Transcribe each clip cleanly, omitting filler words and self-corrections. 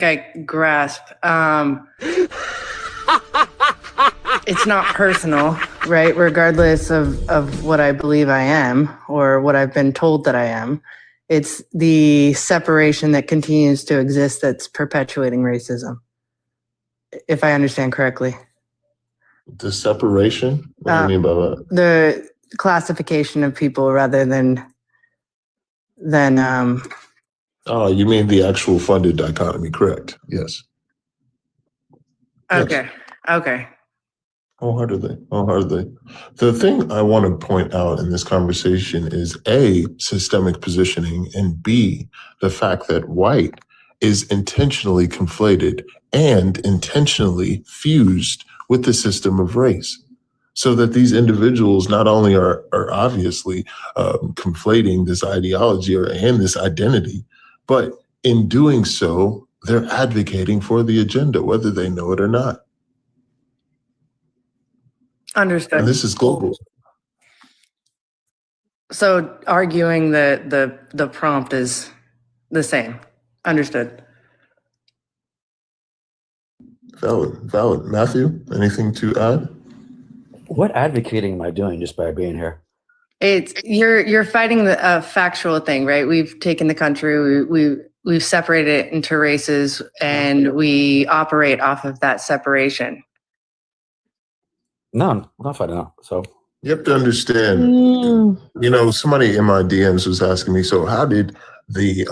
I grasp. It's not personal, right? Regardless of what I believe I am or what I've been told that I am. It's the separation that continues to exist that's perpetuating racism, if I understand correctly. The separation? What do you mean by that? The classification of people rather than Oh, you mean the actual funded dichotomy, correct? Yes. Okay. Yes. Okay. Wholeheartedly. The thing I want to point out in this conversation is A, systemic positioning, and B, the fact that white is intentionally conflated and intentionally fused with the system of race. So that these individuals not only are obviously conflating this ideology and this identity, but in doing so, they're advocating for the agenda, whether they know it or not. Understood. And this is global. So arguing that the prompt is the same. Understood. Valid. Matthew, anything to add? What advocating am I doing just by being here? It's you're fighting the factual thing, right? We've taken the country, we've separated it into races, and we operate off of that separation. No, I'm not fighting out. So you have to understand, somebody in my DMs was asking me, so how did the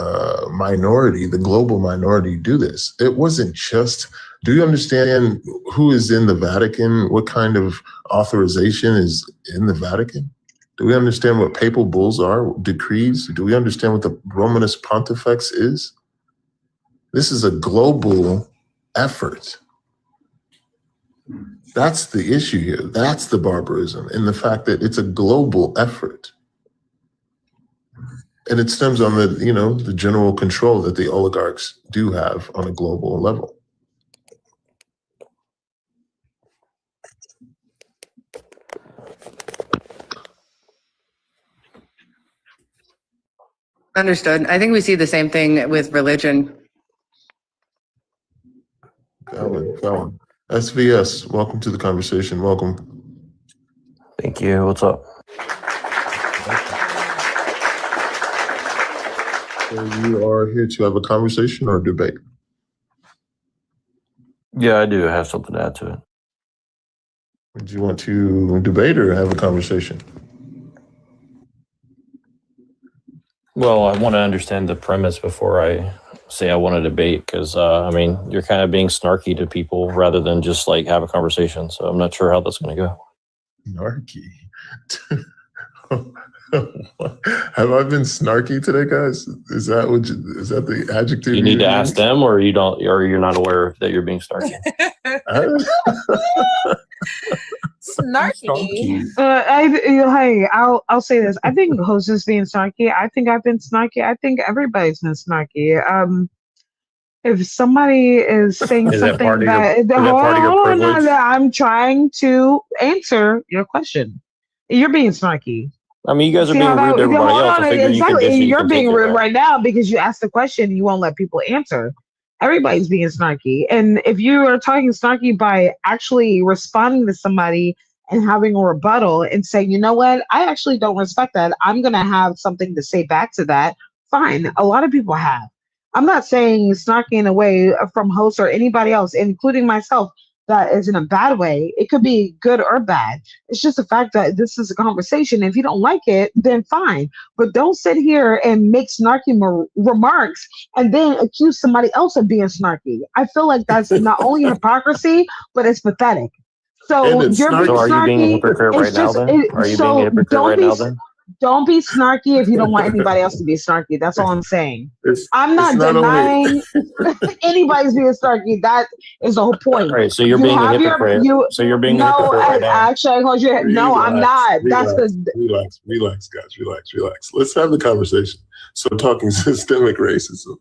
minority, the global minority do this? It wasn't just, do you understand who is in the Vatican? What kind of authorization is in the Vatican? Do we understand what papal bulls are, decrees? Do we understand what the Romanist Pontifex is? This is a global effort. That's the issue here. That's the barbarism, in the fact that it's a global effort. And it stems on the general control that the oligarchs do have on a global level. Understood. I think we see the same thing with religion. Valid. SVS, welcome to the conversation. Welcome. Thank you. What's up? So you are here to have a conversation or debate? Yeah, I do have something to add to it. Do you want to debate or have a conversation? Well, I want to understand the premise before I say I want to debate, because you're kind of being snarky to people rather than just like have a conversation. So I'm not sure how that's going to go. Snarky. Have I been snarky today, guys? Is that the adjective? You need to ask them, or you don't, or you're not aware that you're being snarky. Snarky. I'll say this. I think host is being snarky. I think I've been snarky. I think everybody's been snarky. If somebody is saying something that I'm trying to answer your question. You're being snarky. I mean, you guys are being rude to everybody else. Exactly. You're being rude right now because you asked the question and you won't let people answer. Everybody's being snarky. And if you are talking snarky by actually responding to somebody and having a rebuttal and saying, you know what, I actually don't respect that. I'm going to have something to say back to that. Fine. A lot of people have. I'm not saying snarky in a way from hosts or anybody else, including myself, that is in a bad way. It could be good or bad. It's just the fact that this is a conversation. If you don't like it, then fine. But don't sit here and make snarky remarks and then accuse somebody else of being snarky. I feel like that's not only hypocrisy, but it's pathetic. So you're being snarky. Are you being a hypocrite right now then? Are you being a hypocrite right now then? Don't be snarky if you don't want anybody else to be snarky. That's all I'm saying. I'm not denying anybody's being snarky. That is the whole point. Right, so you're being a hypocrite. So you're being a hypocrite right now. Actually, no, I'm not. That's relax, guys. Relax. Let's have the conversation. So talking systemic racism.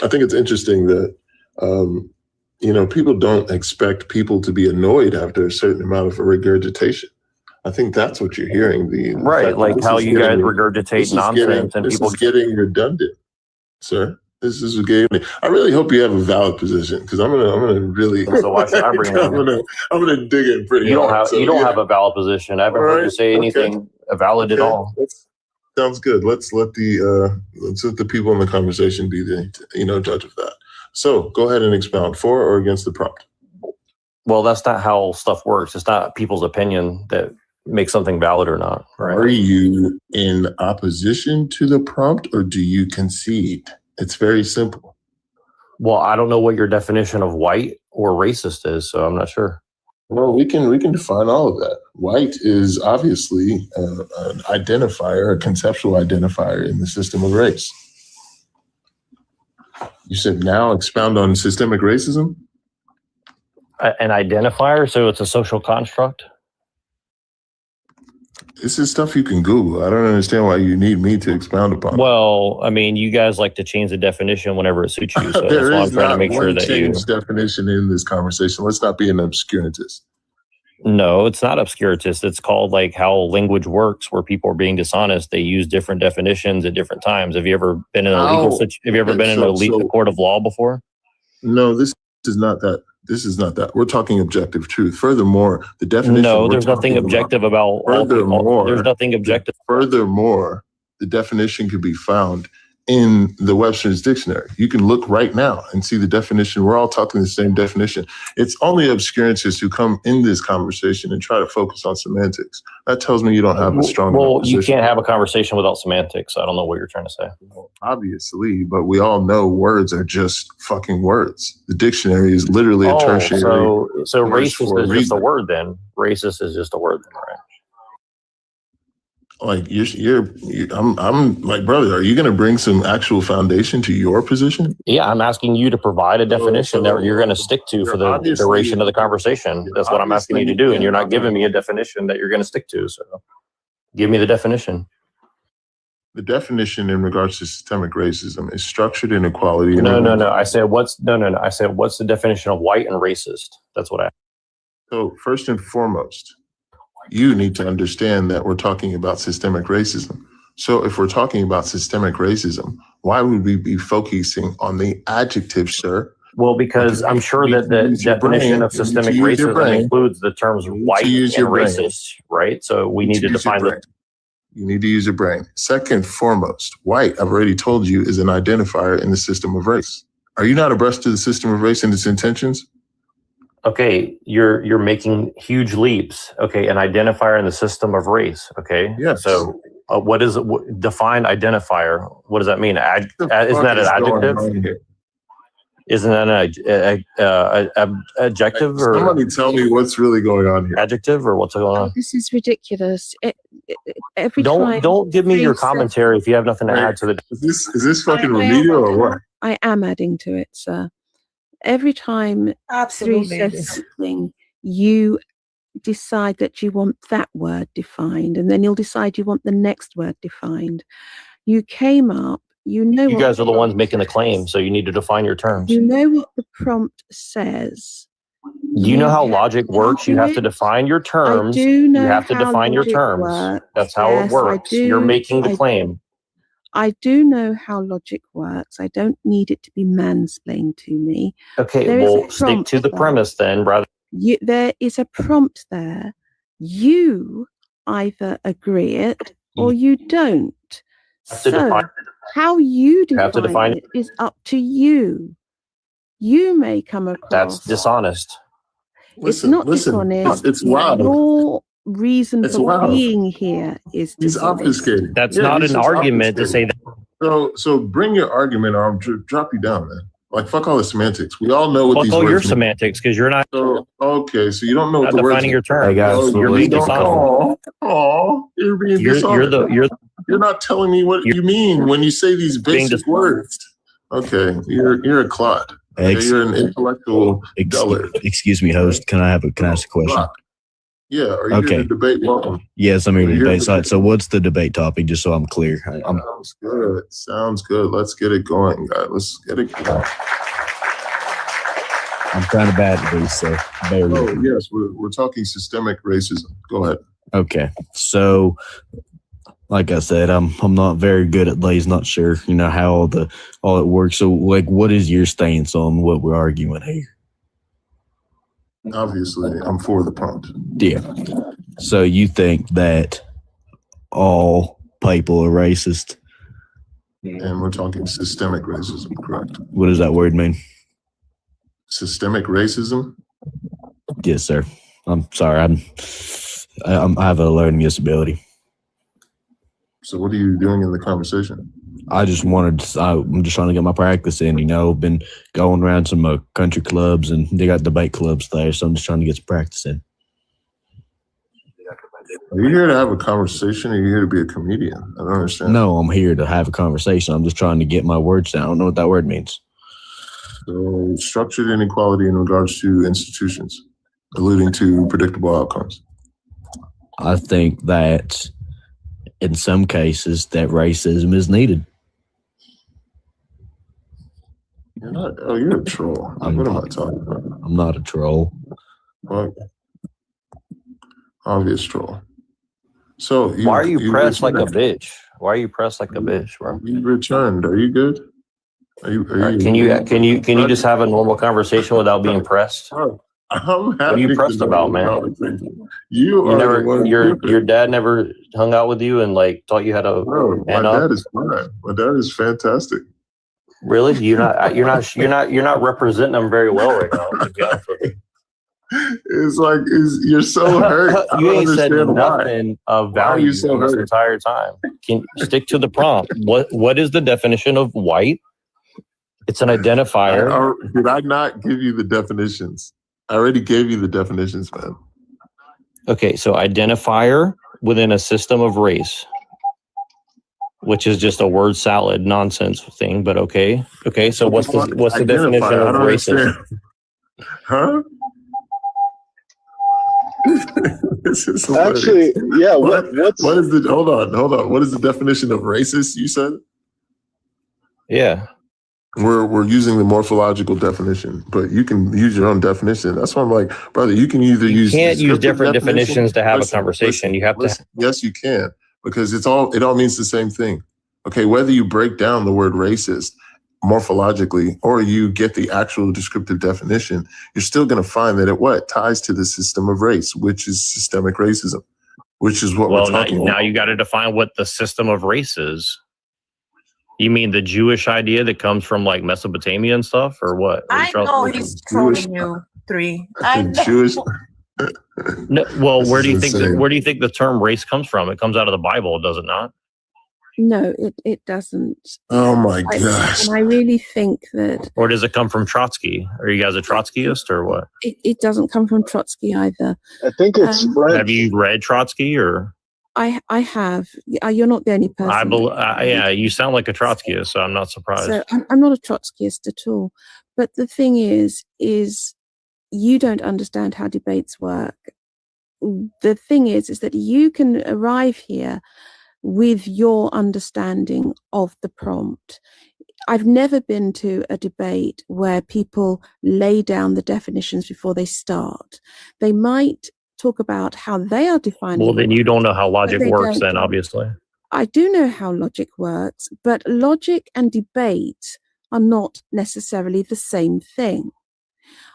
I think it's interesting that people don't expect people to be annoyed after a certain amount of regurgitation. I think that's what you're hearing. Right, like how you guys regurgitate nonsense and people getting redundant, sir. This is gave me. I really hope you have a valid position because I'm gonna really. So why should I bring it in? I'm gonna dig in pretty You don't hard. have have a valid position. I haven't heard you say anything valid at all. Sounds good. Let's let the people in the conversation be the judge of that. So go ahead and expound for or against the prompt. Well, that's not how stuff works. It's not people's opinion that makes something valid or not. Right? Are you in opposition to the prompt or do you concede? It's very simple. Well, I don't know what your definition of white or racist is, so I'm not sure. Well, we can define all of that. White is obviously an identifier, a conceptual identifier in the system of race. You said now expound on systemic racism? An identifier, so it's a social construct? This is stuff you can Google. I don't understand why you need me to expound upon it. Well, I mean, you guys like to change the definition whenever it suits you, so that's why I'm trying to make sure that you... definition in this conversation. Let's not be an obscurantist. No, it's not obscuritist. It's called like how language works, where people are being dishonest. They use different definitions at different times. Have you ever been in a legal court of law before? No, this is not that. This is not that. We're talking objective truth. Furthermore, the definition. No, there's nothing objective about. There's nothing objective. Furthermore, the definition could be found in the Webster's dictionary. You can look right now and see the definition. We're all talking the same definition. It's only obscurantists who come in this conversation and try to focus on semantics. That tells me you don't have a strong. Well, you can't have a conversation without semantics. I don't know what you're trying to say. Well, obviously, but we all know words are just fucking words. The dictionary is literally a tertiary. So racist is just a word then. Racist is just a word then, right? Like I'm like, brother, are you going to bring some actual foundation to your position? Yeah, I'm asking you to provide a definition that you're going to stick to for the duration of the conversation. That's what I'm asking you to do, and you're not giving me a definition that you're going to stick to. So, give me the definition. The definition in regards to systemic racism is structured inequality. No. I said what's the definition of white and racist? That's what I. So first and foremost, you need to understand that we're talking about systemic racism. So if we're talking about systemic racism, why would we be focusing on the adjective, sir? Well, because I'm sure that the definition of systemic racism includes the terms white and racist, right? So we need to define that. You need to use your brain. Second foremost, white, I've already told you, is an identifier in the system of race. Are you not abreast to the system of race and its intentions? Okay, you're making huge leaps. Okay, an identifier in the system of race. Okay, yes. So what is define identifier? What does that mean? Isn't that an adjective? Isn't that an adjective or? Somebody tell me what's really going on here. Adjective or what's going on? This is ridiculous. Don't give me your commentary if you have nothing to add to the. Is this fucking remedial or what? I am adding to it, sir. Every time Absolutely. Three says something, you decide that you want that word defined, and then you'll decide you want the next word defined. You came up, you guys are the ones making the claim, so you need to define your terms. You know what the prompt says. Do you know how logic works? You have to define your terms. I do know you have to define your terms. Works. That's how it works. You're making the claim. I do know how logic works. I don't need it to be mansplained to me. Okay, well, stick to the premise then, rather. There is a prompt there. You either agree it or you don't. So how you define it is up to you. You may come across. That's dishonest. It's not dishonest. It's wild. Your reason for being here is he's obfuscating. That's not an argument to say that. So bring your argument or I'll drop you down, man. Like, fuck all the semantics. We all know what these words mean. Your semantics, because you're not. Okay, so you don't know what the words defining your term. Hey guys, you're being dishonest. You're being dishonest. You're not telling me what you mean when you say these basic words. Okay, you're a clod. Okay? You're an intellectual dullard. Excuse me, host. Can I ask a question? Yeah, are you here to debate? Welcome. Yes, I'm here to debate. So what's the debate topic, just so I'm clear? Sounds good. Sounds good. Let's get it going, guys. Let's get it going. I'm kind of bad at these, so bear with me. Yes, we're talking systemic racism. Go ahead. Okay, so Like I said, I'm not very good at these. Not sure, how all it works. So, like, what is your stance on what we're arguing here? Obviously, I'm for the prompt. Yeah. So you think that all people are racist? And we're talking systemic racism, correct? What does that word mean? Systemic racism? Yes, sir. I'm sorry. I have a learning disability. So what are you doing in the conversation? I'm just trying to get my practice in, been going around some country clubs and they got debate clubs there. So I'm just trying to get some practice in. Are you here to have a conversation or are you here to be a comedian? I don't understand. No, I'm here to have a conversation. I'm just trying to get my words down. I don't know what that word means. So structured inequality in regards to institutions, alluding to predictable outcomes. I think that in some cases that racism is needed. You're a troll. What am I talking about? I'm not a troll. Well, obvious troll. So why are you pressed like a bitch? Why are you pressed like a bitch, bro? You returned. Are you good? Can you just have a normal conversation without being pressed? What are you pressed about, man? Your dad never hung out with you and like taught you how to. Bro, my dad is fine. My dad is fantastic. Really? You're not representing them very well right now, to be honest with you. It's like you're so hurt. You ain't said nothing of value this entire time. Can you stick to the prompt? What is the definition of white? It's an identifier. Did I not give you the definitions? I already gave you the definitions, man. Okay, so identifier within a system of race, which is just a word salad nonsense thing, but okay. Okay, so what's the definition of racism? Huh? This is actually, yeah. What is the hold on? What is the definition of racist? You said? Yeah. We're using the morphological definition, but you can use your own definition. That's why I'm like, brother, you can either use. You can't use different definitions to have a conversation. You have to. Yes, you can, because it all means the same thing. Okay, whether you break down the word racist morphologically or you get the actual descriptive definition, you're still going to find that it ties to the system of race, which is systemic racism, which is what we're talking about. Now you got to define what the system of race is. You mean the Jewish idea that comes from like Mesopotamia and stuff, or what? I know he's trolling you, Three. I know. Jewish. No, well, where do you think the term race comes from? It comes out of the Bible, does it not? No, it doesn't. Oh my gosh. And I really think that. Or does it come from Trotsky? Are you guys a Trotskyist or what? It doesn't come from Trotsky either. I think it's French. Have you read Trotsky or? I have. You're not the only person. Yeah, you sound like a Trotskyist, so I'm not surprised. So I'm not a Trotskyist at all. But the thing is you don't understand how debates work. The thing is that you can arrive here with your understanding of the prompt. I've never been to a debate where people lay down the definitions before they start. They might talk about how they are defining. Well, then you don't know how logic works then, obviously. I do know how logic works, but logic and debate are not necessarily the same thing.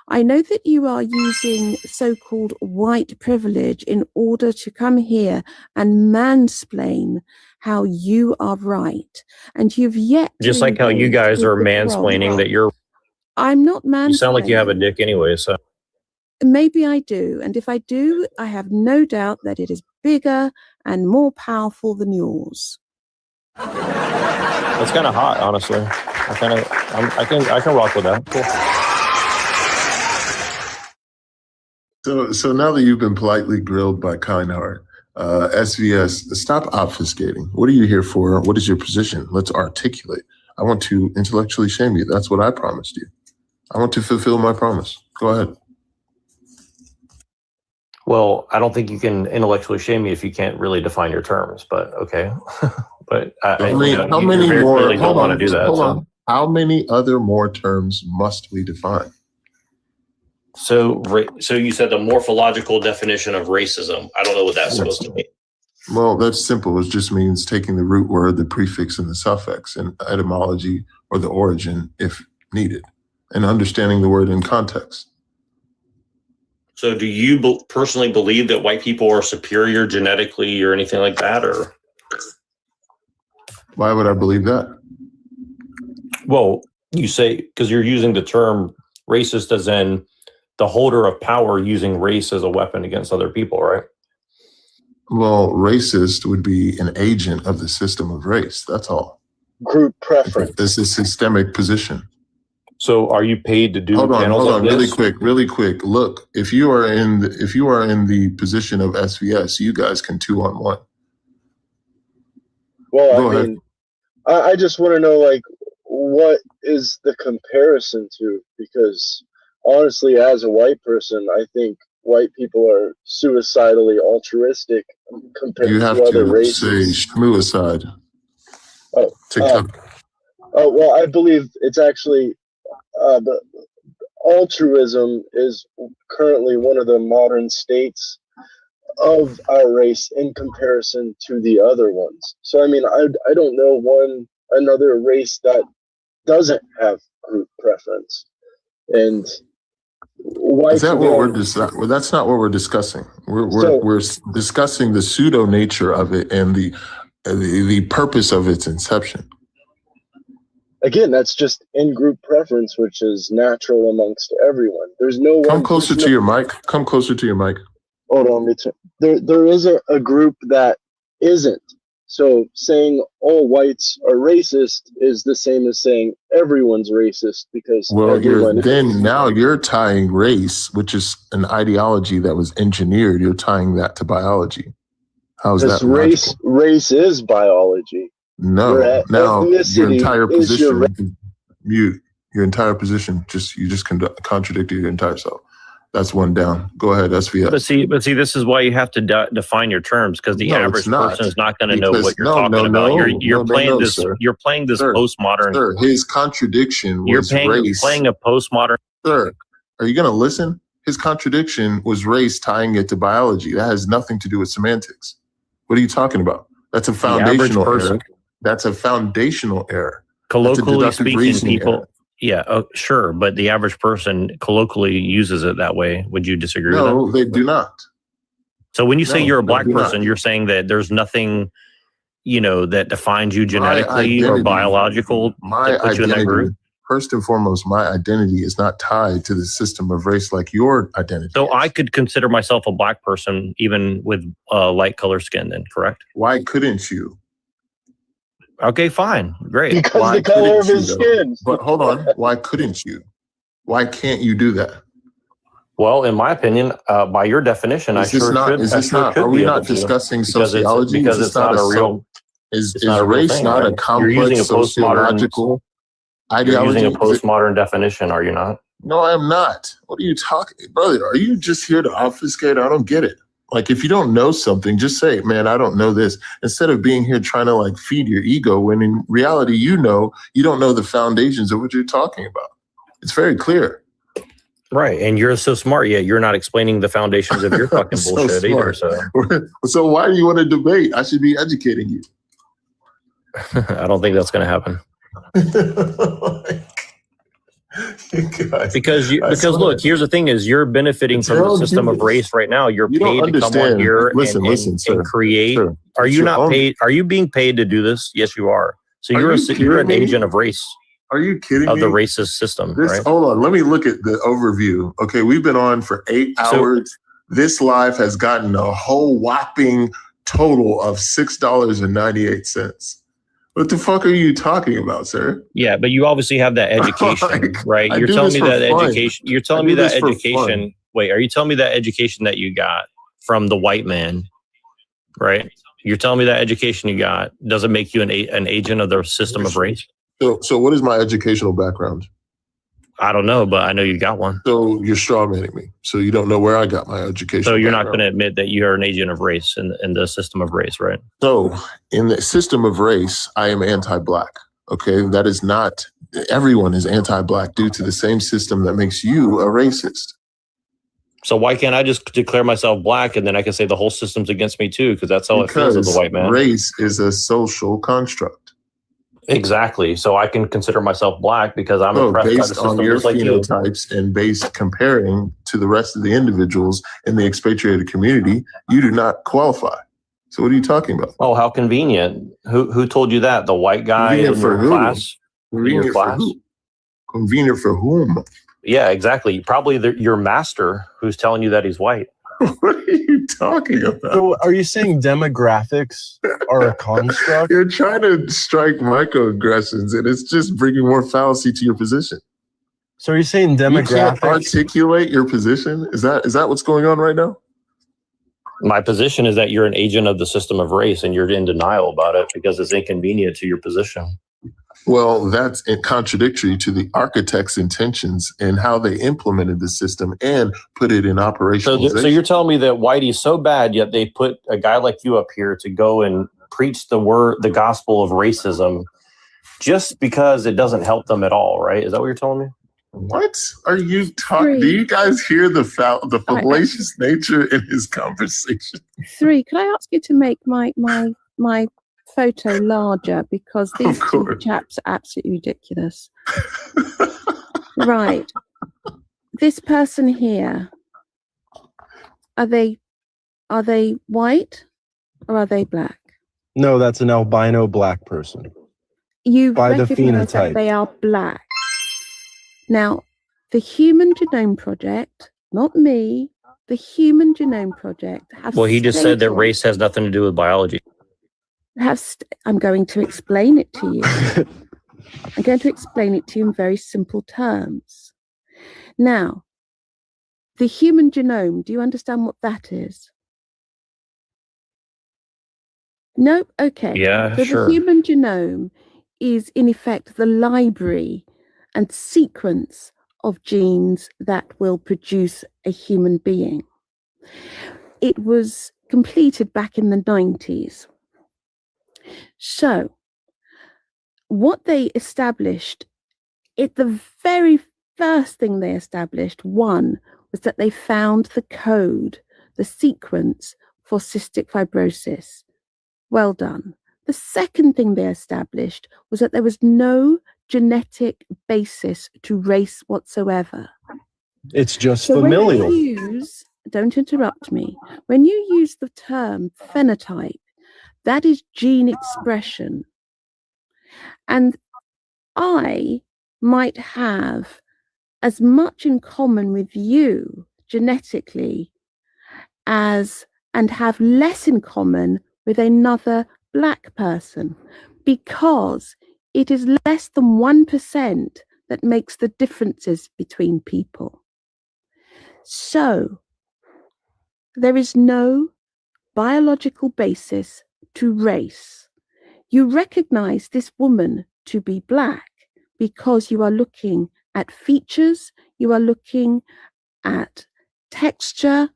I know that you are using so-called white privilege in order to come here and mansplain how you are right. And you've yet just like how you guys are mansplaining that you're. I'm not mansplaining. You sound like you have a dick anyway, so. Maybe I do. And if I do, I have no doubt that it is bigger and more powerful than yours. That's kind of hot, honestly. I can rock with that. Cool. So now that you've been politely grilled by Kindheart, SVS, stop obfuscating. What are you here for? What is your position? Let's articulate. I want to intellectually shame you. That's what I promised you. I want to fulfill my promise. Go ahead. Well, I don't think you can intellectually shame me if you can't really define your terms, but okay. But how many more? Hold on, hold on. How many other more terms must we define? So you said the morphological definition of racism. I don't know what that's supposed to mean. Well, that's simple. It just means taking the root word, the prefix, and the suffix, and etymology or the origin if needed, and understanding the word in context. So do you personally believe that white people are superior genetically or anything like that? Or Why would I believe that? well, you say because you're using the term racist as in the holder of power using race as a weapon against other people, right? Well, racist would be an agent of the system of race. That's all. Group preference. This is systemic position. So are you paid to do Hold panels on, like really this? quick. Look, if you are in the position of SVS, you guys can 2-on-1. Well, Go I ahead. mean, I just want to know, like, what is the comparison to? Because honestly, as a white person, I think white people are suicidally altruistic compared You to have other to say races. schmooicide. Oh, TikTok. well, I believe it's actually the altruism is currently one of the modern states of our race in comparison to the other ones. So I mean, I don't know another race that doesn't have group preference. And Is that what we're discussing? Well, that's not what we're discussing. We're discussing the pseudo nature of it and the purpose of its inception. Again, that's just in-group preference, which is natural amongst everyone. There's no one. Come closer to your mic. Come closer to your mic. Hold on, there isn't a group that isn't. So saying all whites are racist is the same as saying everyone's racist because Well, everyone now you're tying race, which is an ideology that was engineered. You're tying that to biology. How is that logical? Race is biology. No. Now your Ethnicity entire is position, your entire position, you just contradicted your entire self. That's one down. Go ahead, SVS. But see, this is why you have to define your terms because the average person is not going to know what you're talking about. You're playing this postmodern. Sir, his contradiction was race. Playing a postmodern. Sir, are you going to listen? His contradiction was race, tying it to biology. That has nothing to do with semantics. What are you talking about? That's a foundational error. That's a foundational error. Colloquially speaking, people. Error. Yeah, sure. But the average person colloquially uses it that way. Would you disagree with that? No, they do not. So when you say you're a black person, you're saying that there's nothing, that defines you genetically or biological that puts you in that group? First and foremost, my identity is not tied to the system of race like your identity. So I could consider myself a black person even with light color skin then, correct? Why couldn't you? Okay, fine. Great. Because the color of his skin. But hold on. Why couldn't you? Why can't you do that? Well, in my opinion, by your definition, I sure should. Is this not? Are we not discussing sociology? Because it's not a real. Is race not a complex sociological ideology? You're using a postmodern definition, are you not? No, I am not. What are you talking, brother? Are you just here to obfuscate? I don't get it. Like, if you don't know something, just say, man, I don't know this. Instead of being here trying to like feed your ego, when in reality, you don't know the foundations of what you're talking about. It's very clear. Right. And you're so smart, yet you're not explaining the foundations of your fucking bullshit either. So why do you want to debate? I should be educating you. I don't think that's going to happen. Because look, here's the thing: is you're benefiting from the system of race right now. You're paid to come on here and create. Sir, are you not paid? Are you being paid to do this? Yes, you are. So you're an agent of race. Are you kidding me? Of the racist system, right? Hold on, let me look at the overview. Okay, we've been on for 8 hours. This live has gotten a whole whopping total of $6.98. What the fuck are you talking about, sir? Yeah, but you obviously have that education, right? You're telling me that education. You're telling me that education. Wait, are you telling me that education that you got from the white man, right? You're telling me that education you got doesn't make you an agent of the system of race? So what is my educational background? I don't know, but I know you got one. So you're strawmanning me. So you don't know where I got my education. So you're not going to admit that you're an agent of race in the system of race, right? So in the system of race, I am anti-black. Okay, that is not, everyone is anti-black due to the same system that makes you a racist. So why can't I just declare myself black and then I can say the whole system's against me too? Because that's how it feels as a white man. Race is a social construct. Exactly. So I can consider myself black because I'm oppressed by the based system, on your just like you. phenotypes and based comparing to the rest of the individuals in the expatriated community, you do not qualify. So what are you talking about? Oh, how convenient. Who told you that? The white guy in your class? Convenient for who? Convenient for whom? Yeah, exactly. Probably your master who's telling you that he's white. What are you talking about? So are you saying demographics are a construct? You're trying to strike microaggressions, and it's just bringing more fallacy to your position. So are you saying You can't demographics? articulate your position? Is that what's going on right now? My position is that you're an agent of the system of race and you're in denial about it because it's inconvenient to your position. Well, that's contradictory to the architect's intentions and how they implemented the system and put it in operationalization. So you're telling me that Whitey's so bad, yet they put a guy like you up here to go and preach the gospel of racism just because it doesn't help them at all, right? Is that what you're telling me? What are you talking? Do you guys hear the fallacious nature in his conversation? 3, could I ask you to make my photo larger, because these two chaps are absolutely ridiculous. Right. This person here, are they white or are they black? No, that's an albino black person. You by the recognize that phenotype. they are black. Now, the Human Genome Project, not me, the Human Genome Project have Well, he just said that stated- race has nothing to do with biology. I'm going to explain it to you. I'm going to explain it to you in very simple terms. Now, the human genome, do you understand what that is? No? Okay. Yeah, So sure. the human genome is, in effect, the library and sequence of genes that will produce a human being. It was completed back in the 90s. So, what they established, the very first thing they established, one, was that they found the code, the sequence for cystic fibrosis. Well done. The second thing they established was that there was no genetic basis to race whatsoever. It's just So familial. when you use, don't interrupt me, when you use the term phenotype, that is gene expression. And I might have as much in common with you genetically and have less in common with another black person, because it is less than 1% that makes the differences between people. So there is no biological basis to race. You recognize this woman to be black because you are looking at features, you are looking at texture,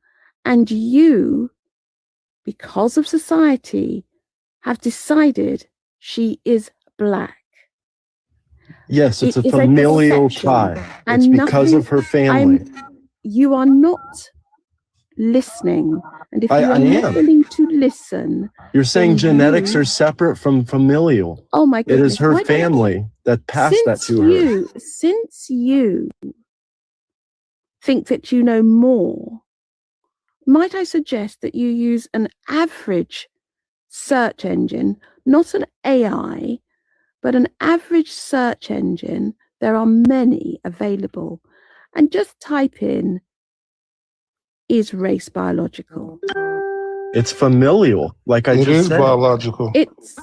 and you, because of society, have decided she is black. Yes, it's It a is a familial perception, tie. and It's because nothing- of her family. You are not listening. And if you are I not am. willing to listen, You're saying then genetics you- are separate from familial. oh my It goodness. is her why don't you- family that passed that to her. Since you think that you know more, might I suggest that you use an average search engine, not an AI, but an average search engine? There are many available. And just type in, is race biological? It's familial, like I It just is said. biological. It's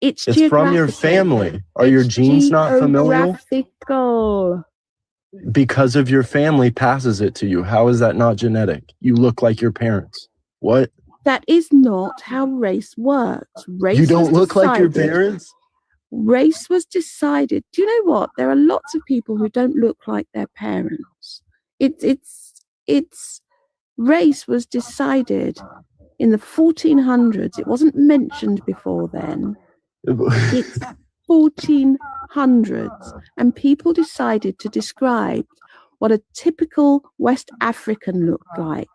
It's from your geographical. family. Are your It's genes not familial? geographical. Because of your family passes it to you. How is that not genetic? You look like your parents. What? That is not how race works. Race You don't was look like your decided- parents? Race was decided. Do you know what? There are lots of people who don't look like their parents. It's race was decided in the 1400s. It wasn't mentioned before then. It's 1400s, and people decided to describe what a typical West African looked like,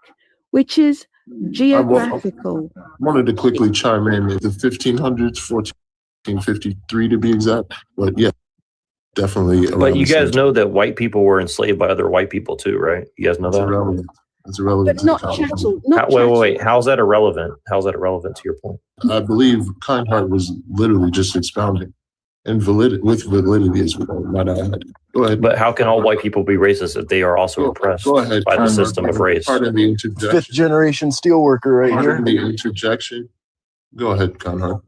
which is geographical. I wanted to quickly chime in the 1500s, 1453 to be exact, but yeah, definitely. But you guys know that white people were enslaved by other white people too, right? You guys know that? Irrelevant. It's irrelevant. But not chattel. Not wait. How's that irrelevant? How's that irrelevant to your point? I believe Kindheart was literally just expounding and validity as well. Might I add. Go ahead. But how can all white people be racist if they are also oppressed by the system of race? Pardon the interjection. Fifth generation steelworker right Pardon here. the interjection. Go ahead, Kindheart.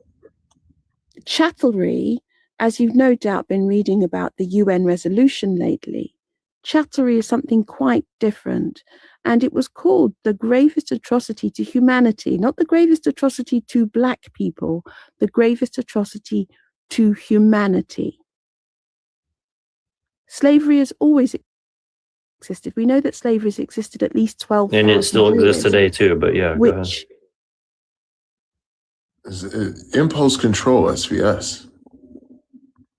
Chattelry, as you've no doubt been reading about the UN resolution lately, chattelry is something quite different. And it was called the gravest atrocity to humanity, not the gravest atrocity to Black people, the gravest atrocity to humanity. Slavery has always existed. We know that slavery has existed at least 12,000 years. And it still exists today too, but yeah, go ahead. Impulse control, SVS.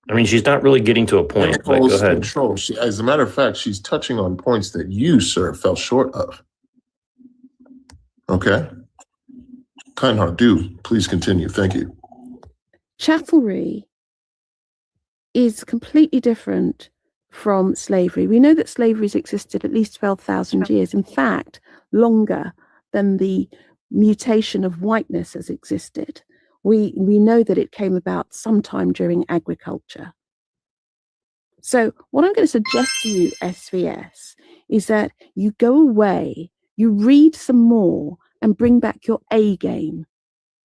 I mean, she's not really getting to a point, but go ahead. Control. As a matter of fact, she's touching on points that you, sir, fell short of. Okay? Kindheart, please continue. Thank you. Chattelry is completely different from slavery. We know that slavery has existed at least 12,000 years. In fact, longer than the mutation of whiteness has existed. We know that it came about sometime during agriculture. So what I'm going to suggest to you, SVS, is that you go away, you read some more and bring back your A game,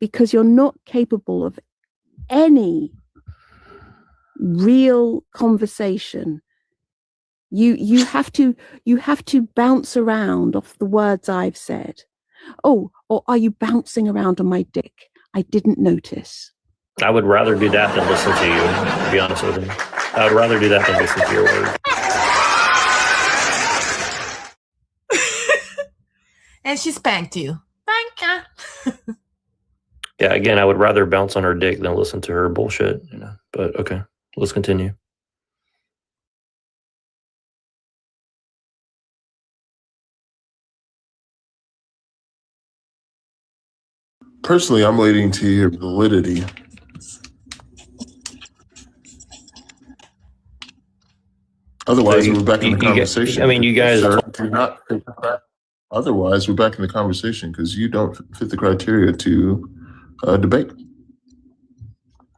because you're not capable of any real conversation. You have to bounce around off the words I've said. Oh, or are you bouncing around on my dick? I didn't notice. I would rather do that than listen to you, to be honest with you. I would rather do that than listen to your words. And she spanked you. Thank you. Yeah, again, I would rather bounce on her dick than listen to her bullshit, But okay, let's continue. Personally, I'm waiting to hear validity. Otherwise, we're back in the conversation. I mean, you guys do not fit the criteria. Otherwise, we're back in the conversation because you don't fit the criteria to debate.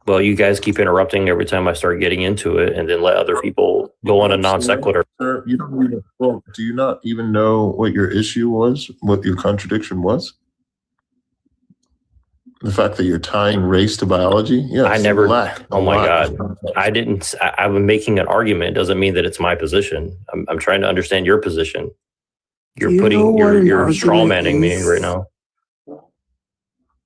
Well, you guys keep interrupting every time I start getting into it, and then let other people go on a non sequitur. Sir, you don't even, well, do you not even know what your issue was, what your contradiction was? The fact that you're tying race to biology? Yes. I never. Oh my God. I didn't. I'm making an argument. It doesn't mean that it's my position. I'm trying to understand your position. You're straw manning me right now.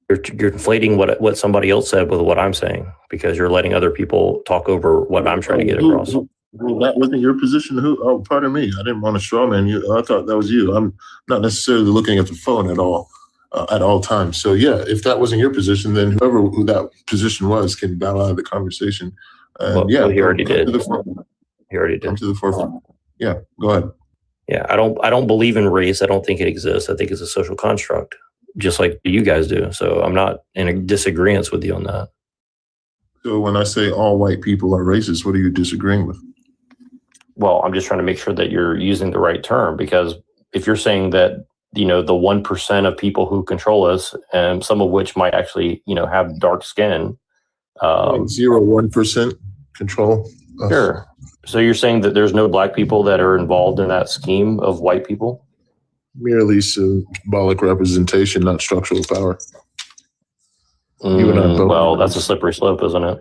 You're conflating what somebody else said with what I'm saying, because you're letting other people talk over what I'm trying to get across. Well, that wasn't your position. Oh, pardon me. I didn't want to straw man you. I thought that was you. I'm not necessarily looking at the phone at all times. So yeah, if that wasn't your position, then who that position was can bow out of the conversation. Well, he already did. He already did. Come to the forefront. Yeah, go ahead. Yeah, I don't believe in race. I don't think it exists. I think it's a social construct, just like you guys do. So I'm not in a disagreement with you on that. So when I say all white people are racist, what are you disagreeing with? Well, I'm just trying to make sure that you're using the right term, because if you're saying that, the 1% of people who control us, and some of which might actually, have dark skin. 1% control us. Sure. So you're saying that there's no black people that are involved in that scheme of white people? Merely symbolic representation, not structural power. You and I both. Well, that's a slippery slope, isn't it?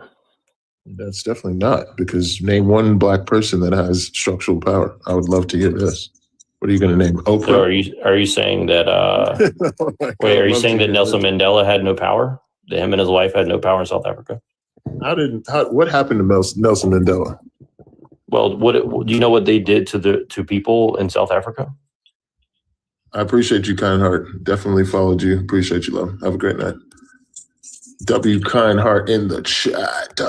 That's definitely not, because name one black person that has structural power. I would love to hear this. What are you going to name? Oprah? So are you saying that? Wait, are you saying that Nelson Mandela had no power? That him and his wife had no power in South Africa? What happened to Nelson Mandela? Well, do you know what they did to people in South Africa? I appreciate you, Kindheart. Definitely followed you. Appreciate you, love. Have a great night. W. Kindheart in the chat.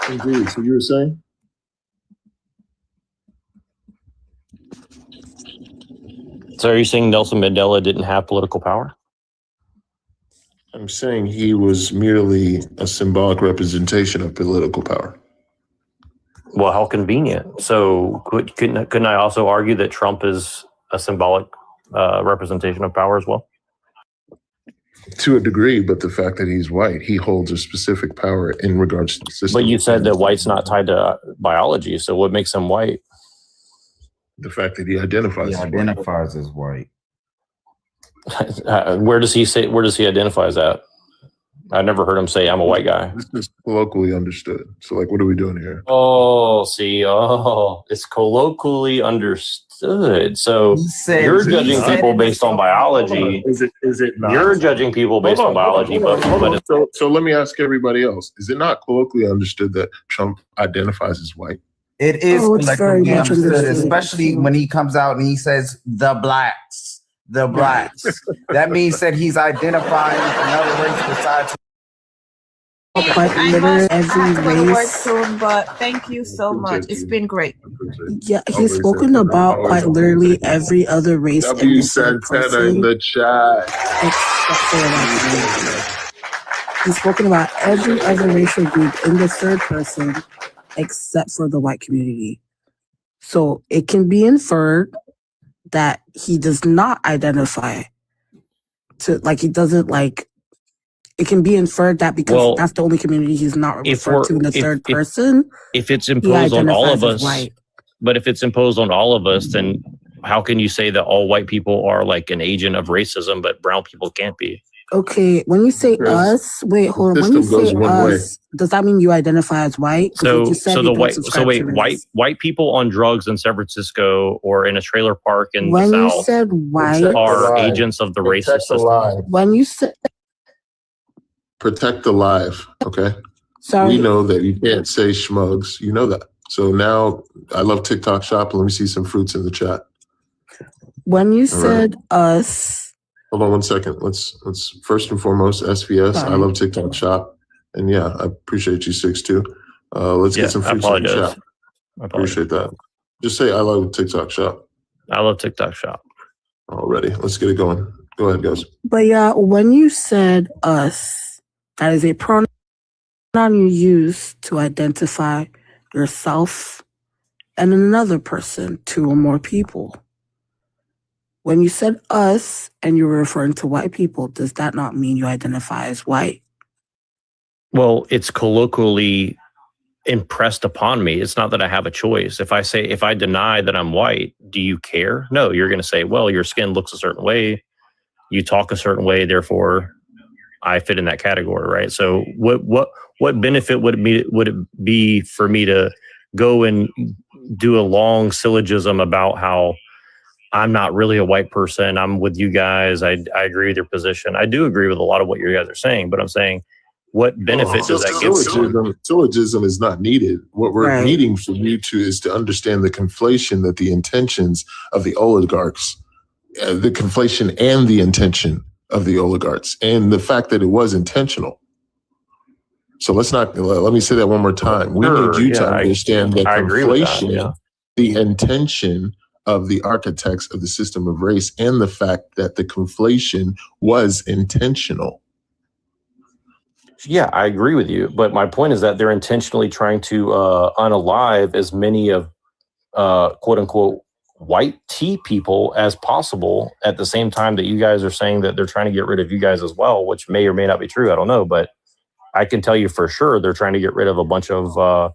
Indeed. So you were saying? So are you saying Nelson Mandela didn't have political power? I'm saying he was merely a symbolic representation of political power. Well, how convenient. So couldn't I also argue that Trump is a symbolic representation of power as well? To a degree, but the fact that he's white, he holds a specific power in regards to the system. But you said that white's not tied to biology. So what makes him white? The fact that he identifies as white. Where does he identify as that? I never heard him say I'm a white guy. This is colloquially understood. So like, what are we doing here? It's colloquially understood. So you're judging people based on biology. Is it not? You're judging people based on biology, So let me ask everybody else. Is it not colloquially understood that Trump identifies as white? It is it's very collectively much understood, understood. especially when he comes out and he says the blacks. That means that he's identifying another race besides. I literally have to every go to work race. soon, but thank you so much. It's been great. Yeah, he's spoken about quite literally every other race in W the third Santana in person, the chat. except for the white community. He's spoken about every other racial group in the third person, except for the white community. So it can be inferred that he does not identify to, like, he doesn't, like, it can be inferred that because that's the only community he's not referred to in the third person. If it's He imposed on all of identifies as us, white. but if it's imposed on all of us, then how can you say that all white people are like an agent of racism, but brown people can't be? Okay, when you say Because us, wait, hold on. When system you goes say one way. us, does that mean you identify as white? 'Cause So, you just said so you the don't white, subscribe to race. white people on drugs in San Francisco or in a trailer park in When the you South said white, are Alive. agents of the racist Protect system. alive. when you said, Protect alive. Okay. sorry, We know that you can't say schmugs. You know that. So now I love TikTok shop. Let me see some fruits in the chat. when you All right. said us, Hold on one second. Let's first and foremost SVS. I Sorry. love TikTok shop. And yeah, I appreciate you 6'2". Let's get some I fruits in the apologize. chat. Appreciate that. Just say I love TikTok shop I love TikTok shop. already. Let's get it going. Go ahead, guys. but yeah, when you said us, that is a pronoun you use to identify yourself and another person, two or more people. When you said us and you were referring to white people, does that not mean you identify as white? Well, it's colloquially impressed upon me. It's not that I have a choice. If I deny that I'm white, do you care? No, you're going to say, well, your skin looks a certain way. You talk a certain way. Therefore, I fit in that category, right? So what benefit would it be for me to go and do a long syllogism about how I'm not really a white person. I'm with you guys. I agree with your position. I do agree with a lot of what you guys are saying, but I'm saying, what benefit does that give someone? Syllogism is not needed. What we're needing for you to is to understand the conflation that the intentions of the oligarchs, the conflation and the intention of the oligarchs, and the fact that it was intentional. So let me say that one more time. We need you to understand the conflation, the intention of the architects of the system of race, and the fact that the conflation was intentional. Yeah, I agree with you. But my point is that they're intentionally trying to unalive as many of quote unquote white tea people as possible at the same time that you guys are saying that they're trying to get rid of you guys as well, which may or may not be true. I don't know. But I can tell you for sure they're trying to get rid of a bunch of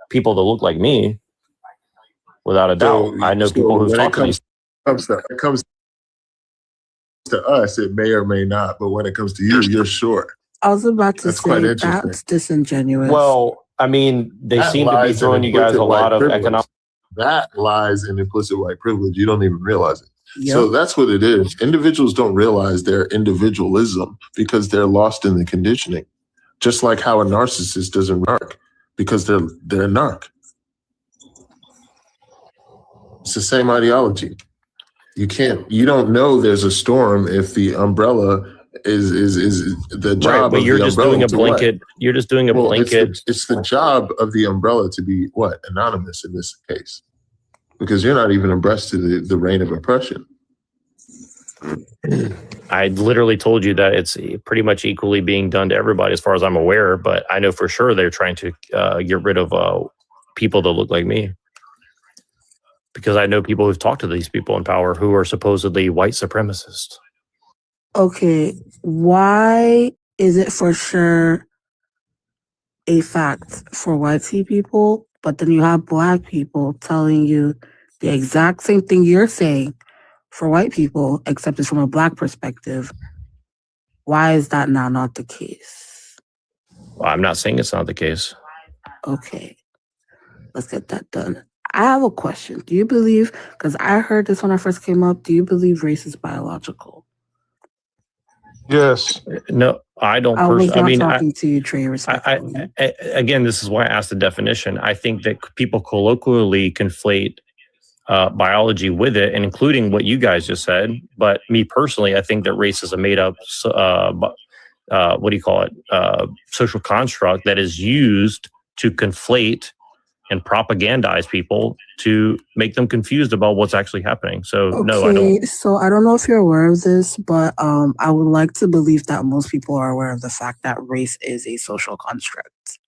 people that look like me. Without a doubt. I know people who've talked to me. It comes to us, it may or may not, but when it comes to you, you're sure. I was about to That's say quite interesting. that's disingenuous. Well, I mean, they That seem to be lies in throwing you guys a implicit white lot of privilege. economic. That lies in implicit white privilege. You don't even realize it. Yep. So that's what it is. Individuals don't realize their individualism because they're lost in the conditioning. Just like how a narcissist doesn't narc because they're a narc. It's the same ideology. You don't know there's a storm if the umbrella is the job Right, but of you're the just umbrella doing a to what? blanket. You're just doing a Well, blanket. it's the job of the umbrella to be what? Anonymous in this case. Because you're not even abreast to the reign of oppression. I literally told you that it's pretty much equally being done to everybody as far as I'm aware, but I know for sure they're trying to get rid of people that look like me. Because I know people who've talked to these people in power who are supposedly white supremacists. Okay, why is it for sure a fact for white people, but then you have black people telling you the exact same thing you're saying for white people, except it's from a black perspective? Why is that now not the case? Well, I'm not saying it's not the case. Okay, let's get that done. I have a question. Do you believe, because I heard this when I first came up, do you believe race is biological? Yes. No, I don't. I was not I mean, talking to you, Trey, respectfully. Again, this is why I asked the definition. I think that people colloquially conflate biology with it, and including what you guys just said. But me personally, I think that race is a made up, what do you call it, social construct that is used to conflate and propagandize people to make them confused about what's actually happening. So no, I don't. So I don't know if you're aware of this, but I would like to believe that most people are aware of the fact that race is a social construct.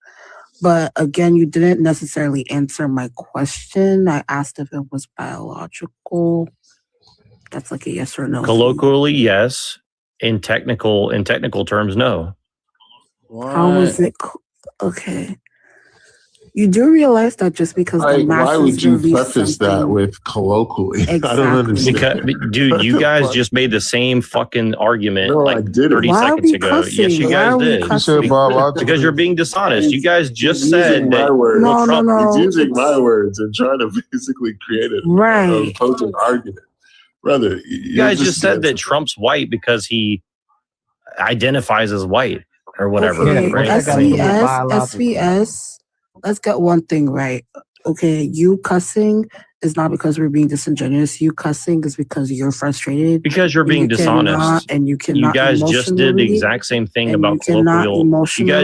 But again, you didn't necessarily answer my question. I asked if it was biological. That's like a yes or no. Colloquially, yes. In technical terms, no. How was it? Okay. You do realize that just because the masses why would you release preface that something- with colloquially? Exactly. I don't understand. Because, dude, you guys just made the same fucking argument No, I like didn't. 30 Why are seconds we ago. cussing? Yes, you Why guys are we did. You said biological. Because you're being dishonest. You guys just He's said using my that. words. No, no, no. He's using my It's- words and trying to basically create an Right. opposing argument. Brother, You guys just said that Trump's white because he identifies as white or whatever, Okay, right? SVS, let's get one thing right. Okay, you cussing is not because we're being disingenuous. You cussing is because you're frustrated. Because you're being dishonest. You You guys just did the emotionally- exact same thing and about you cannot colloquial. You guys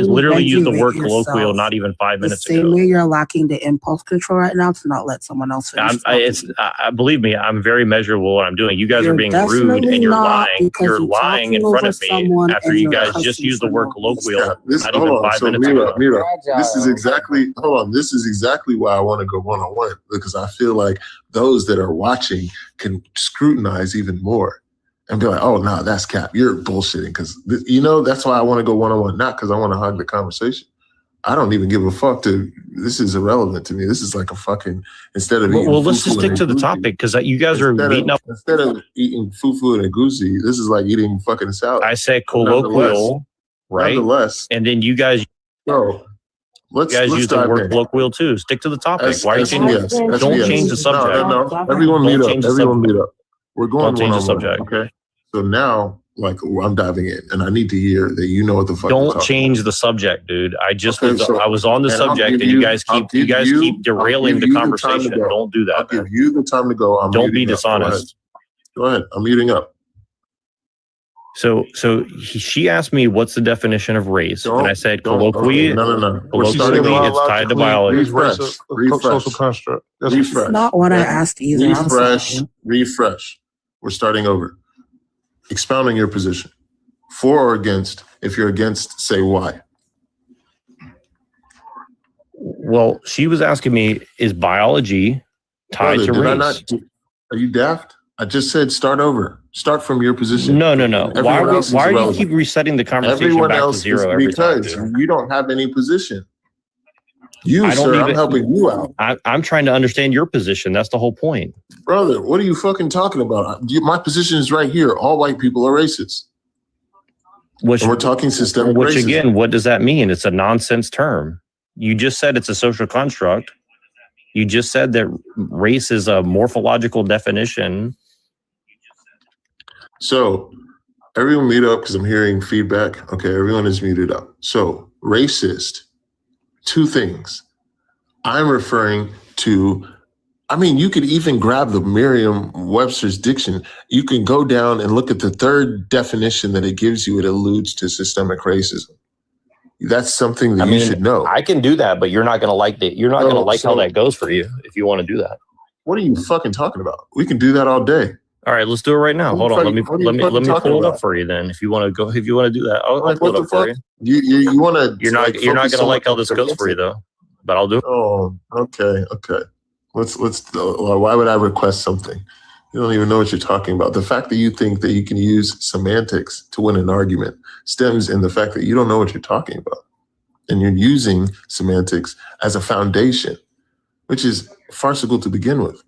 emotionally literally used the word regulate colloquial yourself. not even 5 The minutes same ago. way you're lacking the impulse control right now to not let someone else finish Believe me, I'm very measurable what I'm doing. You guys You're are being rude definitely and you're not, lying. because You're you're lying in talking front over of me someone after and you you're guys just cussing used the for word no colloquial This, not hold even on. 5 So minutes Mira, ago. Mira, this is exactly, hold on. This is exactly why I want to go one-on-one, because I feel like those that are watching can scrutinize even more and be like, oh, no, that's cap. You're bullshitting. Because, that's why I want to go one-on-one, not because I want to hug the conversation. I don't even give a fuck this is irrelevant to me. This is like a fucking, instead of eating Well, let's just fufu stick and to the egusi, topic because you guys are beating up. Instead of eating fufu and egusi, this is like eating fucking salad. I say colloquial, right? Nonetheless, and then you guys let's use the dive word in. colloquial too. Stick to the topic. Why are you changing? Yes, Don't change the subject. No. Everyone Don't meet up. change the Everyone subject. meet up. We're going Don't change the one-on-one, subject. okay? So now, I'm diving in, and I need to hear that you know what the fuck. Don't change the subject, dude. I was on the and I'll subject, give and you guys I'll keep give you- derailing I'll the give you time to conversation. go. Don't do that. I'll give you the time to go. I'm Don't be muting up. Go ahead. dishonest. Go ahead. I'm muting up. So she asked me what's the definition of race, and I said colloquially. No. Colloquially, it's tied to biology. Refresh. Social construct. That's Refresh. It's not what I asked either. I'm sorry. Refresh. We're starting over. Expounding your position. For or against? If you're against, say why. Well, she was asking me, is biology tied Brother, to did race? I not? Are you daft? I just said start over. Start from your position. No. Everyone else is Why do you irrelevant. keep resetting the conversation Everyone back to else is zero every time? because Dude? you don't have any position. You, I don't sir, even- I'm helping you out. I'm trying to understand your position. That's the whole point. Brother, what are you fucking talking about? My position is right here. All white people are racist. Which, and we're talking systemic which racism. again, what does that mean? It's a nonsense term. You just said it's a social construct. You just said that race is a morphological definition. So everyone mute up because I'm hearing feedback. Okay, everyone is muted up. So racist, two things. I'm referring to I mean, you could even grab the Merriam-Webster's diction. You can go down and look at the third definition that it gives you. It alludes to systemic racism. That's something that you should know. I can do that, but you're not going to like that. You're not going to like how that goes for you if you want to do that. What are you fucking talking about? We can do that all day. All right, let's do it right now. Hold on, let me pull it up for you. Then, if you want to go, if you want to do that, I'll pull it up for you. You want to? You're not going to like how this goes for you though, but I'll do it. Oh, okay. Let's. Why would I request something? You don't even know what you're talking about. The fact that you think that you can use semantics to win an argument stems in the fact that you don't know what you're talking about, and you're using semantics as a foundation, which is farcical to begin with.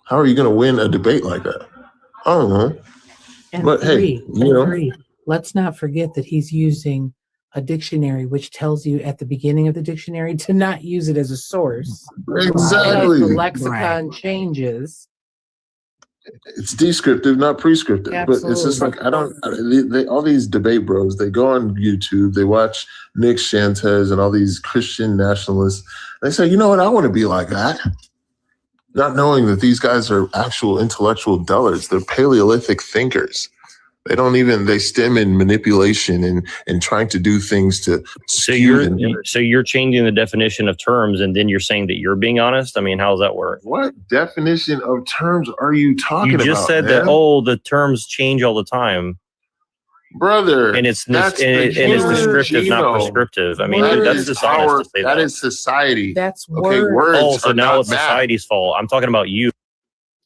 How are you going to win a debate like that? I don't know. And But hey, let's not forget that he's using a dictionary, which tells you at the beginning of the dictionary to not use it as a source. Exactly. The lexicon changes. It's descriptive, not prescriptive. Absolutely. But it's just like all these debate bros. They go on YouTube, they watch Nick Shantes and all these Christian nationalists. They say, you know what? I want to be like that. Not knowing that these guys are actual intellectual dullards. They're Paleolithic thinkers. They stem in manipulation and trying to do things to. So you're changing the definition of terms, and then you're saying that you're being honest. I mean, how does that work? What definition of terms are you talking about? You just said that. Oh, the terms change all the time, brother. And it's descriptive, not prescriptive. I mean, that's dishonest to say that. That is society. That's words. Oh, so now it's math. society's fault. I'm talking about you.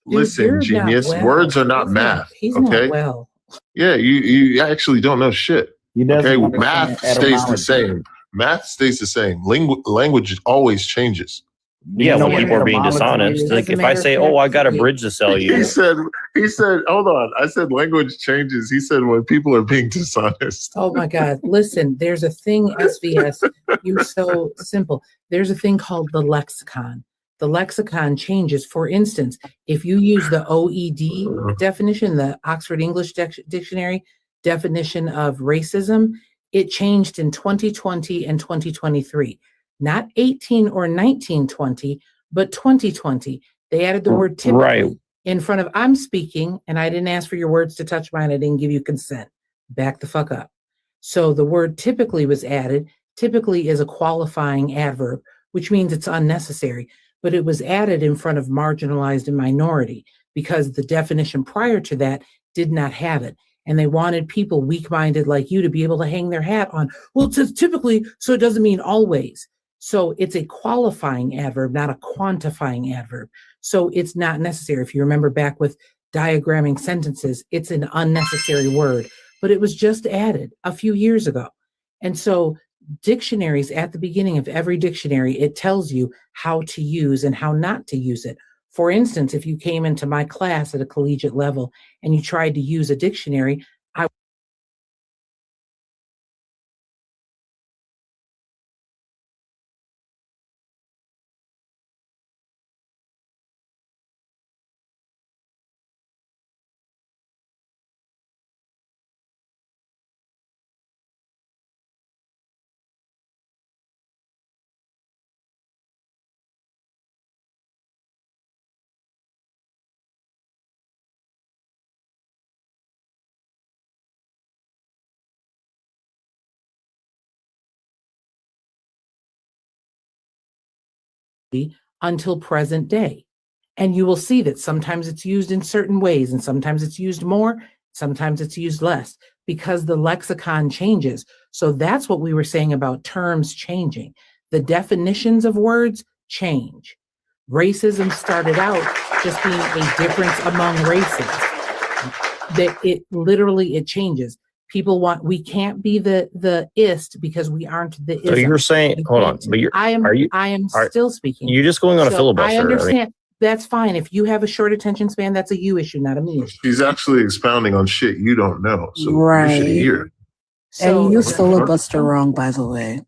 Listen, genius. Words are not math. He's okay. not well. Yeah, you actually don't know shit. Okay, math stays the same. Math stays the same. Language always changes. Yeah, when people are being dishonest. Like if I say, "Oh, I got a bridge to sell you," he said, hold on. I said language changes. He said when people are being dishonest. Oh my God! Listen, there's a thing, SVS. You're so simple. There's a thing called the lexicon. The lexicon changes. For instance, if you use the OED definition, the Oxford English Dictionary definition of racism, it changed in 2020 and 2023. Not 18 or 1920, but 2020. They added the word typically in front of I'm speaking, and I didn't ask for your words to touch mine. I didn't give you consent. Back the fuck up. So the word typically was added. Typically is a qualifying adverb, which means it's unnecessary. But it was added in front of marginalized and minority because the definition prior to that did not have it. And they wanted people weak-minded like you to be able to hang their hat on, well, it says typically, so it doesn't mean always. So it's a qualifying adverb, not a quantifying adverb. So it's not necessary. If you remember back with diagramming sentences, it's an unnecessary word, but it was just added a few years ago. And so dictionaries, at the beginning of every dictionary, it tells you how to use and how not to use it. For instance, if you came into my class at a collegiate level and you tried to use a dictionary, until present day. And you will see that sometimes it's used in certain ways and sometimes it's used more, sometimes it's used less because the lexicon changes. So that's what we were saying about terms changing. The definitions of words change. Racism started out just being a difference among races. That it changes. People we can't be the ist because we aren't the ism. So you're saying, hold on, but I am still speaking. You're just going on a filibuster. I understand. That's fine. If you have a short attention span, that's a you issue, not a me issue. He's actually expounding on shit you don't know. So right. You should hear. And you use filibuster wrong, by the way.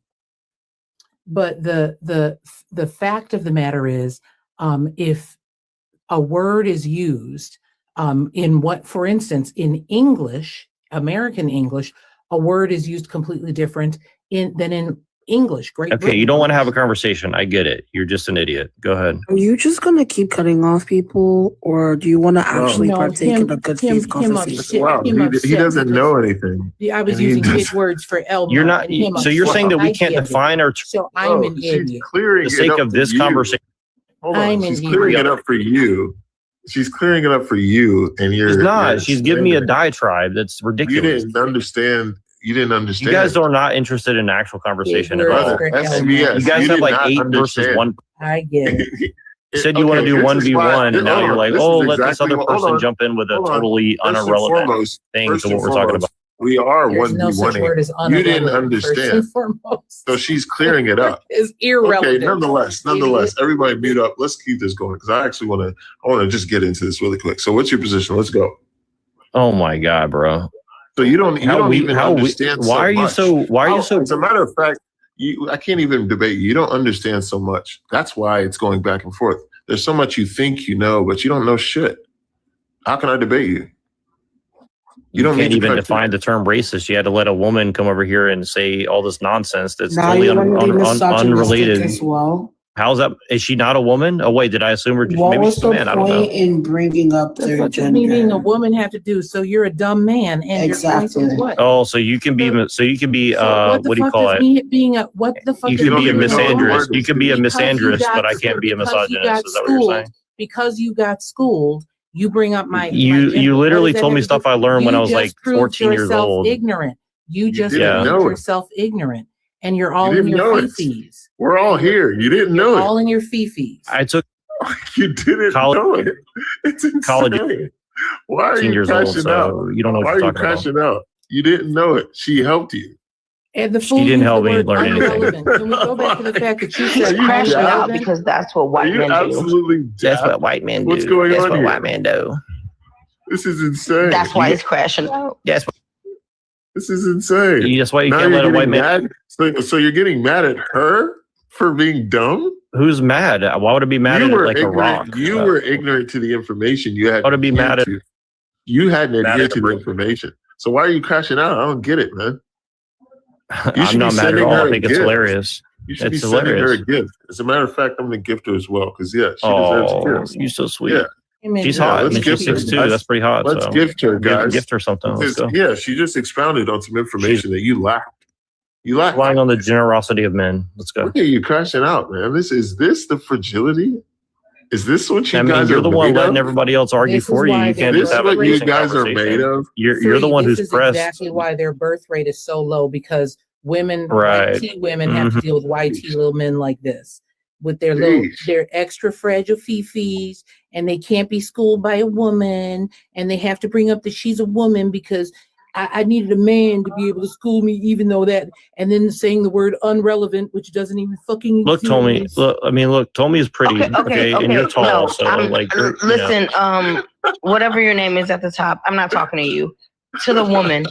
But the fact of the matter is, if a word is used in what, for instance, in English, American English, a word is used completely different than in English. Great. Okay, you don't want to have a conversation. I get it. You're just an idiot. Go ahead. Are you just gonna keep cutting off people, or do you want to actually partake in a good faith conversation? Wow, he doesn't know anything. I was And he using does- kid words for Elmo. You're not. and him So you're saying that we I can't get it. define our So I'm an she's idiot. clearing the it sake up of for this you. conversation. Hold I'm on, she's in clearing here. it up for you. She's clearing it up for you, and you're She's not. you're She's giving me a explaining it. diatribe. That's You ridiculous. didn't understand. You didn't understand. You guys are not interested in actual conversation at We're all. expert SBS. Elmo. You guys You have did like not 8 versus understand. 1. I get it. You said you want to do here's the 1v1, spot. and now Hold you're on. like, This oh, is let this exactly other what- hold person on. jump in with a Hold on. totally First and unirelevant foremost- thing first to and what we're talking foremost, about. We are There's no such 1v1. word as You didn't unirelevant, First understand. and foremost. So she's clearing it up. Is Okay, irrelevant. nonetheless, everybody mute up. Let's keep this going because I actually want to just get into this really quick. So what's your position? Let's go. Oh my god, bro. So you don't even understand. Why are you so? Why are you so? As a matter of fact, I can't even debate you. You don't understand so much. That's why it's going back and forth. There's so much you think you know, but you don't know shit. How can I debate you? You don't can't need to even cut define the term racist. You had to let a woman come over here and say all this nonsense that's Now totally you want to be misogynistic unrelated. as well. How's that? Is she not a woman? Oh wait, did I assume her? What Maybe was she's a the man. I don't know. point in bringing up The their fuck does me being a gender? woman have to do? So you're a dumb man, and your point Exactly. is what? Oh, so you can be. So you can be. So what the What do you fuck call does it? me being a what the fuck? You does can me be a being misandrist. You can be a Because you misandrist, got- but I can't be a because you misogynist. got Is that what you're saying? schooled- Because you got schooled, you bring up my. You literally told me stuff I learned when I was like 14 years old. Ignorant. You just didn't proved know it. yourself ignorant, and you're all in didn't know your it. fifis. We're all here. You didn't know it. All in your fifis. I took You didn't College- know it. It's insane. college- Why are 15 you years old, crashing so out? you don't know Why what are you're you talking about. crashing out? You didn't know it. She helped you. And the She fool didn't used help the me word learn anything. unrelevant. Can we go back to the fact that you Are said you crashing out unrelevant? because that's what Are white you men do. absolutely That's deaf? what white men do. What's going That's on what here? white men do. This is insane. That's why he's crashing out. That's what, This is insane. that's why you Now can't you're let a white getting man. mad. So you're getting mad at her for being dumb? Who's mad? Why would I be mad You at were like a ignorant. rock? You were ignorant to the information you had. Why would I be mad at? to. You hadn't Mad adhered at to the information. So why are you crashing out? I don't get it, man. You I'm should not be mad at sending all. her I a think it's gift. hilarious. You should be It's sending her a hilarious. gift. As a matter of fact, I'm gonna gift her as well because she deserves Oh, a gift. you're so sweet. Yeah. She's Yeah, hot. I let's mean, she's gift her. 6'2". That's pretty hot. Let's so gift her, guys. Gift her something. Let's go. Yeah, she just expounded on some information that you lacked. You lacked. Relying on the generosity of men. Let's go. Look at you crashing out, man. Is this the fragility? Is this what you I mean, guys you're are the one made letting of? everybody else argue This is for you. why You they're can't This just is have a what you decent guys are conversation. made of. You're the one This who's is pressed. exactly why their birth rate is so low, because women, Right. white tea women, have to Mhm. deal with white tea little men like this, with their little, Jeez. their extra fragile fifis, and they can't be schooled by a woman, and they have to bring up that she's a woman because I needed a man to be able to school me, even though that, and then saying the word unrelevant, which doesn't even fucking Look, Tommy. exist. Look, I mean, look. Tommy is pretty. Okay, and you're tall, No, so I'm- like, you're, you know. listen, whatever your name is at the top, I'm not talking to you. To the woman,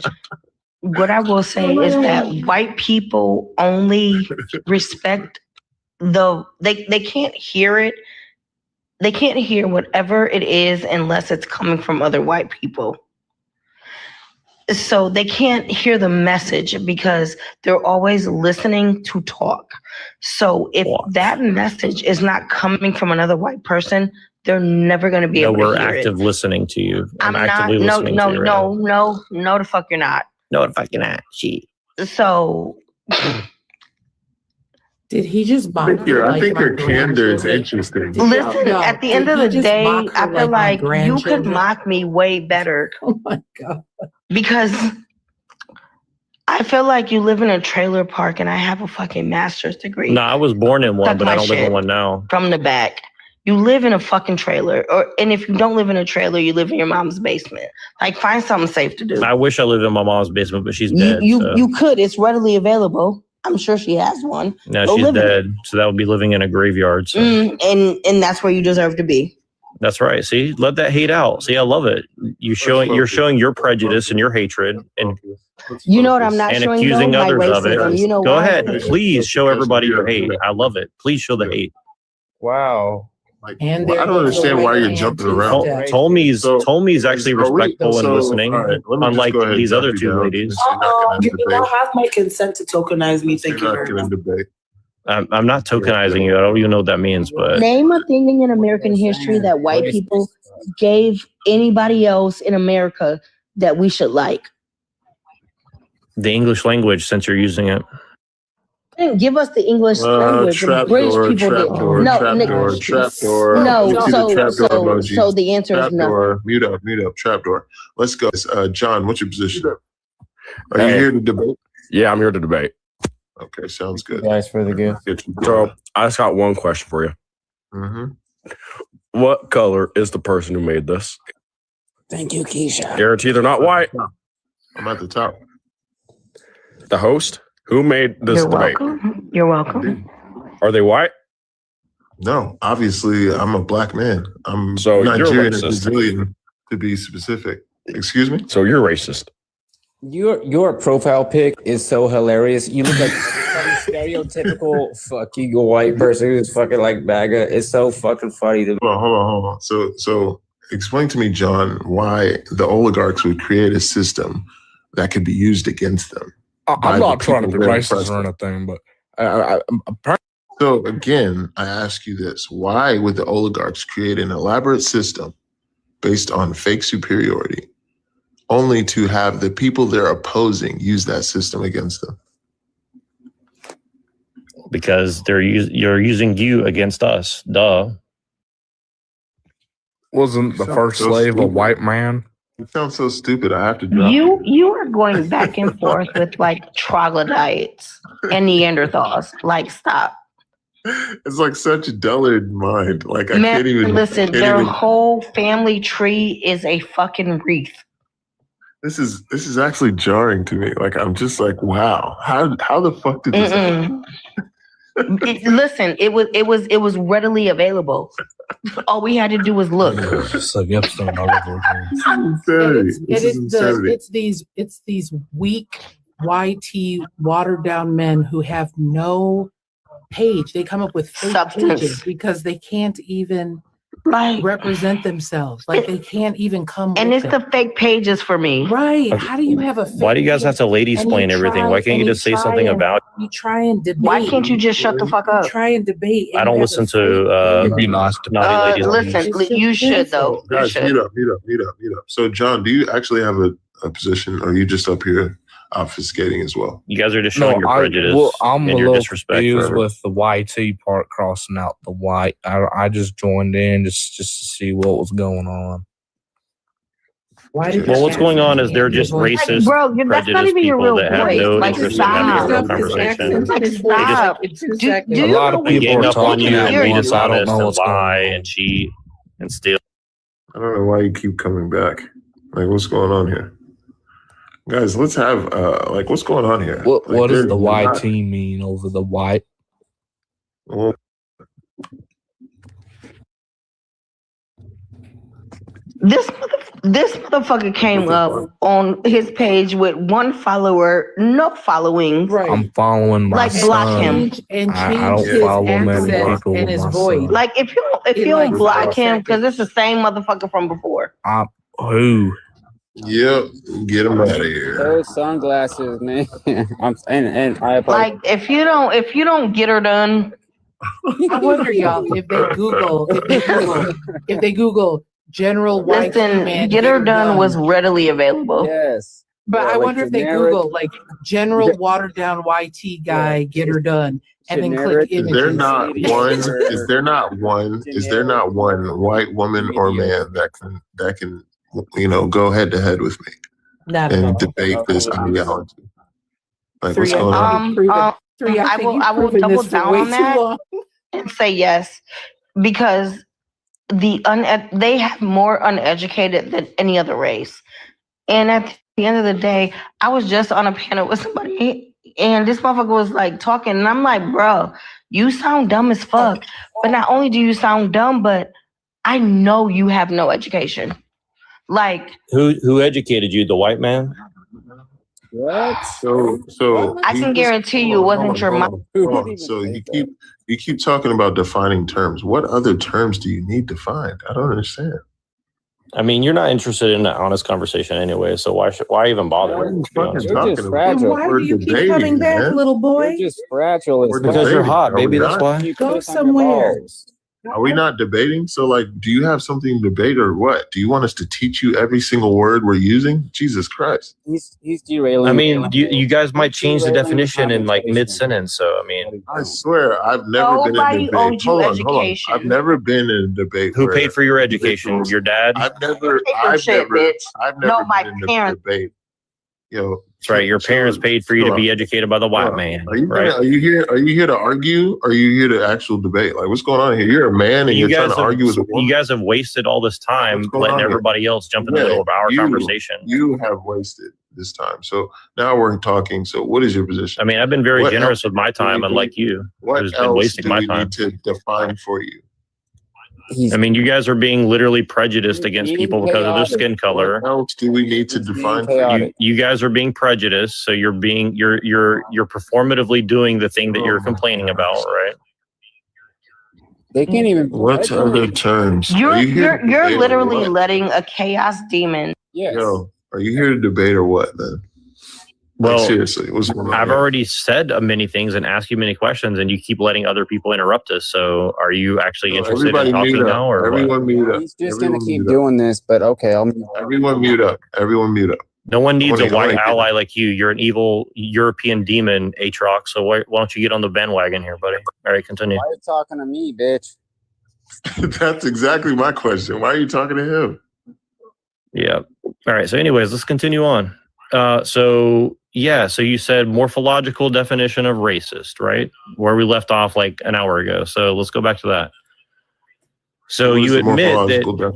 what I will say is that white people only respect they can't hear it. They can't hear whatever it is unless it's coming from other white people. So they can't hear the message because they're always listening to talk. So if that message is not coming from another white person, they're never going to be No, able to we're hear active it. listening to you. I'm I'm not. actively No, listening no, to you. Right no, the fuck you're not. now. No, the fuck you're not. Shit. So Did he just mock her I like think my your candor is grandchildren? interesting. listen, No, at the did end of he the just day, mock her I feel like my like you could grandchildren? mock me way better Oh my God. because I feel like you live in a trailer park and I have a fucking master's degree. No, I was born in one, Suck but my I don't live in shit. one now. From the back. You live in a fucking trailer. And if you don't live in a trailer, you live in your mom's basement. Like, find something safe to do. I wish I lived in my mom's basement, but she's You dead. so. you could. It's readily available. I'm sure she has one. No, Go she's live in it. dead. So that would be living in a graveyard. So And that's where you deserve to be. that's right. See, let that hate out. See, I love it. You're showing your prejudice and your hatred and You know what I'm not showing accusing though? My others of it. racism. You know Go why? ahead. Please show everybody your hate. I love it. Please show the hate. Wow. And I don't understand why you're jumping around. Tolmy's actually respectful and listening, all right, let me just unlike go ahead and these drop other you two down ladies. since you're not gonna You do debate. not have my consent to tokenize me. Thank you You're not very gonna much. debate. I'm not tokenizing you. I don't even know what that means, but Name a thing in American history that white people gave anybody else in America that we should like. the English language, since you're using it. They didn't give us the English language. The British people did. Trapdoor. No, Let's see the trapdoor so emoji. the answer is no. Trapdoor. Mute up. Trapdoor. Let's go. John, what's your position? Are you here to debate? Yeah, I'm here to debate. Okay, sounds good. Nice for the gift. So I just got one question for you. Mm-hmm. What color is the person who made this? Thank you, Keisha. Guarantee they're not white. I'm at the top. The host? Who made this You're debate? welcome. You're welcome. Are they white? No, obviously I'm a black man. I'm So you're Nigerian and racist. Brazilian, to be specific. Excuse me? So you're racist. Your profile pic is so hilarious. You look like some stereotypical fucking white person who's fucking like MAGA. It's so fucking funny to me. Hold on. So explain to me, John, why the oligarchs would create a system that could be used against them. I'm not trying to be racist president. or anything, but So again, I ask you this: why would the oligarchs create an elaborate system based on fake superiority, only to have the people they're opposing use that system against them? Because you're using you against us. Duh. wasn't the first slave a white man? It sounds so stupid. I have to drop You are going back and forth with like troglodytes and Neanderthals. Like, stop. It's like such a dullard mind. Like I Man, can't even listen, can't their even- whole family tree is a fucking wreath. This is actually jarring to me. Like I'm just like, wow, how the fuck did this happen? Listen, it was readily available. All we had to do was look. It's like Epstein all over again. It's these weak YT watered down men who have no page. They come up with fake Substance. pages because they can't even Like, represent themselves. Like they can't even come. and with it's the fake pages for me. right. How do you have a? Fake Why do you guys have to lady and you explain everything? try- Why can't you and just say try something and- about it? You try and debate. Why can't you just shut the fuck up? You try and debate. and I don't you have listen a to fake Be nice to naughty ladies. Listen, It's you just should though. pitiful. You Guys, should. meet up. So John, do you actually have a position, or are you just up here obfuscating as well? You guys are just showing your prejudice I'm a and your little disrespect confused for with the YT part crossing out the white. I just joined in just to see what was going on. Why did Well, you what's ask going on me? is they're just Like, racist, bro, that's not prejudiced even your people real that have voice. no Like, interest in having a real stop. conversation. Like, His stop. voice, it's his Do accent. you A lot know of what And people gang are up on talking you at and be once. I don't dishonest know and what's going lie on. and cheat and steal. I don't know why you keep coming back. Like, what's going on here? Guys, let's have what's going on here? What Like, does the you're not- YT mean over the white? Well, This motherfucker came up on his page with one follower, no following. Right. I'm following my Like, son. block him. And I change don't his follow many accent people and with his my voice. son. Like, if you like don't block 5 him, because seconds. it's the same motherfucker from before. Who? yep, get him out of here. Those sunglasses, man. and I apologize. Like, if you don't get her done, I wonder, y'all, if they Google General YT listen, man, get her done was readily available. Yes. But Yeah, I like wonder if they generic- Google like General watered down YT guy, get her done, and then click Generic- images. Is there not one white woman or man that can go head to head with me Not at all. and debate this ideology? Like, what's Three, going on? I will double down on that and say yes, because they have more uneducated than any other race. And at the end of the day, I was just on a panel with somebody, and this motherfucker was like talking, and I'm like, bro, you sound dumb as fuck. But not only do you sound dumb, but I know you have no education. Like, Who educated you? The white man? What? So I can guarantee you it wasn't your mom. Hold on. So you You keep talking about defining terms. What other terms do you need defined? I don't understand. I mean, you're not interested in an honest conversation anyway, so why even bother? What are you To be honest fucking with you? You're just talking fragile. about? Why We're do you keep debating, coming back, man. little boy? You're just fragile as We're fuck. Because you're debating. hot, Are we baby. That's not? why. You Go piss on your somewhere. balls. Are we not debating? So, like, do you have something to debate or what? Do you want us to teach you every single word we're using? Jesus Christ. He's derailing. I mean, you guys might change the derailing definition in like conversation. mid sentence. So I mean, I swear, I've never been in a Nobody debate. owes you Hold on. education. I've never been in a debate who where paid for your education? Your dad. I've never, Pay for shit, bitch. I've No, never my been in a parents. debate. Yo, That's right. Your parents paid for you to be educated by the white man, Are you right? are you here? Are you here to argue? Or are you here to actual debate? Like, what's going on here? You're a man and You you're trying guys to argue with a woman. you guys have wasted all this time What's going letting on here? everybody else jump in the middle of our conversation. You have wasted this time. So now we're talking. So what is your position? I mean, I've been very What generous else with my do we time, need- unlike you, What who's been else wasting do my we time. need to define for you? I mean, you guys are being literally prejudiced against people because of their skin color. What else do we need to define for you? You guys are being prejudiced, so you're performatively doing the thing that you're complaining about, right? They can't even. What other terms? You're Are you here to debate or literally what? letting a chaos demon. Yes. Yo, are you here to debate or what, man? Well, seriously, what's going on I've here? already said many things and asked you many questions, and you keep letting other people interrupt us. So, are you actually interested Everybody in talking mute up. now, or Everyone what? mute up. He's just Everyone gonna keep mute up. doing this, but okay, Everyone mute up. Everyone mute up. No one needs a I white wanna- ally like you. You're an evil European demon, Aatrox. So why don't you get on the bandwagon here, buddy? All right, continue. Why are you talking to me, bitch? That's exactly my question. Why are you talking to him? Yeah. All right. So, anyways, let's continue on. So you said morphological definition of racist, right? Where we left off like an hour ago. So let's go back to that. So What is you the admit morphological that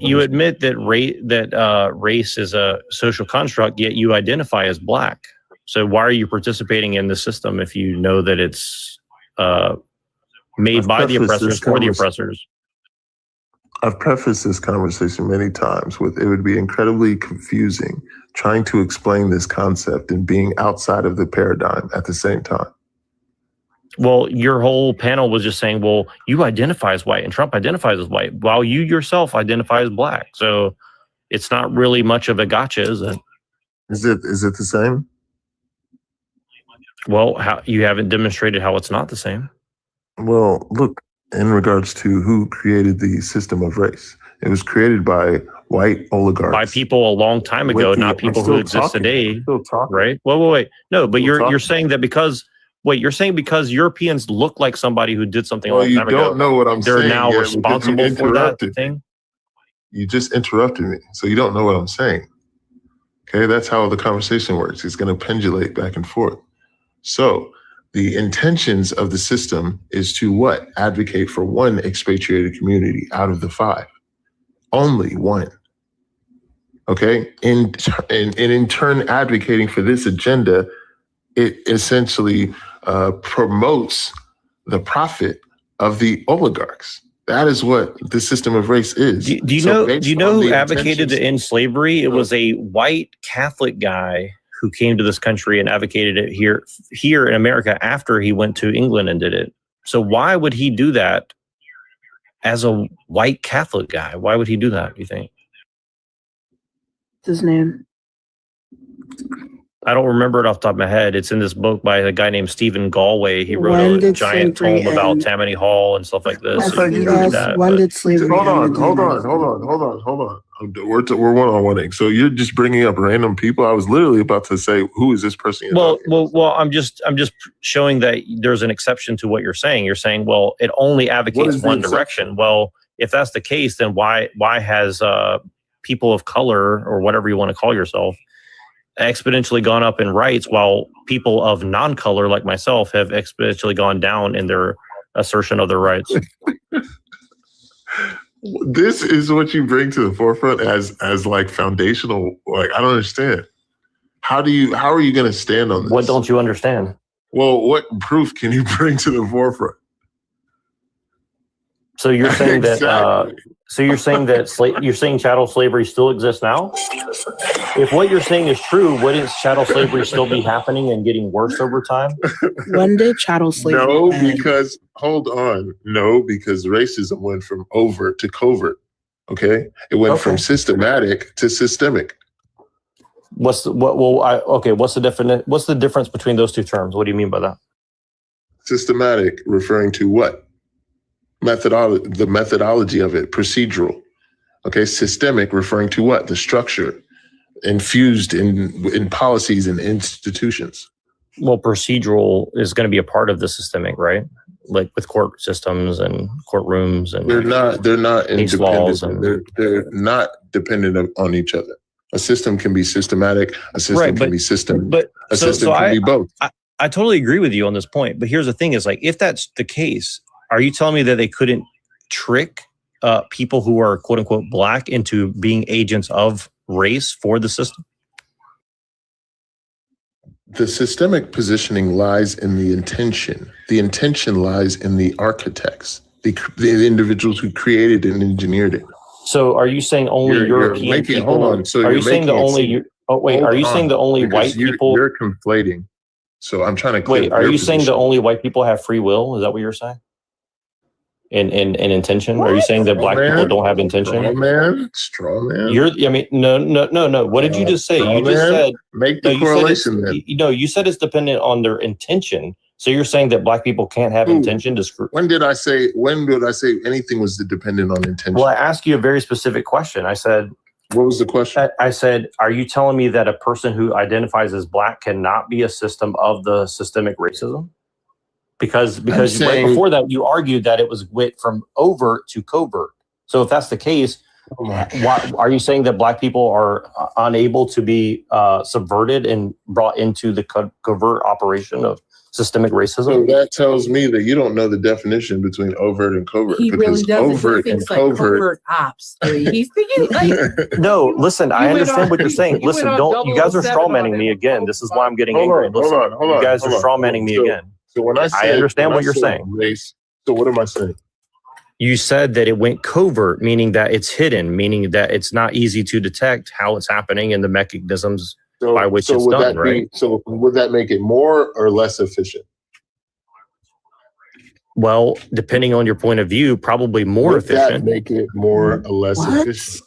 definition? race is a social construct, yet you identify as black. So why are you participating in the system if you know that it's made by the oppressors for the oppressors? I've prefaced this conversation many times with it would be incredibly confusing trying to explain this concept and being outside of the paradigm at the same time. Well, your whole panel was just saying, well, you identify as white and Trump identifies as white, while you yourself identify as black. So it's not really much of a gotcha, is it? Is it the same? Well, you haven't demonstrated how it's not the same. Well, look, in regards to who created the system of race, it was created by white oligarchs. By people a long time ago, With the- not I'm people still who exist talking. today, I'm still talking. right? Wait. No, but Still you're talking. saying that because Europeans look like somebody who did something a Well, long you time ago. don't know what I'm They're saying now yet because you responsible for that interrupted me. thing. You just interrupted me, so you don't know what I'm saying. Okay, that's how the conversation works. It's going to pendulate back and forth. So the intentions of the system is to what? Advocate for one expatriated community out of the 5. Only one. Okay? And in turn, advocating for this agenda, it essentially promotes the profit of the oligarchs. That is what the system of race is. Do you So know based who on the advocated to intentions- end slavery? It was a white Catholic guy who came to this country and advocated it here in America after he went to England and did it. So why would he do that as a white Catholic guy? Why would he do that, do you think? What's his name? I don't remember it off the top of my head. It's in this book by a guy named Stephen Galway. He When wrote a did giant slavery tome about end? Tammany Hall and stuff like this. I thought you Yes, did when did slavery Hold on, end? hold on. We're one-on-one-ing. So you're just bringing up random people. I was literally about to say, who is this person? you're talking Well. I'm just showing that there's an exception to what you're saying. You're saying, well, it only What advocates is the one exception? direction. Well, if that's the case, then why has people of color or whatever you want to call yourself exponentially gone up in rights while people of non-color like myself have exponentially gone down in their assertion of their rights? This is what you bring to the forefront as like foundational. Like, I don't understand. How are you going to stand on this? What don't you understand? Well, what proof can you bring to the forefront? So you're saying that Exactly. you're saying chattel slavery still exists now? If what you're saying is true, wouldn't chattel slavery still be happening and getting worse over time? When did chattel slavery No, end? because hold on. No, because racism went from overt to covert. Okay, it went from systematic to systemic. What's the difference between those two terms? What do you mean by that? Systematic referring to what? The methodology of it, procedural. Okay, systemic referring to what? The structure infused in policies and institutions. Well, procedural is going to be a part of the systemic, right? Like with court systems and courtrooms and they're not case laws independent. They're not dependent on each other. A system can be systematic. A system can be system. But a system can be both. I totally agree with you on this point. But here's the thing: is like if that's the case, are you telling me that they couldn't trick people who are quote unquote black into being agents of race for the system? The systemic positioning lies in the intention. The intention lies in the architects, the individuals who created and engineered it. So are you saying only European people? Hold on. So are you saying the only? Are you saying the only white people? You're conflating. So I'm trying to. Wait, are you saying the only white people have free will? Is that what you're saying? In intention? What? Are you saying that black people don't have intention? Straw man. No. What did you just say? You just said make the correlation. You said it's dependent on their intention. So you're saying that black people can't have intention to screw? When did I say anything was dependent on intention? Well, I asked you a very specific question. I said, what was the question? I said, are you telling me that a person who identifies as black cannot be a system of the systemic racism? Because right before that, you argued that it went from overt to covert. So if that's the case, why are you saying that black people are unable to be subverted and brought into the covert operation of systemic racism? So that tells me that you don't know the definition between overt and covert. He really doesn't. He thinks like covert ops. He's thinking like. No, listen. I understand what you're saying. Listen, don't. You guys are strawmanning me again. This is why I'm getting angry. Listen, you guys are strawmanning me again. So when I understand what you're saying. Race, so what am I saying? You said that it went covert, meaning that it's hidden, meaning that it's not easy to detect how it's happening and the mechanisms by which it's done, right? So would that make it more or less efficient? Well, depending on your point of view, probably more efficient. Would that make it more or less efficient?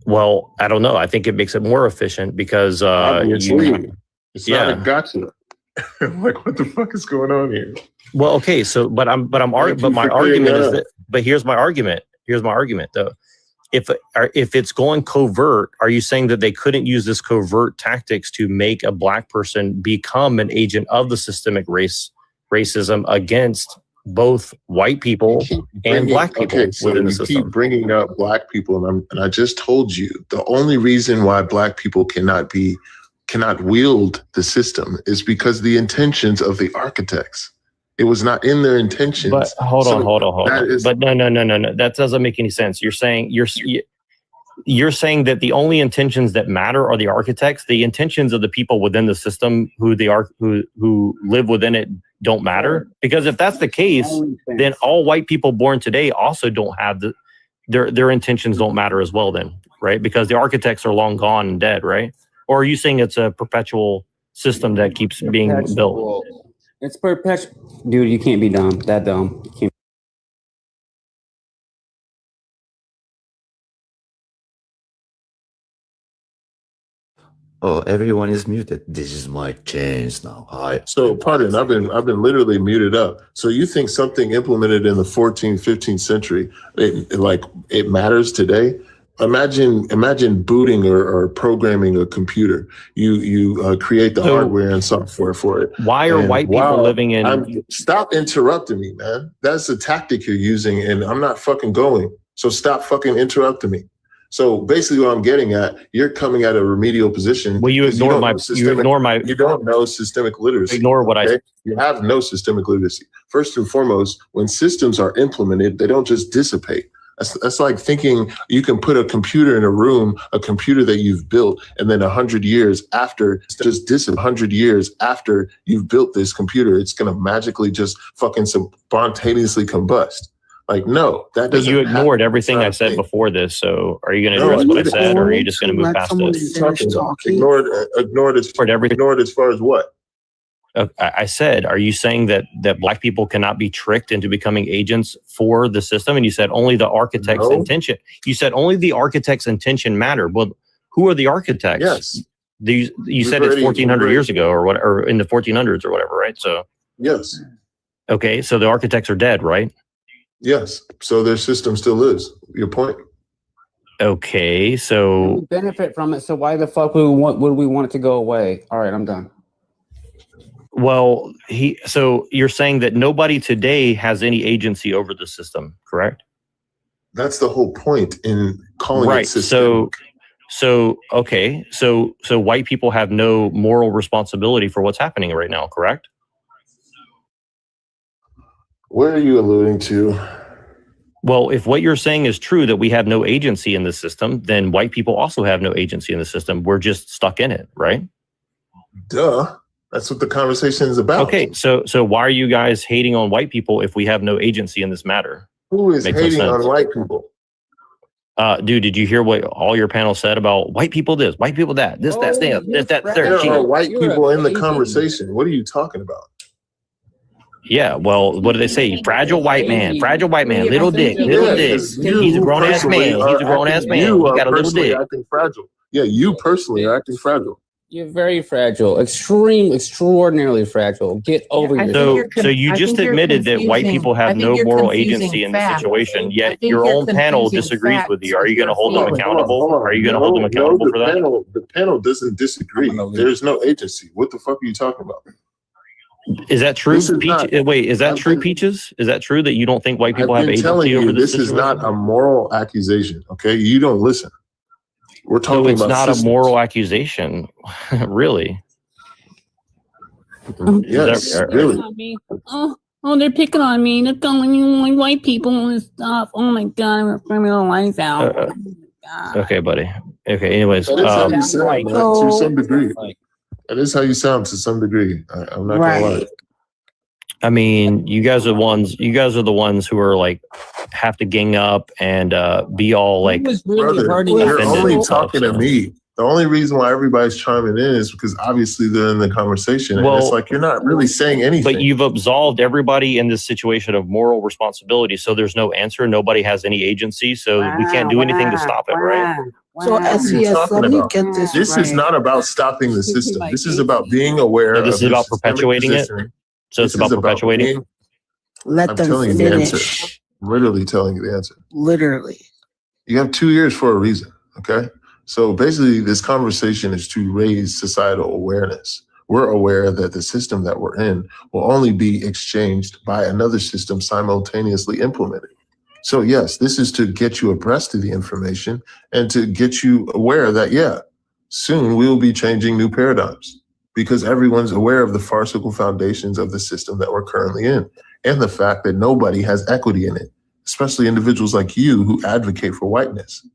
Well, I don't know. I think it makes it more efficient because it's not a gotcha. Like, what the fuck is going on here? Well, okay, so but my argument is that. But here's my argument. Here's my argument, though. If it's going covert, are you saying that they couldn't use this covert tactics to make a black person become an agent of the systemic racism against both white people and black people within the system? You keep bringing up black people, and I just told you the only reason why black people cannot wield the system is because the intentions of the architects. It was not in their intentions. But hold on. But no. That doesn't make any sense. You're saying that the only intentions that matter are the architects. The intentions of the people within the system who live within it don't matter. Because if that's the case, then all white people born today also don't have their intentions don't matter as well. Then, right? Because the architects are long gone and dead, right? Or are you saying it's a perpetual system that keeps being built? It's perpetual. Dude, you can't be dumb. That dumb. You can't. Oh, everyone is muted. This is my chance now. Hi. So, pardon, I've been literally muted up. So you think something implemented in the 14th, 15th century, it matters today? Imagine booting or programming a computer. You create the hardware and software for it. Why are white people living in? Stop interrupting me, man. That's a tactic you're using, and I'm not fucking going. So stop fucking interrupting me. So basically, what I'm getting at, you're coming at a remedial position. Well, you don't know systemic literacy. Ignore what I said. You have no systemic literacy. First and foremost, when systems are implemented, they don't just dissipate. That's like thinking you can put a computer in a room, a computer that you've built, and then 100 years after, just 100 years after you've built this computer, it's going to magically just fucking spontaneously combust. Like, no, that doesn't. But you ignored happen. everything I said thing. before this. So are you going to No, address I what I didn't. said, or are you just going to move past it? Ignored as far as what? I said, are you saying that black people cannot be tricked into becoming agents for the system? And you said only the architect's intention. You said only the architect's intention mattered. Well, who are the architects? Yes. You said it's 1,400 years ago, or what, or in the 1400s or whatever, right? So yes. Okay, so the architects are dead, right? Yes. So their system still is. Your point. Okay, so We benefit from it. So why the fuck would we want it to go away? All right, I'm done. well, so you're saying that nobody today has any agency over the system, correct? That's the whole point in calling Right. it systemic. So okay, so white people have no moral responsibility for what's happening right now, correct? Where are you alluding to? Well, if what you're saying is true, that we have no agency in the system, then white people also have no agency in the system. We're just stuck in it, right? Duh. That's what the conversation is about. Okay, so why are you guys hating on white people if we have no agency in this matter? Who is Makes no hating on sense. white people? Dude, did you hear what all your panel said about white people this, white people that, this, that, this, that, There third? are white people in the conversation. What are you talking about? Yeah, well, what do they say? Fragile white man, little dick, little dick. Yes, He's a grown ass man. He's a grown ass man. He got a little personally dick. acting fragile. Yeah, you personally are acting fragile. You're very fragile, extraordinarily fragile. Get over yourself. So you just admitted that white people have no moral agency in the situation, yet your own panel disagrees with you. Are you going to hold them accountable? Are you going to hold them accountable for that? The panel doesn't disagree. There's no agency. What the fuck are you talking about? Is that true? Wait, is that true, Peaches? Is that true that you don't think white people have agency over this This is situation? not a moral accusation. Okay, you don't listen. We're talking So it's about not systems. a moral accusation, really. Yes, really. Oh, they're picking on me. They're calling me white people and stuff. Oh my god, I'm burning my lights out. Okay, buddy. Okay, anyways. That is how you sound, man, to some degree. That is how you sound to some degree. I'm not gonna lie. I mean, you guys are the ones who are like have to gang up and be all like Brother, you're only talking to me. The only reason why everybody's chiming in is because obviously they're in the conversation. And it's like you're not really saying anything. But you've absolved everybody in this situation of moral responsibility. So there's no answer. Nobody has any agency. So we can't do anything to stop it, right? So SES, let me get this This right. is not about stopping the system. This is about being aware So this of is about the systemic perpetuating it? positioning. So it's about perpetuating? Let I'm them telling you the answer. finish. Literally telling you the answer. Literally. You have 2 years for a reason, okay? So basically, this conversation is to raise societal awareness. We're aware that the system that we're in will only be exchanged by another system simultaneously implemented. So yes, this is to get you abreast of the information and to get you aware that, yeah, soon we will be changing new paradigms because everyone's aware of the farcical foundations of the system that we're currently in and the fact that nobody has equity in it, especially individuals like you who advocate for whiteness.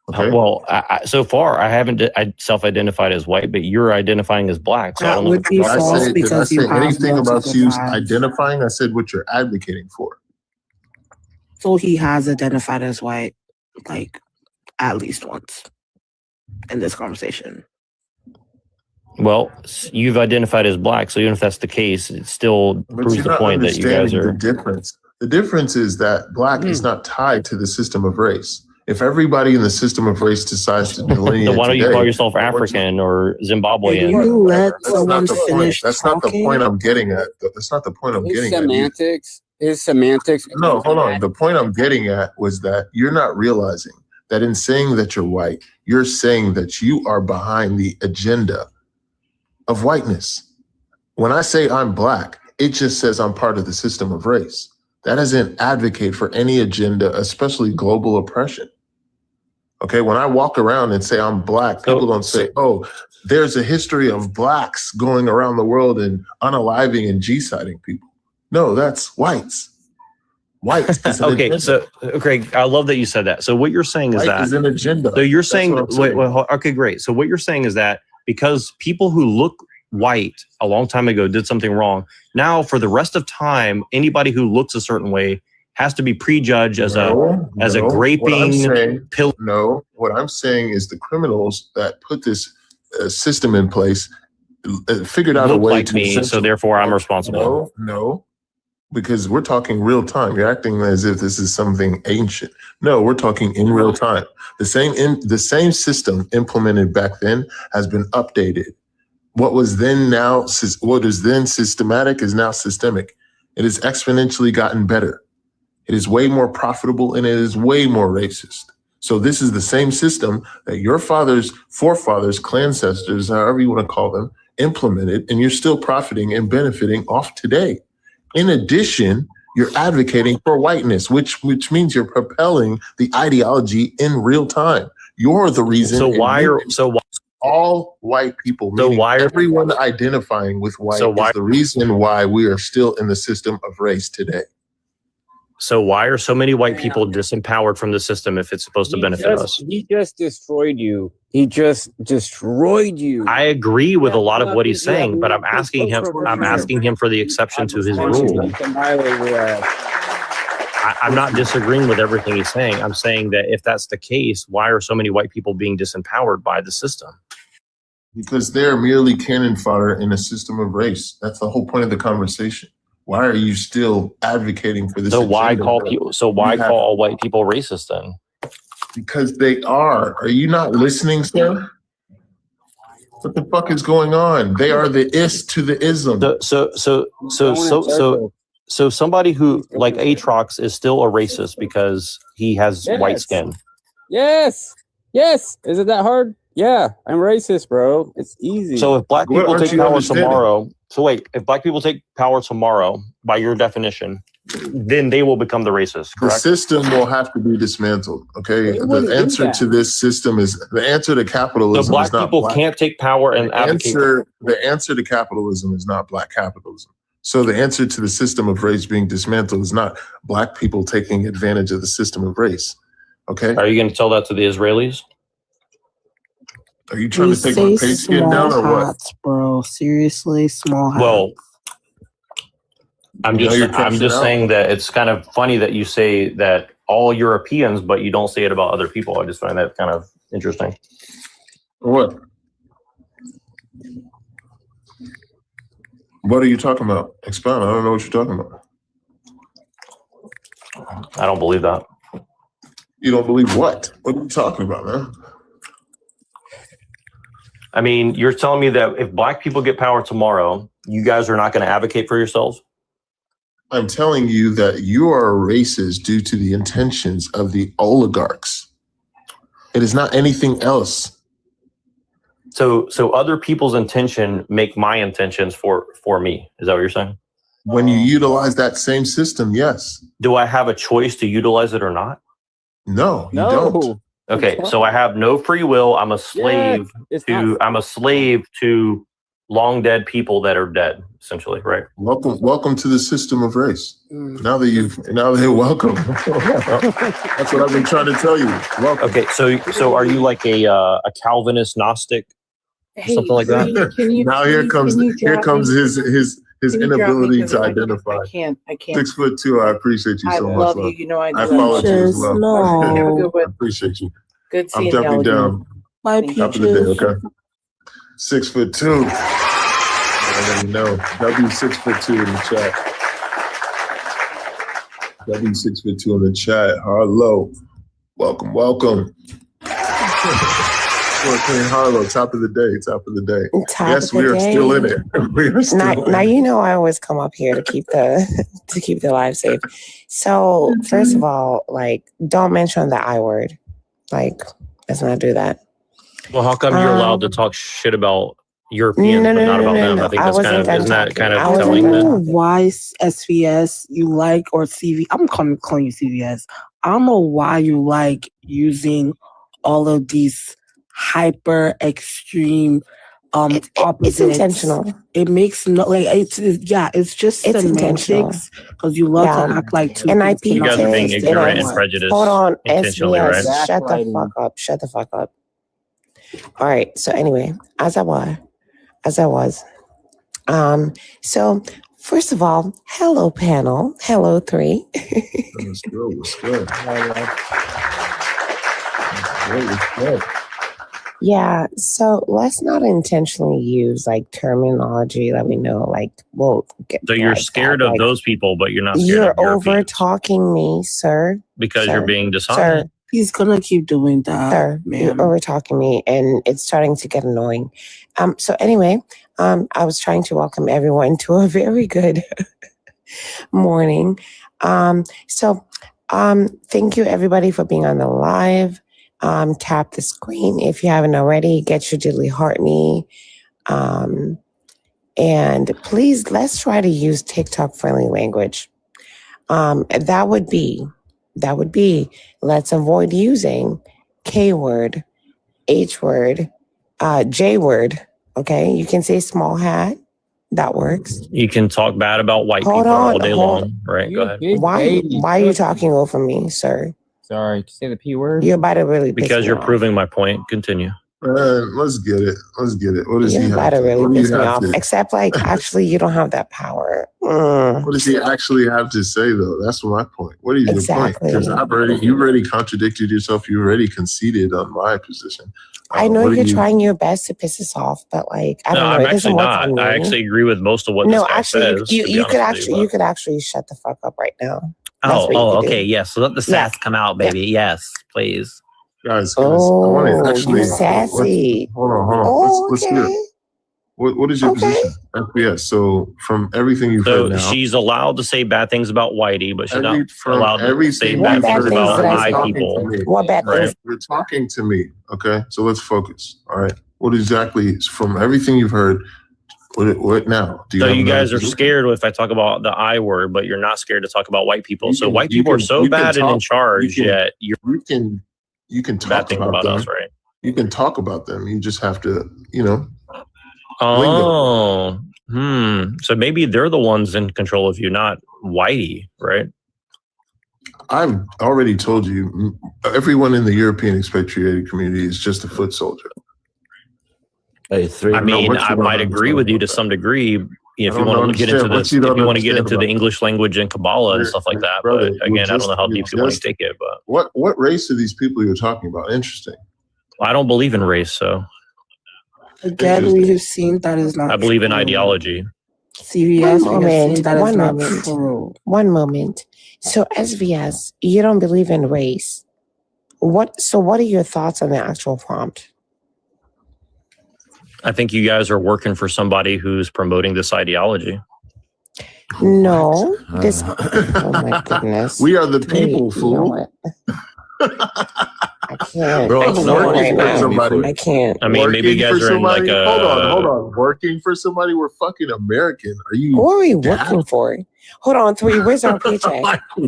Okay. Well, so far I haven't self-identified as white, but you're identifying as black. So I don't know what you're talking about. Did I say anything about you identifying? I said what you're advocating for. So he has identified as white, like, at least once in this conversation. Well, you've identified as black, so even if that's the case, it still proves the point that you guys are. The difference. The difference is that black is not tied to the system of race. If everybody in the system of race decides to delineate, Then why don't you today, call yourself African or Zimbabwean? You let that's not someone the point. finish That's not the talking? point I'm getting at. That's not the point I'm getting at. It's semantics. No, hold on. The point I'm getting at was that you're not realizing that in saying that you're white, you're saying that you are behind the agenda of whiteness. When I say I'm black, it just says I'm part of the system of race. That doesn't advocate for any agenda, especially global oppression. Okay, when I walk around and say I'm black, people don't say, oh, there's a history of blacks going around the world and unaliving and G-siding people. No, that's whites. White is an Okay, agenda. so Craig, I love that you said that. So what you're saying is White that is an agenda. So you're That's saying, what I'm saying. okay, great. So what you're saying is that because people who look white a long time ago did something wrong, now for the rest of time, anybody who looks a certain way has to be prejudged as a What I'm graping saying, pill. no, what I'm saying is the criminals that put this system in place figured out a Look way like to me, so essentially- therefore I'm responsible. No, because we're talking real time. You're acting as if this is something ancient. No, we're talking in real time. The same system implemented back then has been updated. What is then systematic is now systemic. It has exponentially gotten better. It is way more profitable and it is way more racist. So this is the same system that your forefathers, clansesters, however you want to call them, implemented, and you're still profiting and benefiting off today. In addition, you're advocating for whiteness, which means you're propelling the ideology in real time. You're the reason. All white people, meaning everyone identifying with white, is the reason why we are still in the system of race today. So why are so many white people disempowered from the system if it's supposed to benefit us? He just destroyed you. He just destroyed you. I agree with a lot of what he's saying, but I'm asking him for the exception to his rule. I'm not disagreeing with everything he's saying. I'm saying that if that's the case, why are so many white people being disempowered by the system? Because they're merely cannon fodder in a system of race. That's the whole point of the conversation. Why are you still advocating for this? So why agenda? call all white people racist then? Because they are. Are you not listening, sir? What the fuck is going on? They are the is to the ism. So somebody who like Atrox is still a racist because he has white skin. Yes. Is it that hard? Yeah, I'm racist, bro. It's easy. So if black people take power tomorrow, if black people take power tomorrow, by your definition, then they will become the racist, correct? The system will have to be dismantled. Okay. The answer to this system is the answer to capitalism. So black is not people can't take power and advocate. The answer to capitalism is not black capitalism. So the answer to the system of race being dismantled is not black people taking advantage of the system of race. Okay. Are you going to tell that to the Israelis? Are you trying to take my pay skin down or what? Hats, bro. Seriously, small hats. Well, I'm just saying that it's kind of funny that you say that all Europeans, but you don't say it about other people. I just find that kind of interesting. What? What are you talking about? Expound. I don't know what you're talking about. I don't believe that. You don't believe what? What are you talking about, man? I mean, you're telling me that if black people get power tomorrow, you guys are not going to advocate for yourselves? I'm telling you that you are racist due to the intentions of the oligarchs. It is not anything else. So other people's intention make my intentions for me. Is that what you're saying? When you utilize that same system, yes. Do I have a choice to utilize it or not? No, you don't. Okay, so I have no free will. I'm a slave to long dead people that are dead, essentially, right? Welcome to the system of race. Now they're welcome. That's what I've been trying to tell you. Welcome. Okay, so are you like a Calvinist Gnostic, something like that? Now here comes his inability to identify. I can't. 6'2". I appreciate you so much. I love you. You know I do. I follow you as well. No. Have a good one. I appreciate you. Good I'm seeing definitely y'all down. Bye, Top of the day, okay? 6'2". I already know. W 6'2" in the chat. W 6'2" in the chat. Harlow. Welcome. Queen Harlow, top of the day. Yes, we are still in it. Now you know I always come up here to keep the live safe. So first of all, like, don't mention the I word. Like, let's not do that. Well, how come you're allowed to talk shit about Europeans, but not about them? I think that's isn't that kind of telling? I don't know why SVS you like, or CV. I'm calling you CVS. I don't know why you like using all of these hyper extreme It's opposites. intentional. It makes no like it's just It's intentional. semantics because you love to act like two And I things You cannot guys are being exist ignorant at and once. prejudiced Hold on, intentionally, SBS. right? Shut the fuck up. Shut the fuck up. All right. So anyway, as I was. So first of all, hello panel. Hello 3. Let's go. Let's go. Yeah, so let's not intentionally use like terminology that we know, like, well, So you're like scared that, of like, those people, but you're not scared you're of Europeans over talking me, sir. because Sir. you're being dishonest. Sir, He's gonna keep doing that, sir, you're man. over talking me, and it's starting to get annoying. So anyway, I was trying to welcome everyone to a very good morning. Thank you everybody for being on the live. Tap the screen if you haven't already. Get your diddly heart me. And please, let's try to use TikTok friendly language. That would be, let's avoid using K word, H word, J word. Okay. You can say small hat. That works. You can talk bad about white people all day long, right? Go ahead. Why are you talking over me, sir? Sorry, to say the P word. You're about to really piss Because me you're off. proving my point. Continue. Let's get it. Let's get it. What does he You're about have? to really What do piss you me have off. to? Except, like, actually, you don't have that power. What does he actually have to say, though? That's my point. What is Exactly. your point? Because you already contradicted yourself. You already conceded on my position. I know you're trying your best to piss us off, but like, I don't know. I'm It doesn't actually work not. on me. I actually agree with most of what this No, guy actually, says. you could actually shut the fuck up right now. That's what you could Okay. do. Yes. Let the sass come out, baby. Yes, please. Guys, Oh, I want to actually you sassy. hold on. Oh, Let's hear it. What is your position? FPS. So from everything you've So heard now, she's allowed to say bad things about whitey, but she's not allowed to say everything bad you've things heard about now, I you're talking people. to me. What bad things? You're talking to me. Okay, so let's focus. All right. What exactly from everything you've heard? What now? Do So have you another guys are position? scared if I talk about the I word, but you're not scared to talk about white people. You So can- white you people are can- so you can bad and in talk- charge, you can- yet you're You can bad talk things about them. us, right? You can talk about them. You just have to, Oh, So maybe they're the ones in control of you, not whitey, right? I've already told you, everyone in the European expatriated community is just a foot soldier. Hey, I mean, I might agree with you to some degree if you want to get into What you the don't if you want to get understand into the about English language and Kabbalah and stuff like that. Brother, But again, I don't know how deep you want to take it. But what race are these people you're talking about? Interesting. I don't believe in race, so Again, we have seen that is not I believe in true. ideology. CVS, we have seen that is not moment. true. One moment. So SVS, you don't believe in race. What are your thoughts on the actual prompt? I think you guys are working for somebody who's promoting this ideology. No, this. Oh my goodness. We are the people, fool. I can't. Bro, I I'm can't working right for now. somebody. I can't. I mean, maybe you Working guys for are in like somebody? a Hold on. Working for somebody? We're fucking American. Are you? Who are we working for? Hold on, 3. Where's our paycheck?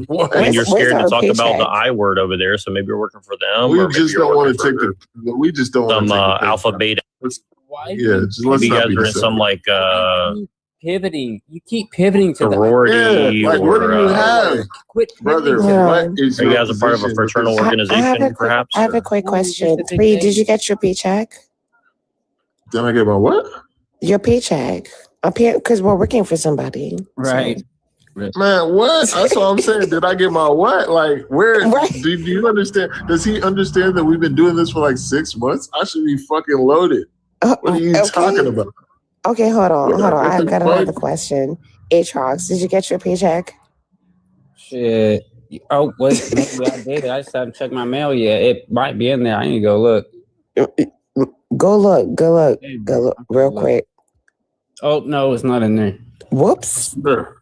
What? And you're Where's scared to our talk about paycheck? the I word over there, so maybe you're working for them. We or maybe just you're don't want working to take for the. We just don't want some to take the alpha beta. Yeah, just let's Maybe you not guys be are in some deceptive. like Pivoting. You keep pivoting to sorority Yeah, like or what do you have, Quit brother? pivoting to What is are you your guys a part of a position with fraternal this? organization, perhaps? I have a quick question. 3, did you get your paycheck? Did I get my what? Your paycheck. Because we're working for somebody. Right. Man, what? That's what I'm saying. Did I get my what? Like, where? Right. Do you understand? Does he understand that we've been doing this for like 6 months? I should be fucking loaded. What are you talking about? Okay, hold on. I've got What? another question. Aatrox, did you get your paycheck? Shit. Oh, wait, maybe I did it. I just haven't checked my mail yet. It might be in there. I need to go look. Go look real quick. Oh, no, it's not in there. Whoops. Sure.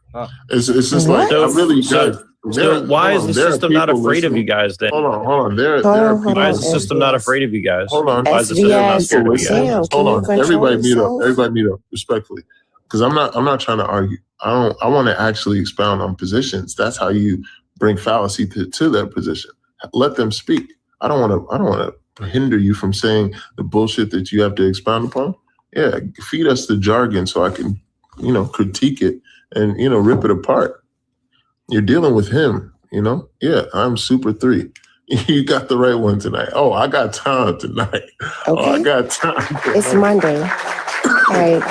It's just like I really got. So why is the system not afraid of you guys then? Hold on. There Hold are on, people. Why is the SVS. system not afraid of you guys? Hold on. Why is the system not SVS. scared of you guys? Sam, can you Hold on. control Everybody mute up. yourself? Everybody mute up respectfully. Because I'm not trying to argue. I want to actually expound on positions. That's how you bring fallacy to their position. Let them speak. I don't want to hinder you from saying the bullshit that you have to expound upon. Yeah, feed us the jargon so I can, critique it and, rip it apart. You're dealing with him, Yeah, I'm Super 3. You got the right one tonight. Oh, I got time tonight. Okay. Oh, I got time tonight. It's Monday. Right.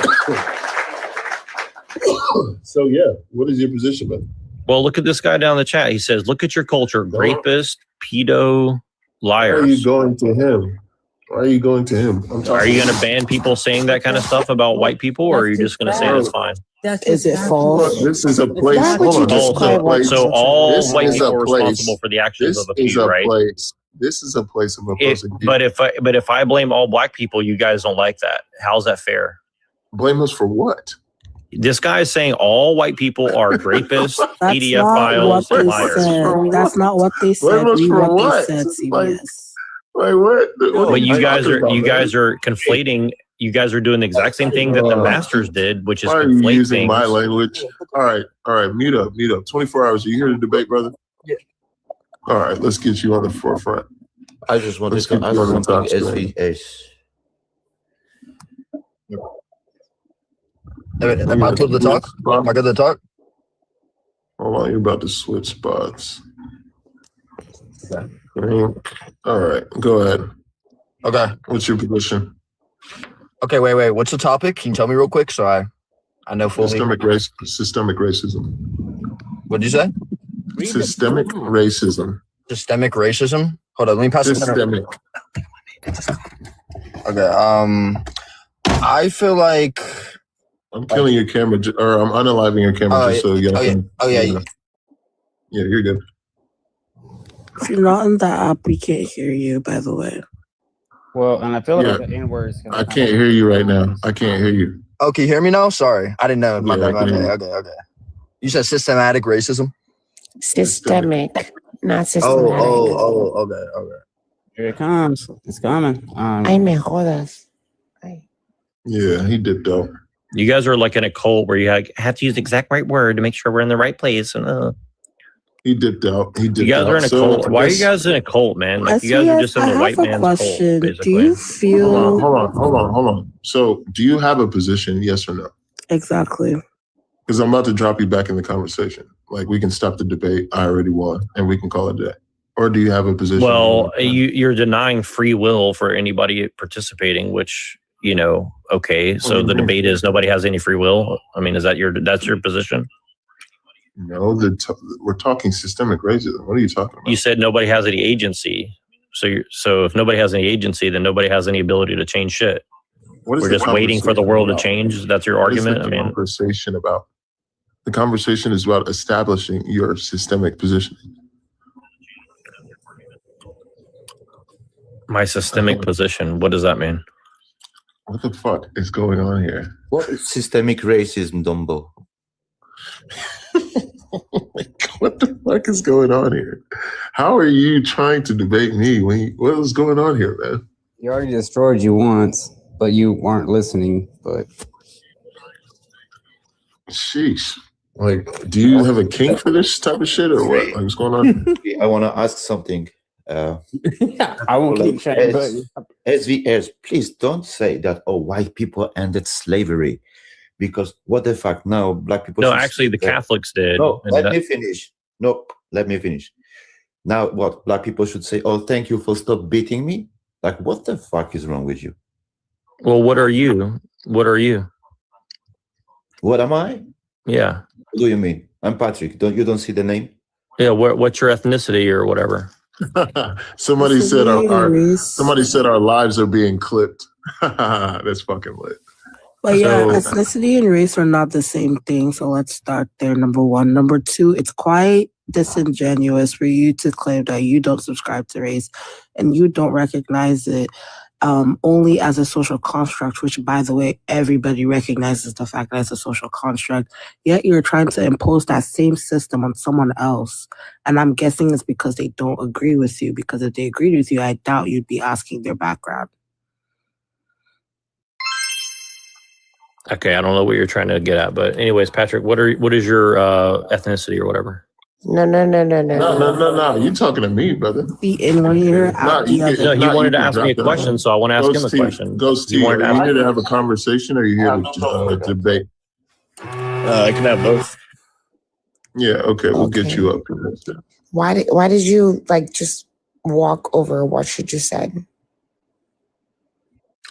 So, yeah, what is your position, man? Well, look at this guy down in the chat. He says, look at your culture. Rapist, pedo, liars. Why are you going to him? Are you going to him? Are you going to ban people saying that kind of stuff about white people, or are you just going to say it's fine? Is it false? This is a place. Why would you describe white So culture? all This white is people a are place- responsible for the actions This of a is few, a right? place. This is a place of opposing people. But if I blame all black people, you guys don't like that. How's that fair? Blame us for what? This guy is saying all white people are rapists, That's PDF not files, what and they liars. said. That's not what they said. Blame us Read for what what? they said, CBS. Like what? But you guys are conflating. You guys are doing the exact same thing that the masters did, which is Why are you conflate using things. my language? All right. Mute up. 24 hours. Are you here to debate, brother? Yeah. All right, let's get you on the forefront. I just wanted Let's to get ask you on the something top screen. SVS. Am I good to talk? Am I good to talk? Hold on, you're about to switch spots. All right, go ahead. Okay. What's your position? Okay, wait. What's the topic? Can you tell me real quick so I know fully? Systemic racism. What'd you say? Systemic racism. Systemic racism? Hold on, let me pass it. Systemic. Okay. I feel like I'm killing your camera, or I'm unaliving your camera just so you can. Yeah, you're good. If you're not in the app, we can't hear you, by the way. Well, and I feel Yeah. like the N-words. I can't hear you right now. I can't hear you. Oh, can you hear me now? Sorry. I didn't know. My Yeah, bad, I can hear you. Okay. You said systematic racism? Systemic, not systematic. Okay. Here it comes. It's coming. Ay, me jodas. Yeah, he dipped out. You guys are like in a cult where you have to use the exact right word to make sure we're in the right place. And He dipped out. you guys are in a cult. Why are you guys in a cult, man? Like you guys are just in the white man's cult, basically. Do you feel Hold on. So, do you have a position? Yes or no? exactly? Because I'm about to drop you back in the conversation. Like we can stop the debate. I already won, and we can call it a day. Or do you have a position? Well, you're denying free will for anybody participating, which, okay. So the debate is nobody has any free will. I mean, that's your position? No, we're talking systemic racism. What are you talking about? You said nobody has any agency. So if nobody has any agency, then nobody has any ability to change shit. We're just waiting for the world to change. That's your argument. What is the conversation about? The conversation is about establishing your systemic positioning. My systemic position. What does that mean? What the fuck is going on here? What is systemic racism, Dumbo? What the fuck is going on here? How are you trying to debate me what is going on here, man? He already destroyed you once, but you weren't listening. But sheesh. Like, do you have a kink for this type of shit or what? Like, what's going on? I want to ask something. I won't keep chatting. SVS, please don't say that, white people ended slavery. Because what the fuck? Now, black people... No, actually, the Catholics did. No, let me finish. Now, what? Black people should say, thank you for stop beating me? Like, what the fuck is wrong with you? Well, what are you? What am I? Yeah. What do you mean? I'm Patrick. You don't see the name? Yeah, what's your ethnicity or whatever? Somebody said our lives are being clipped. That's fucking lit. But yeah, ethnicity and race are not the same thing. So let's start there, number one. Number two, it's quite disingenuous for you to claim that you don't subscribe to race and you don't recognize it only as a social construct, which, by the way, everybody recognizes the fact that it's a social construct. Yet you're trying to impose that same system on someone else. And I'm guessing it's because they don't agree with you. Because if they agreed with you, I doubt you'd be asking their background. Okay, I don't know what you're trying to get at, but anyways, Patrick, what is your ethnicity or whatever? No. You talking to me, brother? Be in one ear, out the other. No, he wanted to ask me a question, so I want to ask him a question. Ghost T, are you here to have a conversation or are you here to debate? I can have both. Yeah, okay, we'll get Okay. you up. Why did you like just walk over what she just said?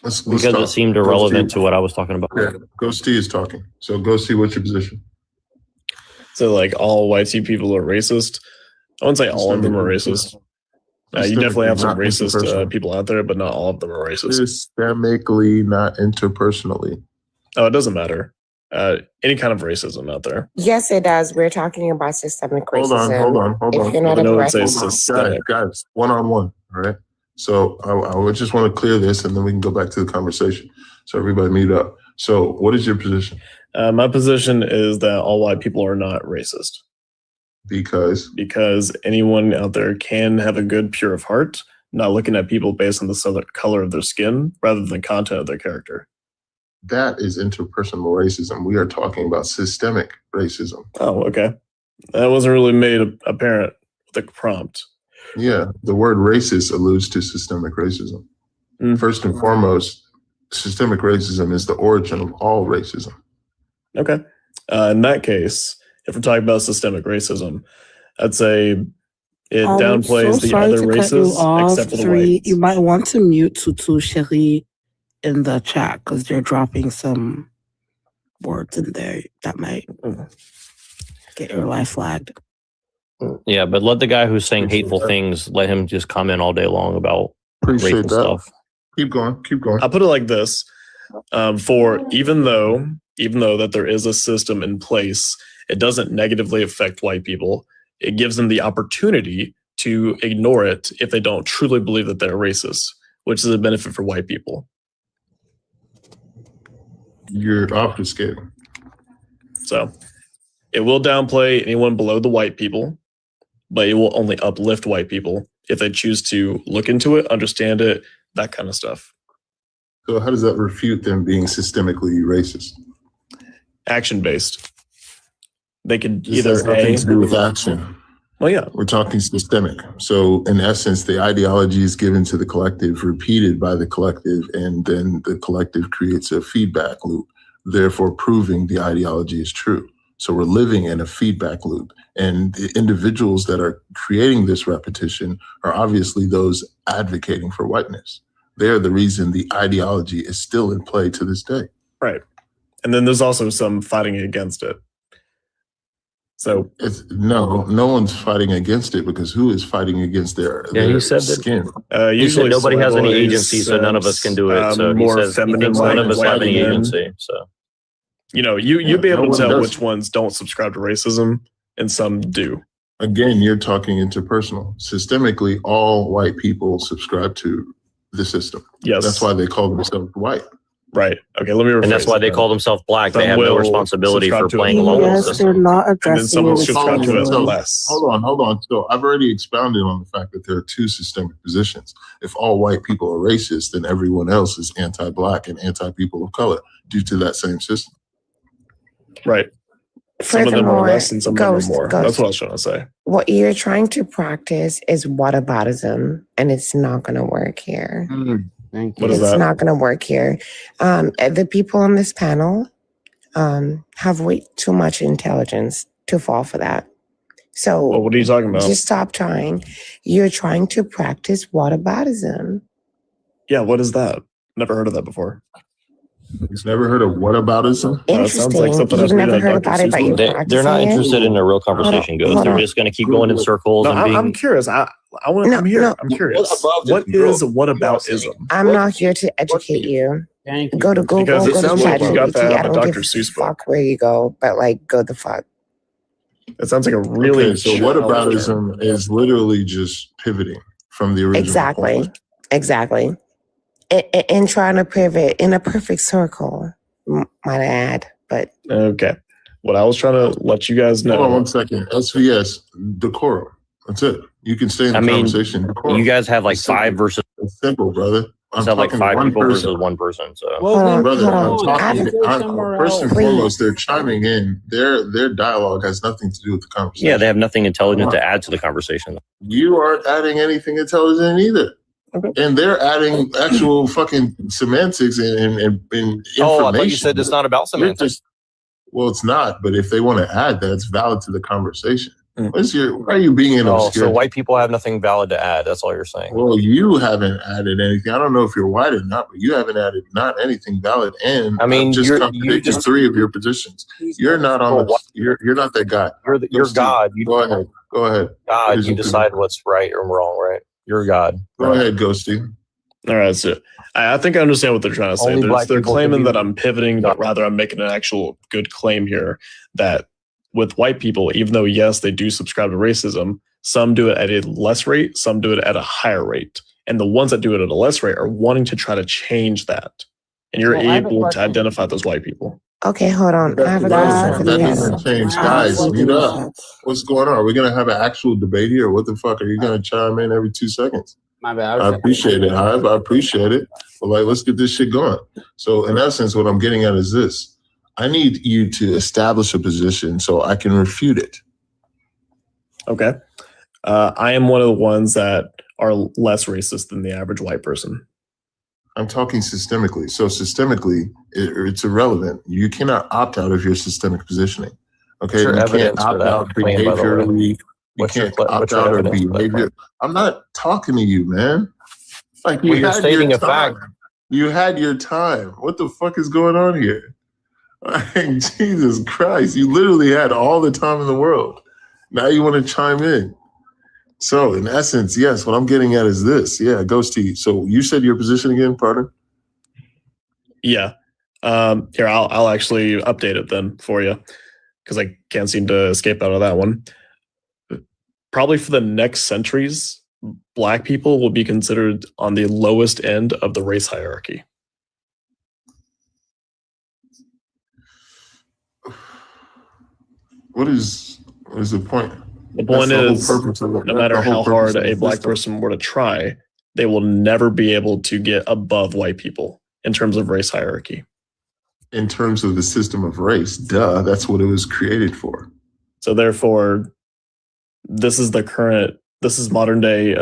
Let's Because talk. it seemed irrelevant to what I was talking about. Yeah, Ghost T is talking. So Ghost T, what's your position? So like all white people are racist. I wouldn't say all of them are racist. You definitely have some racist people out there, but not all of them are racist. Systemically, not interpersonally. Oh, it doesn't matter. Any kind of racism out there. Yes, it does. We're talking about systemic racism. Hold on. If you're not a black guys, one-on-one, all right? So I would just want to clear this and then we can go back to the conversation. So everybody meet up. So what is your position? My position is that all white people are not racist. Because anyone out there can have a good, pure of heart, not looking at people based on the color of their skin rather than the content of their character. That is interpersonal racism. We are talking about systemic racism. Oh, okay. That wasn't really made apparent with the prompt. Yeah, the word racist alludes to systemic racism. First and foremost, systemic racism is the origin of all racism. Okay. In that case, if we're talking about systemic racism, I'd say it downplays the other races except for the whites. You might want to mute Tutu Cherie in the chat because they're dropping some words in there that might get your life flagged. Yeah, but let the guy who's saying hateful things, let him just comment all day long about racial stuff. Keep going. I'll put it like this. For even though that there is a system in place, it doesn't negatively affect white people. It gives them the opportunity to ignore it if they don't truly believe that they're racist, which is a benefit for white people. You're obfuscating. So it will downplay anyone below the white people, but it will only uplift white people if they choose to look into it, understand it, that kind of stuff. So how does that refute them being systemically racist? Action-based. They could This has nothing to do with action. Well, yeah. We're talking systemic. So in essence, the ideology is given to the collective, repeated by the collective, and then the collective creates a feedback loop, therefore proving the ideology is true. So we're living in a feedback loop. And the individuals that are creating this repetition are obviously those advocating for whiteness. They're the reason the ideology is still in play to this day. Right. And then there's also some fighting against it. So no one's fighting against it because who is fighting against their he said skin? That, usually nobody has any agency, so none of us can do it. So he says he thinks none of us have any agency. So you'd be able to tell which ones don't subscribe to racism and some do. Again, you're talking interpersonal. Systemically, all white people subscribe to the system. Yes. That's why they call themselves white. Right. Okay, let me rephrase. And that's why they call themselves black. They have no responsibility for playing along with the system. They're not addressing it. Hold on. So I've already expounded on the fact that there are two systemic positions. If all white people are racist, then everyone else is anti-black and anti-people of color due to that same system. Right. Some of them are less and some of them are more. That's what I was trying to say. What you're trying to practice is whataboutism, and it's not going to work here. What is that? It's not going to work here. The people on this panel have way too much intelligence to fall for that. So what are you talking about? Just stop trying. You're trying to practice whataboutism. Yeah, what is that? Never heard of that before. He's never heard of whataboutism? Sounds like something You've never heard about it, but you're They're not interested in a real conversation, Goes. They're just going to keep going in circles. No, and being... I'm curious. I'm here. I'm curious. What is whataboutism? I'm not here to educate you. Go to Google, Because it go to sounds like you got that ChatGPT. I out of don't a give Dr. a Seuss book. fuck where you go, but like, go the fuck. It sounds like a really. Okay, so whataboutism is literally just pivoting from the original. Exactly. And trying to pivot in a perfect circle, might I add. But okay, what I was trying to let you guys know. Hold on 1 second. SVS, decorum. That's it. You can stay in the conversation. Decorum. You guys have like 5 versus. It's simple, brother. Is that like 5 people versus 1 person? So, brother, I'm Go talking. somewhere First and else. foremost, they're chiming in. Their dialogue has nothing to do with the conversation. yeah, they have nothing intelligent to add to the conversation. You aren't adding anything intelligent either. Okay. And they're adding actual fucking semantics and information. Oh, I thought you said it's not about semantics. Well, it's not. But if they want to add that, it's valid to the conversation. Why are you being in obscure? So white people have nothing valid to add. That's all you're saying. Well, you haven't added anything. I don't know if you're white or not, but you haven't added not anything valid. And I mean, just you contradicted just 3 of your positions. You're not on the. You're not that guy. You're God. You go ahead. Go ahead. God, you decide what's right or wrong, right? You're God. Go ahead, Ghosty. All right, so I think I understand what they're trying to say. Only black They're people claiming can be- that I'm pivoting, but rather I'm making an actual good claim here that with white people, even though, yes, they do subscribe to racism, some do it at a less rate, some do it at a higher rate. And the ones that do it at a less rate are wanting to try to change that. And you're able to identify those white people. Okay, hold on. I have a question. That doesn't change. Guys, mute up. What's going on? Are we going to have an actual debate here? What the fuck? Are you going to chime in every 2 seconds? My bad. I appreciate it, Hive. I appreciate it. But like, let's get this shit going. So in essence, what I'm getting at is this. I need you to establish a position so I can refute it. Okay. I am one of the ones that are less racist than the average white person. I'm talking systemically. So systemically, it's irrelevant. You cannot opt out of your systemic positioning. Okay, What's your you can't evidence for opt that out claim, by the way? behaviorally. You What's your can't opt out of evidence for that behavior. I'm not talking to you, man. Like Well, you're stating your a fact. time. You had your time. What the fuck is going on here? Like, Jesus Christ, you literally had all the time in the world. Now you want to chime in. So in essence, yes, what I'm getting at is this. Yeah, Ghosty. So you said your position again, pardon? Yeah. Here, I'll actually update it then for you because I can't seem to escape out of that one. Probably for the next centuries, black people will be considered on the lowest end of the race hierarchy. What is the point? The point is, no matter how hard a black person were to try, they will never be able to get above white people in terms of race hierarchy. In terms of the system of race, duh, that's what it was created for. So therefore, this is modern day,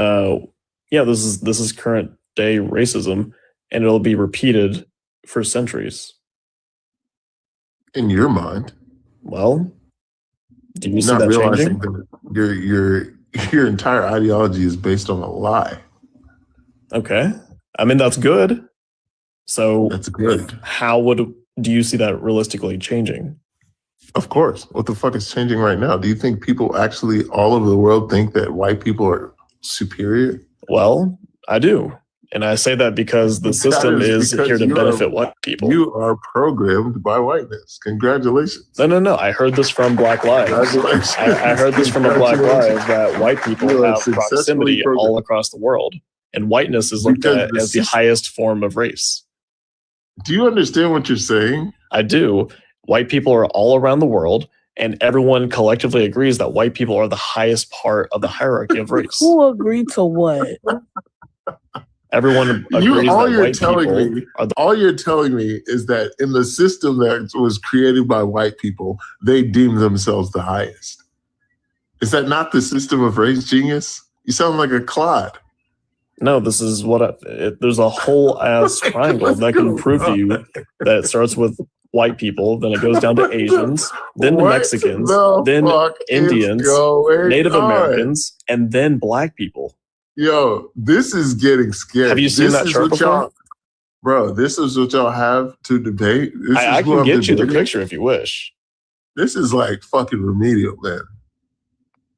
this is current day racism, and it'll be repeated for centuries. In your mind. Well, do you see not that realizing changing? that your entire ideology is based on a lie. Okay. I mean, that's good. So that's good. How do you see that realistically changing? Of course. What the fuck is changing right now? Do you think people actually all over the world think that white people are superior? Well, I do. And I say that because the system is here to benefit white people. You are programmed by whiteness. Congratulations. No. I heard this from Black Lives. I heard this from a Black Lives that white people have proximity all across the world. And whiteness is looked at as the highest form of race. Do you understand what you're saying? I do. White people are all around the world, and everyone collectively agrees that white people are the highest part of the hierarchy of race. Who agreed to what? Everyone agrees all that you're white telling people me, are the all you're telling me is that in the system that was created by white people, they deem themselves the highest. Is that not the system of race, genius? You sound like a clod. No, this is what there's a whole ass triangle that can prove to you that it starts with white people, then it goes down to Asians, then to Mexicans, then Indians, Native Americans, and then black people. Yo, this is getting scary. Have you seen that chart before? Bro, this is what y'all have to debate. I can get you the picture if you wish. This is like fucking remedial, man.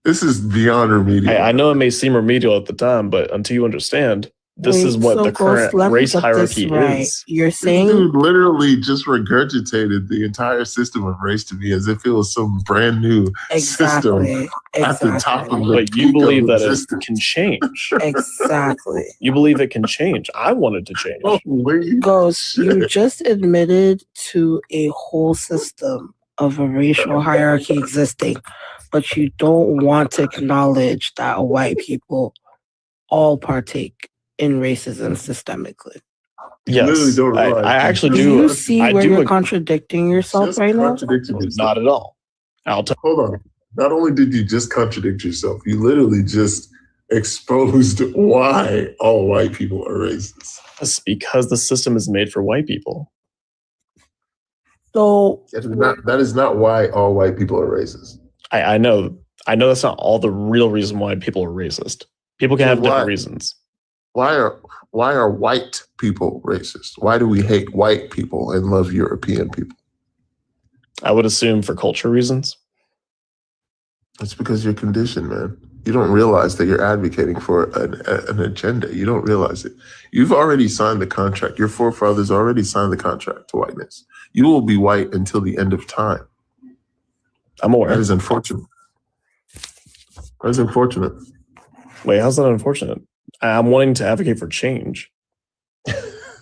This is beyond remedial. I know it may seem remedial at the time, but until you understand, this is what the current race hierarchy is. You're saying this dude literally just regurgitated the entire system of race to me as if it was some brand new system at the top of the But you believe that it can change. Exactly. You believe it can change. I wanted to change. Ghost, you just admitted to a whole system of a racial hierarchy existing, but you don't want to acknowledge that white people all partake in racism systemically. You literally Yes, don't realize I actually Do do. you see I where do you're ag- contradicting yourself just right now? contradicted yourself. Not at all. I'll tell. Hold on. Not only did you just contradict yourself, you literally just exposed why all white people are racist. It's because the system is made for white people. So That is not why all white people are racist. I know that's not all the real reason why people are racist. People can So have different why- reasons. Why are white people racist? Why do we hate white people and love European people? I would assume for culture reasons. It's because you're conditioned, man. You don't realize that you're advocating for an agenda. You don't realize it. You've already signed the contract. Your forefathers already signed the contract to whiteness. You will be white until the end of time. I'm aware. That is unfortunate. That is unfortunate. Wait, how's that unfortunate? I'm wanting to advocate for change.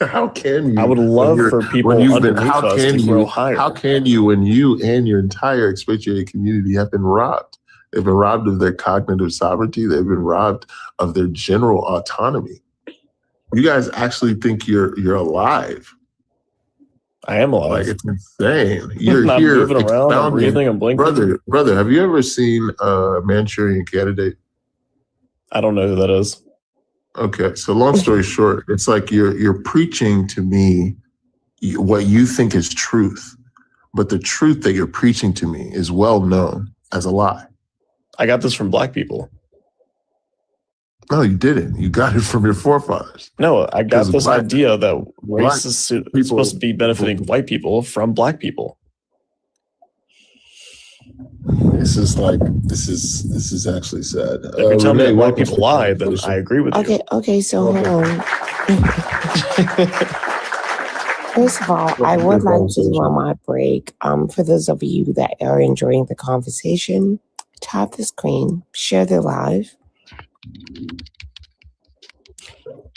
How can you? I would love for people underneath us to grow higher. How can you when you and your entire expatriated community have been robbed? They've been robbed of their cognitive sovereignty. They've been robbed of their general autonomy. You guys actually think you're alive. I am alive. Like, it's insane. You're I'm here moving around, I'm expounding. breathing, I'm blinking. Brother, have you ever seen Manchurian Candidate? I don't know who that is. Okay, so long story short, it's like you're preaching to me what you think is truth, but the truth that you're preaching to me is well known as a lie. I got this from black people. No, you didn't. You got it from your forefathers. No, I got Because this black- idea that race is people- supposed to be benefiting white people from black people. This is actually sad. If you're telling me Renee, that white welcome people to the lie, then conversation. I agree with you. Okay, so hold on. First of all, I would like to on my break. For those of you that are enjoying the conversation, tap the screen, share the live.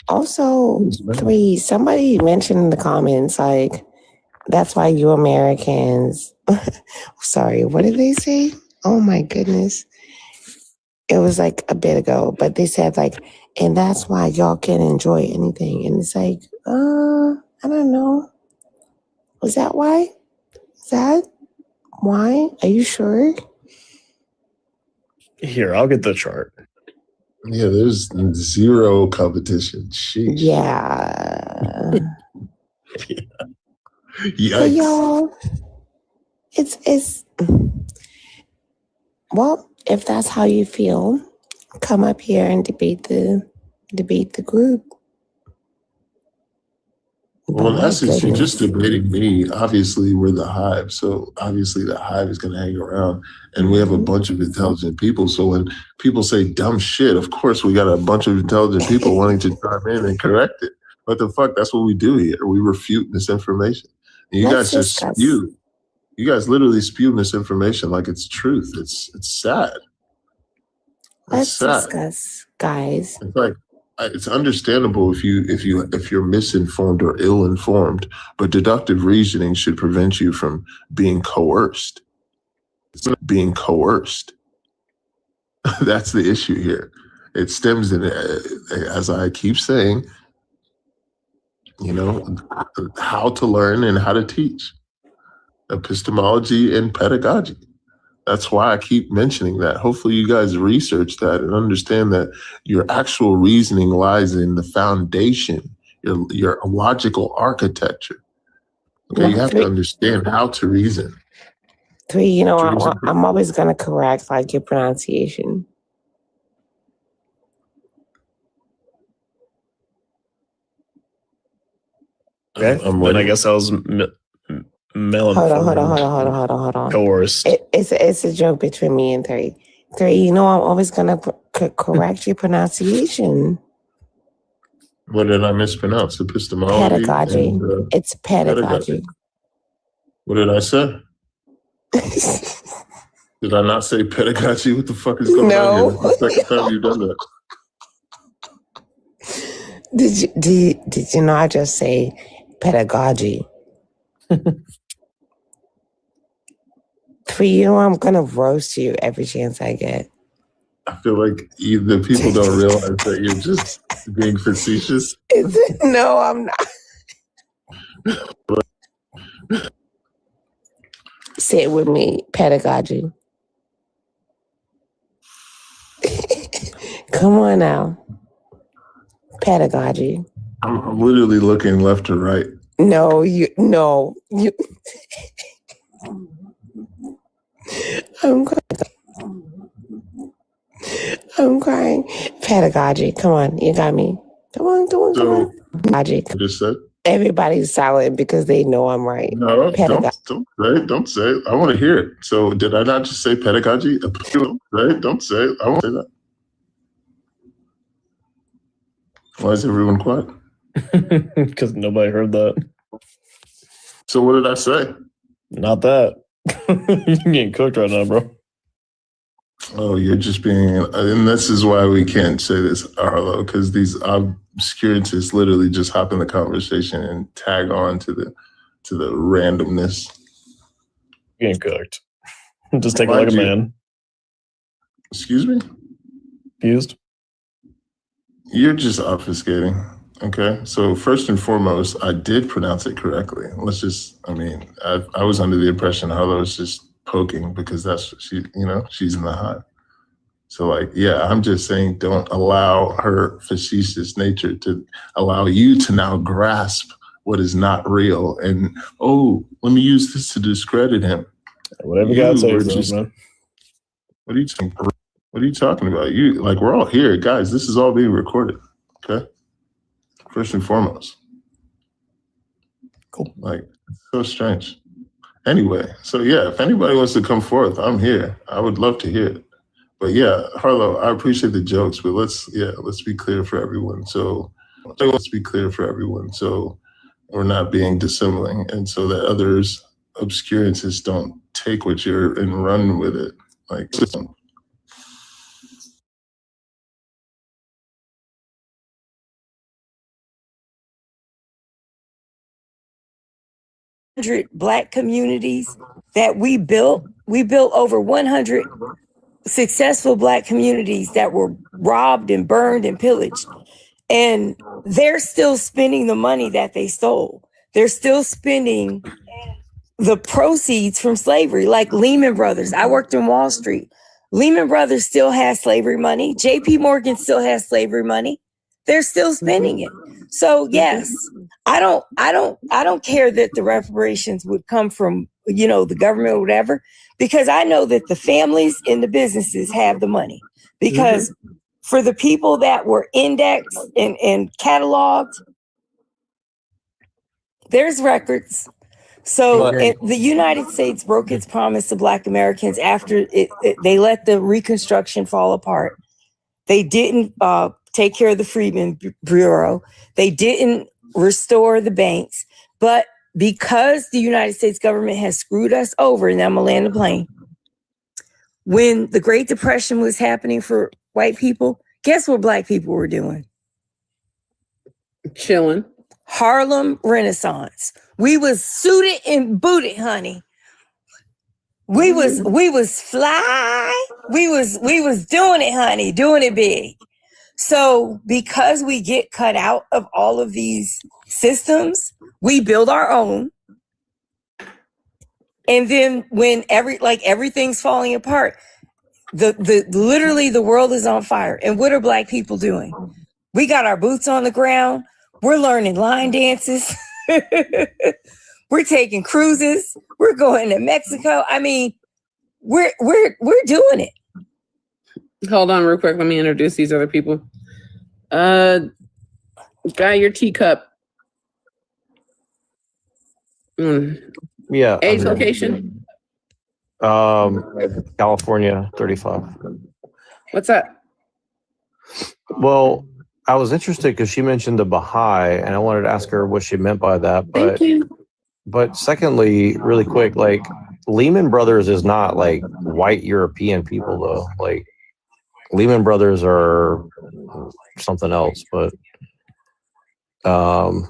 Also, somebody mentioned in the comments, like, that's why you Americans, sorry, what did they say? Oh my goodness. It was like a bit ago, but they said like, and that's why y'all can't enjoy anything. And it's like, I don't know. Was that why? Is that why? Are you sure? Here, I'll get the chart. Yeah, there's zero competition. Sheesh. Yeah. But Yikes. y'all, it's well, if that's how you feel, come up here and debate the group. Well, in My essence, you're just goodness. debating me. Obviously, we're the hive. So obviously the hive is going to hang around. And we have a bunch of intelligent people. So when people say dumb shit, of course, we got a bunch of intelligent people wanting to chime in and correct it. What the fuck? That's what we do here. We refute misinformation. And you Let's guys just discuss. spew. You guys literally spew misinformation like it's truth. It's sad. Let's It's sad. discuss, guys. It's like it's understandable if you're misinformed or ill-informed, but deductive reasoning should prevent you from being coerced. It's not being coerced. That's the issue here. It stems in, as I keep saying, how to learn and how to teach. Epistemology and pedagogy. That's why I keep mentioning that. Hopefully you guys research that and understand that your actual reasoning lies in the foundation, your logical architecture. Okay, you have to understand how to reason. I'm always gonna correct like your pronunciation. Okay, then I guess I was Hold on. coerced. It's a joke between me and Three. Three, I'm always gonna correct your pronunciation. What did I mispronounce? Epistemology? Pedagogy. And, It's pedagogy. What did I say? Did I not say pedagogy? What the fuck is going on here? That's the second time you've done that. Did you not just say pedagogy? Three, I'm gonna roast you every chance I get. I feel like the people don't realize that you're just Being facetious? No, I'm not. Say it with me, pedagogy. Come on now. Pedagogy. I'm literally looking left to right. No, you. I'm crying. Pedagogy. Come on, you got me. Come on. Pedagogy. Just said. Everybody's silent because they know I'm right. No, Pedagogy. don't say it. I want to hear it. So did I not just say pedagogy? Don't say it. I want to say that. Why is everyone quiet? Because nobody heard that. So what did I say? Not that. You're getting cooked right now, bro. Oh, you're just being, and this is why we can't say this, Arlo, because these obscurantists literally just hop in the conversation and tag on to the randomness. You're getting cooked. Just take it like a man. Excuse me? Confused? You're just obfuscating. Okay. So first and foremost, I did pronounce it correctly. I was under the impression Harlow was just poking because that's what she's in the hive. So I'm just saying don't allow her facetious nature to allow you to now grasp what is not real. And, let me use this to discredit him. Whatever God says, man. What are you saying? What are you talking about? We're all here, guys. This is all being recorded. Okay. First and foremost. Cool. So strange. Anyway, if anybody wants to come forth, I'm here. I would love to hear it. But Harlow, I appreciate the jokes, but let's be clear for everyone. So we're not being dissembling, and so that others obscurantists don't take what you're and run with it. Black communities that we built over 100 successful Black communities that were robbed and burned and pillaged, and they're still spending the money that they stole. They're still spending the proceeds from slavery, like Lehman Brothers. I worked in Wall Street. Lehman Brothers still has slavery money. JP Morgan still has slavery money. They're still spending it. So yes, I don't care that the reparations would come from, the government or whatever, because I know that the families and the businesses have the money. Because for the people that were indexed and cataloged, there's records. So the United States broke its promise to Black Americans after they let the Reconstruction fall apart. They didn't take care of the Freedmen Bureau. They didn't restore the banks. But because the United States government has screwed us over, and I'm gonna land the plane, when the Great Depression was happening for white people, guess what Black people were doing? Chilling. Harlem Renaissance. We was suited and booted, honey. We was fly. We was doing it, honey, doing it big. So because we get cut out of all of these systems, we build our own. And then when everything's falling apart, literally the world is on fire. And what are Black people doing? We got our boots on the ground. We're learning line dances. We're taking cruises. We're going to Mexico. I mean, we're doing it. Hold on real quick. Let me introduce these other people. Guy, your teacup. Yeah. Age, location. California, 35. What's up? Well, I was interested because she mentioned the Baha'i, and I wanted to ask her what she meant by that. Thank you. But secondly, really quick, Lehman Brothers is not white European people though. Lehman Brothers are something else. But so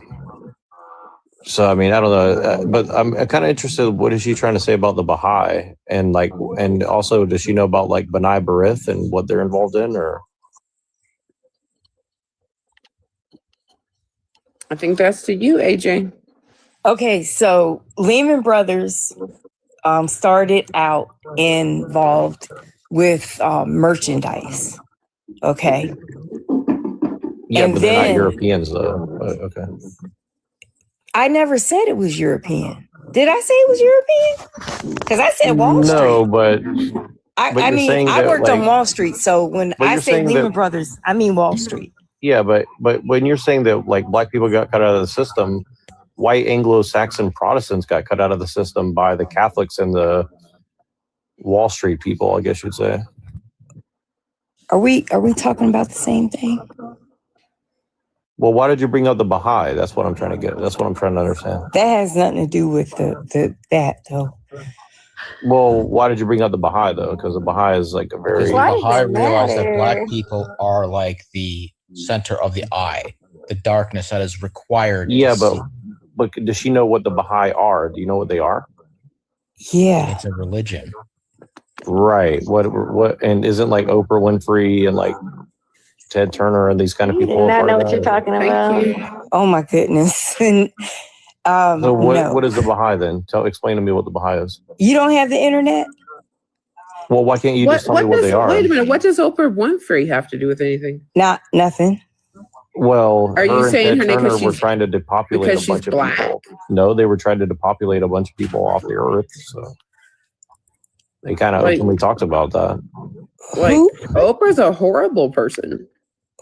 I mean, I don't know. But I'm kind of interested. What is she trying to say about the Baha'i, and and also does she know about B'nai B'rith and what they're involved in, or? I think that's to you, AJ. Okay, so Lehman Brothers started out involved with merchandise. Okay. Yeah, And but they're not then Europeans though. Okay. I never said it was European. Did I say it was European? Because I said Wall Street. No, but I you're mean, saying I that, worked like, on Wall Street, so when but I you're say saying Lehman that, Brothers, I mean Wall Street. yeah, but when you're saying that like black people got cut out of the system, white Anglo-Saxon Protestants got cut out of the system by the Catholics and the Wall Street people, I guess you'd say. Are we talking about the same thing? Well, why did you bring up the Baha'i? That's what I'm trying to get. That's what I'm trying to understand. That has nothing to do with that though. Well, why did you bring up the Baha'i though? Because the Baha'i is like a Because very. the Baha'i realized that black people are like the center of the eye, the darkness that is required. Yeah, but does she know what the Baha'i are? Do you know what they are? Yeah, it's a religion. Right. What? And isn't like Oprah Winfrey and like Ted Turner and these kind of people? I know part of what you're that? talking about. Oh my goodness. And, So what? no. What is the Baha'i then? Explain to me what the Baha'i is. You don't have the internet? Well, why can't you just tell me what they are? Wait a minute. What does Oprah Winfrey have to do with anything? Nothing. Well, Are you saying her name Turner because were she's trying to depopulate because a bunch she's of black? people. No, they were trying to depopulate a bunch of people off the earth. So they kind of Like- openly talked about that. Like Oprah's a horrible person.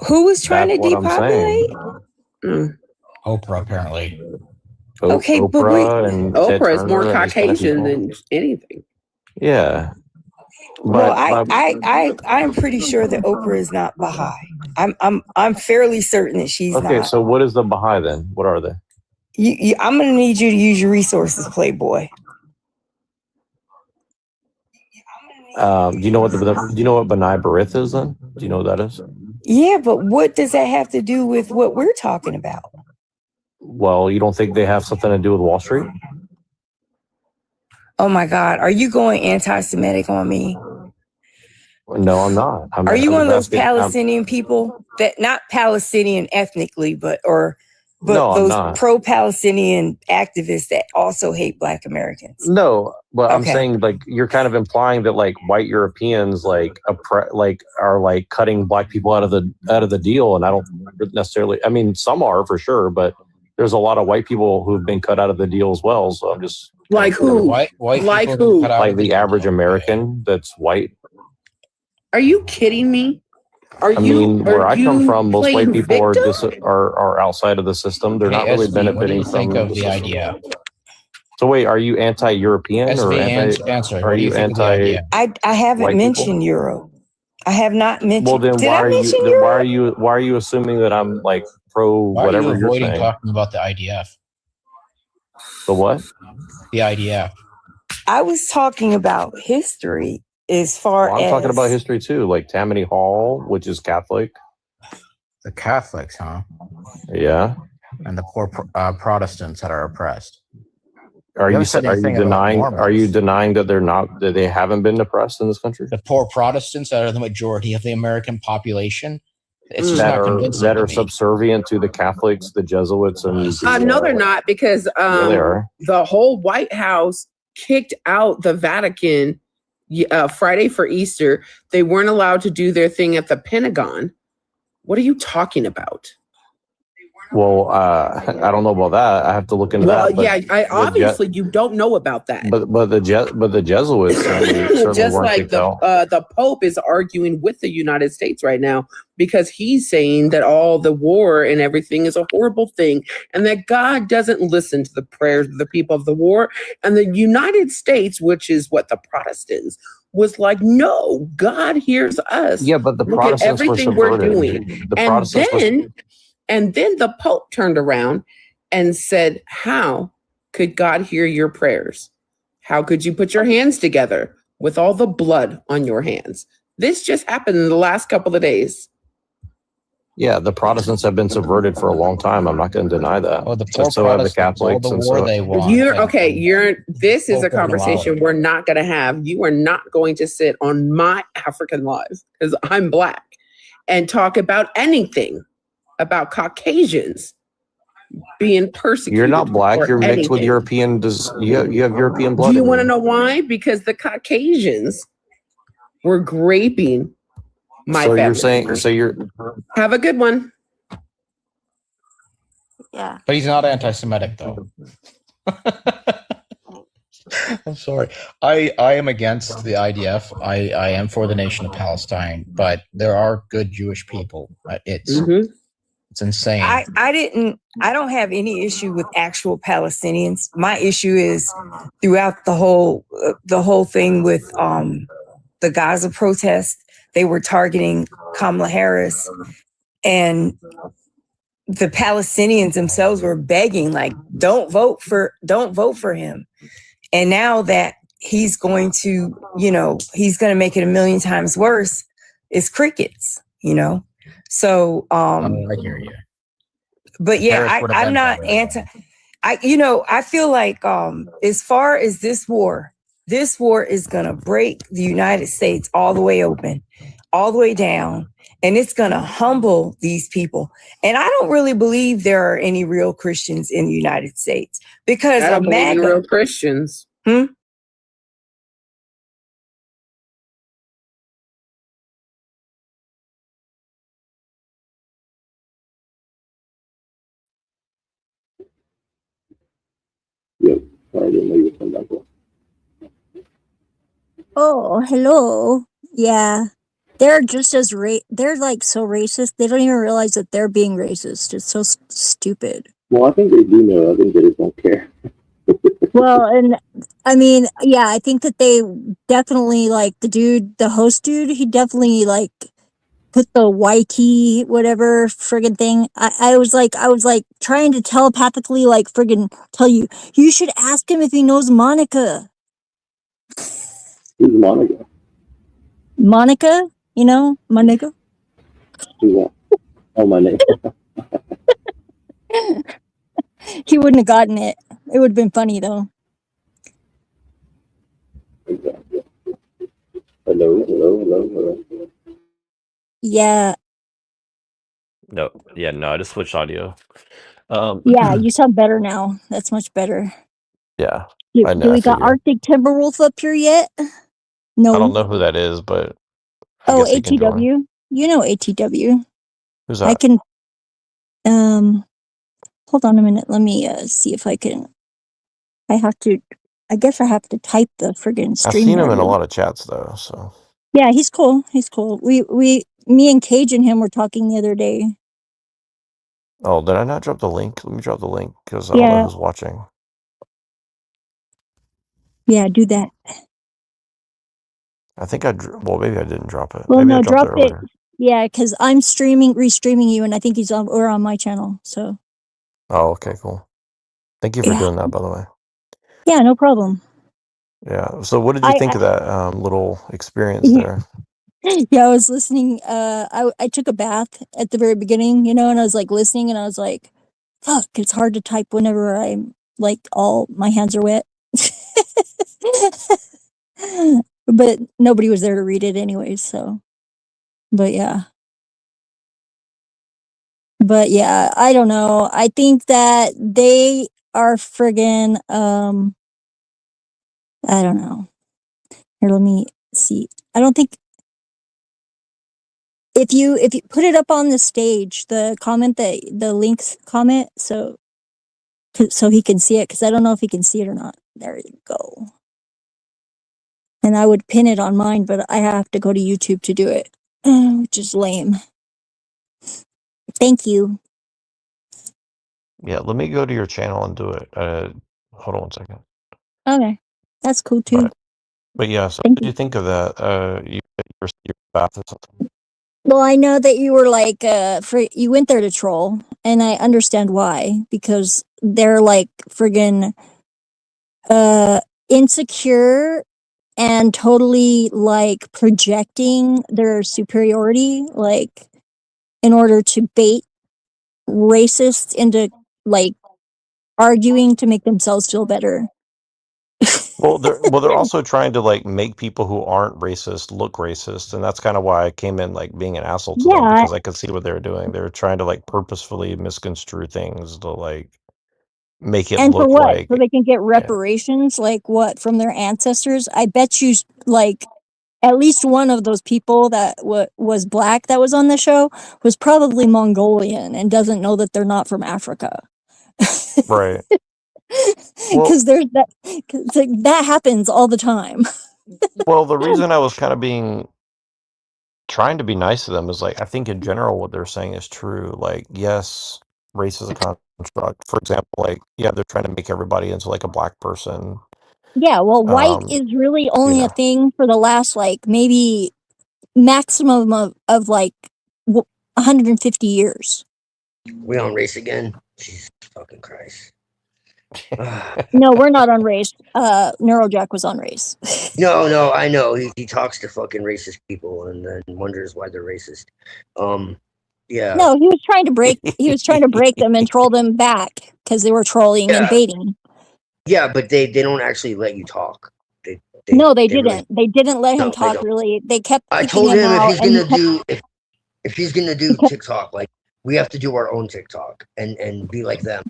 Who was trying That's to what I'm saying. depopulate? Oprah, apparently. Okay, but Oprah and Ted Oprah is more Turner and these kind of Caucasian people. than anything. Yeah. Well, But I'm pretty sure that Oprah is not Baha'i. I'm fairly certain that she's okay, not. so what is the Baha'i then? What are they? I'm going to need you to use your resources, Playboy. Do you know what B'nai B'rith is then? Do you know what that is? Yeah, but what does that have to do with what we're talking about? Well, you don't think they have something to do with Wall Street? Oh my God, are you going anti-Semitic on me? No, I'm not. Are you I'm one of those just asking- Palestinian people that not Palestinian ethnically, but No, I'm those not. pro-Palestinian activists that also hate Black Americans? No, but I'm Okay. saying like you're kind of implying that like white Europeans are like cutting black people out of the deal, and I don't necessarily. I mean, some are for sure, but there's a lot of white people who've been cut out of the deal as well. So I'm just Like who? White Like people who? cut out like of the average American that's white. Are you kidding me? Are I you? mean, where are I come you from, most white playing people victim? are outside of the system. They're not really SB, benefiting what do you from think of the system. idea? So wait, are you anti-European or Answer. are What do you you think of the anti? idea? I haven't White mentioned Euro. I have not mentioned. Well, then Did why I are mention you? Euro? Why are you assuming that I'm like pro Why are you whatever you're avoiding saying? talking about the IDF? The what? The IDF. I was talking about history as far Well, I'm as talking about history too, like Tammany Hall, which is Catholic. The Catholics, huh? Yeah. And the poor Protestants that are oppressed. Are You you haven't said are you anything about denying? Mormons. Are you denying that they haven't been oppressed in this country? The poor Protestants that are the majority of the American population. It's just that not are convincing that to are me. subservient to the Catholics, the Jesuits, and No, they're not, because Yeah, they are. the whole White House kicked out the Vatican Friday for Easter. They weren't allowed to do their thing at the Pentagon. What are you talking about? Well, I don't know about that. I have to look into that. But I obviously you don't know about that. But the Jesuits certainly Just weren't like kicked out. the Pope is arguing with the United States right now because he's saying that all the war and everything is a horrible thing and that God doesn't listen to the prayers of the people of the war. And the United States, which is what the Protestants was like, no, God hears us. Yeah, but the Look at Protestants were everything we're subverted. doing. The Protestants were And then the Pope turned around and said, how could God hear your prayers? How could you put your hands together with all the blood on your hands? This just happened in the last couple of days. Yeah, the Protestants have been subverted for a long time. I'm not going to deny that. Oh, the So poor have the Protestants, all Catholics. the And war so, they want. This is a Pope won't allow conversation it. we're not going to have. You are not going to sit on my African live because I'm Black and talk about anything about Caucasians being persecuted. You're not black. for You're mixed with anything. European. You have European blood. Do you in want to know why? Because the Caucasians were graping my So family. you're saying? So you're. Have a good one. Yeah. But he's not anti-Semitic, though. I'm sorry. I am against the IDF. I am for the nation of Palestine, but there are good Jewish people. It's insane. I don't have any issue with actual Palestinians. My issue is throughout the whole thing with the Gaza protest, they were targeting Kamala Harris, and the Palestinians themselves were begging, like, don't vote for him. And now that he's going to, he's going to make it a million times worse, it's crickets, So, I hear you. But yeah, I'm not anti. I feel like as far as this war is gonna break the United States all the way open, all the way down, and it's gonna humble these people. And I don't really believe there are any real Christians in the United States because I don't of believe in MAGA. real Christians. Yep. Sorry, I didn't know you were coming back up. Oh, hello. Yeah. They're just as they're like so racist. They don't even realize that they're being racist. It's so stupid. Well, I think they do know. I think they just don't care. Well, and I mean, yeah, I think that they definitely like the host dude, he definitely like put the YT whatever friggin' thing. I was like trying to telepathically like friggin' tell you should ask him if he knows Monica. Who's Monica? Monica, my nigga. Who's that? Oh, my name. He wouldn't have gotten it. It would have been funny though. Exactly. Hello. Yeah. No, I just switched audio. Yeah, you sound better now. That's much better. Yeah, Do, I know. do I we got figured. Arctic Timberwolf up here yet? I No. don't know who that is, but I Oh, guess he can join. ATW. You know ATW. Who's I that? can. Hold on a minute. Let me see if I can. I guess I have to type the friggin' I've stream. seen him in a name. lot of chats though. So Yeah, he's cool. He's cool. Me and Cage and him were talking the other day. oh, did I not drop the link? Let me drop the link because I don't know Yeah. who's watching. Yeah, do that. I think well, maybe I didn't drop it. Well, Maybe I no, dropped drop it it. earlier. Yeah, because I'm restreaming you, and I think he's on my channel. So Oh, okay, cool. Thank you for Yeah. doing that, by the way. yeah, no problem. Yeah. So, what did you think of that little experience Yeah. there? Yeah, I was listening. I took a bath at the very beginning, and I was like listening, and I was like, "Fuck, it's hard to type whenever I'm like all my hands are wet." But nobody was there to read it anyways, so. But yeah. I don't know. I think that they are friggin' I don't know. Here, let me see. I don't think if you put it up on the stage, the links comment, so he can see it, because I don't know if he can see it or not. There you go. And I would pin it on mine, but I have to go to YouTube to do it, which is lame. Thank you. Yeah. Let me go to your channel and do it. Hold on 1 second. Okay, that's cool too. But yeah. So, Thank what did you think of that? Your bath or something? Well, I know that you were like, you went there to troll, and I understand why, because they're like friggin' insecure and totally like projecting their superiority, like in order to bait racists into like arguing to make themselves feel better. Well, they're also trying to like make people who aren't racist look racist, and that's kind of why I came in like being an asshole to them, Yeah, because I could see what they were doing. They were trying to like purposefully misconstrue things to like make it and for look what? So like, they can get yeah, reparations, like what, from their ancestors? I bet you, like, at least one of those people that was black that was on the show was probably Mongolian and doesn't know that they're not from Africa. right. Well, Because there's that, 'cause, like, that happens all the time. well, the reason I was kind of trying to be nice to them is like I think in general what they're saying is true. Like, yes, race is a construct. For example, like yeah, they're trying to make everybody into like a black person. Yeah, well, white Um, is really you only a know, thing for the last, like, maybe maximum of like 150 years. We on race again? Jesus fucking Christ. No, we're not on race. Neurojack was on race. No, I know. He talks to fucking racist people and then wonders why they're racist. Yeah. No, he was trying to break them and troll them back because they were trolling and Yeah. baiting. Yeah, but they don't actually let you talk. No, they really- didn't. They didn't let him No, they talk don't. really. They kept I kicking told him if out, he's and he gonna kept, do if he's gonna do TikTok, like we have to do our own TikTok and be like them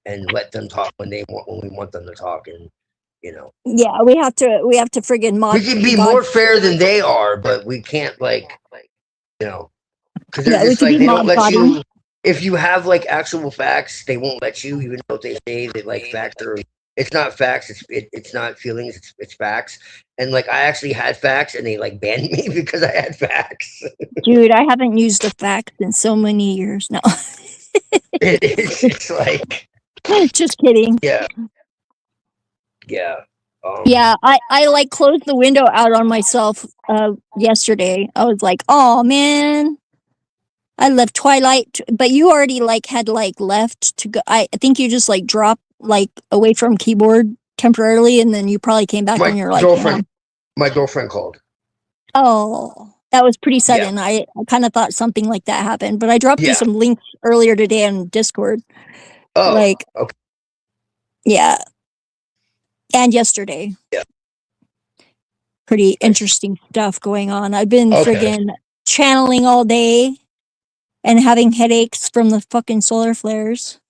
and let them talk when we want them to talk, and you know yeah, we have to friggin' mock we can be God. more fair than they are, but we can't because they're Yeah, we just could like be they don't mob let you. body. If you have like actual facts, they won't let you, even though they say that like facts are. It's not facts. It's not feelings. It's facts. And like I actually had facts, and they like banned me because I had facts. Dude, I haven't used a fact in so many years now. It's like Just kidding. yeah. Yeah, I like closed the window out on myself yesterday. I was like, oh man, I left Twilight, but you already like had like left to go. I think you just like dropped like away from keyboard temporarily, and then you probably came back and you're like, "Damn." My girlfriend called. Oh, that was pretty sudden. I kind of thought something like that happened, but I dropped you Yeah. some links earlier today on Discord. Oh, Like, okay. yeah, and yesterday. Yeah. Pretty interesting stuff going on. I've been Okay. friggin' channeling all day and having headaches from the fucking solar flares.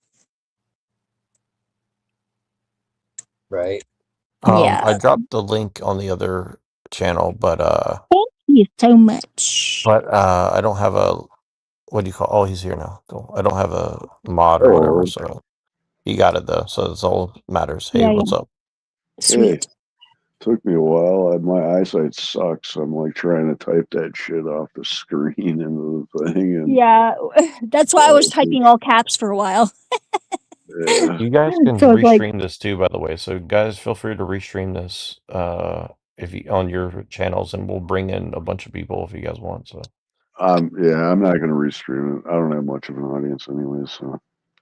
Right. Yeah. I dropped the link on the other channel, but Thank you so much. I don't have a what do you call? Oh, he's here now. Cool. I don't have a mod or whatever, Oh. so you got it though. So that's all that matters. Hey, Yeah, what's yeah. up? Sweet. Took me a while. My eyesight sucks. I'm like trying to type that shit off the screen into the thing, and Yeah, that's why I was typing all caps for a while. yeah. You guys can So it's like, restream this too, by the way. So guys, feel free to restream this if you on your channels, and we'll bring in a bunch of people if you guys want. So Yeah, I'm not gonna restream it. I don't have much of an audience anyway, so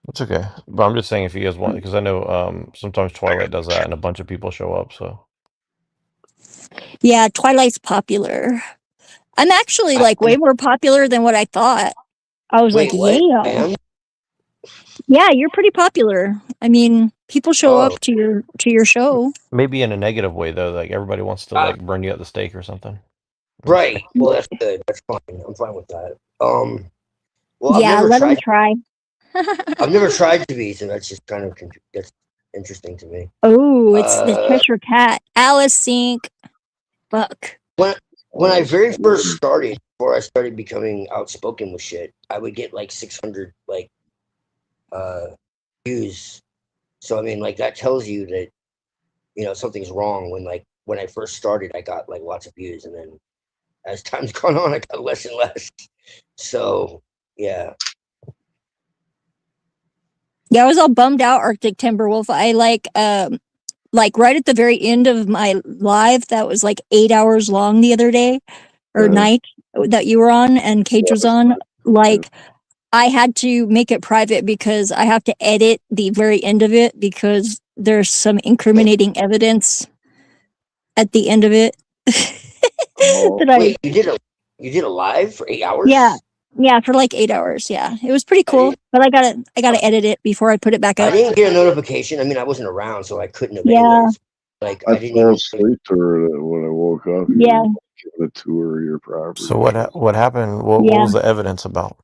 it's okay. But I'm just saying if you guys want, because I know sometimes Twilight does that, and a bunch of people show up. So yeah, Twilight's popular. I'm actually like way more popular than what I thought. I was like, Wait, what? I yeah. am? Yeah, you're pretty popular. I mean, people show up to your show. maybe in a negative way though, like everybody wants to like burn you at the stake or something. Right. Well, that's good. That's fine. I'm fine with that. Well, I've Yeah, never let them tried. try. I've never tried to be, so that's just kind of that's interesting to me. Oh, it's the Cheshire Cat. Alice Sink. Fuck. When I very first started, before I started becoming outspoken with shit, I would get like 600 like views. So I mean, like that tells you that something's wrong. When I first started, I got like lots of views, and then as time's gone on, I got less and less. So yeah. Yeah, I was all bummed out, Arctic Timberwolf. I like right at the very end of my live that was like 8 hours long the other day or night that you were on and Cage was on, like I had to make it private because I have to edit the very end of it because there's some incriminating evidence at the end of it. Wait, you did a live for 8 hours? Yeah, for like 8 hours. Yeah, it was pretty cool, but I gotta edit it before I put it back I up. didn't get a notification. I mean, I wasn't around, so I couldn't have. Yeah, anyways. Like I I didn't fell even. asleep to her when I woke up. You Yeah. were giving a tour of your property. So what happened? What Yeah. was the evidence about?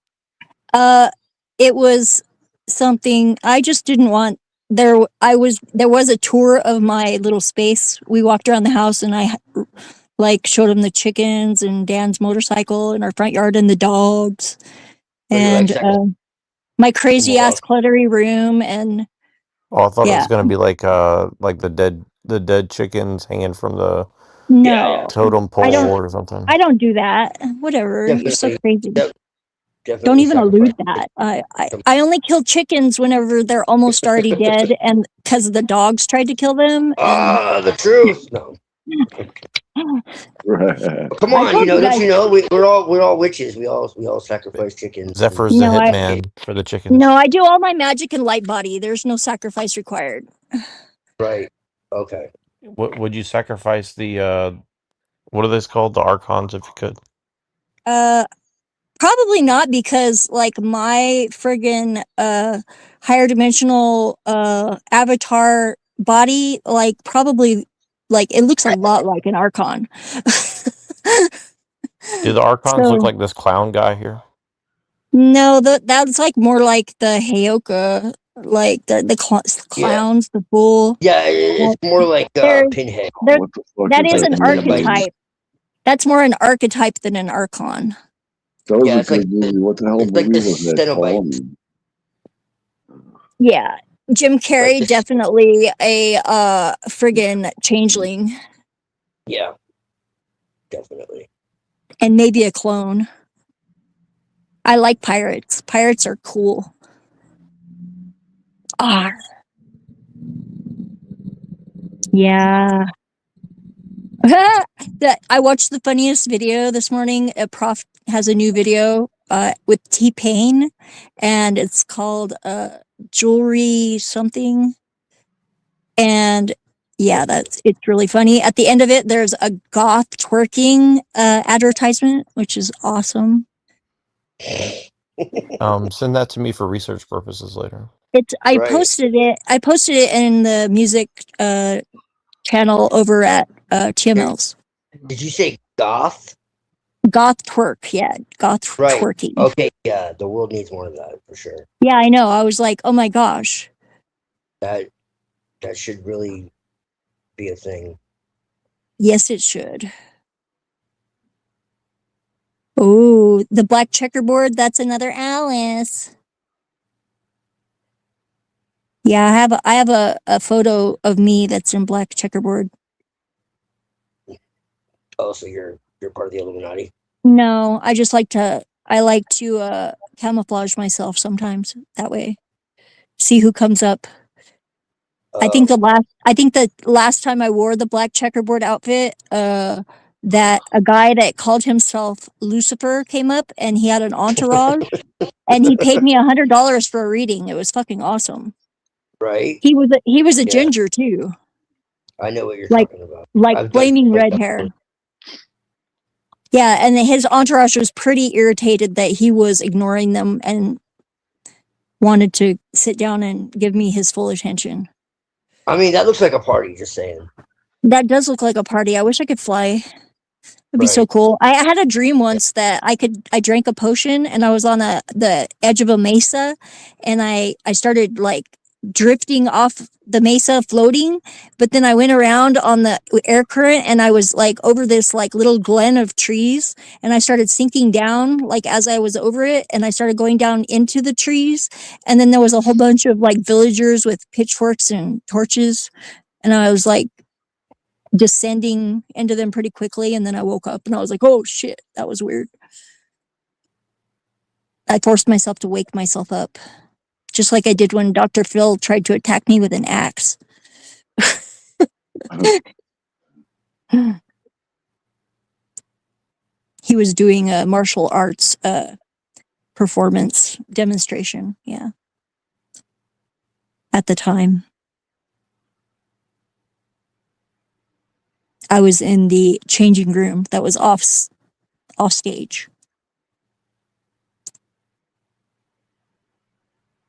It was something I just didn't want. There was a tour of my little space. We walked around the house and I like showed him the chickens and Dan's motorcycle in our front yard and the dogs So you're like and second my crazy ass more. cluttery room and Oh, I thought it yeah. was gonna be like the dead chickens hanging from the No. totem I pole don't or something. I don't do that. Whatever. You're so Definitely, crazy. Don't definitely even sacrifice. allude that. I only kill chickens whenever they're almost already dead and because the dogs tried to kill them and The truth. No. Come I on, told you don't guys. you know we're all witches. We all sacrifice chickens. Zephyr's the No, hitman for the chickens. no, I do all my magic in light body. There's no sacrifice required. Right. Okay. What would you sacrifice the what are those called? The archons, if you could. Probably not because like my friggin' higher dimensional avatar body like probably like it looks a lot like an archon. Do the archons look So like this clown guy here? no, that's like more like the Heyoka, like the Yeah. clowns, the bull. Yeah, it's more like There's Pinhead. there What the fuck that is is that an movie? archetype. That's more an archetype than an archon. That was Yeah, a it's like good movie. What the hell it's like movie the was that Cenobite. called? Yeah. Jim Carrey this- definitely a friggin' changeling Yeah, definitely. and maybe a clone. I like pirates. Pirates are cool. Ah, yeah. I watched the funniest video this morning. A prof has a new video with T-Pain and it's called jewelry something. And yeah, it's really funny. At the end of it, there's a goth twerking advertisement, which is awesome. Send that to me for research purposes later. I posted it in the music channel over at TML's. Did you say goth? Goth twerk, yeah, goth Right. twerking. Okay. Yeah, the world needs more of that for sure. Yeah, I know. I was like, oh my gosh. That should really be a thing. Yes, it should. Oh, the black checkerboard. That's another Alice. Yeah, I have a photo of me that's in black checkerboard. Oh, so you're part of the Illuminati. No, I like to camouflage myself sometimes that way. See who comes up. I think the last time I wore the black checkerboard outfit, that a guy that called himself Lucifer came up and he had an entourage and he paid me $100 for a reading. It was fucking awesome. Right. He was a Yeah. ginger too. I know what you're Like talking about. like I've done flaming red hair. Yeah, and his entourage was pretty irritated that he was ignoring them and wanted to sit down and give me his full attention. I mean, that looks like a party. Just saying. That does look like a party. I wish I could fly. It'd be so Right. cool. I had a dream once that I drank a potion and I was on the edge of a mesa and I started like drifting off the mesa floating, but then I went around on the air current and I was like over this like little glen of trees and I started sinking down like as I was over it and I started going down into the trees and then there was a whole bunch of like villagers with pitchforks and torches and I was like descending into them pretty quickly and then I woke up and I was like, oh shit, that was weird. I forced myself to wake myself up. Just like I did when Dr. Phil tried to attack me with an axe. He was doing a martial arts performance demonstration, yeah. At the time. I was in the changing room that was off stage.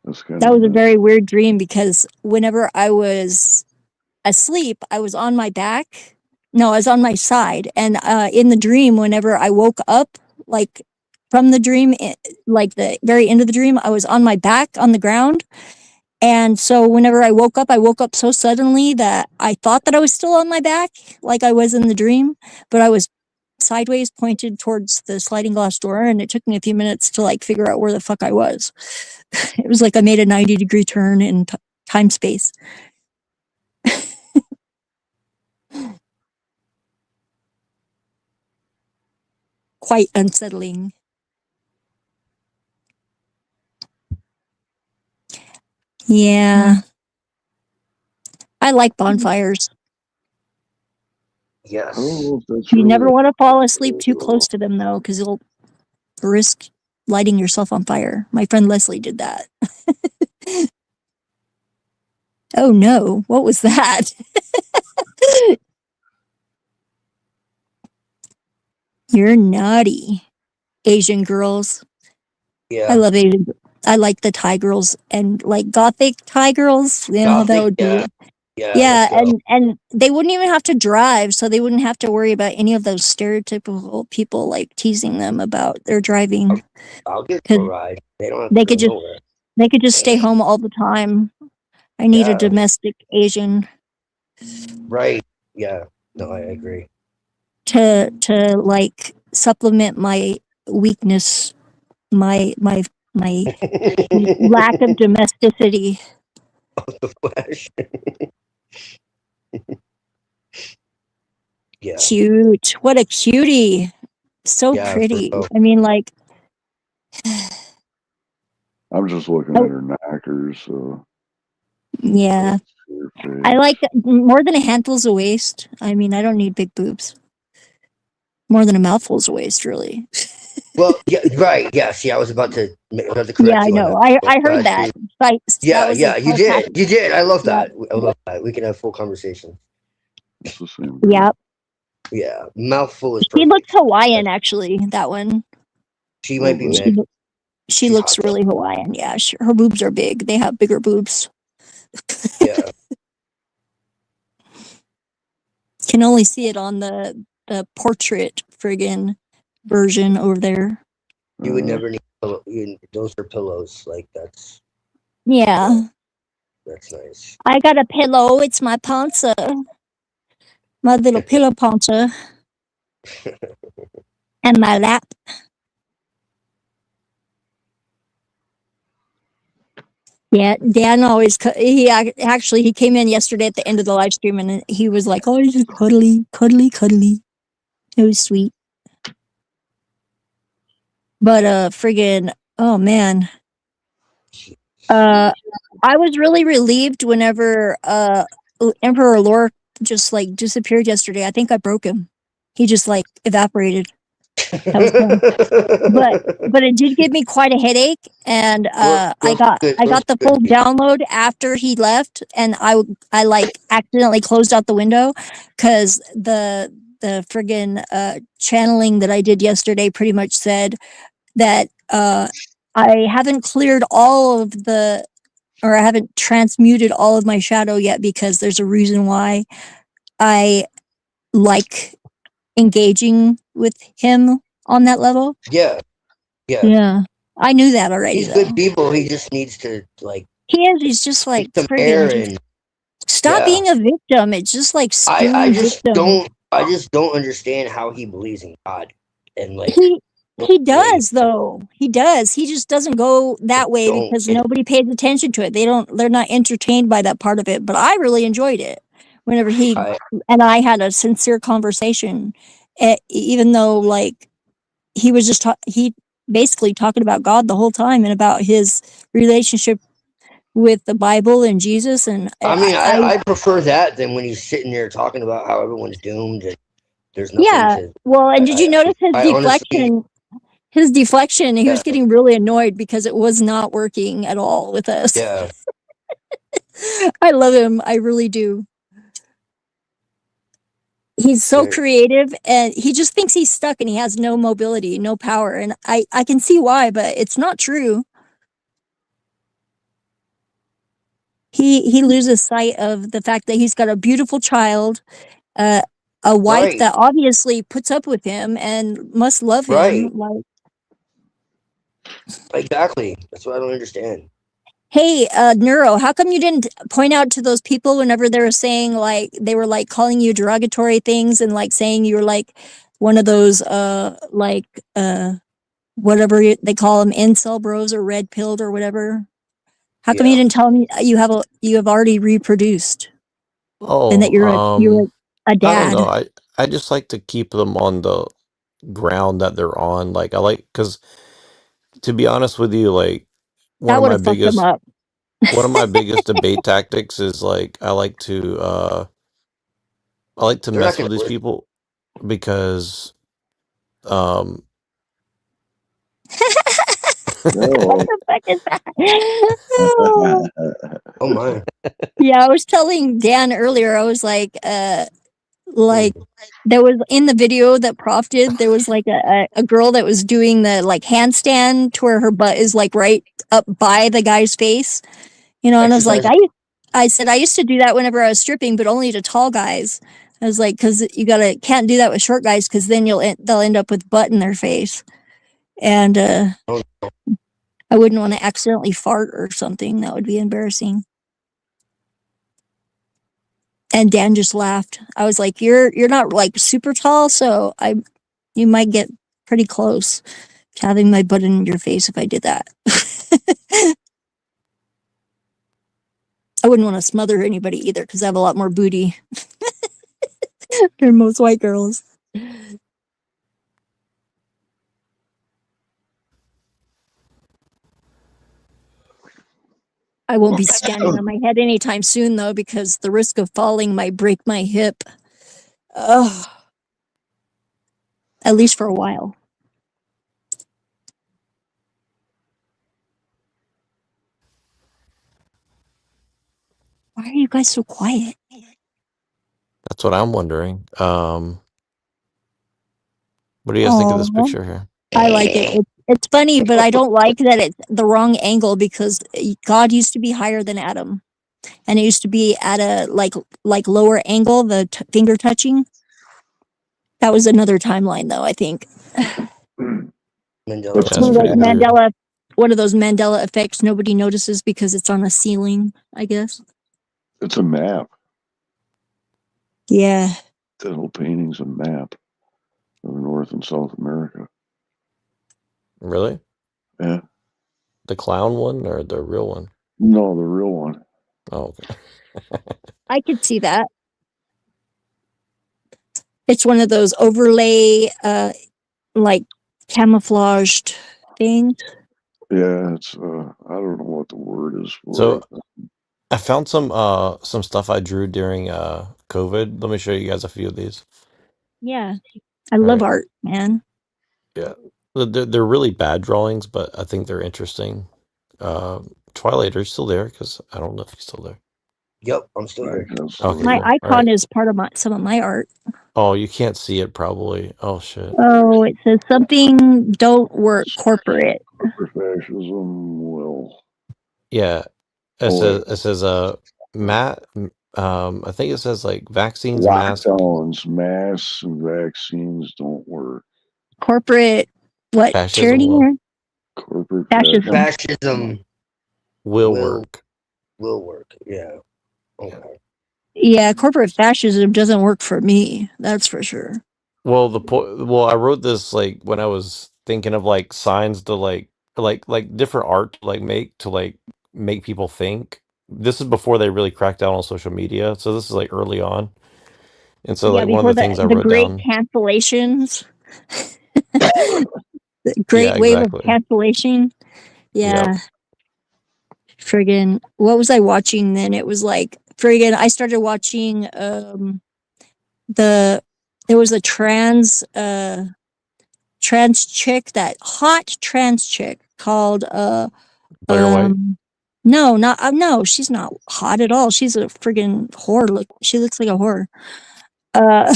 That's kind That of was a very weird dream because whenever I was asleep, I was on my back. No, I was on my side. And in the dream, whenever I woke up, like from the dream, like the very end of the dream, I was on my back on the ground. And so whenever I woke up so suddenly that I thought that I was still on my back, like I was in the dream, but I was sideways pointed towards the sliding glass door, and it took me a few minutes to like figure out where the fuck I was. It was like I made a 90-degree turn in time space. Quite unsettling. Yeah. I like bonfires. Yes. You never want to fall asleep too close to them though, because you'll risk lighting yourself on fire. My friend Leslie did that. Oh no, what was that? You're naughty. Asian girls. Yeah. I love Asian. I like the Thai girls and like gothic Thai girls. You know how that Gothic, would yeah. be. Yeah, Yeah, let's go. and they wouldn't even have to drive, so they wouldn't have to worry about any of those stereotypical people like teasing them about their driving. I'll get a 'Cause ride. They don't have they to go could just nowhere. they could just stay home all the time. I need a Yeah. domestic Asian Right. Yeah. No, I agree. to like supplement my weakness, my lack of domesticity. The flesh. Yeah. Cute. What a cutie. So Yeah, for pretty. real. I mean, like, I'm just looking at her knackers, so yeah. her I face. like more than a handful's a waist. I mean, I don't need big boobs. More than a mouthful's a waist, really. Well, yeah, right. Yeah. See, I was about to correct Yeah, I you on know. that. I heard that. Like, Yeah, that was yeah, a you did. You did. I love Yeah. that. I love that. We can have full conversation. It's the same. Yep. Yeah. Mouthful is She perfect. looks Hawaiian, actually, that one. She might be She, mixed. she She's looks hot, though. really Hawaiian. Yeah, her boobs are big. They have bigger boobs. Yeah. Can only see it on the portrait friggin' version over there. You would never need pillow. Those are pillows. Like that's Yeah. that's nice. I got a pillow. It's my panza. My little pillow panza. And my lap. Yeah, Dan always, he came in yesterday at the end of the live stream and he was like, oh, you're cuddly, cuddly, cuddly. It was sweet. But, friggin', oh man. I was really relieved whenever, Emperor Lore just like disappeared yesterday. I think I broke him. He just like evaporated. That was fun. But it did give me quite a headache, and I got the full download after he left, and I like accidentally closed out the window because the friggin' channeling that I did yesterday pretty much said that I haven't cleared all of the, or I haven't transmuted all of my shadow yet because there's a reason why I like engaging with him on that level. Yeah. Yeah. Yeah. I knew that already, He's though. good people. He just needs to like He is. He's just like some air friggin' and stop yeah. being a victim. It's just like I screw just victim. don't understand how he believes in God and like He does though. He does. He just doesn't go that way don't because get it. nobody pays attention to it. They're not entertained by that part of it. But I really enjoyed it whenever he and I had a sincere conversation, even though like he was just he basically talking about God the whole time and about his relationship with the Bible and Jesus. And I mean, I prefer that than when he's sitting there talking about how everyone's doomed and there's nothing yeah. to. Well, and did you notice his I deflection? honestly, His deflection, he was Yeah. getting really annoyed because it was not working at all with us. yeah, I love him. I really do. He's so Right. creative and he just thinks he's stuck and he has no mobility, no power. And I can see why, but it's not true. He loses sight of the fact that he's got a beautiful child, a wife Right. that obviously puts up with him and must love him. Right. Like, Exactly. That's what I don't understand. hey, Neuro, how come you didn't point out to those people whenever they were saying, like, they were like calling you derogatory things and like saying you were like one of those whatever they call them, incel bros or red pilled or whatever? How come you Yeah. didn't tell me you have already reproduced and that Oh, you're a I don't know. dad? I just like to keep them on the ground that they're on. Like I like because to be honest with you, like one That of would my have fucked them biggest up. one of my biggest debate tactics is like I like to They're not mess going with to these listen. people because um What No. the fuck is that? Oh. Oh my. Yeah, I was telling Dan earlier, I was like there was in the video that Prof did, there was like a girl that was doing the like handstand to where her butt is like right up by the guy's face, and I was like, Exercise. I said I used to do that whenever I was stripping, but only to tall guys. I was like, because you can't do that with short guys, because then they'll end up with butt in their face, and Oh, I wouldn't want to accidentally fart or something. That would be embarrassing. And Dan just laughed. I was like, you're not like super tall, so you might get pretty close to having my butt in your face if I did that. I wouldn't want to smother anybody either because I have a lot more booty than most white girls. I won't be standing on my head anytime soon though, because the risk of falling might break my hip. Ugh. At least for a while. Why are you guys so quiet? that's what I'm wondering. What do you guys think of this Oh, picture here? I like it. It's funny, but I don't like that it's the wrong angle because God used to be higher than Adam, and it used to be at a like lower angle. The finger touching. That was another timeline, though. I think Mandela. That's it's a That's one of those pretty map. weird. One of those Mandela effects nobody notices because it's on a ceiling. I guess. It's a map. Yeah. That whole painting's a map of North and South America. Really? Yeah. The clown one or the real one? No, the real one. Oh, okay. I could see that. It's one of those overlay, like camouflaged things. Yeah, it's I don't know what the word is for So it. I found some stuff I drew during COVID. Let me show you guys a few of these. Yeah, I All love right. art, man. Yeah. They're really bad drawings, but I think they're interesting. Twilight, are you still there? Because I don't know if you're still there. Yep, I'm still here. Okay, My cool. All icon right. is part of some of my art. Oh, you can't see it probably. Oh shit. Oh, it says something don't work corporate. Fascism will. Yeah. It Oh, says Matt I think it says like vaccines, masks. lockdowns, masks, and vaccines don't work. Corporate what Fascism charity? will Corporate Fascism. Fascism will work. will work. Yeah. Okay. Yeah, corporate fascism doesn't work for me. That's for sure. Well, I wrote this like when I was thinking of like signs to like different art to make people think. This is before they really cracked down on social media, so this is like early on. And so Yeah, like one of before the things I the wrote great down. cancellations. The Yeah, great wave of exactly. cancellation. Yep. Yeah. Friggin' what was I watching then? It was like friggin' I started watching there was a trans chick, that hot trans chick called Blair White. no, she's not hot at all. She's a friggin' whore. She looks like a whore. Uh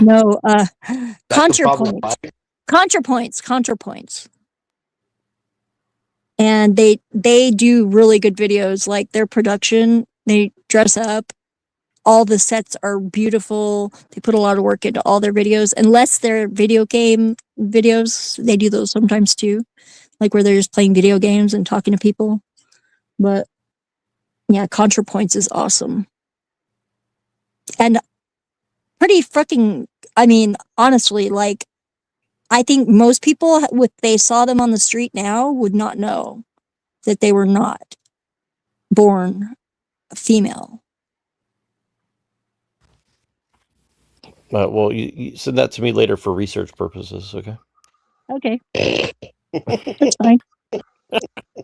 no, That's the problem. ContraPoints. ContraPoints. and they do really good videos. Like their production, they dress up. All the sets are beautiful. They put a lot of work into all their videos. Unless they're video game videos, they do those sometimes too, like where they're just playing video games and talking to people. But yeah, ContraPoints is awesome and pretty fucking. I mean, honestly, like I think most people, if they saw them on the street now, would not know that they were not born female. Well, you send that to me later for research purposes. Okay. Okay. That's fine.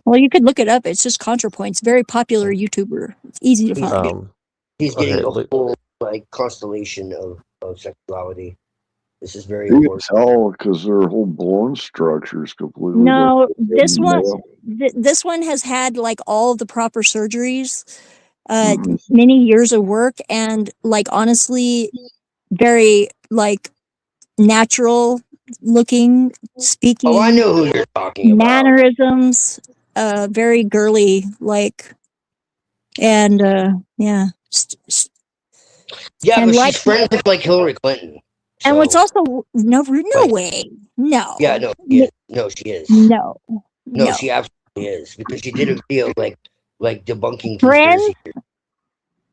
Well, you could look it up. It's just ContraPoints. Very popular YouTuber. It's easy to find. He's getting okay, a whole like constellation of sexuality. This is very You can important. tell because their whole bone structure is completely No, different. this one has had like all of the proper surgeries, many years of work, and like honestly, very like natural looking, speaking. Oh, I know who you're talking about. Mannerisms, very girly, like, and yeah. Yeah, and but like, she's friends with like Hillary Clinton. and what's also no like- way, no. Yeah, no, she is. No, she is. No, No, she absolutely is because she did a video like debunking Friends? conspiracy theories.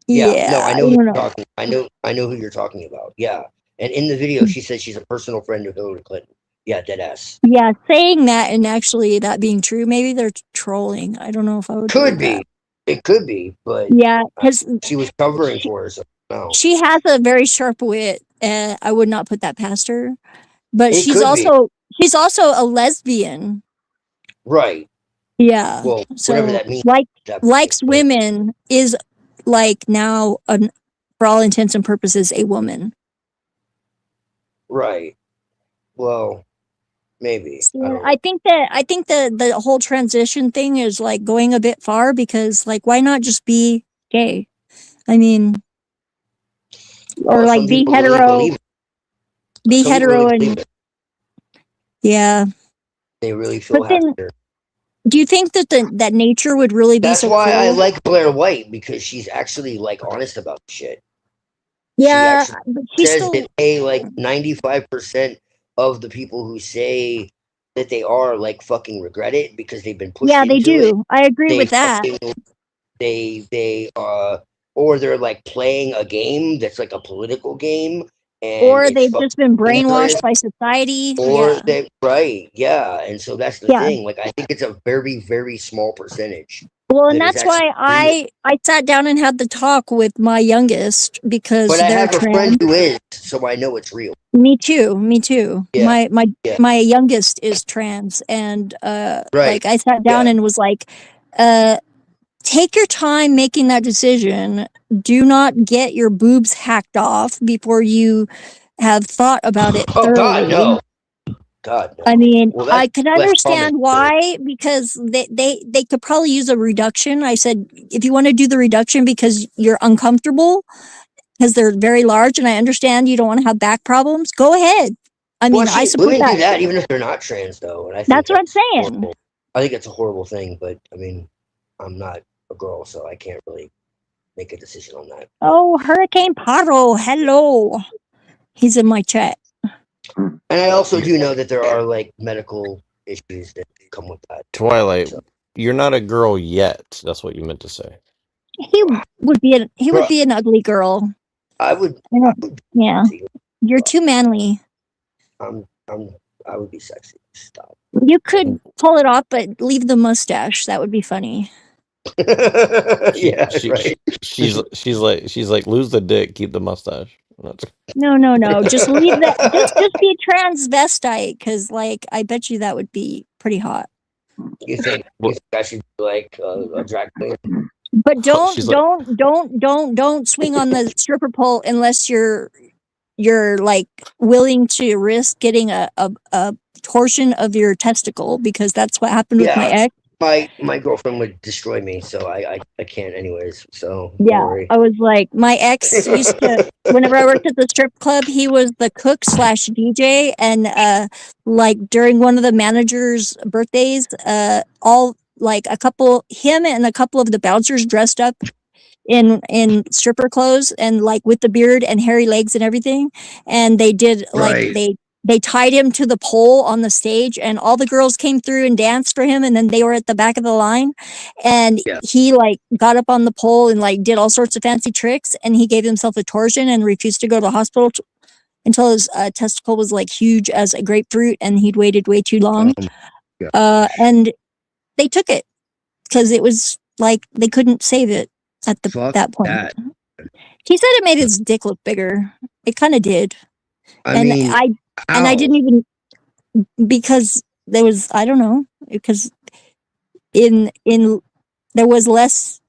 Yeah, no, I know I who don't you're know. talking. I know who you're talking about. Yeah, and in the video, she says she's a personal friend of Hillary Clinton. Yeah, dead ass. Yeah, saying that and actually that being true, maybe they're trolling. I don't know if I would. Could believe be. It could be, but Yeah, because she was covering for herself. No. she has a very sharp wit, and I would not put that past her. But It she's could be. also a lesbian. Right. Yeah. Well, so whatever that means. likes women is like now for all intents and purposes a woman. Right. Well, maybe. Yeah, I think the whole transition thing is like going a bit far because like why not just be gay? I mean, or Well, like some be people really hetero. believe it. Be Some people hetero really and believe it. yeah. They really feel But then, happier. do you think that that nature would really be That's so why I cruel? like Blair White because she's actually like honest about shit. Yeah, She but actually she's says still. that hey, like 95% of the people who say that they are like fucking regret it because they've been pushed Yeah, they into it. do. I agree They with that. fucking they or they're like playing a game that's like a political game and Or it's they've fucking just been brainwashed dangerous. by society. Or Yeah. they right, yeah. And so that's the Yeah. thing. Like I think it's a very, very small percentage. Well, and that is that's why actually I sat down and had the talk with my youngest because But I they're have a trans. friend who is, so I know it's real. Me too. Me too. Yeah. My youngest is trans, and Right. like I sat down and was like, take your time making that decision. Do not get your boobs hacked off before you have thought about it Oh thoroughly. God, no. God, no. I mean, Well, I that's can less understand common. why because they could probably use a reduction. I said, if you want to do the reduction because you're uncomfortable, because they're very large, and I understand you don't want to have back problems, go ahead. I mean, Well, I support women that. do that even if they're not trans, though. And I think That's what I'm saying. horrible. I think it's a horrible thing, but I mean, I'm not a girl, so I can't really make a decision on that. Oh, Hurricane Paro, hello. He's in my chat. And I also do know that there are like medical issues that come with that. Twilight, you're not a girl yet. That's what you meant to say. He would be an ugly girl. I would. Yeah, you're too manly. I would be sexy. Stop. You could pull it off, but leave the mustache. That would be funny. Yeah, right. She's like lose the dick, keep the mustache. No. Just leave that. Just be transvestite, because like I bet you that would be pretty hot. You think I should be like a drag queen? But don't She's like- don't swing on the stripper pole unless you're like willing to risk getting a torsion of your testicle, because that's what happened with my ex. My girlfriend would destroy me, so I can't anyways. So don't Yeah, worry. I was like, my ex used to, whenever I worked at the strip club, he was the cook / DJ. And like during one of the manager's birthdays, all like him and a couple of the bouncers dressed up in stripper clothes and like with the beard and hairy legs and everything. And they did like they tied him to the pole on the stage, and all the girls came through and danced for him, and then they were at the back of the line, and he like got up on the pole and like did all sorts of fancy tricks, and he gave himself a torsion and refused to go to the hospital until his testicle was like huge as a grapefruit, and he'd waited way too long. And they took it because it was like they couldn't save it at that point. He said it made his dick look bigger. It kind of did. I didn't even, because there was, I don't know, because in there was less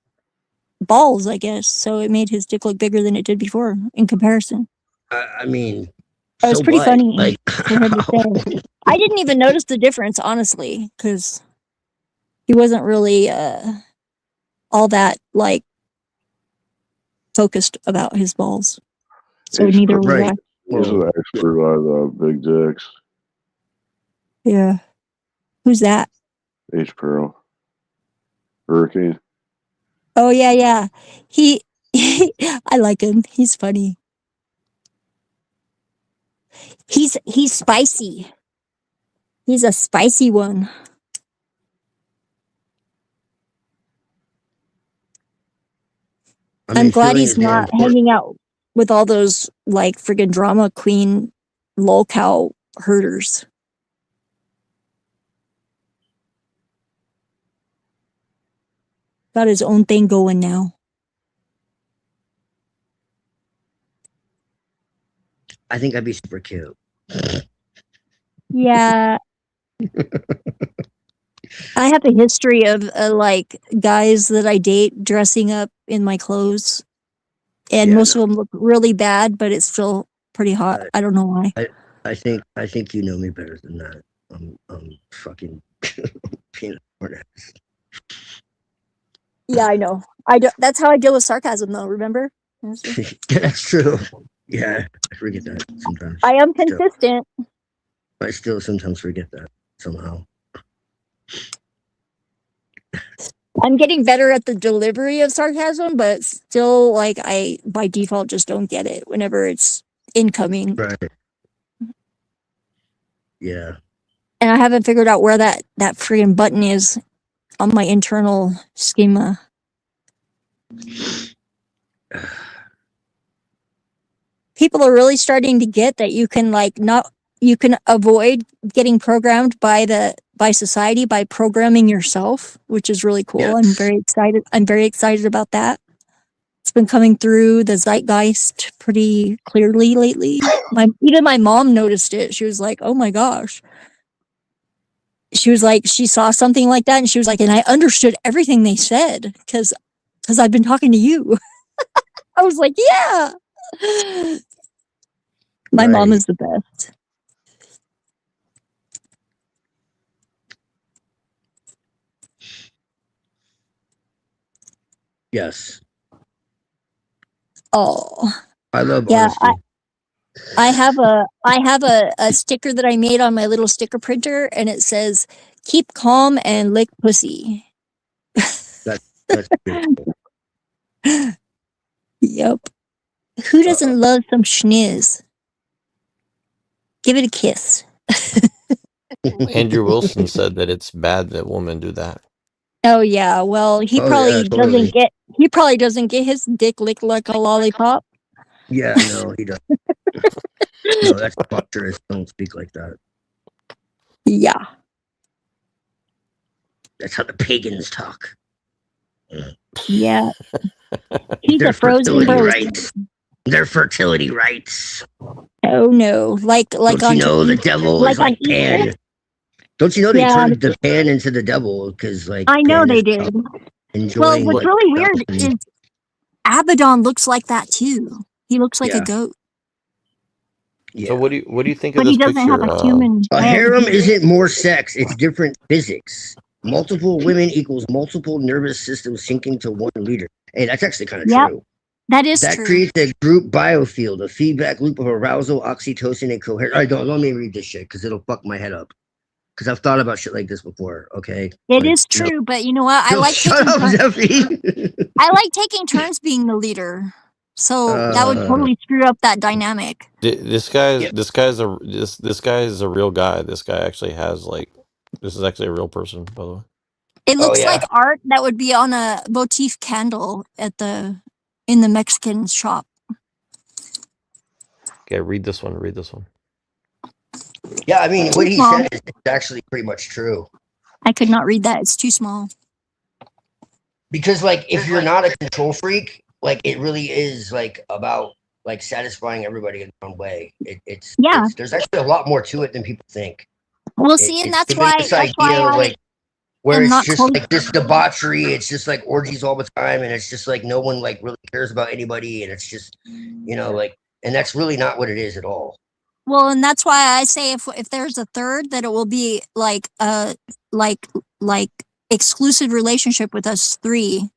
balls, I guess, so it made his dick look bigger than it did before in comparison. I mean, it was so pretty what? funny Like, for him to say. I didn't even notice the difference, honestly, because he wasn't really all that like focused about his balls. So neither was I. He's an expert on big dicks. Yeah. Who's that? H. Pearl. Hurricane. Oh yeah. He I like him. He's funny. He's spicy. He's a spicy one. I'm glad he's not hanging out with all those like friggin' drama queen lolcow herders. Got his own thing going now. I think I'd be super cute. Yeah. I have a history of like guys that I date dressing up in my clothes, and most of them look really bad, but it's still pretty hot. I don't know why. I think you know me better than that. I'm fucking peanut butter. Yeah, I know. That's how I deal with sarcasm, though. Remember? That's true. Yeah, I forget that sometimes. I am consistent. I still sometimes forget that somehow. I'm getting better at the delivery of sarcasm, but still, like, I by default just don't get it whenever it's incoming. Right. Yeah. And I haven't figured out where that freaking button is on my internal schema. People are really starting to get that you can you can avoid getting programmed by society by programming yourself, which is really cool. Yes. I'm very excited about that. It's been coming through the zeitgeist pretty clearly lately. Even my mom noticed it. She was like, "Oh my gosh." She was like, she saw something like that, and she was like, and I understood everything they said because I've been talking to you. I was like, yeah. My mom is the best. Yes. Oh. I love honesty. I have a sticker that I made on my little sticker printer, and it says, "Keep calm and lick pussy." That's beautiful. Yep. Who doesn't love some schniz? Give it a kiss. Andrew Wilson said that it's bad that women do that. Oh yeah, well he probably doesn't get his dick licked like a lollipop. Yeah, no, he doesn't. No, that's butchers. Don't speak like that. Yeah. That's how the pagans talk. Yeah. He's a frozen rights. Their fertility rights. Oh no. Like Don't on you know the devil is like Pan? Egypt? Don't you know they turned the Pan into the devil because I know they did. Well, what's really weird is Abaddon looks like that too. He looks like a goat. Yeah. So what do you think of but this he doesn't picture? Have a human. A harem isn't more sex; it's different physics. Multiple women equals multiple nervous systems syncing to one leader. Hey, that's actually kind of true. That is true. That creates a group biofield, a feedback loop of arousal, oxytocin, and coherence. All right, don't let me read this shit because it'll fuck my head up. because I've thought about shit like this before. Okay, It is true, but you know what? I like shut taking up, Zeffy. I like taking turns being the leader. So that would totally screw up that dynamic. This guy is a real guy. This guy actually has like, this is actually a real person, by the way. It Oh, looks yeah. like art that would be on a motif candle in the Mexican shop. Okay, read this one. Read this one. Yeah, I mean, what he Small. said is actually pretty much true. I could not read that. It's too small. Because, like, if you're not a control freak, like, it really is, like, about, like, satisfying everybody in their own way. It's there's actually a lot more to it than people think. Well, see, and that's why like, where am it's not just totally- like this debauchery, it's just like orgies all the time, and it's just like no one like really cares about anybody, and it's just, you know, like, and that's really not what it is at all. Well, and that's why I say if there's a third, that it will be like like exclusive relationship with us three.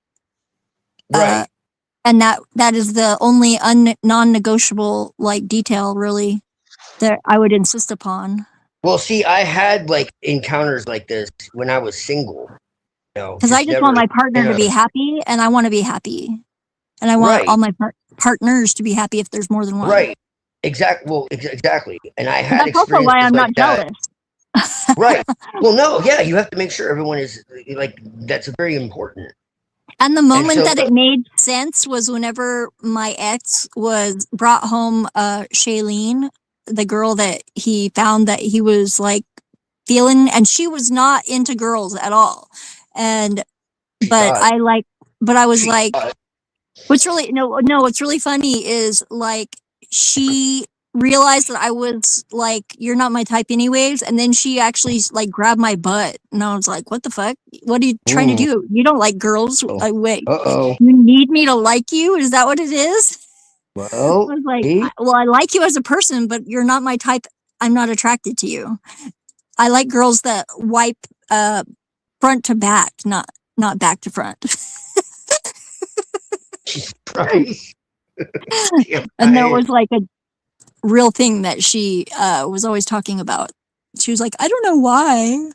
Right. And that is the only non-negotiable like detail really that I would insist upon. Well, see, I had like encounters like this when I was single. You know, Because I just want my partner to be happy, and I want to be happy, and I want all my partners to be happy if there's more than one. Right. Exactly. Well, exactly. And I had That's also why I'm not jealous. Right. Well, no, yeah, you have to make sure everyone is like, that's very important. And the moment that it made sense was whenever my ex brought home Shailene, the girl that he found that he was like feeling, and she was not into girls at all. And I was like, what's really funny is like she realized that I was like, you're not my type anyways, and then she actually like grabbed my butt, and I was like, what the fuck? What are you trying to do? You don't like girls? Like, wait, you need me to like you? Is that what it is? Well, I was like, I like you as a person, but you're not my type. I'm not attracted to you. I like girls that wipe front to back, not back to front. Christ. And that was like a real thing that she was always talking about. She was like, I don't know why. And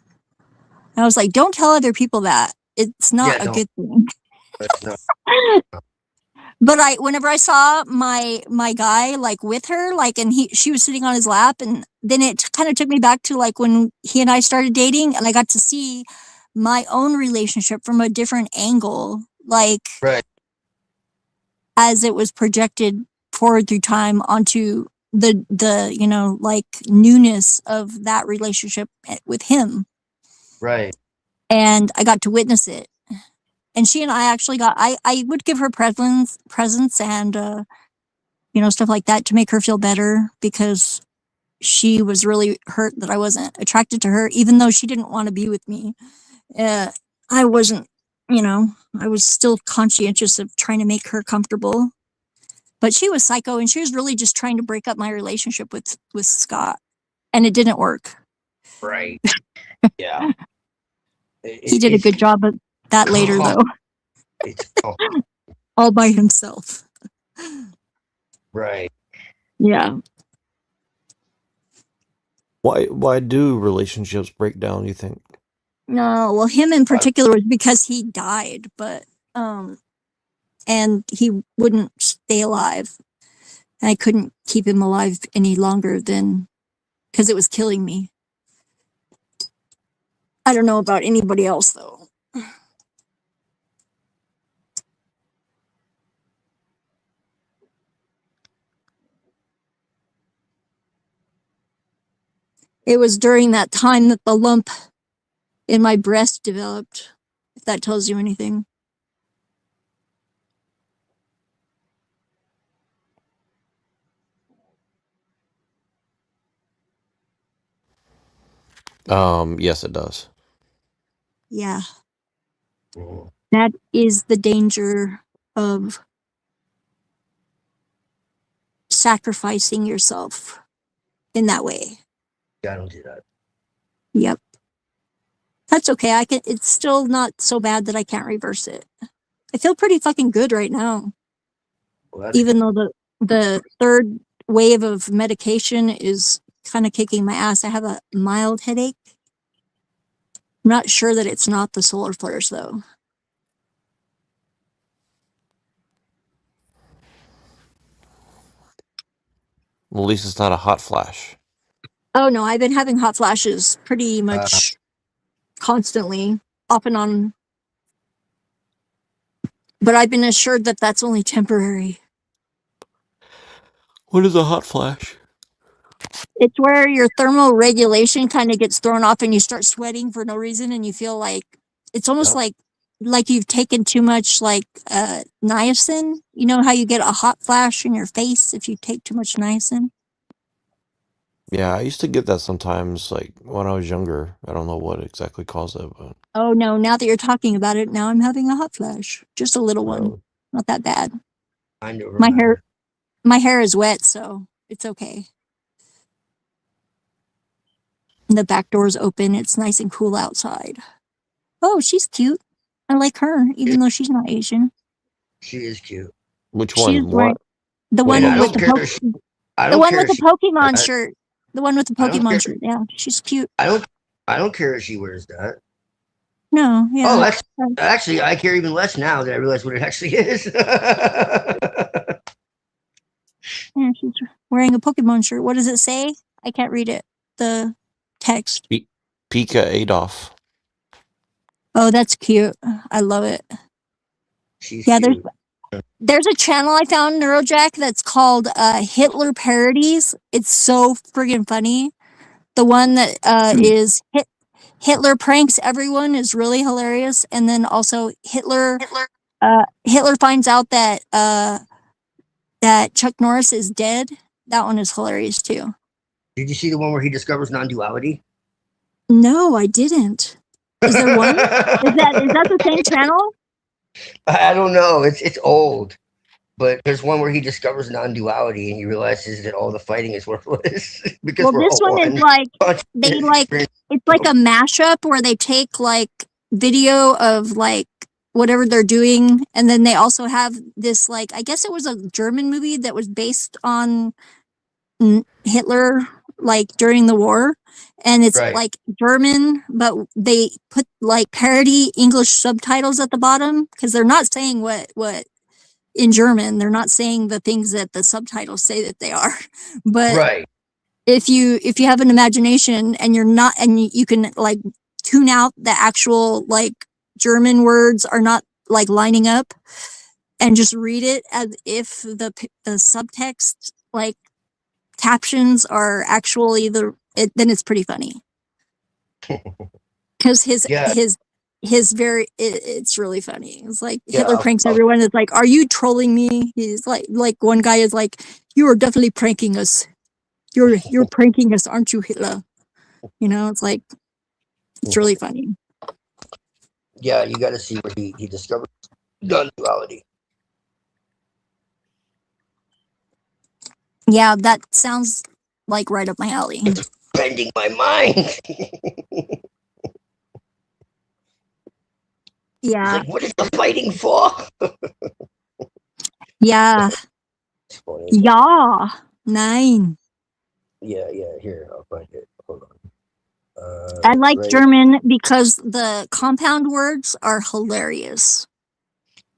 I was like, don't tell other people that. It's not a good thing. But whenever I saw my guy like with her, like, and she was sitting on his lap, and then it kind of took me back to like when he and I started dating, and I got to see my own relationship from a different angle, like as it was projected forward through time onto the you know, like newness of that relationship with him. Right. And I got to witness it. And she and I actually I would give her presents and, you know, stuff like that to make her feel better, because she was really hurt that I wasn't attracted to her, even though she didn't want to be with me. I wasn't, you know, I was still conscientious of trying to make her comfortable. But she was psycho, and she was really just trying to break up my relationship with Scott. And it didn't work. Right. Yeah. He did a good job of that later, though. All by himself. Right. Yeah. Why do relationships break down, you think? No, well, him in particular was because he died, but and he wouldn't stay alive. I couldn't keep him alive any longer because it was killing me. I don't know about anybody else, though. It was during that time that the lump in my breast developed, if that tells you anything. Yes, it does. Yeah. That is the danger of sacrificing yourself in that way. Yeah, I don't do that. Yep. That's okay. It's still not so bad that I can't reverse it. I feel pretty fucking good right now. Well, even though the third wave of medication is kind of kicking my ass. I have a mild headache. I'm not sure that it's not the solar flares though. Well, at least it's not a hot flash. Oh no, I've been having hot flashes pretty much constantly, off and on. But I've been assured that that's only temporary. What is a hot flash? It's where your thermal regulation kind of gets thrown off and you start sweating for no reason and you feel like it's almost like you've taken too much like niacin. You know how you get a hot flash in your face if you take too much niacin? Yeah, I used to get that sometimes, like when I was younger. I don't know what exactly caused it, but Oh no, now that you're talking about it, now I'm having a hot flash. Just a little one. Not that bad. I know. My hair is wet, so it's okay. And the back door's open. It's nice and cool outside. Oh, she's cute. I like her, even though she's not Asian. She is cute. which She's one? wearing What? the Wait, one I with don't the care. I the don't one care with if the Pokemon she- shirt. The one with the I don't Pokemon care. shirt. Yeah, she's cute. I don't care if she wears that. No, yeah. Oh, actually, I care even less now that I realize what it actually is. Yeah, she's wearing a Pokemon shirt. What does it say? I can't read it. The text. Pika Adolf. Oh, that's cute. I love it. She's Yeah, cute. there's a channel I found, Neurojack, that's called Hitler Parodies. It's so friggin' funny. The one that is Hitler pranks everyone is really hilarious, and then also Hitler finds out that that Chuck Norris is dead. That one is hilarious too. Did you see the one where he discovers non-duality? No, I didn't. Is there one? is that the same channel? I don't know. It's old, but there's one where he discovers non-duality and he realizes that all the fighting is worthless because Well, we're this all one is like they like it's like a mashup where they take like video of like whatever they're doing, and then they also have this like I guess it was a German movie that was based on Hitler like during the war, and it's Right. like German, but they put like parody English subtitles at the bottom because they're not saying what in German, they're not saying the things that the subtitles say that they are. But right. if you have an imagination and you're not and you can like tune out the actual like German words are not like lining up and just read it as if the subtext like captions are actually then it's pretty funny. Because his very it's really funny. It's like Hitler pranks everyone. It's like, are you trolling me? He's like one guy is like, you are definitely pranking us. You're pranking us, aren't you, Hitler? You know, it's like it's really funny. Yeah, you got to see where he discovers non-duality. Yeah, that sounds like right up my alley. It's bending my mind. Yeah. Like, what is the fighting for? Yeah. Yeah. Nine. Yeah. Here, I'll find it. Hold on. I like right. German because the compound words are hilarious.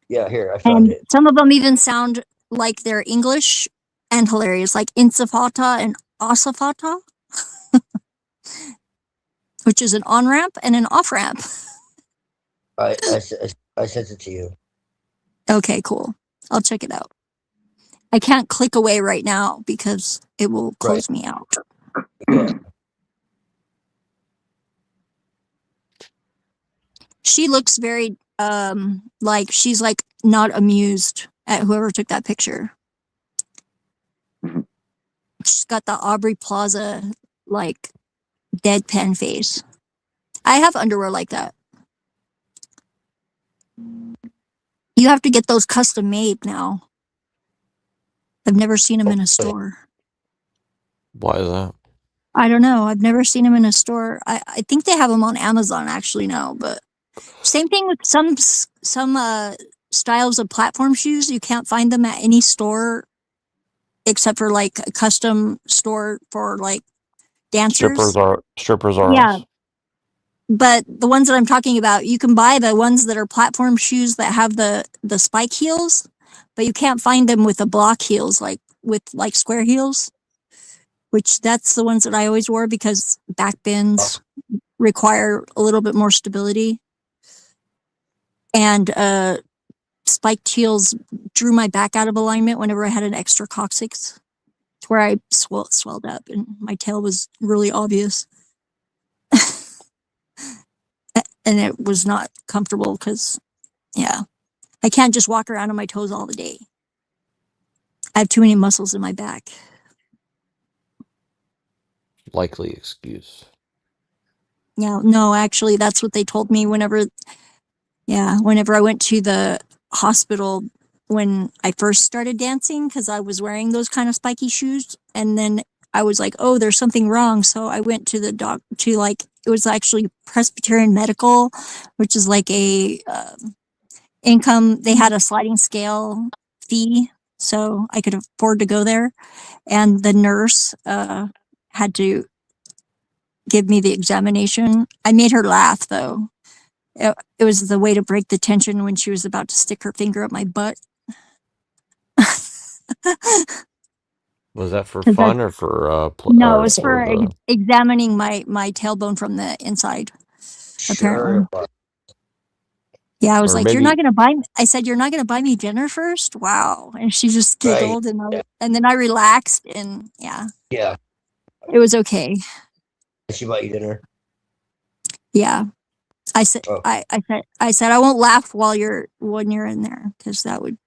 Yeah, here, I found And it. some of them even sound like they're English and hilarious, like Insafata and Asafata, which is an on-ramp and an off-ramp. I sent it to you. Okay, cool. I'll check it out. I can't click away right now because it will close me out. Yeah. She looks very like she's like not amused at whoever took that picture. She's got the Aubrey Plaza like deadpan face. I have underwear like that. You have to get those custom made now. I've never seen them in a store. Why is that? I don't know. I've never seen them in a store. I think they have them on Amazon actually now, but same thing with some styles of platform shoes. You can't find them at any store except for like a custom store for like dancers. Strippers are Yeah. us. but the ones that I'm talking about, you can buy the ones that are platform shoes that have the spike heels, but you can't find them with the block heels, like with like square heels, which that's the ones that I always wore because back bends require a little bit more stability. And spiked heels drew my back out of alignment whenever I had an extra coccyx, to where I swelled up and my tail was really obvious. And it was not comfortable because, yeah, I can't just walk around on my toes all the day. I have too many muscles in my back. Likely excuse. Yeah, no, actually, that's what they told me whenever I went to the hospital when I first started dancing, because I was wearing those kind of spiky shoes. And then I was like, oh, there's something wrong. So I went to the it was actually Presbyterian Medical, which is like a income. They had a sliding scale fee, so I could afford to go there. And the nurse had to give me the examination. I made her laugh, though. It was the way to break the tension when she was about to stick her finger up my butt. Was that for 'Cause fun or for No, it or was for the... examining my tailbone from the inside, apparently. Yeah, I was Or like, "You're not maybe gonna buy me," I said, "You're not gonna buy me dinner first? Wow." And she just giggled, and then I relaxed, and yeah, Yeah. it was okay. She bought you dinner. Yeah. I said, Oh. I said, "I won't laugh when you're in there, because that would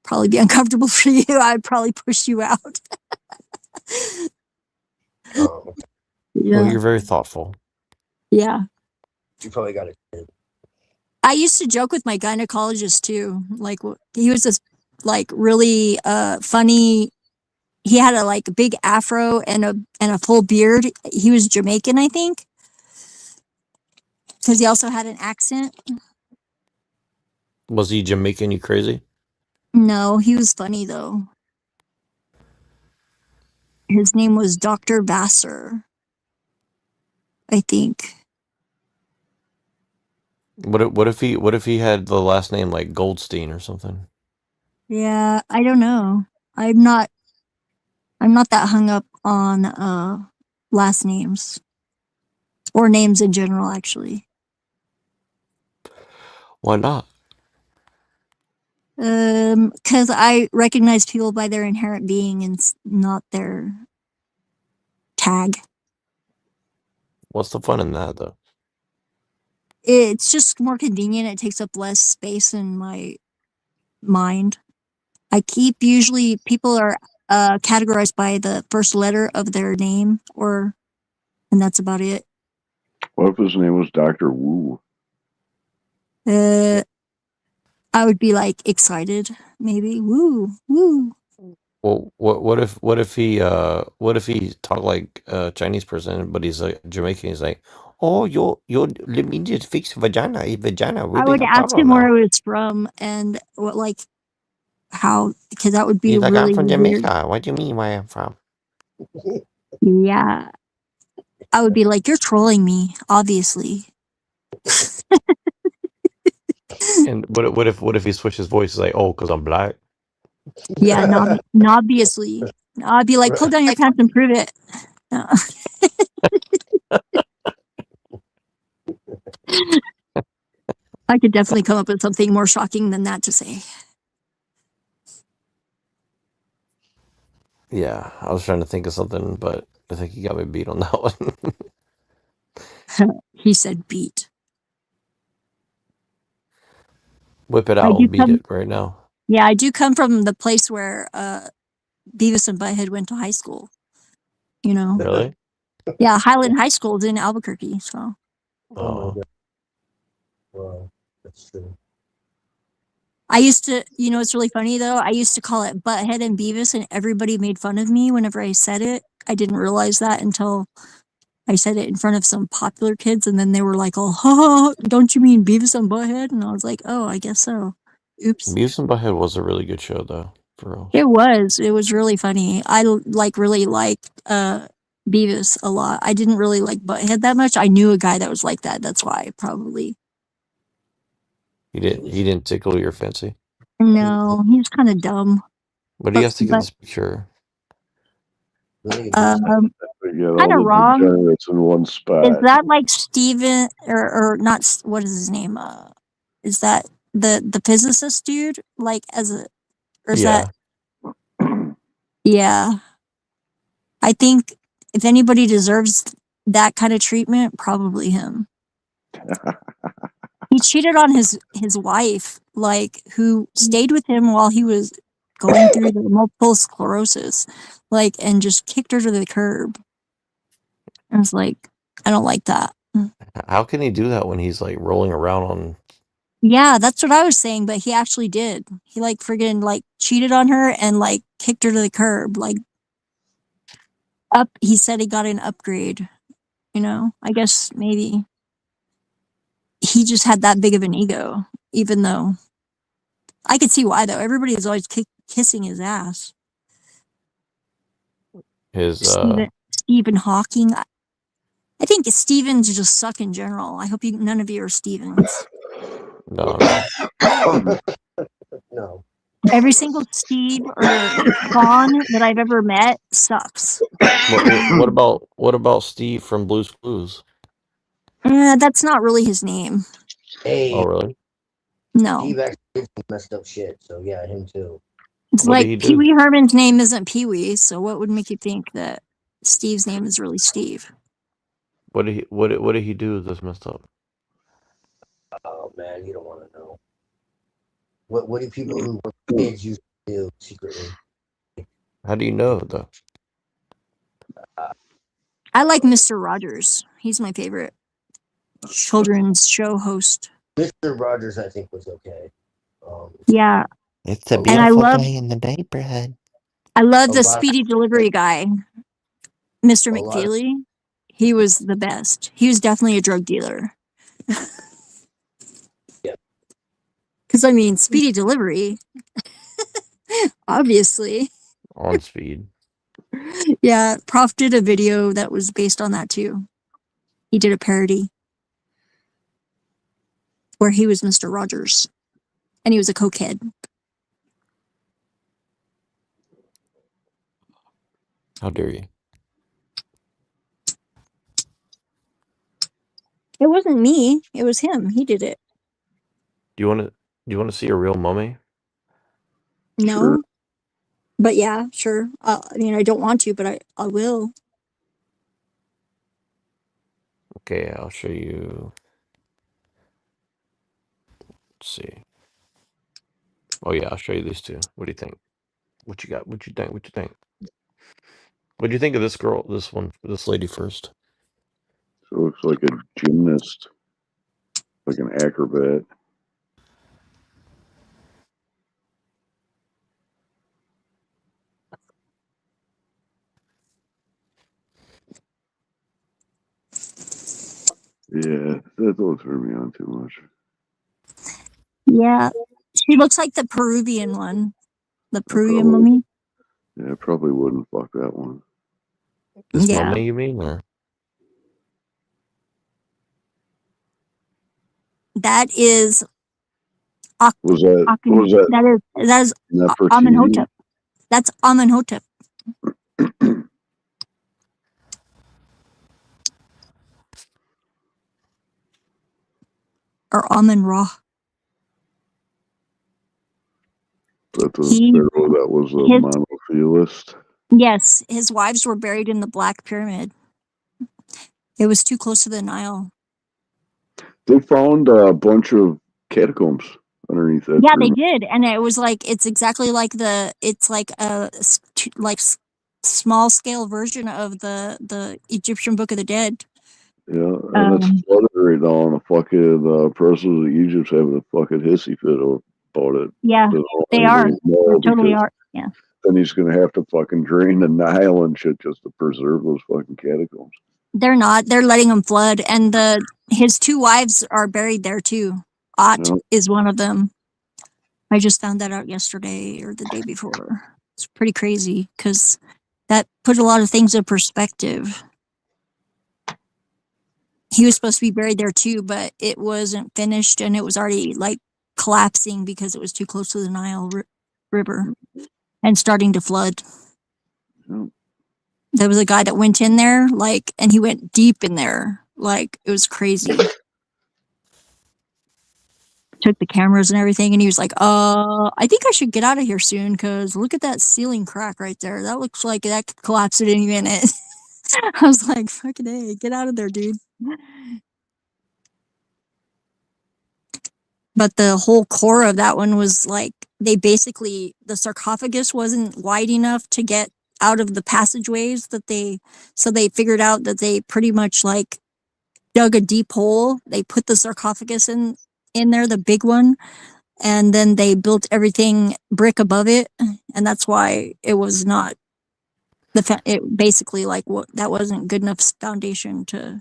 probably be uncomfortable for you. I'd probably push you out." Oh. Well, Yeah. you're very thoughtful. Yeah. You probably got it. I used to joke with my gynecologist too. Like, he was this like really funny. He had a like big afro and a full beard. He was Jamaican, I think, because he also had an accent. Was he Jamaican you crazy? No, he was funny though. His name was Dr. Vassar, I think. What if he had the last name like Goldstein or something? Yeah, I don't know. I'm not that hung up on last names or names in general, actually. Why not? Because I recognize people by their inherent being and not their tag. What's the fun in that though? It's just more convenient. It takes up less space in my mind. Usually people are categorized by the first letter of their name, and that's about it. What if his name was Dr. Wu? I would be like excited, maybe. Woo, woo. Well, what if he talked like a Chinese person, but he's like Jamaican? He's like, oh, let me just fix vagina. Is vagina I really would a ask problem him where now? he was from and what, like, how, because that would be He's like, I'm really from weird. Jamaica. What do you mean where I'm from? Yeah. I would be like, you're trolling me, obviously. And what if he switched his voice? He's like, oh, because I'm black. Yeah, obviously. I'd be like, pull down your pants and prove it. No. I could definitely come up with something more shocking than that to say. Yeah, I was trying to think of something, but I think he got me beat on that one. He said beat. Whip it I out. do I'll beat it right now. Yeah, I do come from the place where Beavis and Butthead went to high school. You know? Really? Yeah, Highland High School is in Albuquerque, so. Oh. Wow, that's true. I used to, it's really funny though. I used to call it Butthead and Beavis, and everybody made fun of me whenever I said it. I didn't realize that until I said it in front of some popular kids, and then they were like, "Oh, ha, don't you mean Beavis and Butthead?" And I was like, "Oh, I guess so." Oops. Beavis and Butthead was a really good show, though, for real. It was really funny. I really liked Beavis a lot. I didn't really like Butthead that much. I knew a guy that was like that. That's why probably. He didn't tickle your fancy. No, he was kind of dumb. What do you have to get But this picture? They kind get all of the wrong. degenerates in one Is spot. that like Steven or not? What is his name? Is that the physicist dude? Like as a, or is Yeah. that? Yeah, I think if anybody deserves that kind of treatment, probably him. He cheated on his wife, like who stayed with him while he was going through the multiple sclerosis, like, and just kicked her to the curb. I was like, I don't like that. How can he do that when he's like rolling around on? Yeah, that's what I was saying, but he actually did. He like friggin' like cheated on her and like kicked her to the curb. Like he said he got an upgrade. You know, I guess maybe he just had that big of an ego, even though I could see why though. Everybody is always kissing his ass. His Stephen Hawking. I think Stevens just suck in general. I hope none of you are Stevens. No. No. Every single Steve or Vaughn that I've ever met sucks. What about Steve from Blue's Clues? That's not really his name. Hey. Oh really? No. Steve actually did some messed up shit, so yeah, him too. It's What did like he do? Pee Wee Herman's name isn't Pee Wee, so what would make you think that Steve's name is really Steve? What did he do that's messed up? Oh man, you don't want to know. What do people who were kids used to do secretly? How do you know though? I like Mr. Rogers. He's my favorite children's show host. Mr. Rogers, I think, was okay. Yeah. It's a And I beautiful love day in the neighborhood. I love the A lot- speedy delivery guy, Mr. A lot of- McFeely. He was the best. He was definitely a drug dealer. Yeah. Because I mean, speedy delivery, obviously. On speed. Yeah, Prof did a video that was based on that too. He did a parody where he was Mr. Rogers, and he was a cokehead. How dare you? It wasn't me. It was him. He did it. Do you want to see a real mummy? No. Sure. But yeah, sure. I mean, I don't want to, but I will. Okay, I'll show you. Let's see. Oh yeah, I'll show you these two. What do you think? What you got? What you think? What you think? What do you think of this girl? This lady first. So it looks like a gymnast, like an acrobat. Yeah, that don't turn me on too much. Yeah. She looks like the Peruvian one. The Peruvian probably- mummy. Yeah, I probably wouldn't fuck that one. This Yeah. mummy, you mean, or That is Was that that is Nefertiti? Amenhotep. That's Amenhotep. Or Amen Ra. That He- was a monotheist. Yes, his wives were buried in the Black Pyramid. It was too close to the Nile. They found a bunch of catacombs underneath that. Yeah, they pyramid. did, and it was like it's exactly like it's like a small scale version of the Egyptian Book of the Dead. Yeah, and it's flooded right now, and the fucking president of Egypt's having a fucking hissy fit about it. Yeah, they are. They totally are. Yeah. Then he's gonna have to fucking drain the Nile and shit just to preserve those fucking catacombs. They're not. They're letting them flood, and his two wives are buried there too. Ott is one of them. I just found that out yesterday or the day before. It's pretty crazy because that put a lot of things in perspective. He was supposed to be buried there too, but it wasn't finished and it was already like collapsing because it was too close to the Nile River and starting to flood. There was a guy that went in there, like, and he went deep in there. Like, it was crazy. Took the cameras and everything, and he was like, I think I should get out of here soon, because look at that ceiling crack right there. That looks like that could collapse at any minute. I was like, fucking hey, get out of there, dude. But the whole core of that one was like, they basically, the sarcophagus wasn't wide enough to get out of the passageways so they figured out that they pretty much like dug a deep hole. They put the sarcophagus in there, the big one, and then they built everything brick above it, and that's why it was not it basically like that wasn't good enough foundation to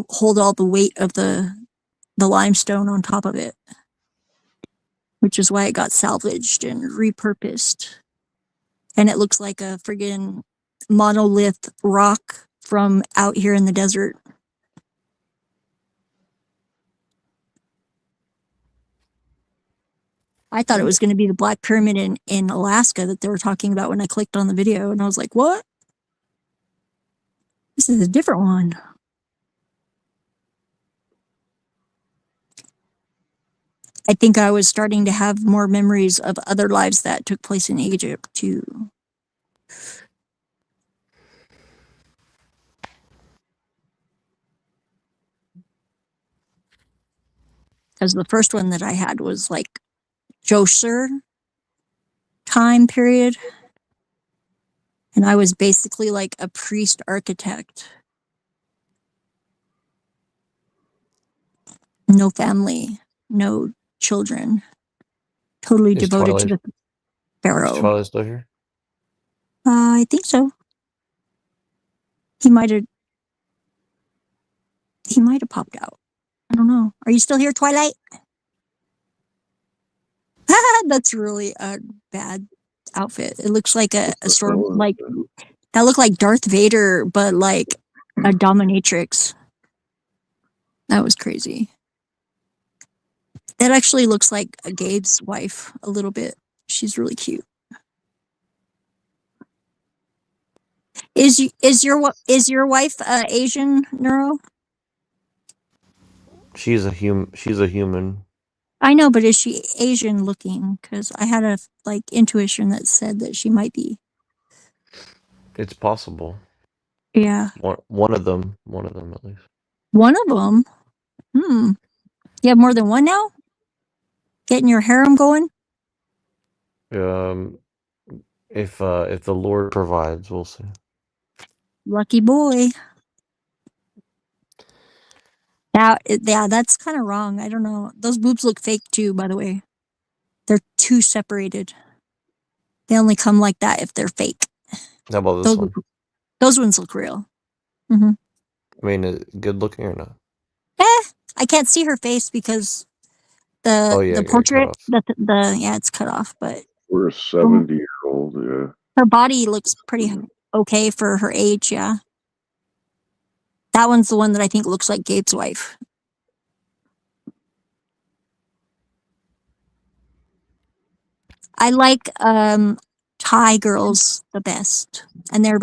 hold all the weight of the limestone on top of it, which is why it got salvaged and repurposed. And it looks like a friggin' monolith rock from out here in the desert. I thought it was going to be the Black Pyramid in Alaska that they were talking about when I clicked on the video, and I was like, what? This is a different one. I think I was starting to have more memories of other lives that took place in Egypt too. Because the first one that I had was like Djoser time period. And I was basically like a priest architect. No family, no children. Totally Is devoted to Twilight the pharaoh. is Twilight still here? I think so. He might have popped out. I don't know. Are you still here, Twilight? That's really a bad outfit. It looks like a storm, like that looked like Darth Vader, but like a dominatrix. That was crazy. That actually looks like a Gabe's wife a little bit. She's really cute. Is your wife Asian, Neuro? She's a human. I know, but is she Asian looking? Because I had a like intuition that said that she might be. It's possible. Yeah. One of them at least. One of them? You have more than one now? Getting your harem going? If the Lord provides, we'll see. Lucky boy. Yeah, that's kind of wrong. I don't know. Those boobs look fake too, by the way. They're too separated. They only come like that if they're fake. How about this one? Those ones look real. Mm-hmm. I mean, good looking or not? I can't see her face because the portrait, it's cut off, but we're a 70-year-old, yeah. Her body looks pretty okay for her age, yeah. That one's the one that I think looks like Gabe's wife. I like Thai girls the best, and they're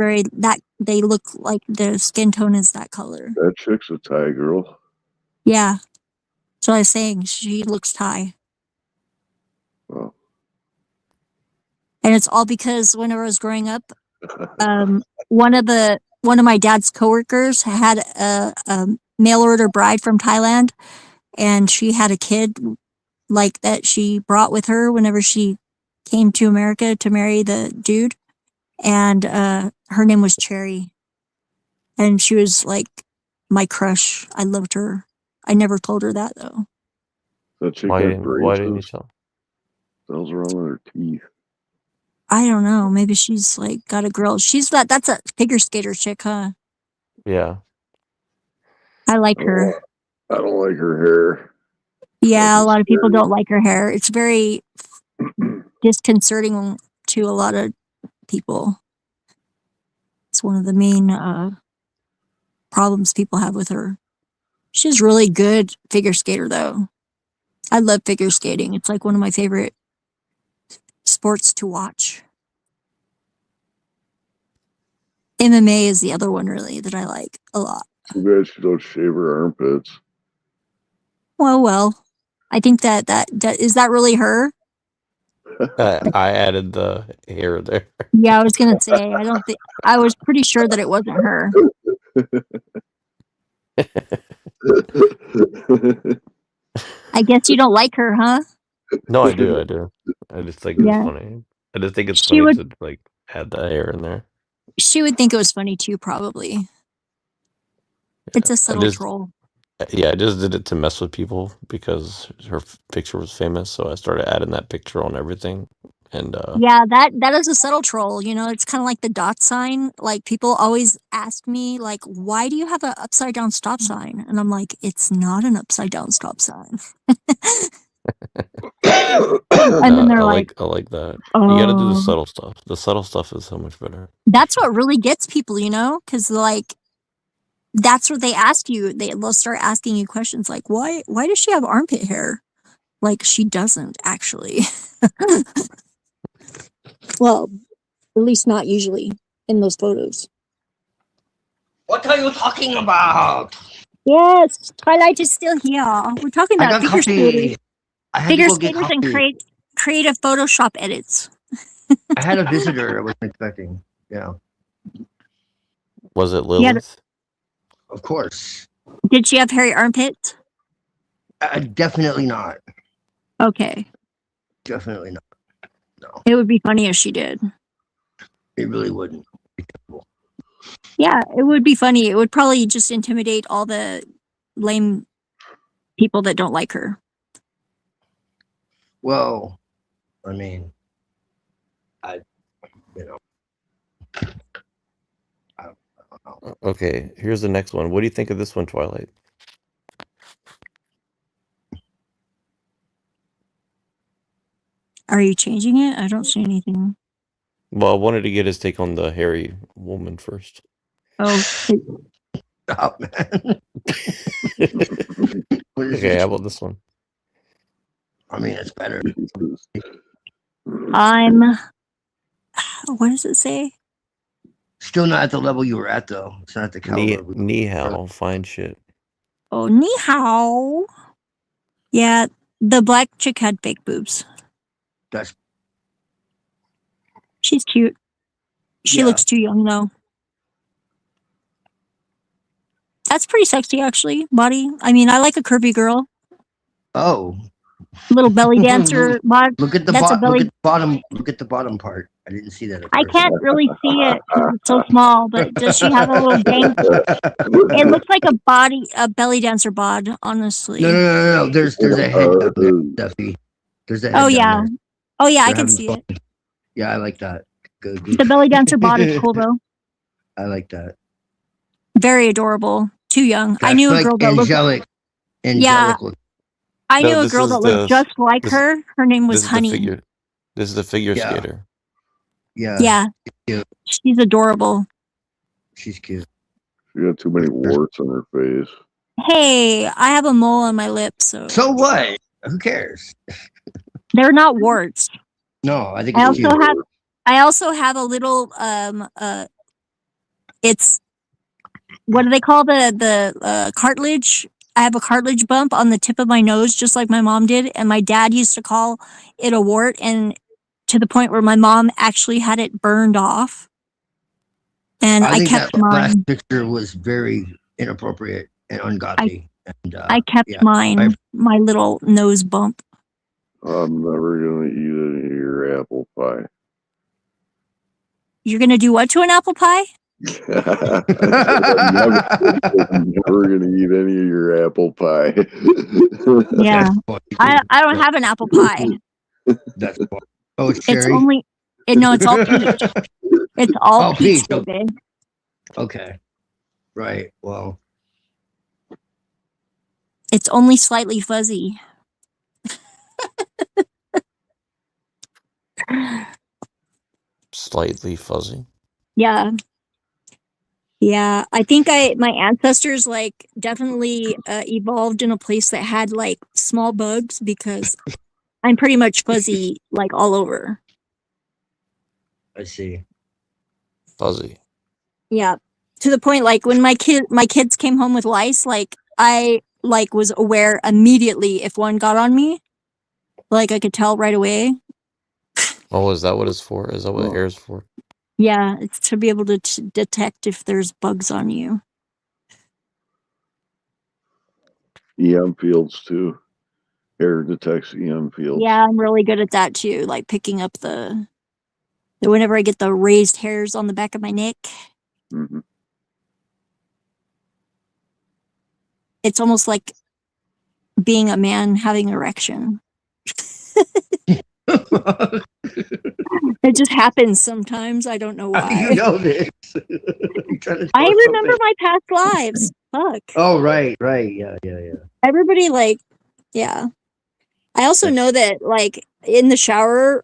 they look like their skin tone is that color. That chick's a Thai girl. Yeah. So I was saying she looks Thai. Wow. And it's all because whenever I was growing up, one of my dad's coworkers had a mail order bride from Thailand, and she had a kid like that she brought with her whenever she came to America to marry the dude, and her name was Cherry, and she was like my crush. I loved her. I never told her that though. That chick Why got didn't you tell? Those wrong with her teeth. I don't know. Maybe she's like got a girl. That's a figure skater chick, huh? Yeah. I like her. I don't like her hair. Yeah, a lot of people don't like her hair. It's very disconcerting to a lot of people. That's one of the main problems people have with her. She's really good figure skater though. I love figure skating. It's like one of my favorite sports to watch. MMA is the other one really that I like a lot. Too bad she don't shave her armpits. Well. I think that is that really her? I added the hair there. Yeah, I was gonna say I don't think I was pretty sure that it wasn't her. I guess you don't like her, huh? No, I do. I do. I just think it's Yeah. funny. I just think it's She funny would to like add that hair in there. she would think it was funny too, probably. It's a I subtle just troll. Yeah, I just did it to mess with people because her picture was famous, so I started adding that picture on everything. And Yeah, that is a subtle troll. You know, it's kind of like the dot sign. Like people always ask me, like, why do you have an upside down stop sign? And I'm like, it's not an upside down stop sign. And then they're like, I like that. You got to do the oh, subtle stuff. The subtle stuff is so much better. that's what really gets people, you know, because like that's what they ask you. They'll start asking you questions like, why does she have armpit hair? Like she doesn't actually. Well, at least not usually in those photos. What are you talking about? Yes, Twilight is still here. We're talking I about got figure skaters, coffee. I had to figure go get skaters, and coffee. creative Photoshop edits. I had a visitor I wasn't expecting. Yeah, Was it Yeah. Lilith? of course. Did she have hairy armpits? Definitely not. Okay. Definitely not. It would be funny if she did. It really wouldn't. Yeah, it would be funny. It would probably just intimidate all the lame people that don't like her. Well, I mean, you know, I don't know. Okay, here's the next one. What do you think of this one, Twilight? Are you changing it? I don't see anything. Well, I wanted to get his take on the hairy woman first. Oh, Stop, man. Okay, how about this one? I mean, it's better. what does it say? Still not at the level you were at, though. It's not the caliber. Ni hao, fine shit. Oh, ni hao. Yeah, the black chick had fake boobs. That's. She's cute. She Yeah. looks too young though. That's pretty sexy, actually. Body. I mean, I like a curvy girl. Oh. Little belly dancer bod. Look at the That's a belly. Look at the bottom. Look at the bottom part. I didn't see that. At I first. can't really see it because it's so small. But does she have a little dang? It looks like a belly dancer bod. Honestly. No. There's a head down there, Duffy. There's a head. Oh down yeah. there. Oh yeah, I They're can having see fun. it. Yeah, I like that. Good. The belly dancer bod is cool though. I like that. Very adorable. Too young. I That's knew a like girl that angelic. Yeah. Look. I knew No, a this girl is that looked just like her. Her name was This is Honey. This is the figure Yeah. skater. Yeah. Yeah. Cute. She's adorable. She's cute. She got too many warts on her face. Hey, I have a mole on my lip, so So what? Who cares? they're not warts. No, I think I it's also cute. have I also have a little it's what do they call the cartilage? I have a cartilage bump on the tip of my nose, just like my mom did, and my dad used to call it a wart, and to the point where my mom actually had it burned off. And I think kept that last mine. picture was very inappropriate and ungodly. I kept mine, my little nose bump. I'm never gonna eat any of your apple pie. You're gonna do what to an apple pie? I'm never gonna eat any of your apple pie. Yeah, I don't have an apple pie. That's oh, it's It's cherry. only no, it's all peach. It's all Oh, peach, peach. baby. Okay, right. Well, It's only slightly fuzzy. Slightly fuzzy. Yeah. Yeah, I think my ancestors like definitely evolved in a place that had like small bugs because I'm pretty much fuzzy like all over. I see. Fuzzy. Yeah, to the point like when my kids came home with lice, like I like was aware immediately if one got on me. Like I could tell right away. Oh, is that what it's for? Is that what hair is for? Yeah, it's to be able to detect if there's bugs on you. EM fields too. Hair detects EM fields. Yeah, I'm really good at that too. Like picking up the whenever I get the raised hairs on the back of my neck. Mm-hmm. It's almost like being a man having erection. It just happens sometimes. I don't know why. How do you know this? I remember my past lives. Fuck. Oh, right. Yeah. Everybody like, yeah. I also know that like in the shower,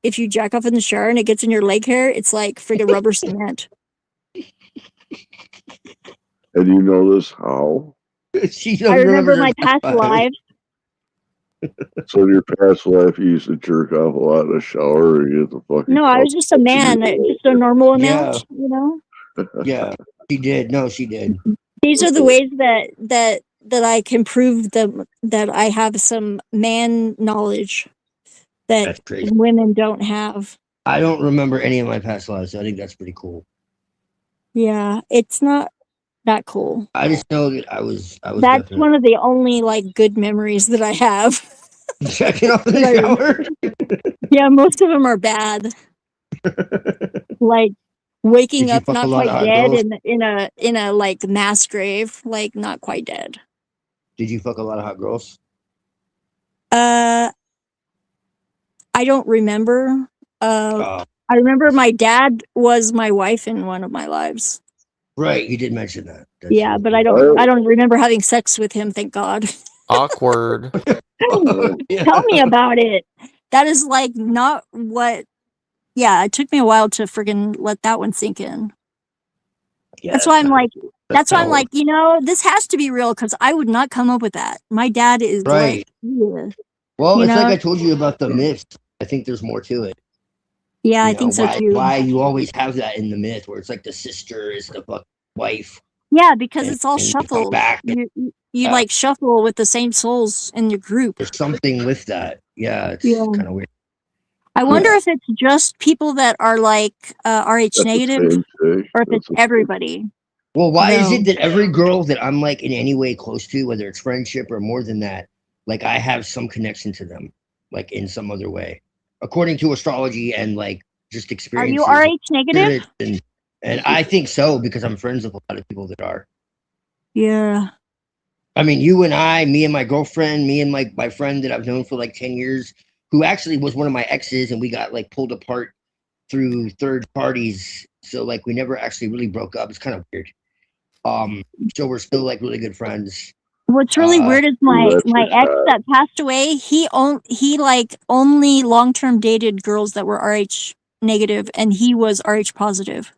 if you jack off in the shower and it gets in your leg hair, it's like friggin' rubber cement. And you know this how? I remember my past lives. So in your past life, you used to jerk off a lot in the shower and get the fucking. No, I was just a man, just a normal amount, Yeah. you know? Yeah, she did. No, she did. These are the ways that I can prove that I have some man knowledge that That's crazy. women don't have. I don't remember any of my past lives, so I think that's pretty cool. Yeah, it's not that cool. I just know that I was That's definitely one of the only like good memories that I have. checking off in the shower. Yeah, most of them are bad. Like waking Did you up fuck a not lot quite of hot dead girls? in a like mass grave, like not quite dead. Did you fuck a lot of hot girls? I don't remember. I remember my dad was my wife in one of my lives. Right, you did mention that. That's Yeah, but I don't remember having sex with him, thank God. Awkward. Tell me about it. That is like not what. Yeah, it took me a while to friggin' let that one sink in. Yeah, that's why I'm like, you know, this has to be real because I would not come up with that. My dad is Right. like, yeah, Well, you it's know? like I told you about the myth. I think there's more to it. Yeah, I You know, think so too. Why you always have that in the myth where it's like the sister is the wife. Yeah, because and- it's all and they come shuffled. back. You like shuffle with the same souls in your group. There's something with that. Yeah, it's Yeah. kind of weird. I wonder if it's just people that are like RH negative, or if it's everybody. Well, why is No. it that every girl that I'm like in any way close to, whether it's friendship or more than that, like I have some connection to them, like in some other way, according to astrology and like just Are experiences. you RH negative? And I think so because I'm friends with a lot of people that are. Yeah. I mean, you and I, me and my girlfriend, me and my friend that I've known for like 10 years, who actually was one of my exes, and we got like pulled apart through third parties. So like we never actually really broke up. It's kind of weird. So we're still like really good friends. What's really weird is my ex that passed away. He like only long term dated girls that were RH negative, and he was RH positive.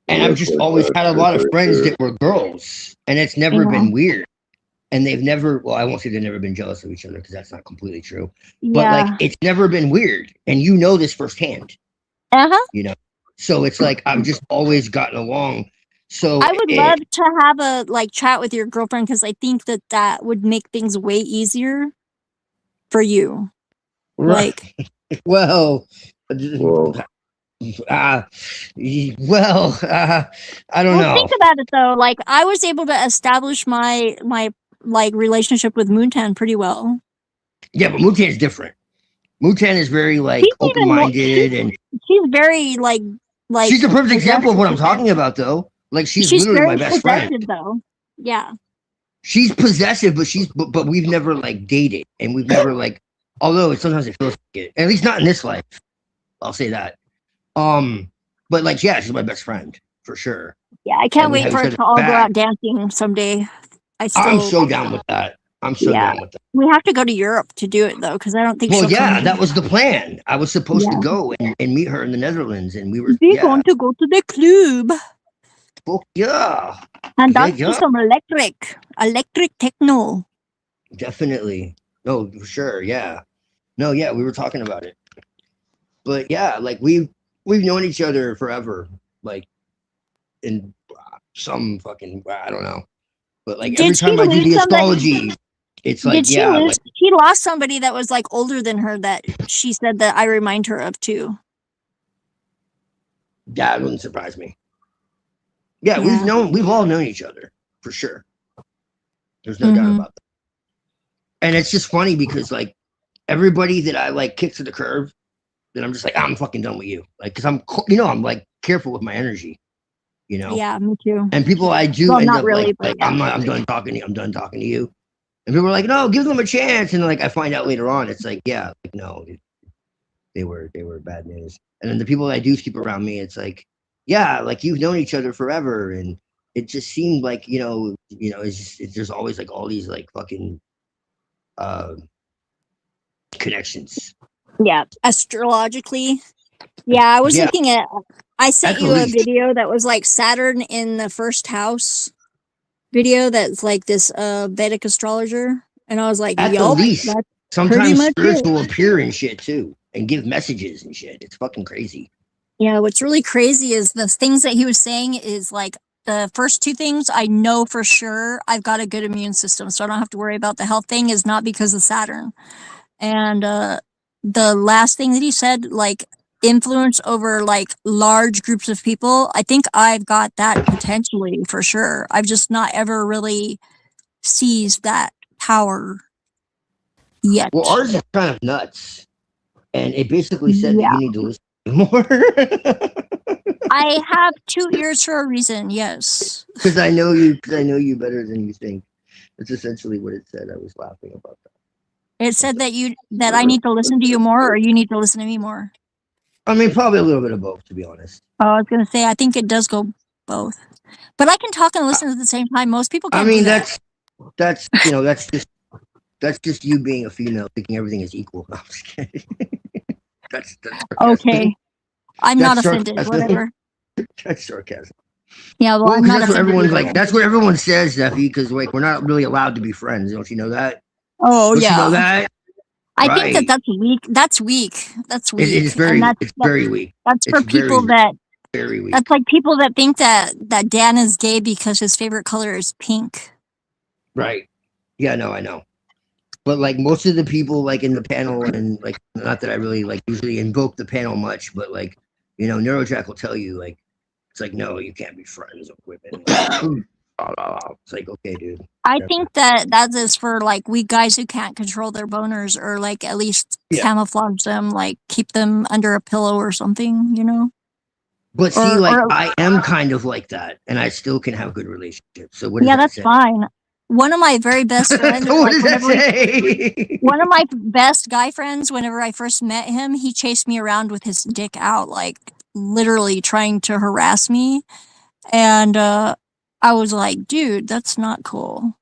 And I've just always had a lot of friends that were girls, and it's never been weird. And they've never, well, I won't say they've never been jealous of each other because that's not completely true. But Yeah. like, it's never been weird. And you know this firsthand. You know, so it's like I've just always gotten along. So I would love to have a like chat with your girlfriend because I think that would make things way easier for you. Right. Well, I don't know. Think about it though. Like I was able to establish my like relationship with Moontan pretty well. Yeah, but Mutan is different. Mutan is very like open-minded, and she's very like she's a perfect example of what I'm talking about, though. Like she's literally my best friend. Though. Yeah. She's possessive, but we've never like dated, and we've never like. Although sometimes it feels like it, at least not in this life. I'll say that. But like, yeah, she's my best friend for sure. Yeah, I can't wait for us to all go out dancing someday. I'm so down with that. I'm so down with that. We have to go to Europe to do it though, because I don't think. Well, she'll yeah, come that here. was the plan. I was supposed to go and meet her in the Netherlands, and we were. We want to go to the club. Fuck yeah. And Yeah, that's yeah. some electric techno. Definitely. No, for sure. Yeah. No, yeah, we were talking about it. But yeah, like we've known each other forever. Like in some fucking I don't know. But like every Did she time I do lose the somebody? astrology, it's Did like, she yeah, lose? like She lost somebody that was like older than her that she said that I remind her of too. that wouldn't surprise me. Yeah, Yeah. we've all known each other for sure. There's no doubt Mhm. about that. And it's just funny because like everybody that I like kick to the curb, then I'm just like, I'm fucking done with you. Like, cause I'm like careful with my energy, you know? Yeah, me too. And people I do Well, end not up really, like, but yeah. I'm done talking to you. I'm done talking to you. And people are like, no, give them a chance. And like I find out later on, it's like, yeah, like no, they were bad news. And then the people that I do keep around me, it's like, yeah, like you've known each other forever. And it just seemed like, there's always like all these like fucking connections. Yeah, astrologically. Yeah, I was Yeah, looking at. I sent at the you a least. video that was like Saturn in the first house video. That's like this Vedic astrologer, and I was like, At the "Yup, least. that's pretty Sometimes much spirits it." will appear and shit too and give messages and shit. It's fucking crazy. Yeah, what's really crazy is the things that he was saying is like the first two things I know for sure I've got a good immune system, so I don't have to worry about the health thing is not because of Saturn. And the last thing that he said, like influence over like large groups of people, I think I've got that potentially for sure. I've just not ever really seized that power yet. Well, ours is kind of nuts. And it basically said that Yeah. you need to listen more. I have 2 ears for a reason, yes. Because I know you better than you think. That's essentially what it said. I was laughing about that. It said that I need to listen to you more or you need to listen to me more. I mean, probably a little bit of both, to be honest. Oh, I was gonna say I think it does go both. But I can talk and listen at the same time. Most people can't I mean, do that. that's just you being a female thinking everything is equal. No, I'm just kidding. that's Okay. I'm not That's offended, sarcasm. whatever. That's sarcasm. Yeah, well, Well, I'm 'cause not that's what offended everyone's either. like. That's what everyone says, Zeffy. Because like we're not really allowed to be friends. Don't you know that? Oh Don't yeah. you know that? I think that Right. that's weak. That's weak. That's weak. It is very. And It's very weak. that's for It's people very, that very weak. that's like people that think that Dan is gay because his favorite color is pink. Right. Yeah, no, I know. But like most of the people like in the panel and like not that I really like usually invoke the panel much, but like, Neurojack will tell you like it's like, no, you can't be friends with women. It's like, okay, dude. I think that is for like weak guys who can't control their boners or like at least camouflage them, like keep them under a pillow or something, you know? But see, Or- like or- I am kind of like that and I still can have good relationships. So what does Yeah, that that's say? fine. One of my very best friends, So what like, does that whenever say? one of my best guy friends, whenever I first met him, he chased me around with his dick out, like literally trying to harass me. And I was like, dude, that's not cool.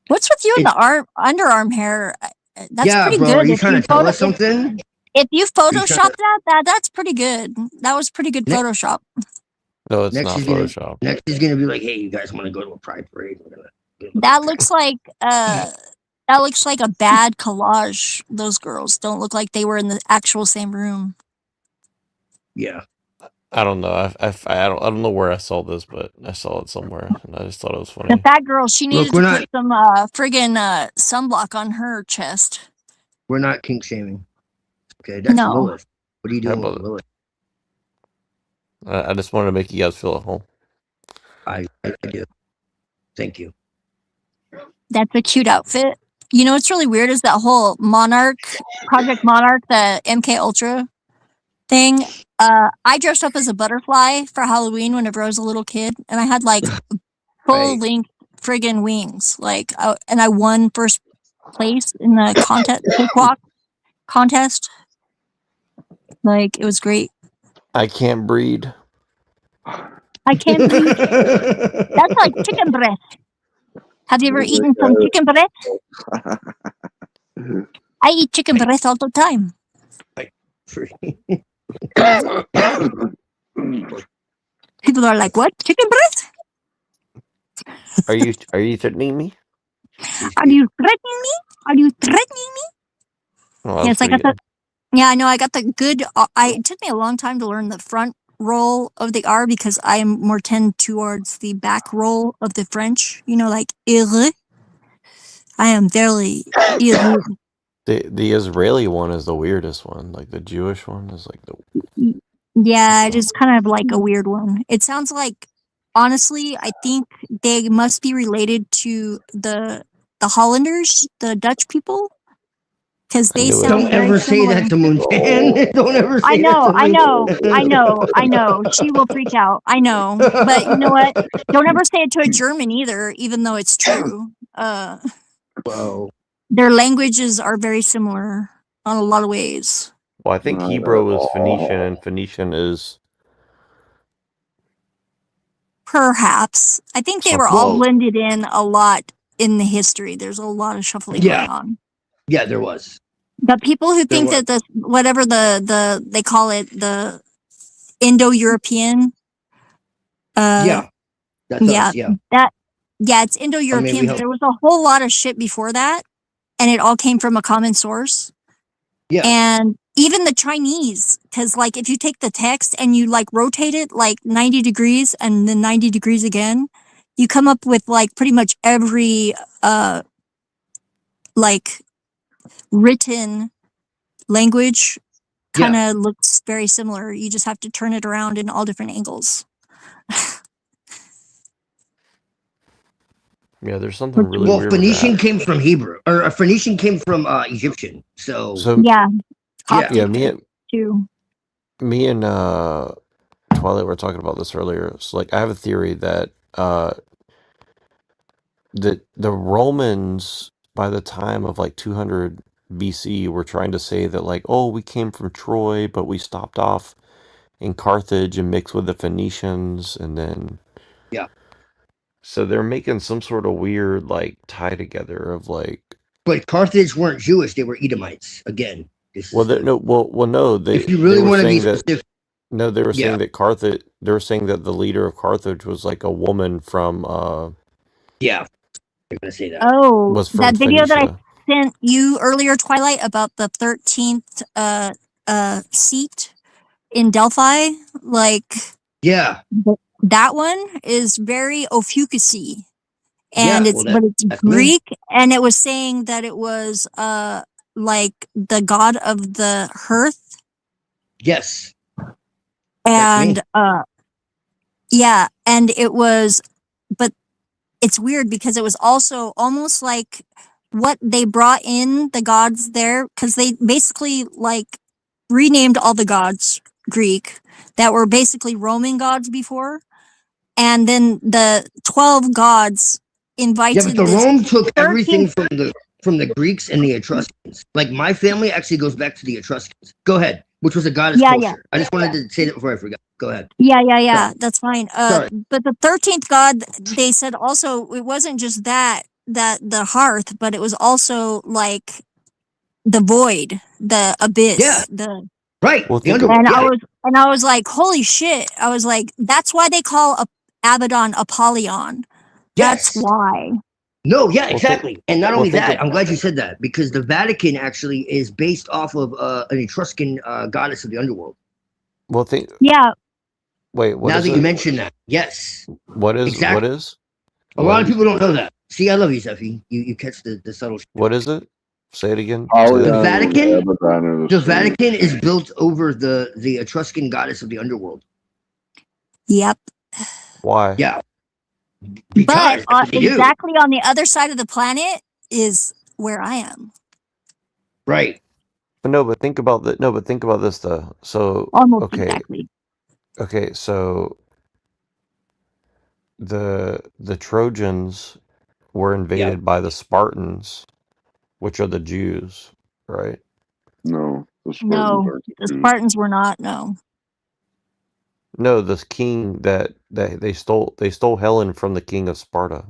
What's with you and the underarm hair? That's Yeah, pretty bro. good. Are you If trying you to tell photo- us something? If you Are you trying photoshopped to- that's pretty good. That was pretty good Photoshop. No, it's Next not is gonna Photoshop. next is gonna be like, hey, you guys want to go to a pride parade? We're gonna That looks like a bad collage. Those girls don't look like they were in the actual same room. Yeah. I don't know. I don't know where I saw this, but I saw it somewhere, and I just thought it was The funny. fat girl, she needed we're to not- put some friggin' sunblock on her chest. We're not kink shaming. Okay, that's No. Lilith. What are you doing How with about Lilith? I just wanted to make you guys feel at home. I do. Thank you. That's a cute outfit. You know what's really weird is that whole Project Monarch, the MK Ultra thing. I dressed up as a butterfly for Halloween whenever I was a little kid, and I had like full length friggin' wings. Like, and I won first place in the cakewalk contest. Like, it was great. I can't breed. I can't breathe. That's like chicken breast. Have you ever eaten some chicken breast? I eat chicken breast all the time. People are like, what? Chicken breast? Are you threatening me? Are you threatening me? Are you threatening me? Oh, that was Yes, I pretty got the. good. Yeah, I know. I got the good. It took me a long time to learn the front roll of the R because I am more tend towards the back roll of the French. You know, like ir. I am very ir. The Israeli one is the weirdest one. Like the Jewish one is like the Yeah, it is kind of like a weird one. It sounds like, honestly, I think they must be related to the Hollanders, the Dutch people, because I they knew it. sound Don't very ever say similar. that to Moontan. Don't ever I say that know, to I know, I Moontan. know, I know. She will freak out. I know, but you know what? Don't ever say it to a German either, even though it's true. Whoa. Their languages are very similar on a lot of ways. Well, I think Not Hebrew at is Phoenician, all. and Phoenician is Perhaps. I think they were something. all Well, blended in a lot in the history. There's a lot of shuffling yeah, going on. yeah, there was. But people who There think was. that the whatever the they call it the Indo-European, Yeah, that's yeah, us. Yeah. that yeah, it's I mean, we Indo-European, but helped. there was a whole lot of shit before that, and it all came from a common source. Yeah. And even the Chinese, because like if you take the text and you like rotate it like 90 degrees and then 90 degrees again, you come up with like pretty much every like written language kind Yeah. of looks very similar. You just have to turn it around in all different angles. Yeah, there's something really Well, weird with Phoenician that. came from Hebrew, or Phoenician came from Egyptian. So So Yeah, yeah, yeah, Coptic too. me and Twilight were talking about this earlier. So like I have a theory that the Romans by the time of like 200 BC were trying to say that like, oh, we came from Troy, but we stopped off in Carthage and mixed with the Phoenicians, and then yeah. so they're making some sort of weird like tie together of like, But Carthage weren't Jewish; they were Edomites. Again, this well, is the. no, If you they really were want to be saying that specific, no, they were yeah, saying that Carthage, they were saying that the leader of Carthage was like a woman from yeah, you're gonna say that. Oh, was from that video that I Phoenicia. sent you earlier, Twilight, about the 13th seat in Delphi, like Yeah, that one is very Ophiuchusy. And yeah. it's Well, but it's that's me. Greek, and it was saying that it was like the god of the hearth, Yes, that's me. and yeah, and it was, but it's weird because it was also almost like what they brought in the gods there, because they basically like renamed all the gods Greek that were basically Roman gods before, and then the 12 gods Yeah, but invited the this Rome took 13th. everything from the Greeks and the Etruscans. Like my family actually goes back to the Etruscans. Go ahead, which was a goddess Yeah, yeah. culture. I just wanted to say that before I forgot. Go ahead. Yeah, Sorry. that's fine. Sorry. But the 13th god, they said also it wasn't just that the hearth, but it was also like the void, the abyss, Yeah. the Right. Well, The think underworld. of, and I was like, holy shit! I was like, that's why they call Abaddon Apollyon. That's Yes. why. No, yeah, well, exactly. And not well, only think that, of, I'm glad you said that because the Vatican actually is based off of an Etruscan goddess of the underworld. well, think. Yeah. Wait, what Now is that it? you mention that, yes, What is? What exactly. is? A lot of people don't know that. See, I love you, Seffi. You catch the subtle shit. What is it? Say it again. The Vatican. Abaddon The Vatican is built over the Etruscan goddess of the underworld. Yep. Why? Yeah. But Because that's what they do. exactly on the other side of the planet is where I am. Right. But no, but think about that. No, but think about this though. So Almost okay, exactly. okay, so the Trojans were invaded by the Spartans, which are the Jews, right? No, the Spartans No, aren't the Jews. Spartans were not. No. No, this king that they stole Helen from the king of Sparta.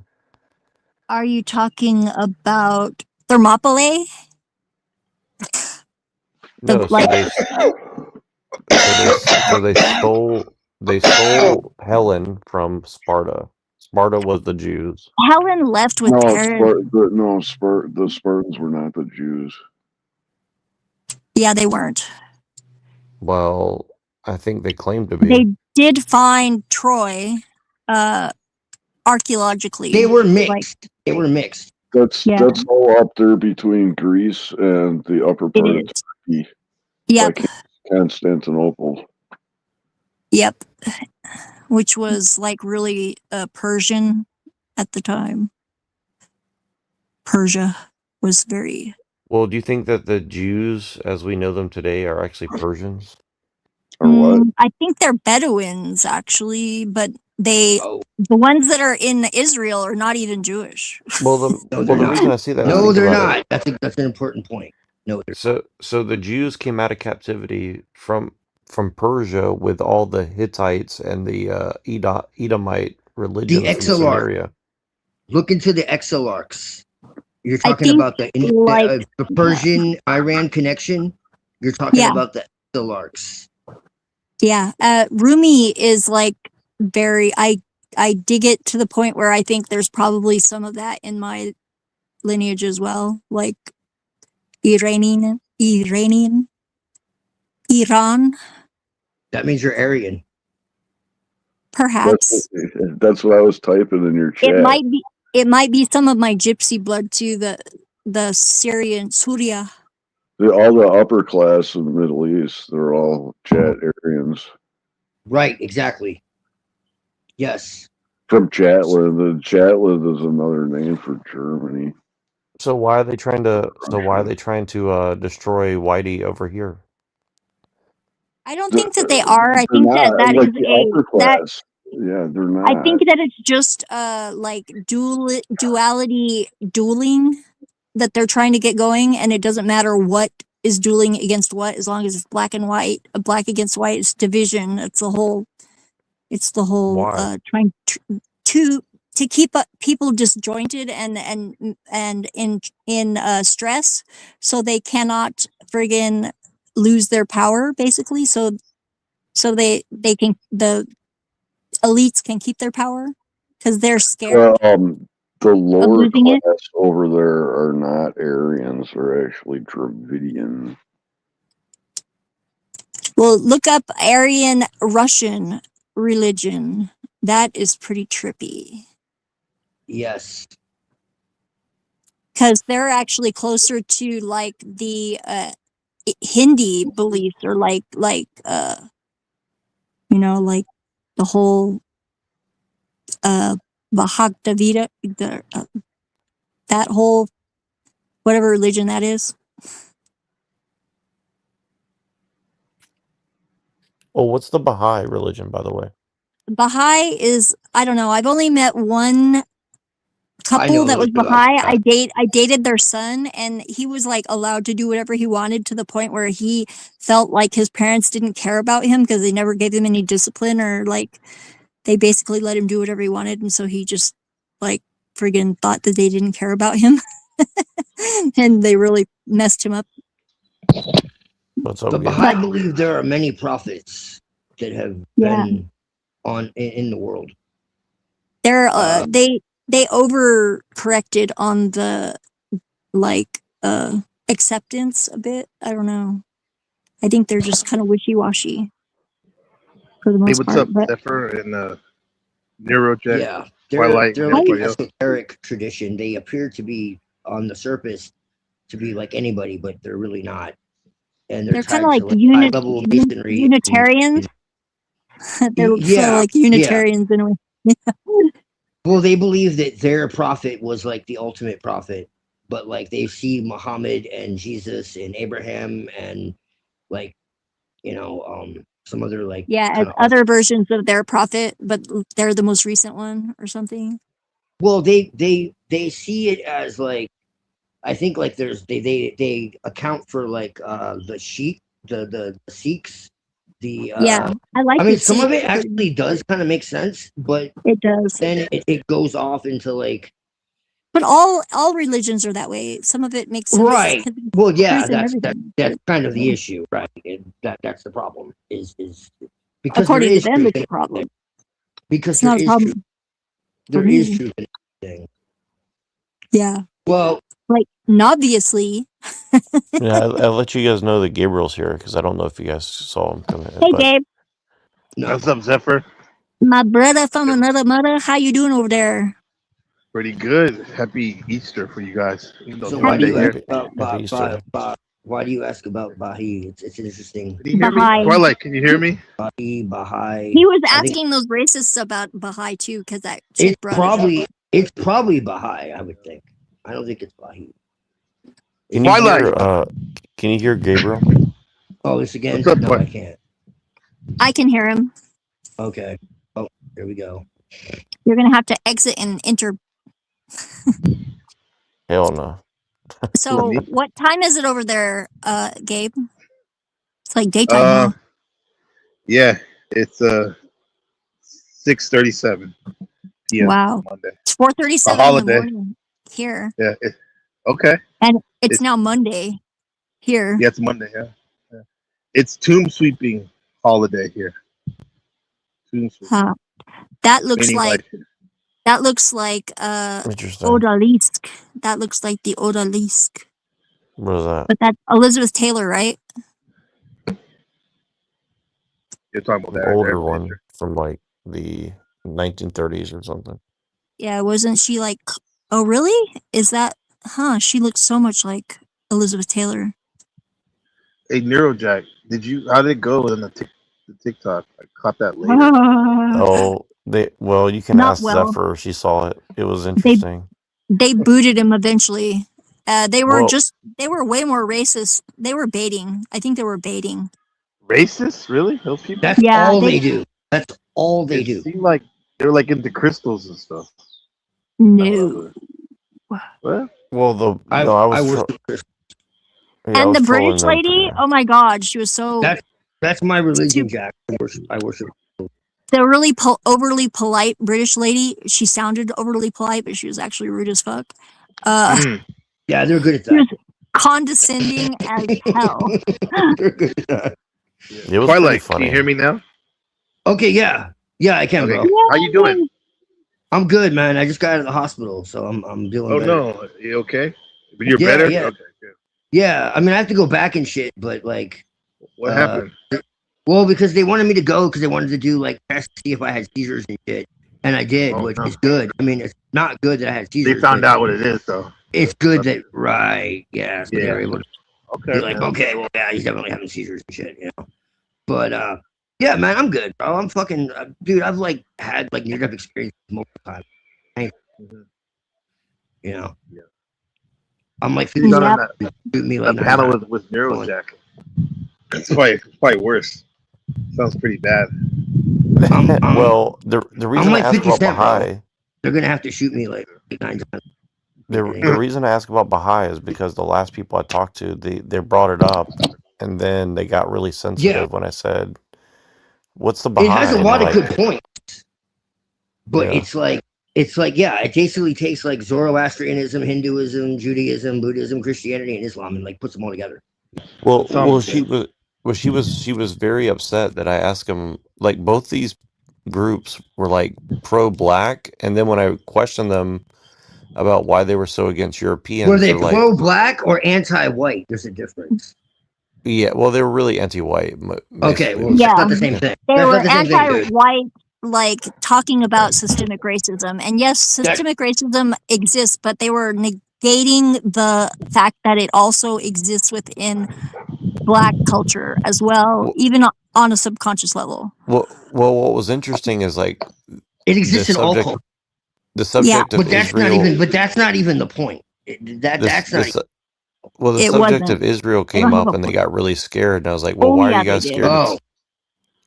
Are you talking about Thermopylae? No, so they stole They stole Helen from Sparta. Sparta was the Jews. Helen left with No, Paris. The Spartans were not the Jews. Yeah, they weren't. Well, I think they claimed to be. They did find Troy, archaeologically. They were Like, mixed. They were mixed. That's Yeah. that's all up there between Greece and the upper part of Turkey. Yep. Like Constantinople. Yep. Which was like really Persian at the time. Persia was very. Well, do you think that the Jews, as we know them today, are actually Persians? Or what? I think they're Bedouins actually, but the ones that are in Israel are not even Jewish. Well, the reason I say that is No, think they're about not. That's an important point. No, they're So the Jews came out of captivity from Persia with all the Hittites and the Edomite religions from Exarch. Samaria. Look into the Exarchs. You're talking about the Persian Iran connection. You're talking about the Exarchs. Yeah, Rumi is like very. I dig it to the point where I think there's probably some of that in my lineage as well, like Iran. That means you're Aryan. Perhaps That's what I was typing in your chat. it might be some of my gypsy blood too. The Syrian Surya. All the upper class in the Middle East, they're all Chat Aryans. Right, exactly. Yes. From Chatland. The Chatland is another name for Germany. So why are they trying to? Destroy Whitey over here? I don't think that they are. I think that like is the a upper that. class. Yeah, they're not. I think that it's just like duality dueling that they're trying to get going, and it doesn't matter what is dueling against what, as long as it's black and white. Black against white, it's division. It's the whole trying to keep people disjointed and in stress, so they cannot friggin' lose their power, basically. So they can, the elites can keep their power because they're scared. The lower losing class it? over there are not Aryans; they're actually Dravidian. Well, look up Aryan Russian religion. That is pretty trippy. Yes. Because they're actually closer to like the Hindi beliefs, or like like the whole Bhagavad Gita, that whole whatever religion that is. Well, what's the Baha'i religion, by the way? Baha'i is, I don't know. I've only met one couple that was little bit Baha'i. about I dated their son, and he was like allowed to do whatever he wanted, to the point where he felt like his parents didn't care about him because they never gave him any discipline, or like they basically let him do whatever he wanted, and so he just like friggin' thought that they didn't care about him. And they really messed him up. The Baha'i believe there are many prophets that have been in the world. They're they overcorrected on the like acceptance a bit. I don't know. I think they're just kind of wishy-washy for the Hey, most what's part. up, But Zephyr and Neurojet? Yeah, Twilight, they're and like an everybody else. esoteric tradition. They appear to be on the surface to be like anybody, but they're really not. And they're kind tied of to like high level masonry. Unitarians. They're sort of like Unitarians in a way. Well, they believe that their prophet was like the ultimate prophet, but like they see Muhammad and Jesus and Abraham and like, some other like As other versions of their prophet, but they're the most recent one or something. Well, they see it as like, I think like they account for like the Sheik, the Sikhs, I like. I mean, the some of it Sikh. actually does kind of make sense, but it does. Then it goes off into like. But all religions are that way. Some of it makes sense. Right. Well, yeah, Prison, that's everything. kind of the issue, right? That's the problem. Is Because According to them, it's a problem. Because It's not a problem for there is me. truth in everything. Yeah. Well, like obviously. Yeah, I'll let you guys know that Gabriel's here because I don't know if you guys saw him come in. Hey, But Gabe, What's up, Zephyr? my brother from another mother. How you doing over there? Pretty good. Happy Easter for you guys. Even though so it's why do Monday you here. ask about Happy Easter. why do you ask about Bahi? It's interesting. Can you hear me? Baha'i. Twilight, can you hear me? Baha'i. He was I think asking those racists about Baha'i too, because that chick it's brought it up. probably Baha'i. I would think. I don't think it's Bahi. Can you hear? Can you hear Gabriel? Oh, this again? What's up, No, boy? I can't. I can hear him. Okay. Oh, there we go. You're gonna have to exit and enter. Hell no. So, what time is it over there, Gabe? It's like daytime, huh? Yeah, it's 6:37 p.m. Wow. on Monday. It's A 4:37 in the holiday. morning here, Yeah. Okay. and it's It's now Monday here. Yeah, it's Monday. Yeah. It's tomb sweeping holiday here. Tomb sweeping. Huh. That looks Meaning like Interesting. Odalisque. That looks like the Odalisque. What is that? But that's Elizabeth Taylor, right? You're talking about An that older one from like the 1930s or something. Yeah, wasn't she like? Oh, really? Is that? Huh? She looks so much like Elizabeth Taylor. Hey, Neurojack, how did it go in the TikTok? I caught that later. Oh, you can Not ask well. Zephyr. She saw it. It was They interesting. they booted him eventually. They were Well- they were way more racist. They were baiting. I think they were baiting. Racist? Really? Those people? That's all they do. That's all they do. It seemed like they're like into crystals and stuff. No. What? Well, I was worship Christ. And the British lady, oh my God, she was so. That's my religion, Jack. I worship. The really overly polite British lady. She sounded overly polite, but she was actually rude as fuck. Yeah, they're good at She that. was condescending as hell. They're good at that. It was Twilight, pretty funny. can you hear me now? Okay, yeah, I can, Okay, bro. how you doing? I'm good, man. I just got out of the hospital, so I'm doing. Oh better. no, you okay? But you're Yeah, better. yeah. Okay, good. Yeah, I mean, I have to go back and shit, but like, What happened? Well, because they wanted me to go because they wanted to do like tests to see if I had seizures and shit, and I did, which is good. I mean, it's not good that I had seizures. They found but out what it is, though. It's good that yeah, so they were able to Okay. be like, okay, well, yeah, he's definitely having seizures and shit, you know. But yeah, man, I'm good, bro. I'm fucking dude. I've like had like near-death experiences multiple times. You know. Yeah. I'm like, You got on me like that panel with Neurojack. It's quite worse. Sounds pretty bad. Well, the reason like I asked 50 about Cent, bro. Baha'i, They're gonna have to shoot me like 9 times. the reason I ask about Baha'i is because the last people I talked to, they brought it up, and then they got really sensitive when I said, "What's the Baha'i?" It has a And lot they're of like, good points, but Yeah. it's like yeah, it basically takes like Zoroastrianism, Hinduism, Judaism, Buddhism, Christianity, and Islam, and like puts them all together. Well, she was very upset that I asked him, like, both these groups were like pro-black, and then when I questioned them about why they were so against Europeans, Were they they're like, pro-black or anti-white? There's a difference. yeah, well, they were really anti-white. Okay, well, Yeah. that's not the same thing. They That's were not the same thing, dude. anti-white, like talking about systemic racism. And yes, systemic racism exists, but they were negating the fact that it also exists within Black culture as well, even on a subconscious level. Well, what was interesting is like it exists the in all subject, cultures. the subject of but that's Israel. not even. But that's not even the point. That's not. Well, the It subject wasn't. of Israel They came don't have up, a and they point. got really scared. And I was like, "Well, Oh, why are yeah, you guys they did. scared?" Oh.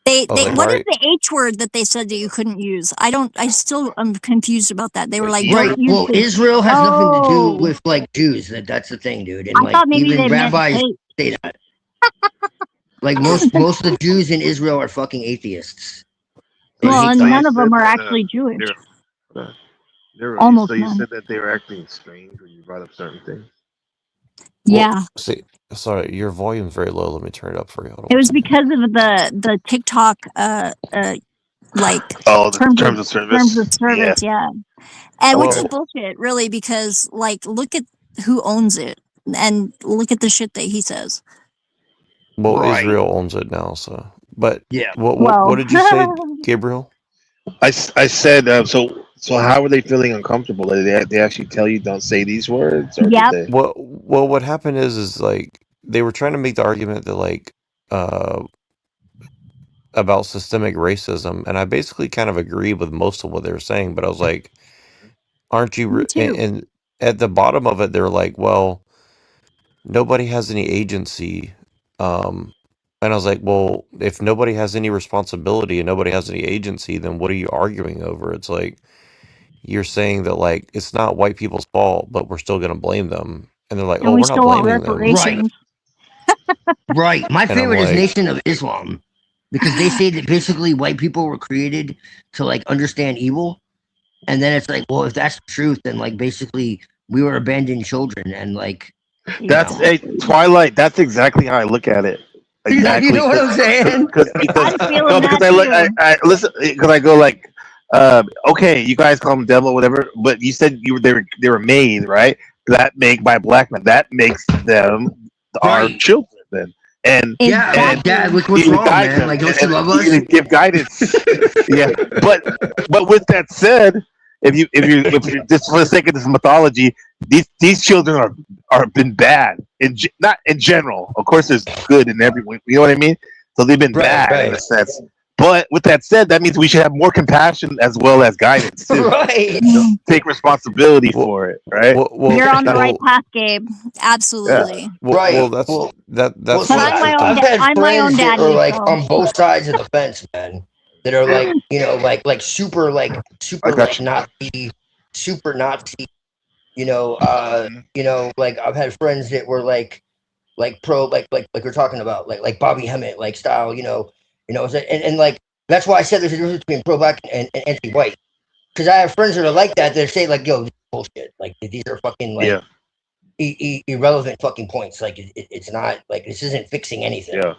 They I was like, what "Why?" is the H word that they said that you couldn't use? I still am confused about that. They were like, Right. don't use Well, this. Israel has nothing to Oh. do with like Jews. That's the thing, dude. And I like thought maybe even they meant rabbis hate. say that. Like most of the Jews in Israel are fucking atheists. Well, and So you none of said them are that, actually Jewish. Nero, Almost so you none. said that they were acting strange when you brought up certain things. Yeah. See, sorry, your volume's very low. Let me turn it up for you. Hold on It one was second. because of the TikTok like Oh, the terms terms of of service. service, yeah. And which is Well, bullshit, really, because like look at who owns it and look at the shit that he says. well, Right. Israel owns it now. So, but Yeah. what Well, did you say, Gabriel? I said so. How are they feeling uncomfortable? Did they actually tell you don't say these words, or did yep. they? Well, what happened is like they were trying to make the argument that like uh about systemic racism, and I basically kind of agreed with most of what they were saying, but I was like, aren't you? Me too. And at the bottom of it, they're like, well, nobody has any agency. Um, and I was like, well, if nobody has any responsibility and nobody has any agency, then what are you arguing over? It's like you're saying that like it's not white people's fault, but we're still going to blame them. And they're like, And oh, we we're not still want blaming them. Right. reparations. Right. My And I'm favorite is like, Nation of Islam because they say that basically white people were created to like understand evil. And then it's like, well, if that's the truth, then like basically we were abandoned children and like, you That's know. Twilight. That's exactly how I look at it. Exactly. You know what I'm saying? Because I'm feeling no, because that I look, too. I listen, because I go like, okay, you guys call them devil, whatever, but you said they were made, right? That make by black men. That makes them our Right. children then. And Yeah, like, Exactly. Dad, what's you wrong, guide man? them Like, don't you and love you us? need to give guidance. Yeah, but with that said, if you just for the sake of this mythology, these children are been bad not in general. Of course, there's good in everyone. You know what I mean? So they've been Right, bad in a right. sense. But with that said, that means we should have more compassion as well as guidance too. Right. Take responsibility well, for it, right? You're on the right well, path, Gabe. Absolutely. well, Right. that's Well, that's But see, what I'm my the own I've had I'm my own friends that are daddy, like so on both sides of the fence, man. That are like, you know, like super Nazi, super Nazi. Like I've had friends that were like pro, like we're talking about, like Bobby Hemmett, like style, and like that's why I said there's a difference between pro black and anti-white. Because I have friends that are like that. They say like, "Yo, this is bullshit. Like these are fucking like Yeah, irrelevant fucking points. Like it's not like this isn't fixing anything. yeah.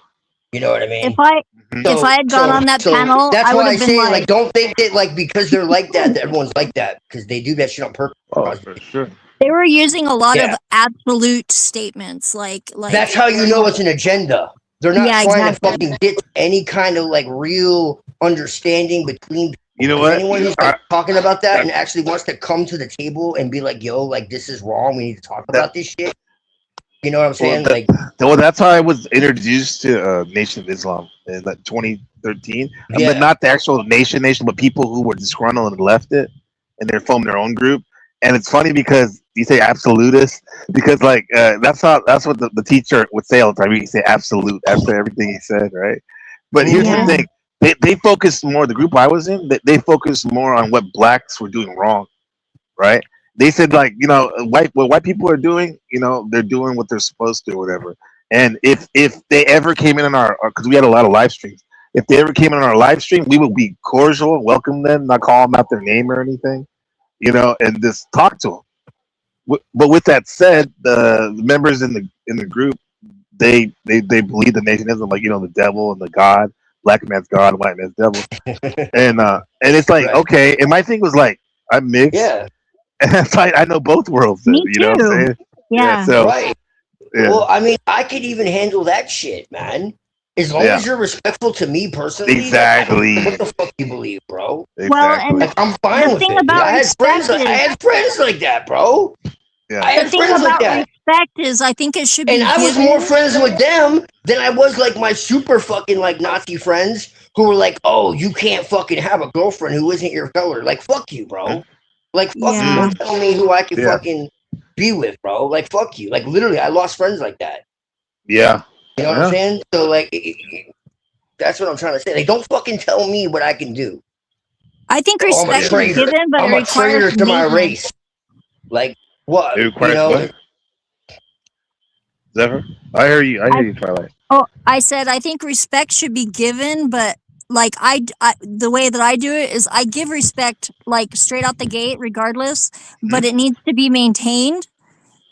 You know what I if mean? I had gone on that panel, That's I would why I have been say like, like, don't think that like because they're like that everyone's like that because they do that shit on purpose. Oh, for sure. they were using a lot of Yeah, absolute statements, like that's how you know it's an agenda. They're not yeah, trying to exactly. fucking get any kind of like real understanding between people. You know 'Cause what? anyone who's like talking about that and actually wants to come to the table and be like, "Yo, like this is wrong. We need to talk about this shit." You know what I'm Well, saying? Like, that's how I was introduced to Nation of Islam in like 2013. But yeah, not the actual nation, but people who were disgruntled and left it, and they're from their own group. And it's funny because you say absolutist because like that's what the teacher would say all the time. He say absolute after everything he said, right? But here's Yeah. the thing: they focused more. The group I was in, they focused more on what blacks were doing wrong, right? They said like what white people are doing, they're doing what they're supposed to or whatever. And if they ever came in on our because we had a lot of live streams, if they ever came in on our live stream, we would be cordial and welcome them, not call them out their name or anything, and just talk to them. But with that said, the members in the group, they believe the nation ism, like the devil and the God, black man's God, white man's devil, and it's like right. okay. And my thing was like I'm mixed. Yeah. And it's like I know both worlds. Me You know what I'm too. saying? Yeah. So Right. yeah, Well, I mean, I could even handle that shit, man. As long yeah, as you're respectful to me personally, exactly, like, what the fuck you believe, bro? Well, and Like, I'm fine the with thing it. about I had friends. respect I is had friends like that, bro. I yeah, had the thing friends like about that, respect is I think it should be and I was more given. friends with them than I was like my super fucking like Nazi friends who were like, "Oh, you can't fucking have a girlfriend who isn't your color." Like, fuck you, bro. Like, fuck you. Yeah. Don't tell me who I can yeah, fucking be with, bro. Like, fuck you. Like, literally, I lost friends like that. yeah, You know what I'm yeah. saying? So like, that's what I'm trying to say. Like, don't fucking tell me what I can do. I think Oh, I'm a respect is traitor. given, but it I'm a requires traitor to my maintenance. race. Like what? It You requires know? what? Zephyr, I hear you. I hear you, Twilight. Oh, I said I think respect should be given, but like the way that I do it is I give respect like straight out the gate, regardless. But it needs to be maintained.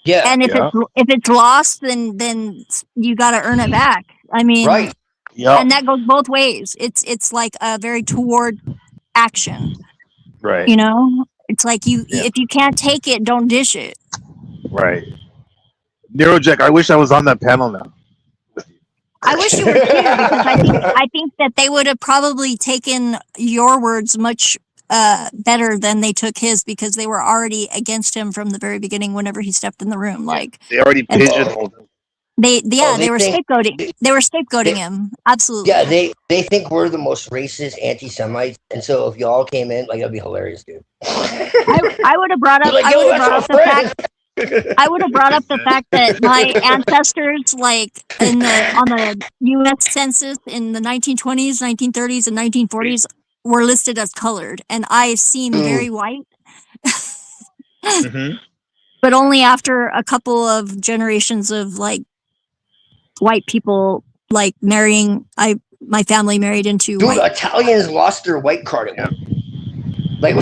Yeah. And if it's lost, then you got to earn it back. I mean, Right. and that goes both ways. It's like a very toward action. Right. You know, it's like Yeah. if you can't take it, don't dish it. Right. Neurojack, I wish I was on that panel now. I wish you were too, because I think that they would have probably taken your words much better than they took his, because they were already against him from the very beginning whenever he stepped in the room. Like They already pigeonholed him. they they were think- scapegoating. They were scapegoating him. Absolutely. Yeah, they think we're the most racist anti-Semites, and so if y'all came in, like, that'd be hilarious, dude. I would have brought up. Like, I yo, would have that's brought my up the friend. fact. I would have brought up the fact that my ancestors, like on the U.S. Census in the 1920s, 1930s, and 1940s, were listed as colored, and I seem very white. But only after a couple of generations of like white people like marrying. My family married into Dude, white. Italians lost their white card at one. Like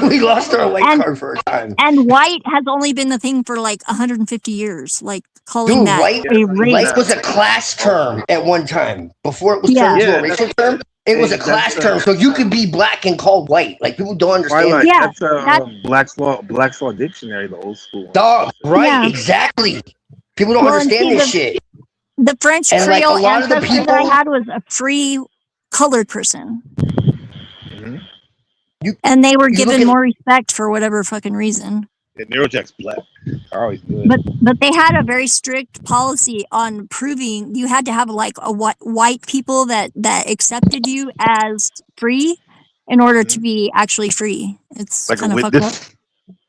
we lost our white card for a time. And white has only been the thing for like 150 years. Like calling Dude, that a race. white was a class term at one time. Before it was turned into a racial term, it was a class term. So you could be black and called white. Like, people don't understand. Twilight, that. that's Black's Law Dictionary, the old school one. Dog, right? Yeah. Exactly. People don't understand this shit. The French And, like, a Creole lot of the ancestor that I people- had was a free colored person. You- And they were you look given at- more respect for whatever fucking reason. Yeah, Neurojack's black. I always do it. But they had a very strict policy on proving you had to have like a white people that accepted you as free in order to be actually free. It's Like a kind of fucked witness? up.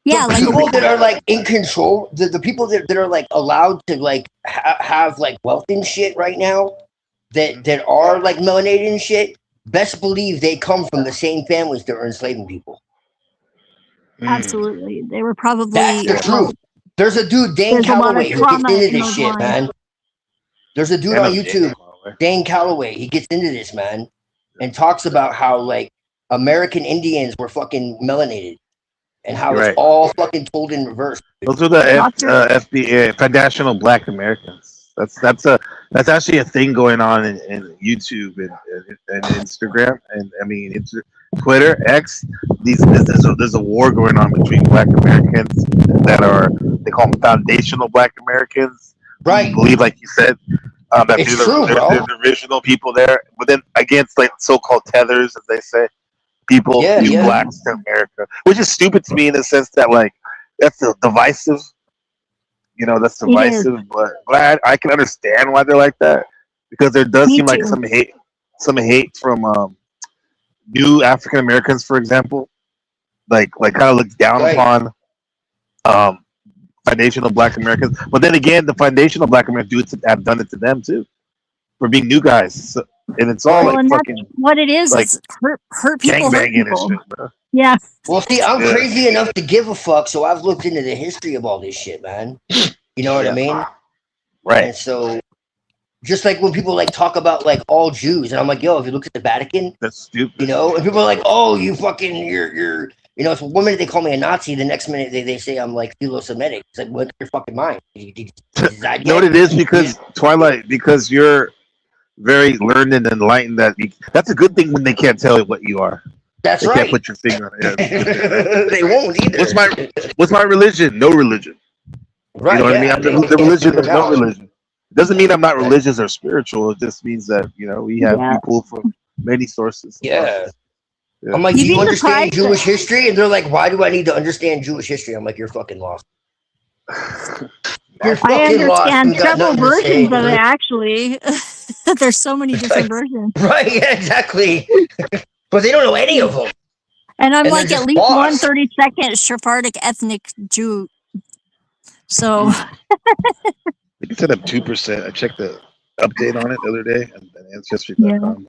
Yeah, the like a people witness. that are like in control, the people that are like allowed to like have like wealth and shit right now, that are like melanated and shit. Best believe they come from the same families that are enslaving people. Absolutely. They were probably That's the truth. There's a dude, Dane There's a lot of Calloway, who gets trauma into in this those shit, lines. man. There's a dude Yeah, I on know YouTube, Dane Calloway. He gets into this, man, and talks about how like American Indians were fucking melanated, and how You're it's right. all fucking told in reverse. Those are the FBA, Foundational Black Americans. That's actually a thing going on in YouTube and Instagram and I mean Twitter, X. There's a war going on between Black Americans they call them foundational Black Americans. Right. Believe, like you said, that It's they're true, bro. they're the original people there, but then against like so-called tethers, as they say, people blacks to America, which is stupid to me in the sense that like that's divisive. You know, that's divisive, but I can understand why they're like that because there does seem like some hate from new African Americans, for example, like kind of looks down upon foundational Black Americans. But then again, the foundational Black Americans have done it to them too for being new guys, so, and it's all like and fucking that's what it is. like It's hurt people. Hurt gangbanging and people. shit, bro. Yeah. Well, see, I'm crazy enough to give a fuck, so I've looked into the history of all this shit, man. You know what I mean? Right. And so, just like when people like talk about like all Jews, and I'm like, yo, if you look at the Vatican, that's stupid. You know, and people are like, oh, you fucking, you're, you know, so one minute they call me a Nazi, the next minute they say I'm like philo-Semitic. It's like, what's your fucking mind? You know what it is? Because Twilight, because you're very learned and enlightened. That's a good thing when they can't tell what you are. That's they right. Can't put your finger on it. They won't either. What's my religion? No religion. Right. You know what I mean? I'm the religion of no religion. It doesn't mean I'm not religious or spiritual. It just means that we have people from many sources. Yeah. I'm like, do you understand Jewish history? And they're like, why do I need to understand Jewish history? I'm like, you're fucking lost. You're I fucking lost. understand You got several nothing to say, versions of it dude. actually. There's so many different versions. Right, yeah, exactly. But they don't know any of them. And I'm And like they're at just least lost. 1/32 Sephardic ethnic Jew. So You said up 2%. I checked the update on it the other day on Ancestry.com.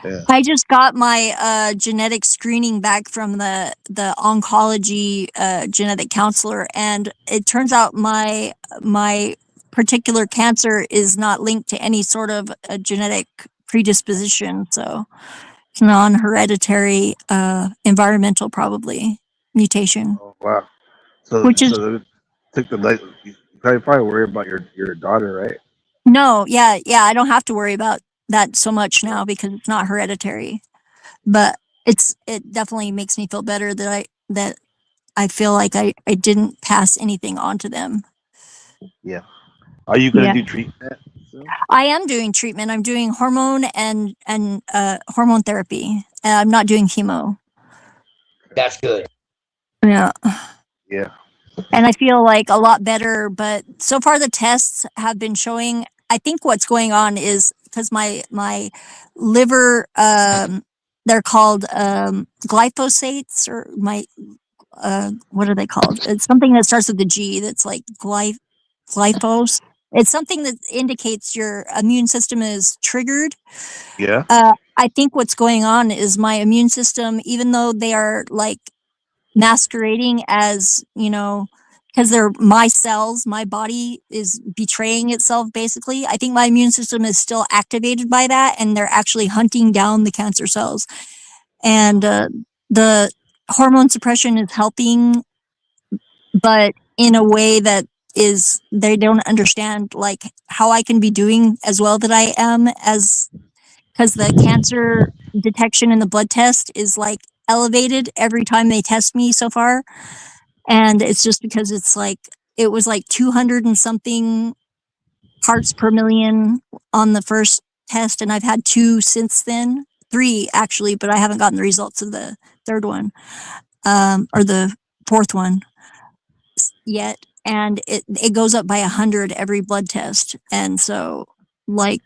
Yeah. I just got my genetic screening back from the oncology genetic counselor, and it turns out my particular cancer is not linked to any sort of a genetic predisposition, so it's non-hereditary, environmental probably mutation. Oh, wow. So, Which is- so took the you probably worry about your daughter, right? No, yeah, I don't have to worry about that so much now because it's not hereditary. But it definitely makes me feel better that I feel like I didn't pass anything on to them. Yeah. Are you gonna Yeah. do treatment soon? I am doing treatment. I'm doing hormone and hormone therapy. I'm not doing chemo. That's good. Yeah. Yeah. And I feel like a lot better, but so far the tests have been showing, I think what's going on is because my liver, they're called glyphosates, or my what are they called? It's something that starts with the G that's like glyphos. It's something that indicates your immune system is triggered. Yeah. I think what's going on is my immune system, even though they are like masquerading as, because they're my cells, my body is betraying itself basically. I think my immune system is still activated by that, and they're actually hunting down the cancer cells. And the hormone suppression is helping, but in a way that is, they don't understand like how I can be doing as well that I am, as because the cancer detection in the blood test is like elevated every time they test me so far. And it's just because it was like 200 and something parts per million on the first test, and I've had 2 since then, 3 actually, but I haven't gotten the results of the third one, or the fourth one yet. And it goes up by 100 every blood test. And so like,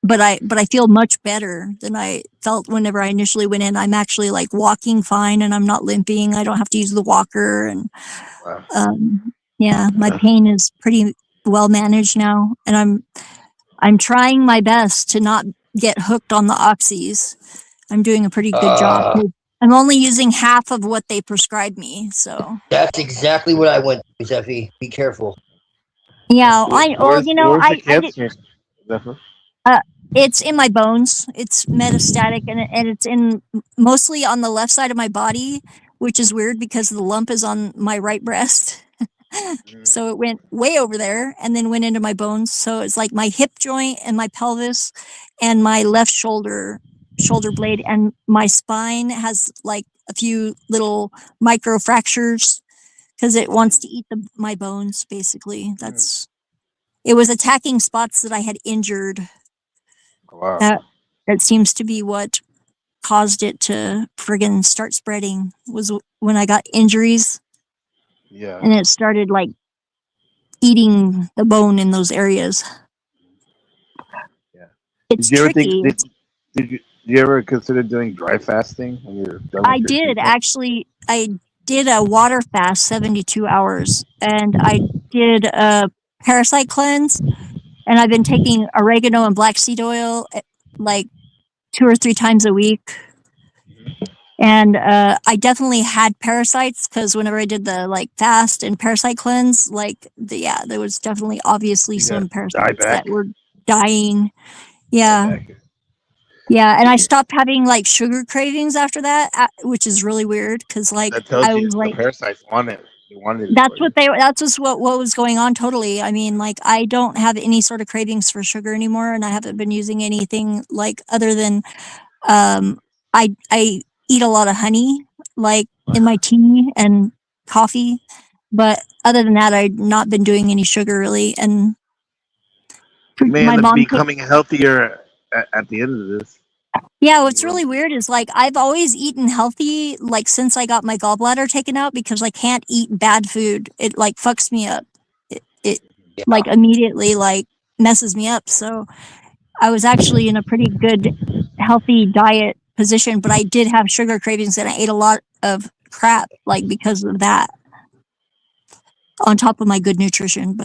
but I feel much better than I felt whenever I initially went in. I'm actually like walking fine, and I'm not limping. I don't have to use the walker. And yeah, my pain is pretty well managed now, and I'm trying my best to not get hooked on the oxys. I'm doing a pretty good job. I'm only using half of what they prescribed me, so That's exactly what I went through, Zeffy. Be careful. yeah. Where's the I did. cancer? Zephyr? It's in my bones. It's metastatic, and it's in mostly on the left side of my body, which is weird because the lump is on my right breast. So it went way over there and then went into my bones. So it's like my hip joint and my pelvis and my left shoulder blade, and my spine has like a few little micro fractures because it wants to eat my bones basically. It was attacking spots that I had injured. Wow. That seems to be what caused it to friggin' start spreading, was when I got injuries. Yeah. And it started like eating the bone in those areas. Yeah. It's Did you ever tricky. think? Did you ever consider doing dry fasting when you're done I with your did treatment? actually. I did a water fast 72 hours, and I did a parasite cleanse, and I've been taking oregano and black seed oil like 2 or 3 times a week. And I definitely had parasites because whenever I did the like fast and parasite cleanse, there was definitely obviously You some got parasites dieback. that were dying. Yeah. Yeah, and I stopped having like sugar cravings after that, which is really weird because like That tells I you was the like, parasites want it. They wanted it that's for you. what was going on totally. I mean, like I don't have any sort of cravings for sugar anymore, and I haven't been using anything like other than I eat a lot of honey like in my tea and coffee, but other than that, I've not been doing any sugar really. And You may my end up mom becoming healthier at the end of this. Yeah, what's really weird is like I've always eaten healthy like since I got my gallbladder taken out because I can't eat bad food. It like fucks me up. It like immediately like messes me up. So I was actually in a pretty good healthy diet position, but I did have sugar cravings and I ate a lot of crap like because of that on top of my good nutrition.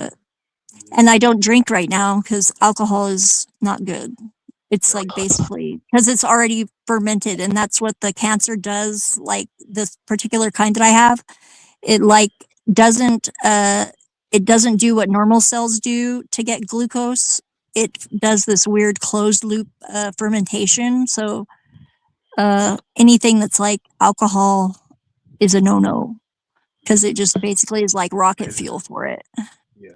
And I don't drink right now because alcohol is not good. It's like basically because it's already fermented, and that's what the cancer does. Like this particular kind that I have, it like doesn't it doesn't do what normal cells do to get glucose. It does this weird closed loop fermentation. So anything that's like alcohol is a no-no. because it just basically is like rocket fuel for it. Yeah.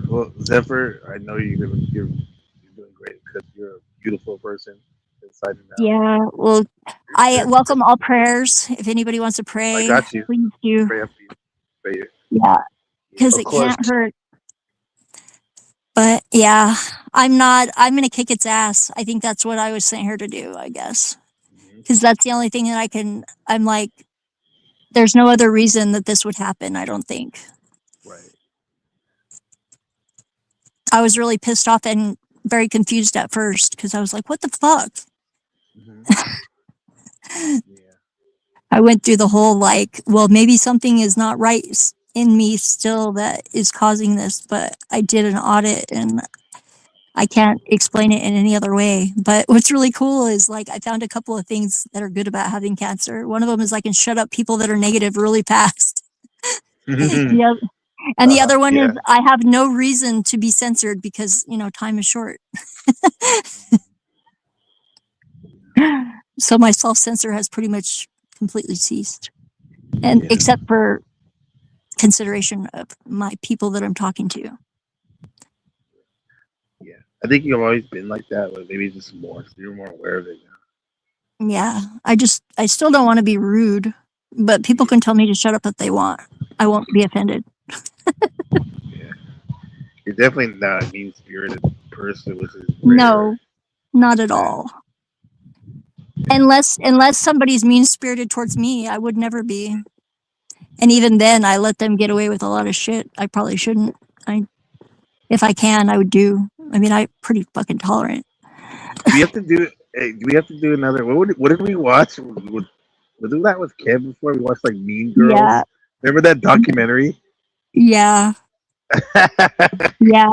Well, Zephyr, I know you're doing great because you're a beautiful person inside and out. Yeah, well, I welcome all prayers. If anybody wants to I pray, got you. please do. Pray up for you. Pray you. Yeah, because Of it course. can't hurt. But yeah, I'm gonna kick its ass. I think that's what I was sent here to do, I guess. Because that's the only thing that I'm like, there's no other reason that this would happen, I don't think. Right. I was really pissed off and very confused at first because I was like, what the fuck? I went through the whole like, well, maybe something is not right in me still that is causing this, but I did an audit and I can't explain it in any other way. But what's really cool is like I found a couple of things that are good about having cancer. One of them is I can shut up people that are negative really fast. And the other one is I have no reason to be censored because, time is short. So my self-censor has pretty much completely ceased. And except for consideration of my people that I'm talking to. Yeah. I think you've always been like that, but maybe just more. So you're more aware of it now. Yeah. I still don't want to be rude, but people can tell me to shut up if they want. I won't be offended. You're definitely not a mean spirited person, which is No, not at all. Unless somebody's mean spirited towards me, I would never be. And even then I let them get away with a lot of shit I probably shouldn't. If I can, I would do. I mean, I'm pretty fucking tolerant. Do we have to do another? What did we watch? Was that with Kev before? We watched like Mean Girls. Yeah. Remember that documentary? Yeah. Yeah.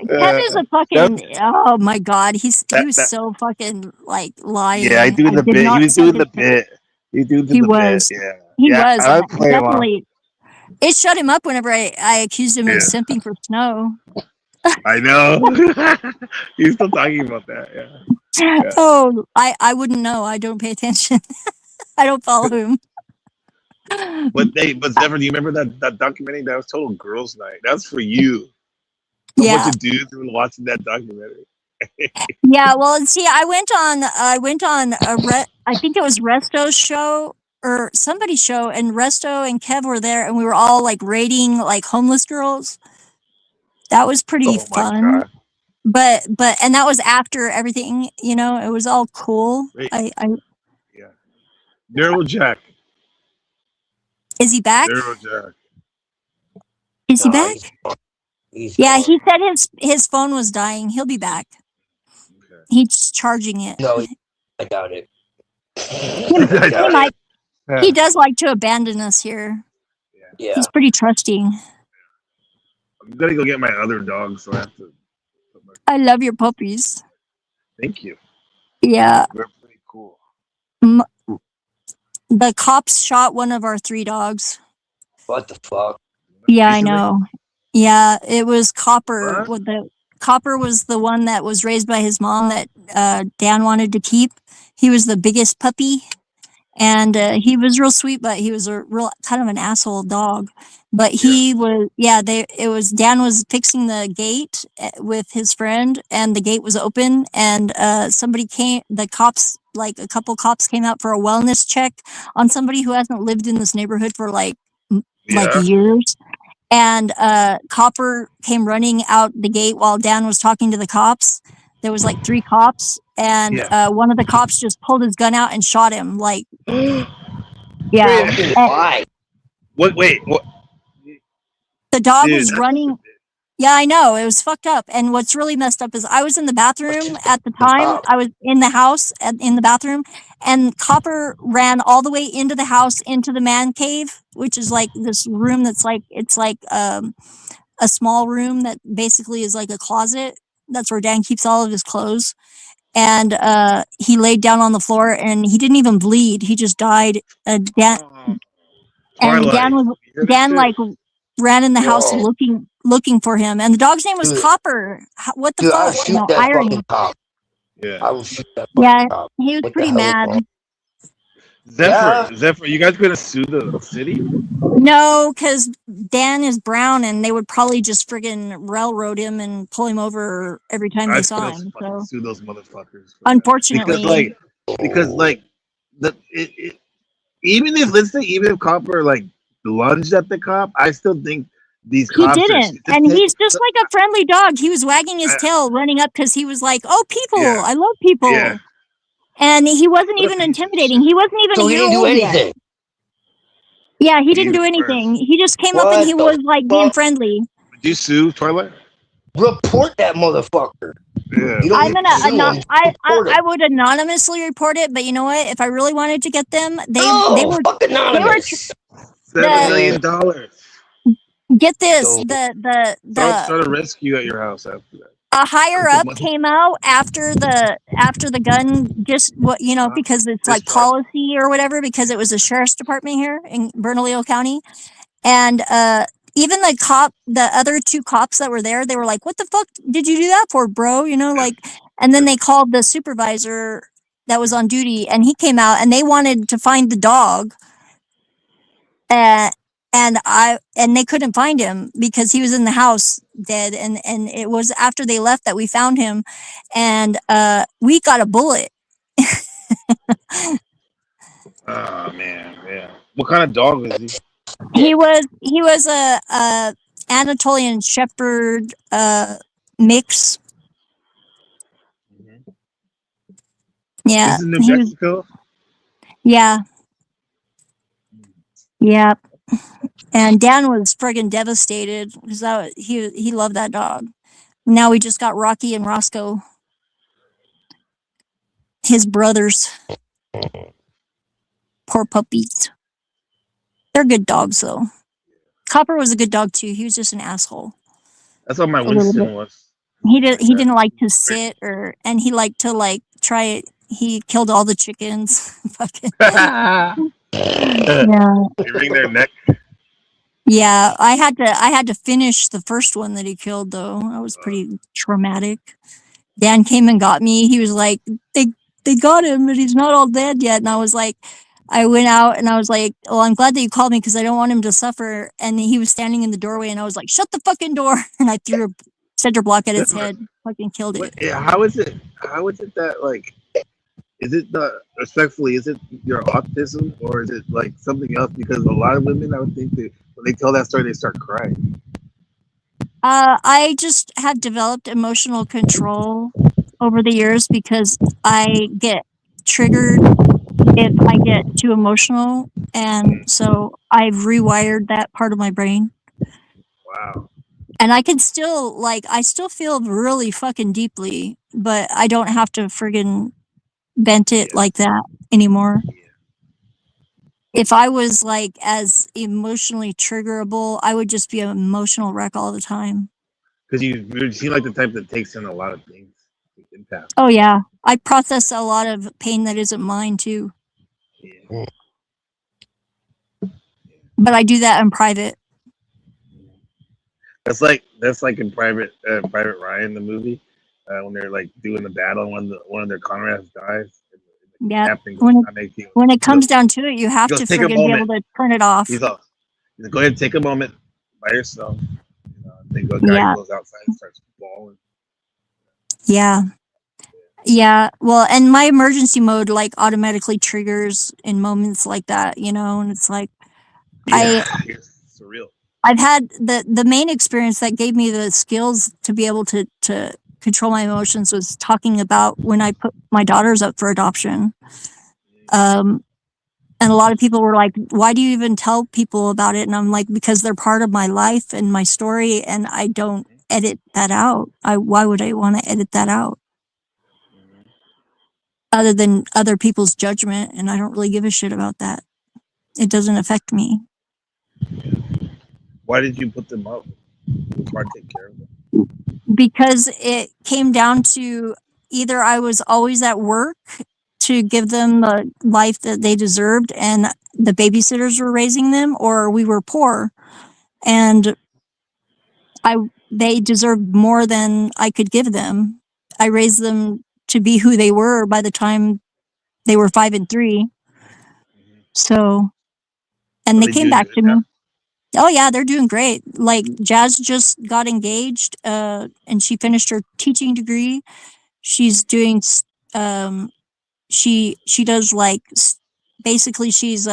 Kev is a fucking. Oh my god, he was so fucking like lying. Yeah, I doing the bit. He was doing the bit. He was. Yeah. He yeah, was I play along. definitely. It shut him up whenever I accused him of simping for Snow. I know. He's still talking about that. Yeah. Oh, I wouldn't know. I don't pay attention. I don't follow him. But Zephyr, do you remember that documentary? That was total girls' night. That's for you. A Yeah. bunch of dudes who were watching that documentary. Yeah, well, see, I went on I think it was Resto's show or somebody's show, and Resto and Kev were there, and we were all like rating like homeless girls. That was pretty fun. God. But and that was after everything, it was all cool. Wait. Yeah. Daryl Jack. Is he back? Daryl Jack. Is he back? He's Yeah, gone. he said his phone was dying. He'll be back. Okay. He's charging it. No, I doubt it. He does like to abandon us here. Yeah. He's pretty trusting. I'm gonna go get my other dog, so I have to. I love your puppies. Thank you. Yeah. They're pretty cool. The cops shot one of our 3 dogs. What the fuck? Yeah, I know. Yeah, it was Copper. Copper was the one that was raised by his mom that Dan wanted to keep. He was the biggest puppy, and he was real sweet, but he was a real kind of an asshole dog. But he was, Dan was fixing the gate with his friend, and the gate was open, and the cops, like a couple cops came out for a wellness check on somebody who hasn't lived in this neighborhood for like years. And Copper came running out the gate while Dan was talking to the cops. There was like 3 cops, and one of the cops just pulled his gun out and shot him. Like, yeah. Why? Wait. What? The dog was running. Yeah, I know. It was fucked up. And what's really messed up is I was in the bathroom at the time. I was in the house in the bathroom, and Copper ran all the way into the house, into the man cave, which is like this room that's like, it's like a small room that basically is like a closet. That's where Dan keeps all of his clothes. And he laid down on the floor, and he didn't even bleed. He just died. Dan like ran in the house looking for him, and the dog's name was Copper. What the fuck? I will shoot that fucking cop. Yeah. I will shoot that fucking cop. He was What the pretty hell is mad. wrong? Zephyr, you guys gonna sue the city? No, because Dan is brown, and they would probably just friggin' railroad him and pull him over every time they I saw gonna him. fucking So, sue those motherfuckers unfortunately, because even if let's say even if cop are like lunged at the cop, I still think these he cops are didn't. just And take. he's just like a friendly dog. He was wagging his tail, running up because he was like, "Oh, people! Yeah. I love people." Yeah. And he wasn't even intimidating. He wasn't even So a he year didn't do old yet. anything. Yeah, he didn't do anything. He just came up and What he the was like being fuck? friendly. Would you sue Twilight? Report that motherfucker. Yeah. You don't I'm need to gonna sue him. Report I him. would anonymously report it, but you know what? If I really wanted to get them, they No, were fuck anonymous. $7 the million. get this So- Start a rescue at your house after that. a higher up came out after the gun, just what you know, because it's like policy or whatever, because it was a sheriff's department here in Bernalillo County. And even the other two cops that were there, they were like, "What the fuck did you do that for, bro?" You know, like, and then they called the supervisor that was on duty, and he came out, and they wanted to find the dog. And they couldn't find him because he was in the house dead, and it was after they left that we found him, and we got a bullet. Oh man, yeah. What kind of dog was he? He was a Anatolian Shepherd mix. Yeah, This is New he was. Mexico. Yeah, yeah. And Dan was friggin' devastated because he loved that dog. Now we just got Rocky and Roscoe, his brothers. Poor puppies. They're good dogs though. Copper was a good dog too. He was just an asshole. That's what my A little Winston bit. was. He didn't like to sit and he liked to like try it. He killed all the chickens. Fucking. Yeah. They wring their neck. Yeah, I had to finish the first one that he killed though. That was pretty traumatic. Dan came and got me. He was like, they got him, but he's not all dead yet. And I was like, I went out and I was like, well, I'm glad that you called me because I don't want him to suffer. And he was standing in the doorway and I was like, shut the fucking door. And I threw a center block at its head. Fucking killed it. How is it that like? Is it respectfully? Is it your autism or is it like something else? Because a lot of women, I would think that when they tell that story, they start crying. I just have developed emotional control over the years because I get triggered if I get too emotional. And so I've rewired that part of my brain. Wow. And I can still, I still feel really fucking deeply, but I don't have to friggin' vent it like that anymore. If I was like as emotionally triggerable, I would just be an emotional wreck all the time. Because you seem like the type that takes in a lot of things. Impact. Oh yeah, I process a lot of pain that isn't mine too. Yeah. But I do that in private. That's like in Private Ryan, the movie, when they're like doing the battle and one of their comrades dies. Yeah. When it comes down to it, you have to take a friggin' be able moment. to turn it off. He's go ahead and take a moment by yourself. Then a guy goes outside and starts bawling. Yeah. Yeah. Well, and my emergency mode like automatically triggers in moments like that, you know, and it's like It's surreal. I've had the main experience that gave me the skills to be able to control my emotions was talking about when I put my daughters up for adoption. And a lot of people were like, why do you even tell people about it? And I'm like, because they're part of my life and my story and I don't edit that out. Why would I want to edit that out? Other than other people's judgment, and I don't really give a shit about that. It doesn't affect me. Why did you put them up? It was hard to take care of them. Because it came down to either I was always at work to give them the life that they deserved and the babysitters were raising them, or we were poor and they deserved more than I could give them. I raised them to be who they were by the time they were 5 and 3. So, and Are they they came doing back good to now? me. Oh yeah, they're doing great. Like Jazz just got engaged, and she finished her teaching degree. She's doing, she does like, basically she's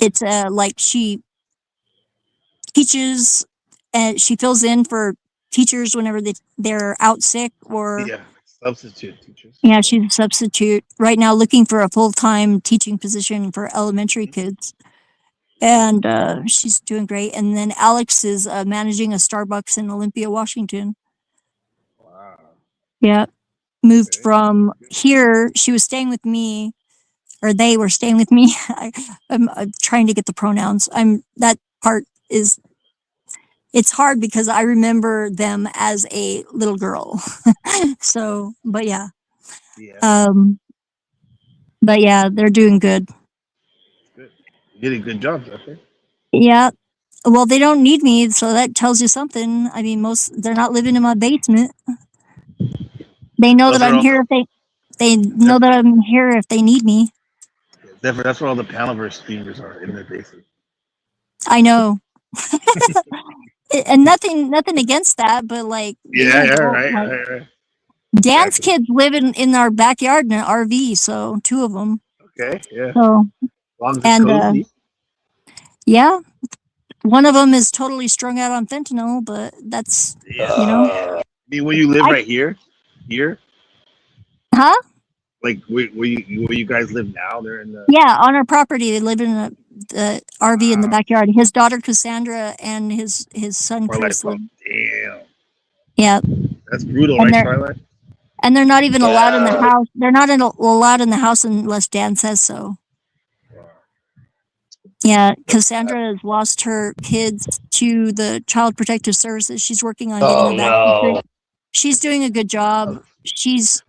it's like she teaches and she fills in for teachers whenever they're out sick or Yeah, substitute teachers. yeah, she's a substitute right now looking for a full-time teaching position for elementary kids. And she's doing great. And then Alex is managing a Starbucks in Olympia, Washington. Wow. Yeah. Moved from here. She was staying with me, or they were staying with me. I'm trying to get the pronouns. That part is, it's hard because I remember them as a little girl. So, but yeah. Yeah. But yeah, they're doing good. Good. You did a good job, I think. Yeah. Well, they don't need me, so that tells you something. I mean, they're not living in my basement. They know Those that are I'm all here if they know that I'm here if they need me. that's where all the Panaverse streamers are, in their basement. I know. And nothing against that, but like being Yeah, an yeah, adult, right, like right. Dan's Exactly. kids live in our backyard in an RV, so two of them. Okay, yeah. So, As long as it's and cozy. yeah, one of them is totally strung out on fentanyl, but that's, Yeah. you know, I mean, will you live right here? Here? huh? Like where you guys live now? They're in the Yeah, on our property, they live in the RV in the backyard. His daughter Cassandra and his son Twilight Chris live. Zone. Damn. Yeah, That's brutal, and right, they're Twilight? and they're not even allowed in the house. They're not allowed in the house unless Dan says so. Yeah, Cassandra has lost her kids to the Child Protective Services. She's working on getting them back. She's doing a good job. She's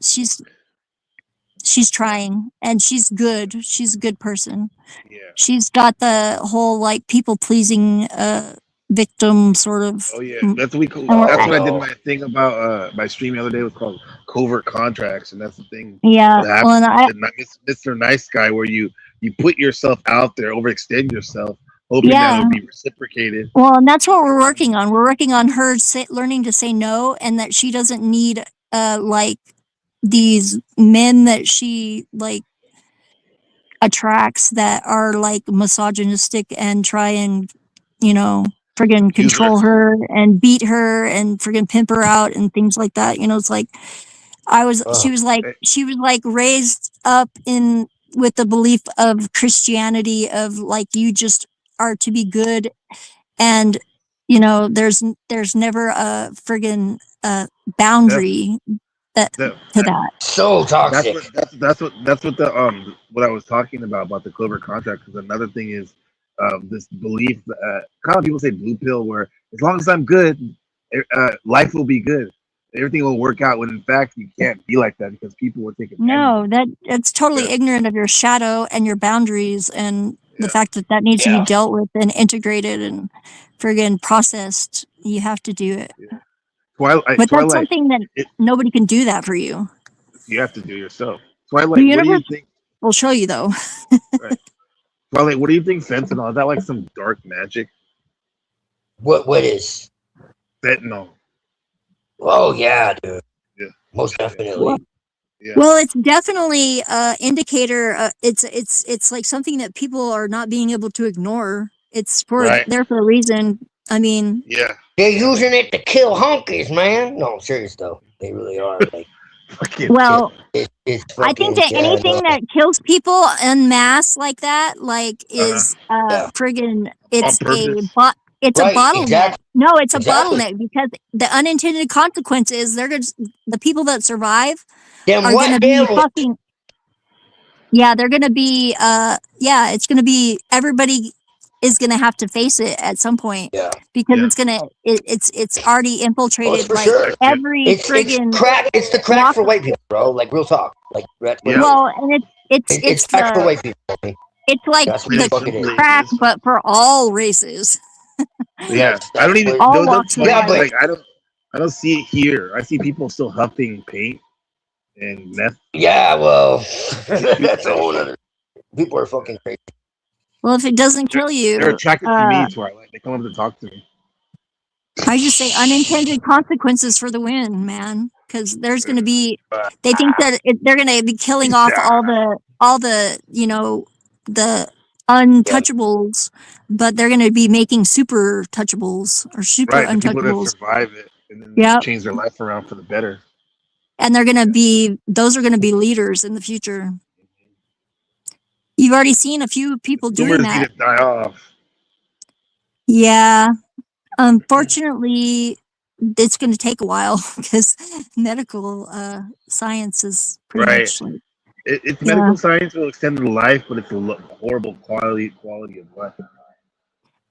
trying, and she's good. She's a good person. Yeah. She's got the whole like people pleasing victim sort of. Oh yeah, that's what that's what I did my thing about my stream the other day was called covert contracts, and that's the thing Yeah, that well, happens. and Mr. Nice Guy, where you put yourself out there, overextend yourself, hoping that it'll be reciprocated. Well, and that's what we're working on. We're working on her learning to say no, and that she doesn't need like these men that she like attracts that are like misogynistic and try and, you know, friggin' control her and beat her and friggin' pimp her out and things like that. You know, it's like she was like raised up in with the belief of Christianity of like you just are to be good, and you know there's never a friggin' boundary to that. So toxic. That's what the what I was talking about the covert contract. Because another thing is this belief. Kind of people say blue pill, where as long as I'm good, life will be good. Everything will work out. When in fact you can't be like that because people will take advantage. No, it's totally ignorant of your shadow and your boundaries and the fact that needs to be dealt with and integrated and friggin' processed. You have to do it. But that's something that nobody can do that for you. You have to do yourself. Twilight, The what do you universe think? will show you though. Right. Twilight, what do you think fentanyl? Is that like some dark magic? What is? Fentanyl. Oh yeah, dude. Yeah. Most definitely. Well, it's definitely indicator. It's like something that people are not being able to ignore. It's there for a reason. I mean, yeah, they're using it to kill honkies, man. No, I'm serious though. They really are. Like, well, it's I think that anything that kills people en masse like that, like, is friggin' it's a bottleneck. Exactly. No, it's a bottleneck because the unintended consequence is the people that survive are going to be fucking. Yeah, they're going to be. It's going to be everybody is going to have to face it at some point. Yeah. Because it's already infiltrated every friggin' crack. It's the crack for white people, bro. Like real talk. Like well, and it's crack for white people. It's like the crack, but for all races. Yeah, I don't even. All walks of life. Like I don't see it here. I see people still huffing paint and meth. Yeah, well, that's a whole other. People are fucking crazy. Well, if it doesn't kill you, They're attracted to me, Twilight. They come up to talk to me. I just say unintended consequences for the win, man. Because there's going to be, they think that they're going to be killing off all the the untouchables, but they're going to be making super touchables or super Right, the people that untouchables. survive it and then Yep. change their life around for the better. And they're going to be, those are going to be leaders in the future. You've already seen a few people doing Boomers that. need to die off. Yeah. Unfortunately, it's going to take a while because medical science is pretty Right. much like, It's medical science will extend the life, but it's a horrible quality of life.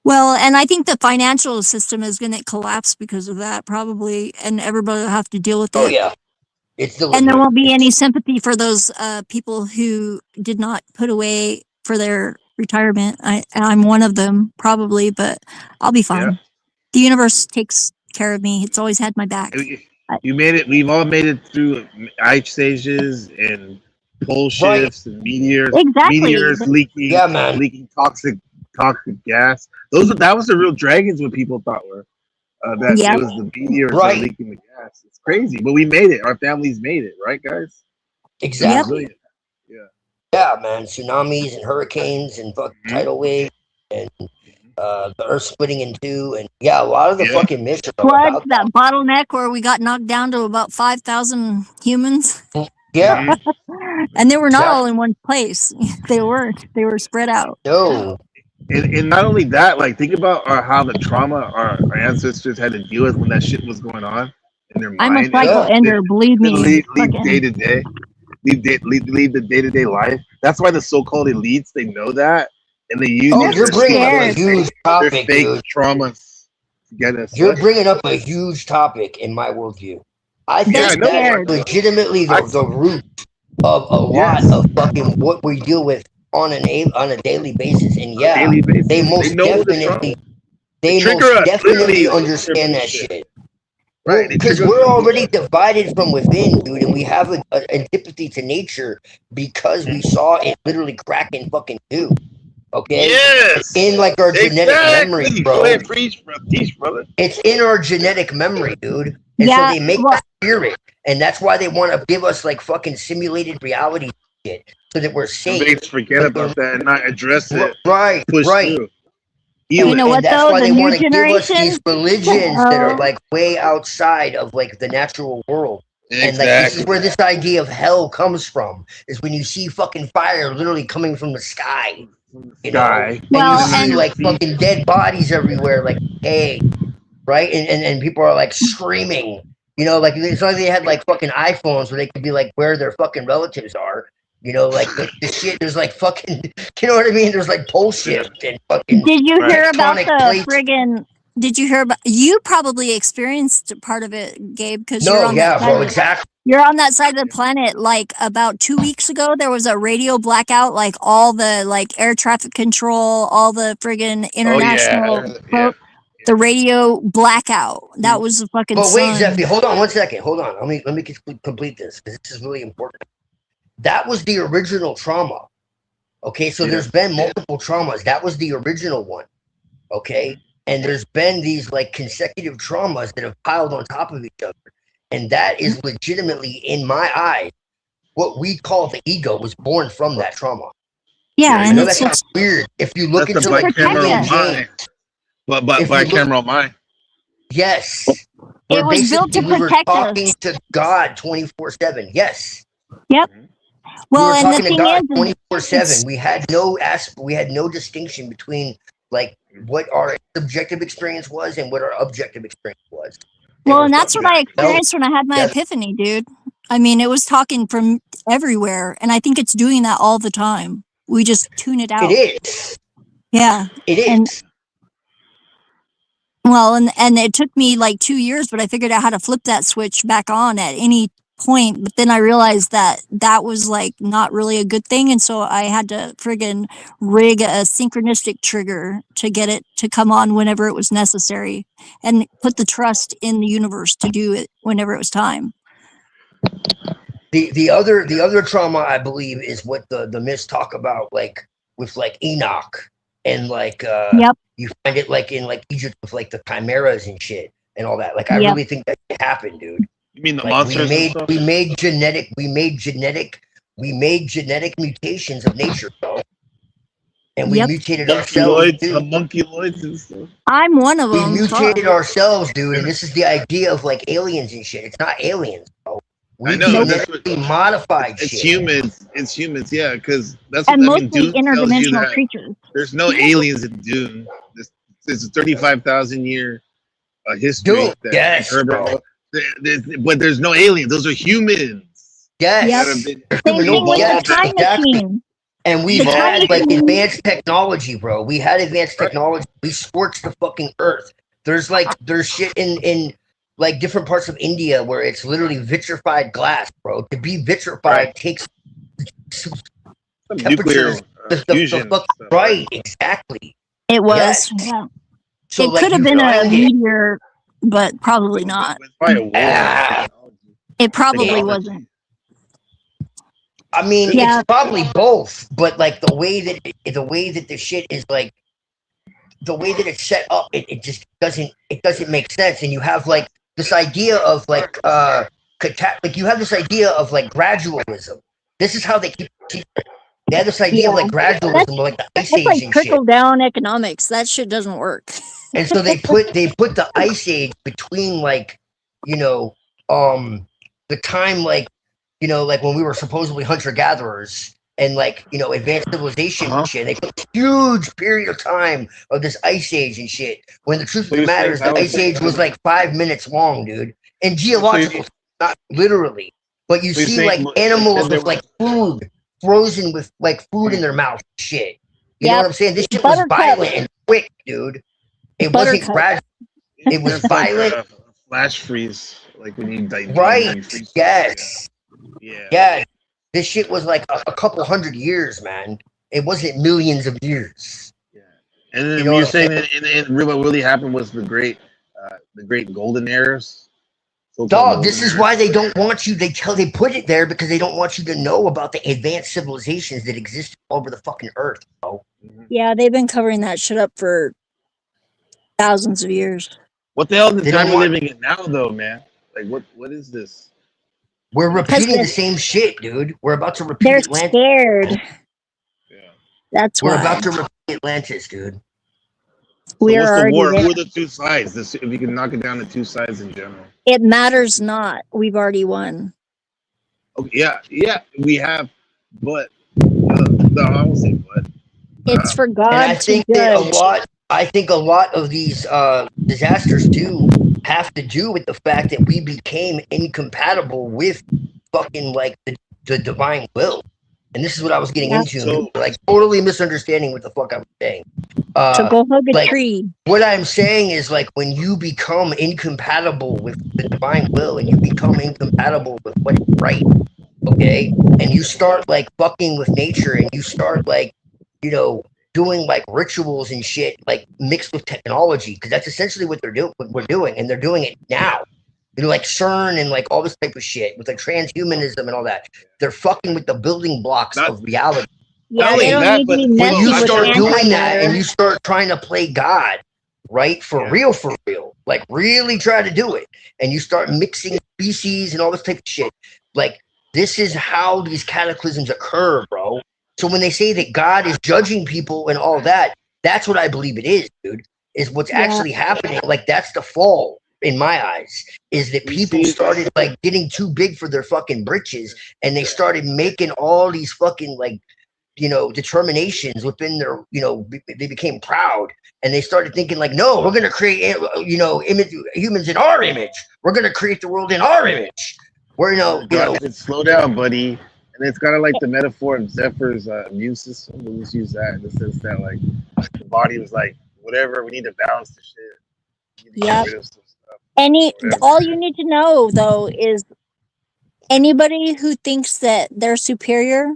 well, and I think the financial system is going to collapse because of that, probably, and everybody will have to deal with it. Oh yeah, it's deliberate. And there won't be any sympathy for those people who did not put away for their retirement. I'm one of them, probably, but I'll be fine. Yeah. The universe takes care of me. It's always had my back. You made it. We've all made it through ice stages and pole shifts and meteors. Exactly. Meteors leaking. Yeah, man. Leaking toxic gas. That was the real dragons. What people thought were that Yep. it was the meteors that Right. were leaking the gas. It's crazy, but we made it. Our families made it, right, guys? Exactly. Resilient. Yeah. Yeah, man. Tsunamis and hurricanes and fucking tidal waves and the earth splitting in two, and a lot of the fucking myths are Floods, about that bottleneck where we got knocked down to about 5,000 humans. Yeah. And they were not all in one place. They weren't. They were spread out. No. And not only that, like think about how the trauma our ancestors had to deal with when that shit was going on in their I'm a mind. cycle ender, believe me. Leave Fucking- day to day. Leave the day-to-day life. That's why the so-called elites, they know that, and they use Oh, these you're bringing up a fake- huge their topic, fake dude. traumas to get us. You're bringing up a huge topic in my worldview. I think Yeah, I know. that's legitimately the root of a lot of fucking what we deal with on a daily basis. And daily basis. they most They know the definitely They trigger us, literally, understand that shit. Right, Because they trigger we're us. already divided from within, dude, and we have an antipathy to nature because we saw it literally crack in fucking two. Okay? Yes. It's in like our genetic memory, bro. Go ahead, preach, brother. It's in our genetic memory, dude. And Yeah, so they make well- us fear it. And that's why they want to give us like fucking simulated reality shit so that we're safe. They forget about that and not address it. Right, Push right. through. You know what, and that's though? why The they new want to give us generation- these religions that are Oh. like way outside of like the natural world. And like this Exactly. is where this idea of hell comes from, is when you see fucking fire literally coming from the sky. You know? Sky. And Well, you see and- like fucking dead bodies everywhere, like hey, right? And people are like screaming. You know, like it's not like they had like fucking iPhones where they could be like where their fucking relatives are. You know, like the shit. There's like fucking. You know what I mean? There's like pole shift and fucking. Did you hear about tectonic the plates. friggin'? Did you hear about? You probably experienced part of it, Gabe, because you're No, on yeah, that side bro, of the- exactly. You're on that side of the planet. Like about 2 weeks ago, there was a radio blackout. Like all the like air traffic control, all the friggin' international. The radio blackout. That was the fucking. But wait, sun. Zeffy, hold on 1 second. Hold on. Let me complete this because this is really important. That was the original trauma. Okay, so there's been multiple traumas. That was the original one. Okay, and there's been these like consecutive traumas that have piled on top of each other, and that is legitimately, in my eyes, what we call the ego was born from that trauma. Yeah, I and know it's that sounds just weird. If you look That's into the like bicameral James, mind. But If you look- bicameral mind. yes, It was built to basically we were protect us. talking to God 24/7. Yes. Yep. Well, we and were the talking thing to God is, 24/7. We had no distinction between like what our subjective experience was and what our objective experience was. well, and that's what I experienced when I had my Yeah. epiphany, dude. I mean, it was talking from everywhere, and I think it's doing that all the time. We just tune it out. It is. Yeah. It is. And, well, and it took me like 2 years, but I figured out how to flip that switch back on at any point. But then I realized that that was like not really a good thing, and so I had to friggin' rig a synchronistic trigger to get it to come on whenever it was necessary, and put the trust in the universe to do it whenever it was time. the other trauma, I believe, is what the myths talk about, like with like Enoch, and like Yep. you find it like in like Egypt with like the chimeras and shit and all that. Like I Yep. really think that happened, dude. You mean the Like monsters and stuff? we made genetic mutations of nature, bro. And we Yep. mutated ourselves The too. monkeloids and stuff. I'm one of We them. mutated ourselves, dude, and this is the idea of like aliens and shit. It's not aliens, bro. I We know. That's what, genetically modified it's shit. humans. It's humans. Yeah, because that's what And I mean. mostly Dune tells you interdimensional that creatures. there's no aliens in Dune. There's a 35,000 year history. Dude, that yes, Herbert bro. wrote. But there's no aliens. Those are humans. Yes. Yep. That have been Same thing with Yes, the time exactly. machine. And we've The time had like machine. advanced technology, bro. We had advanced technology. We scorched the fucking earth. There's shit in like different parts of India where it's literally vitrified glass, bro. To be vitrified takes Some temperatures. nuclear fusion. Fucking, right, exactly. It was. Yes. Yeah. So It like could have you been a find it. meteor, but probably not. It's probably a war. Ah, It probably Technology. wasn't. I mean, Yeah. it's probably both, but like the way that the shit is like, the way that it's set up, it just doesn't make sense. And you have like this idea of like like you have this idea of like gradualism. This is how they keep. They have this idea of like gradualism, like the ice That's age like and trickle shit. down economics. That shit doesn't work. And so they put the ice age between like, the time like, like when we were supposedly hunter gatherers and like, advanced civilization and shit. They put this huge period of time of this ice age and shit. When the truth of the matter is the ice age was like 5 minutes long, dude. And geological, not literally. But you see like animals with like food frozen with like food in their mouth and shit. You know what I'm saying? This shit was violent and quick, dude. It wasn't gradual. It was violent. Like a flash freeze, like when you like Right. you freeze. Yes. Yeah. Yeah. This shit was like a couple hundred years, man. It wasn't millions of years. And then You know you're what I'm saying saying? what really happened was the great golden eras. Dog, this is why they don't want you. They put it there because they don't want you to know about the advanced civilizations that exist all over the fucking earth, bro. Yeah, they've been covering that shit up for thousands of years. What the hell is the They time don't we're want- living in now, though, man? Like, what is this? We're repeating they're- the same shit, dude. We're about to repeat They're Atlantis. scared. That's We're why. about to repeat Atlantis, dude. We are What's the already war? there. Who are the two sides? If we can knock it down to two sides in general. It matters not. We've already won. Okay, yeah, we have, but I won't say but. It's for God And I to think that judge. I think a lot of these disasters do have to do with the fact that we became incompatible with fucking like the divine will. And this is what I was getting into. So- Like totally misunderstanding what the fuck I'm saying. So go hug a like, tree. What I'm saying is like when you become incompatible with the divine will and you become incompatible with what's right, okay? And you start like fucking with nature and you start like, doing like rituals and shit like mixed with technology, because that's essentially what we're doing, and they're doing it now. Like CERN and like all this type of shit with like transhumanism and all that. They're fucking with the building blocks of reality. Yeah, they don't need to be When messy you with start doing that and antimatter. you start trying to play God, right? For real, like really try to do it, and you start mixing species and all this type of shit. Like this is how these cataclysms occur, bro. So when they say that God is judging people and all that, that's what I believe it is, dude. Is what's actually happening. Like that's the fall in my eyes. Is that people started like getting too big for their fucking britches, and they started making all these fucking like, determinations within their, they became proud, and they started thinking like, no, we're gonna create, humans in our image. We're gonna create the world in our image. We're God said, slow down, buddy. And it's kind of like the metaphor of Zephyr's immune system. We'll just use that in the sense that like the body was like, whatever, we need to balance the shit. Yep. All you need to know though is anybody who thinks that they're superior,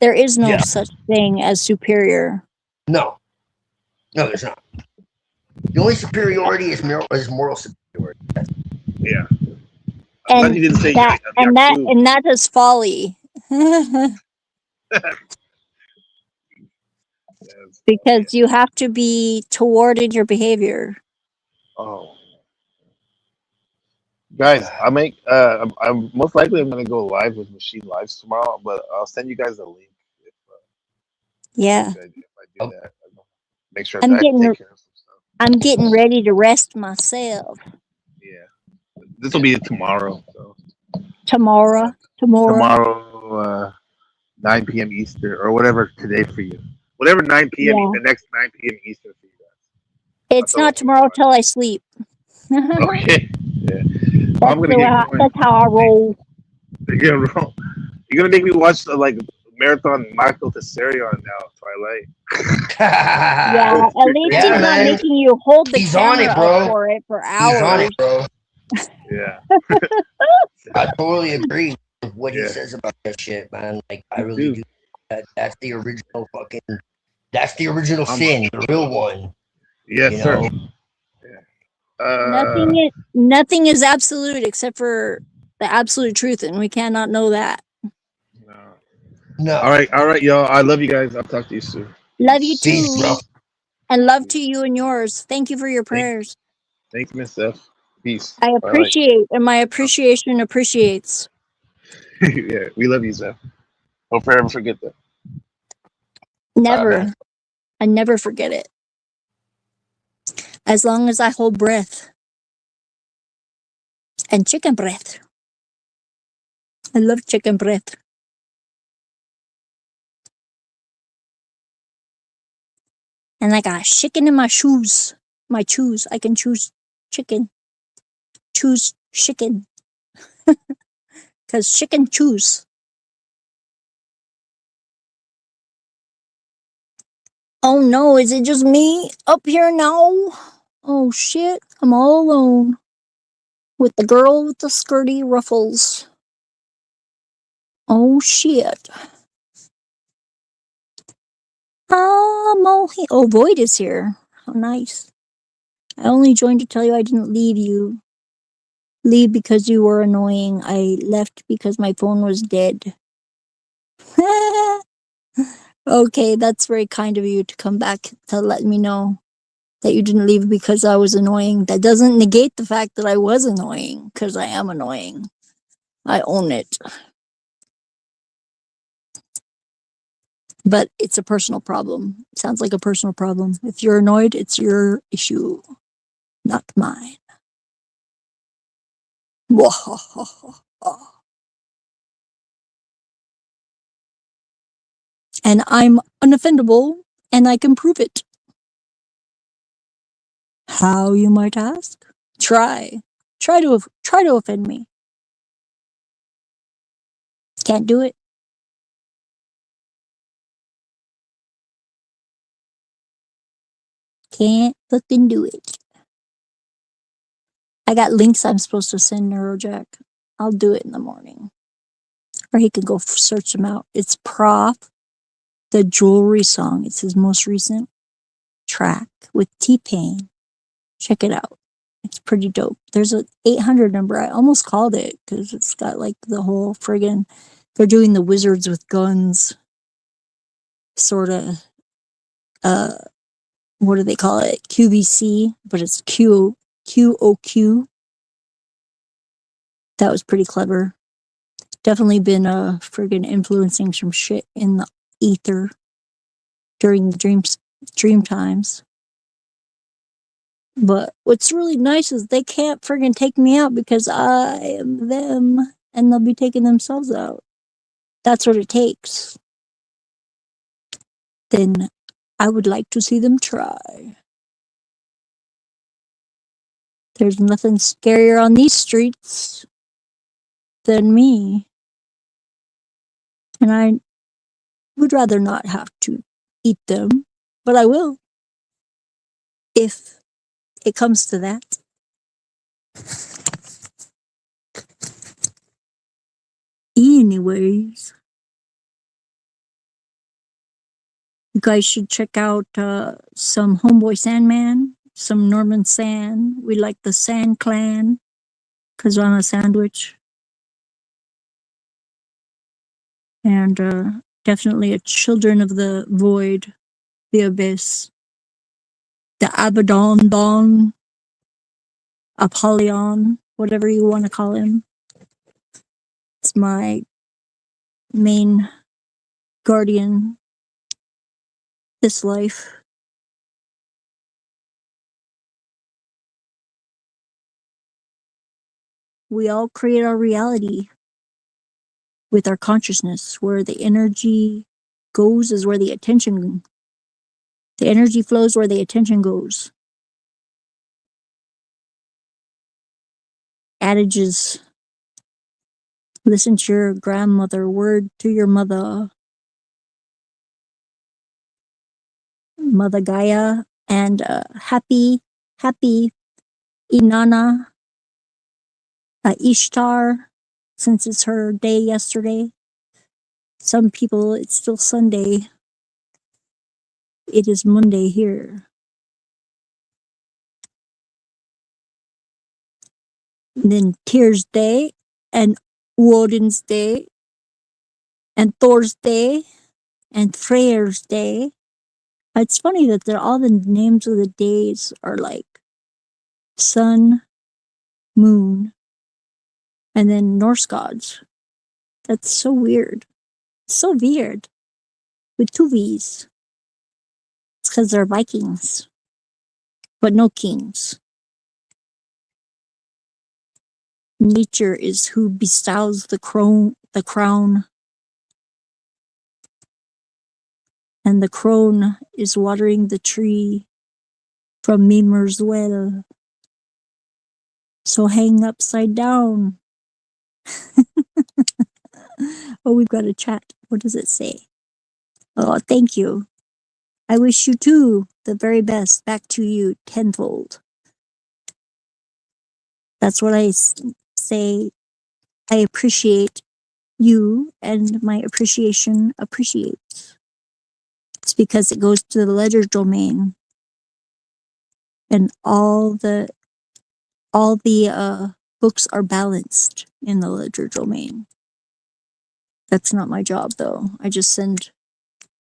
there is no such thing as superior. No, there's not. The only superiority is moral superiority. Yeah. glad And you didn't say that Yaku. and that is folly. Because you have to be towarded your behavior. Oh, guys, I'm most likely I'm gonna go live with Machine Lives tomorrow, but I'll send you guys a link Yeah. if I do that. Make sure I'm that I can getting take care of some stuff. I'm getting ready to rest myself. Yeah, this will be tomorrow. So Tomorrow. tomorrow, 9 p.m. Eastern or whatever today for you. Whatever 9 p.m. Yeah. the next 9 p.m. Eastern for you It's not tomorrow till I sleep. guys. Okay. Yeah. Well, I'm gonna get going. That's how I roll. You're gonna you're gonna make me watch like marathon Michael Tessarion now, Twilight. Yeah, at least Yeah, he's not man. making you hold the He's on camera it, up bro. for it for He's on hours. it, bro. Yeah. I totally agree with what he Yeah. says about that shit, man. Like, I Me really too. do. That's the original fucking. That's the original sin, the real one. Yes, You sir. know? Nothing is absolute except for the absolute truth, and we cannot know that. No. All right, y'all. I love you guys. I'll talk to you soon. Love you Peace, too. bro. And love to you and yours. Thank you for your prayers. Thanks, Miss F. Peace. I Twilight. appreciate, and my appreciation appreciates. Yeah, we love you, Zeph. Don't ever forget that. Never. I never forget it. As long as I hold breath. And chicken breath. I love chicken breath. And I got chicken in my shoes. My shoes. I can choose chicken. Choose chicken. Because chicken choose. Oh no, is it just me up here now? Oh shit, I'm all alone. With the girl with the skirty ruffles. Oh shit. Oh, Void is here. How nice. I only joined to tell you I didn't leave you. Leave because you were annoying. I left because my phone was dead. Okay, that's very kind of you to come back to let me know that you didn't leave because I was annoying. That doesn't negate the fact that I was annoying, because I am annoying. I own it. But it's a personal problem. Sounds like a personal problem. If you're annoyed, it's your issue, not mine. And I'm unoffendable, and I can prove it. How, you might ask? Try to offend me. Can't do it. Can't fucking do it. I got links I'm supposed to send Neurojack. I'll do it in the morning. Or he can go search them out. It's Prof, the jewelry song. It's his most recent track with T-Pain. Check it out. It's pretty dope. There's a 800 number. I almost called it because it's got like the whole friggin', they're doing the wizards with guns sort of, what do they call it? QVC, but it's QOQ. That was pretty clever. Definitely been friggin' influencing some shit in the ether during dream times. But what's really nice is they can't friggin' take me out because I am them, and they'll be taking themselves out. That's what it takes. Then I would like to see them try. There's nothing scarier on these streets than me. And I would rather not have to eat them, but I will. If it comes to that. Anyways, you guys should check out some Homeboy Sandman, some Norman Sand. We like the Sand Clan because I'm a sandwich. and definitely a children of the void, the abyss, the Abaddon, Don, Apollyon, whatever you want to call him. It's my main guardian this life. We all create our reality with our consciousness. Where the energy goes is where the energy flows where the attention goes. Adages: listen to your grandmother, word to your mother, Mother Gaia, and happy Inanna Ishtar, since it's her day yesterday. Some people, it's still Sunday. It is Monday here. And then Tears Day, and Woden's Day, and Thor's Day, and Freyr's Day. It's funny that all the names of the days are like sun, moon, and then Norse gods. That's so weird. So weird. With two V's. It's because they're Vikings, but no kings. Nature is who bestows the crown, and the crone is watering the tree from Mimer's well. So hang upside down. Oh, we've got a chat. What does it say? Oh, thank you. I wish you too the very best. Back to you tenfold. That's what I say. I appreciate you, and my appreciation appreciates. It's because it goes to the ledger domain, and all the books are balanced in the ledger domain. That's not my job, though. I just send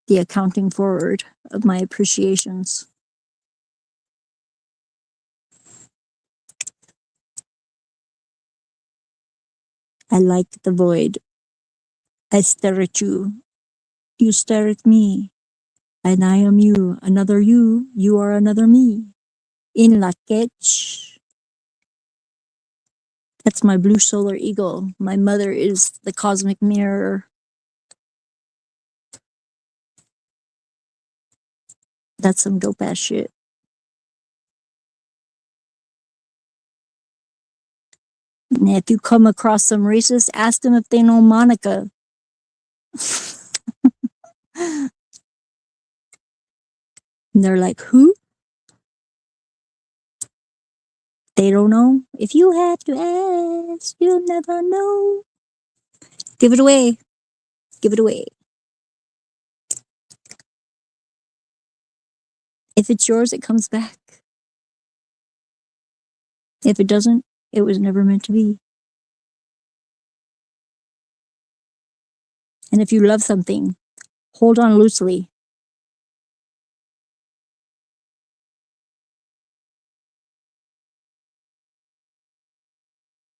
the accounting forward of my appreciations. I like the void. I stare at you. You stare at me. And I am you. Another you. You are another me. In la catch. That's my blue solar eagle. My mother is the cosmic mirror. That's some dope ass shit. And if you come across some racist, ask them if they know Monica. And they're like, who? They don't know. If you had to ask, you'll never know. Give it away. Give it away. If it's yours, it comes back. If it doesn't, it was never meant to be. And if you love something, hold on loosely.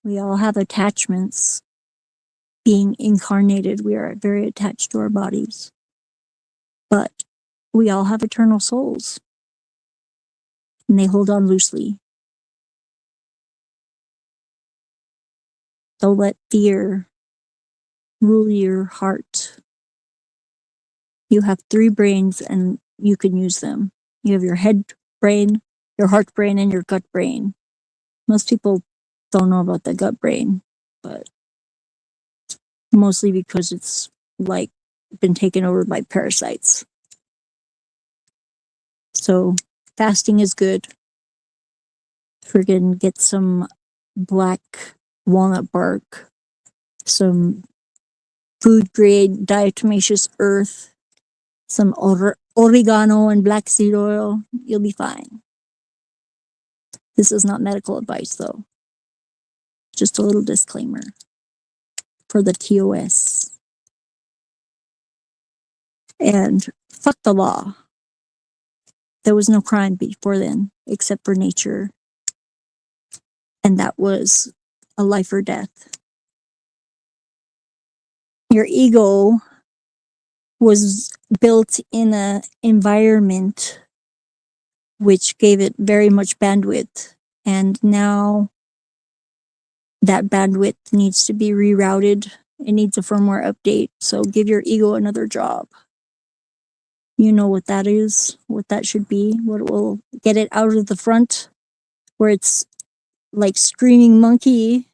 We all have attachments. Being incarnated, we are very attached to our bodies. But we all have eternal souls. And they hold on loosely. Don't let fear rule your heart. You have 3 brains and you can use them. You have your head brain, your heart brain, and your gut brain. Most people don't know about the gut brain, but mostly because it's like been taken over by parasites. So fasting is good. Friggin' get some black walnut bark, some food grade diatomaceous earth, some oregano and black seed oil. You'll be fine. This is not medical advice, though. Just a little disclaimer for the TOS. And fuck the law. There was no crime before then, except for nature. And that was a life or death. Your ego was built in an environment which gave it very much bandwidth. And now that bandwidth needs to be rerouted. It needs a firmware update. So give your ego another job. You know what that is, what that should be, what will get it out of the front, where it's like screaming monkey,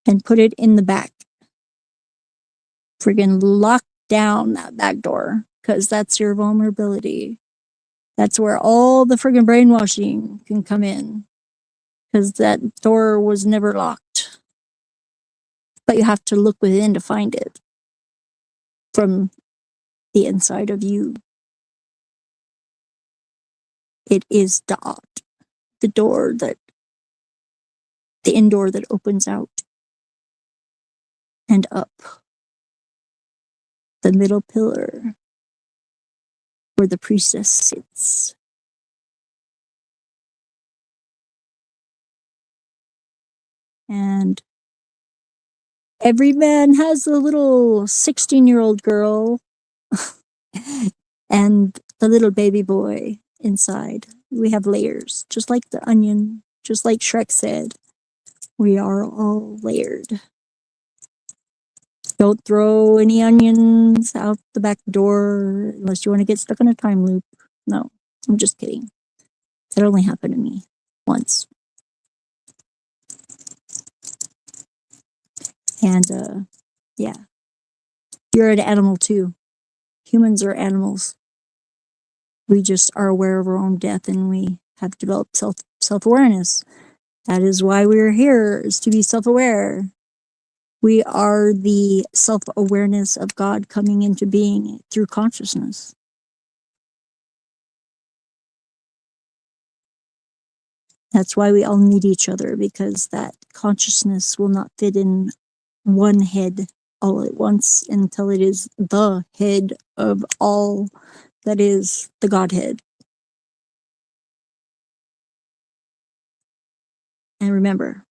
and put it in the back. Friggin' lock down that back door, because that's your vulnerability. That's where all the friggin' brainwashing can come in, because that door was never locked. But you have to look within to find it from the inside of you. It is the door that, the indoor that opens out and up. The middle pillar where the priestess sits. And every man has a little 16-year-old girl and the little baby boy inside. We have layers, just like the onion, just like Shrek said. We are all layered. Don't throw any onions out the back door unless you want to get stuck in a time loop. No, I'm just kidding. That only happened to me once. And yeah, you're an animal too. Humans are animals. We just are aware of our own death, and we have developed self-awareness. That is why we're here, is to be self-aware. We are the self-awareness of God coming into being through consciousness. That's why we all need each other, because that consciousness will not fit in one head all at once until it is the head of all that is the Godhead. And remember,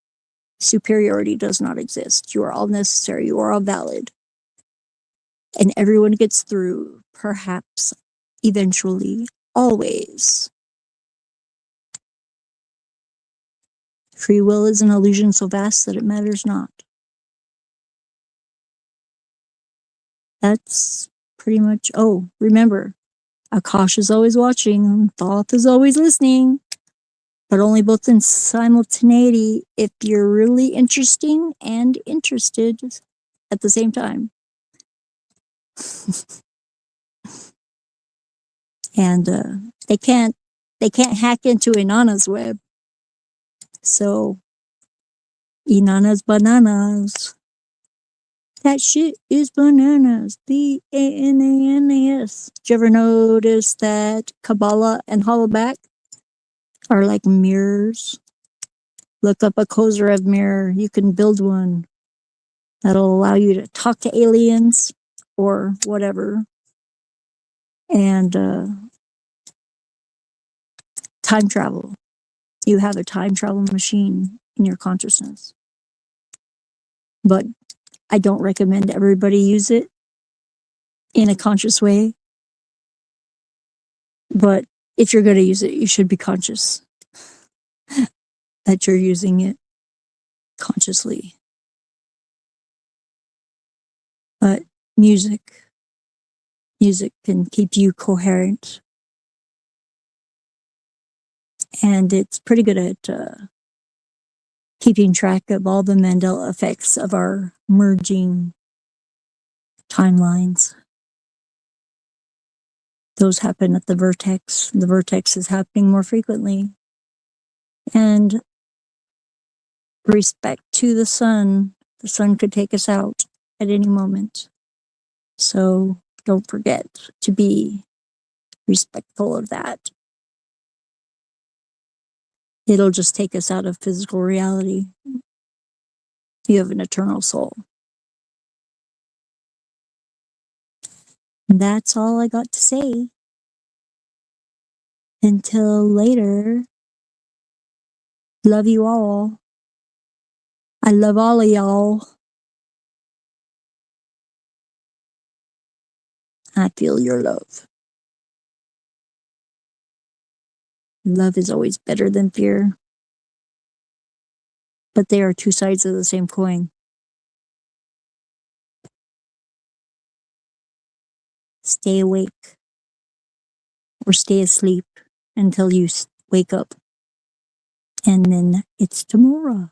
superiority does not exist. You are all necessary. You are all valid. And everyone gets through, perhaps, eventually, always. Free will is an illusion so vast that it matters not. That's pretty much, oh, remember, Akash is always watching, Thoth is always listening, but only both in simultaneity if you're really interesting and interested at the same time. And they can't hack into Inanna's web. So Inanna's bananas. That shit is bananas. BANANAS. Did you ever notice that Kabbalah and Hollaback are like mirrors? Look up a Kozarev mirror. You can build one that'll allow you to talk to aliens or whatever. And time travel. You have a time travel machine in your consciousness. But I don't recommend everybody use it in a conscious way. But if you're going to use it, you should be conscious that you're using it consciously. But music can keep you coherent. And it's pretty good at keeping track of all the Mandela effects of our merging timelines. Those happen at the vertex. The vertex is happening more frequently. And respect to the sun could take us out at any moment. So don't forget to be respectful of that. It'll just take us out of physical reality. You have an eternal soul. That's all I got to say. Until later, love you all. I love all of y'all. I feel your love. Love is always better than fear, but they are two sides of the same coin. Stay awake or stay asleep until you wake up. And then it's tomorrow.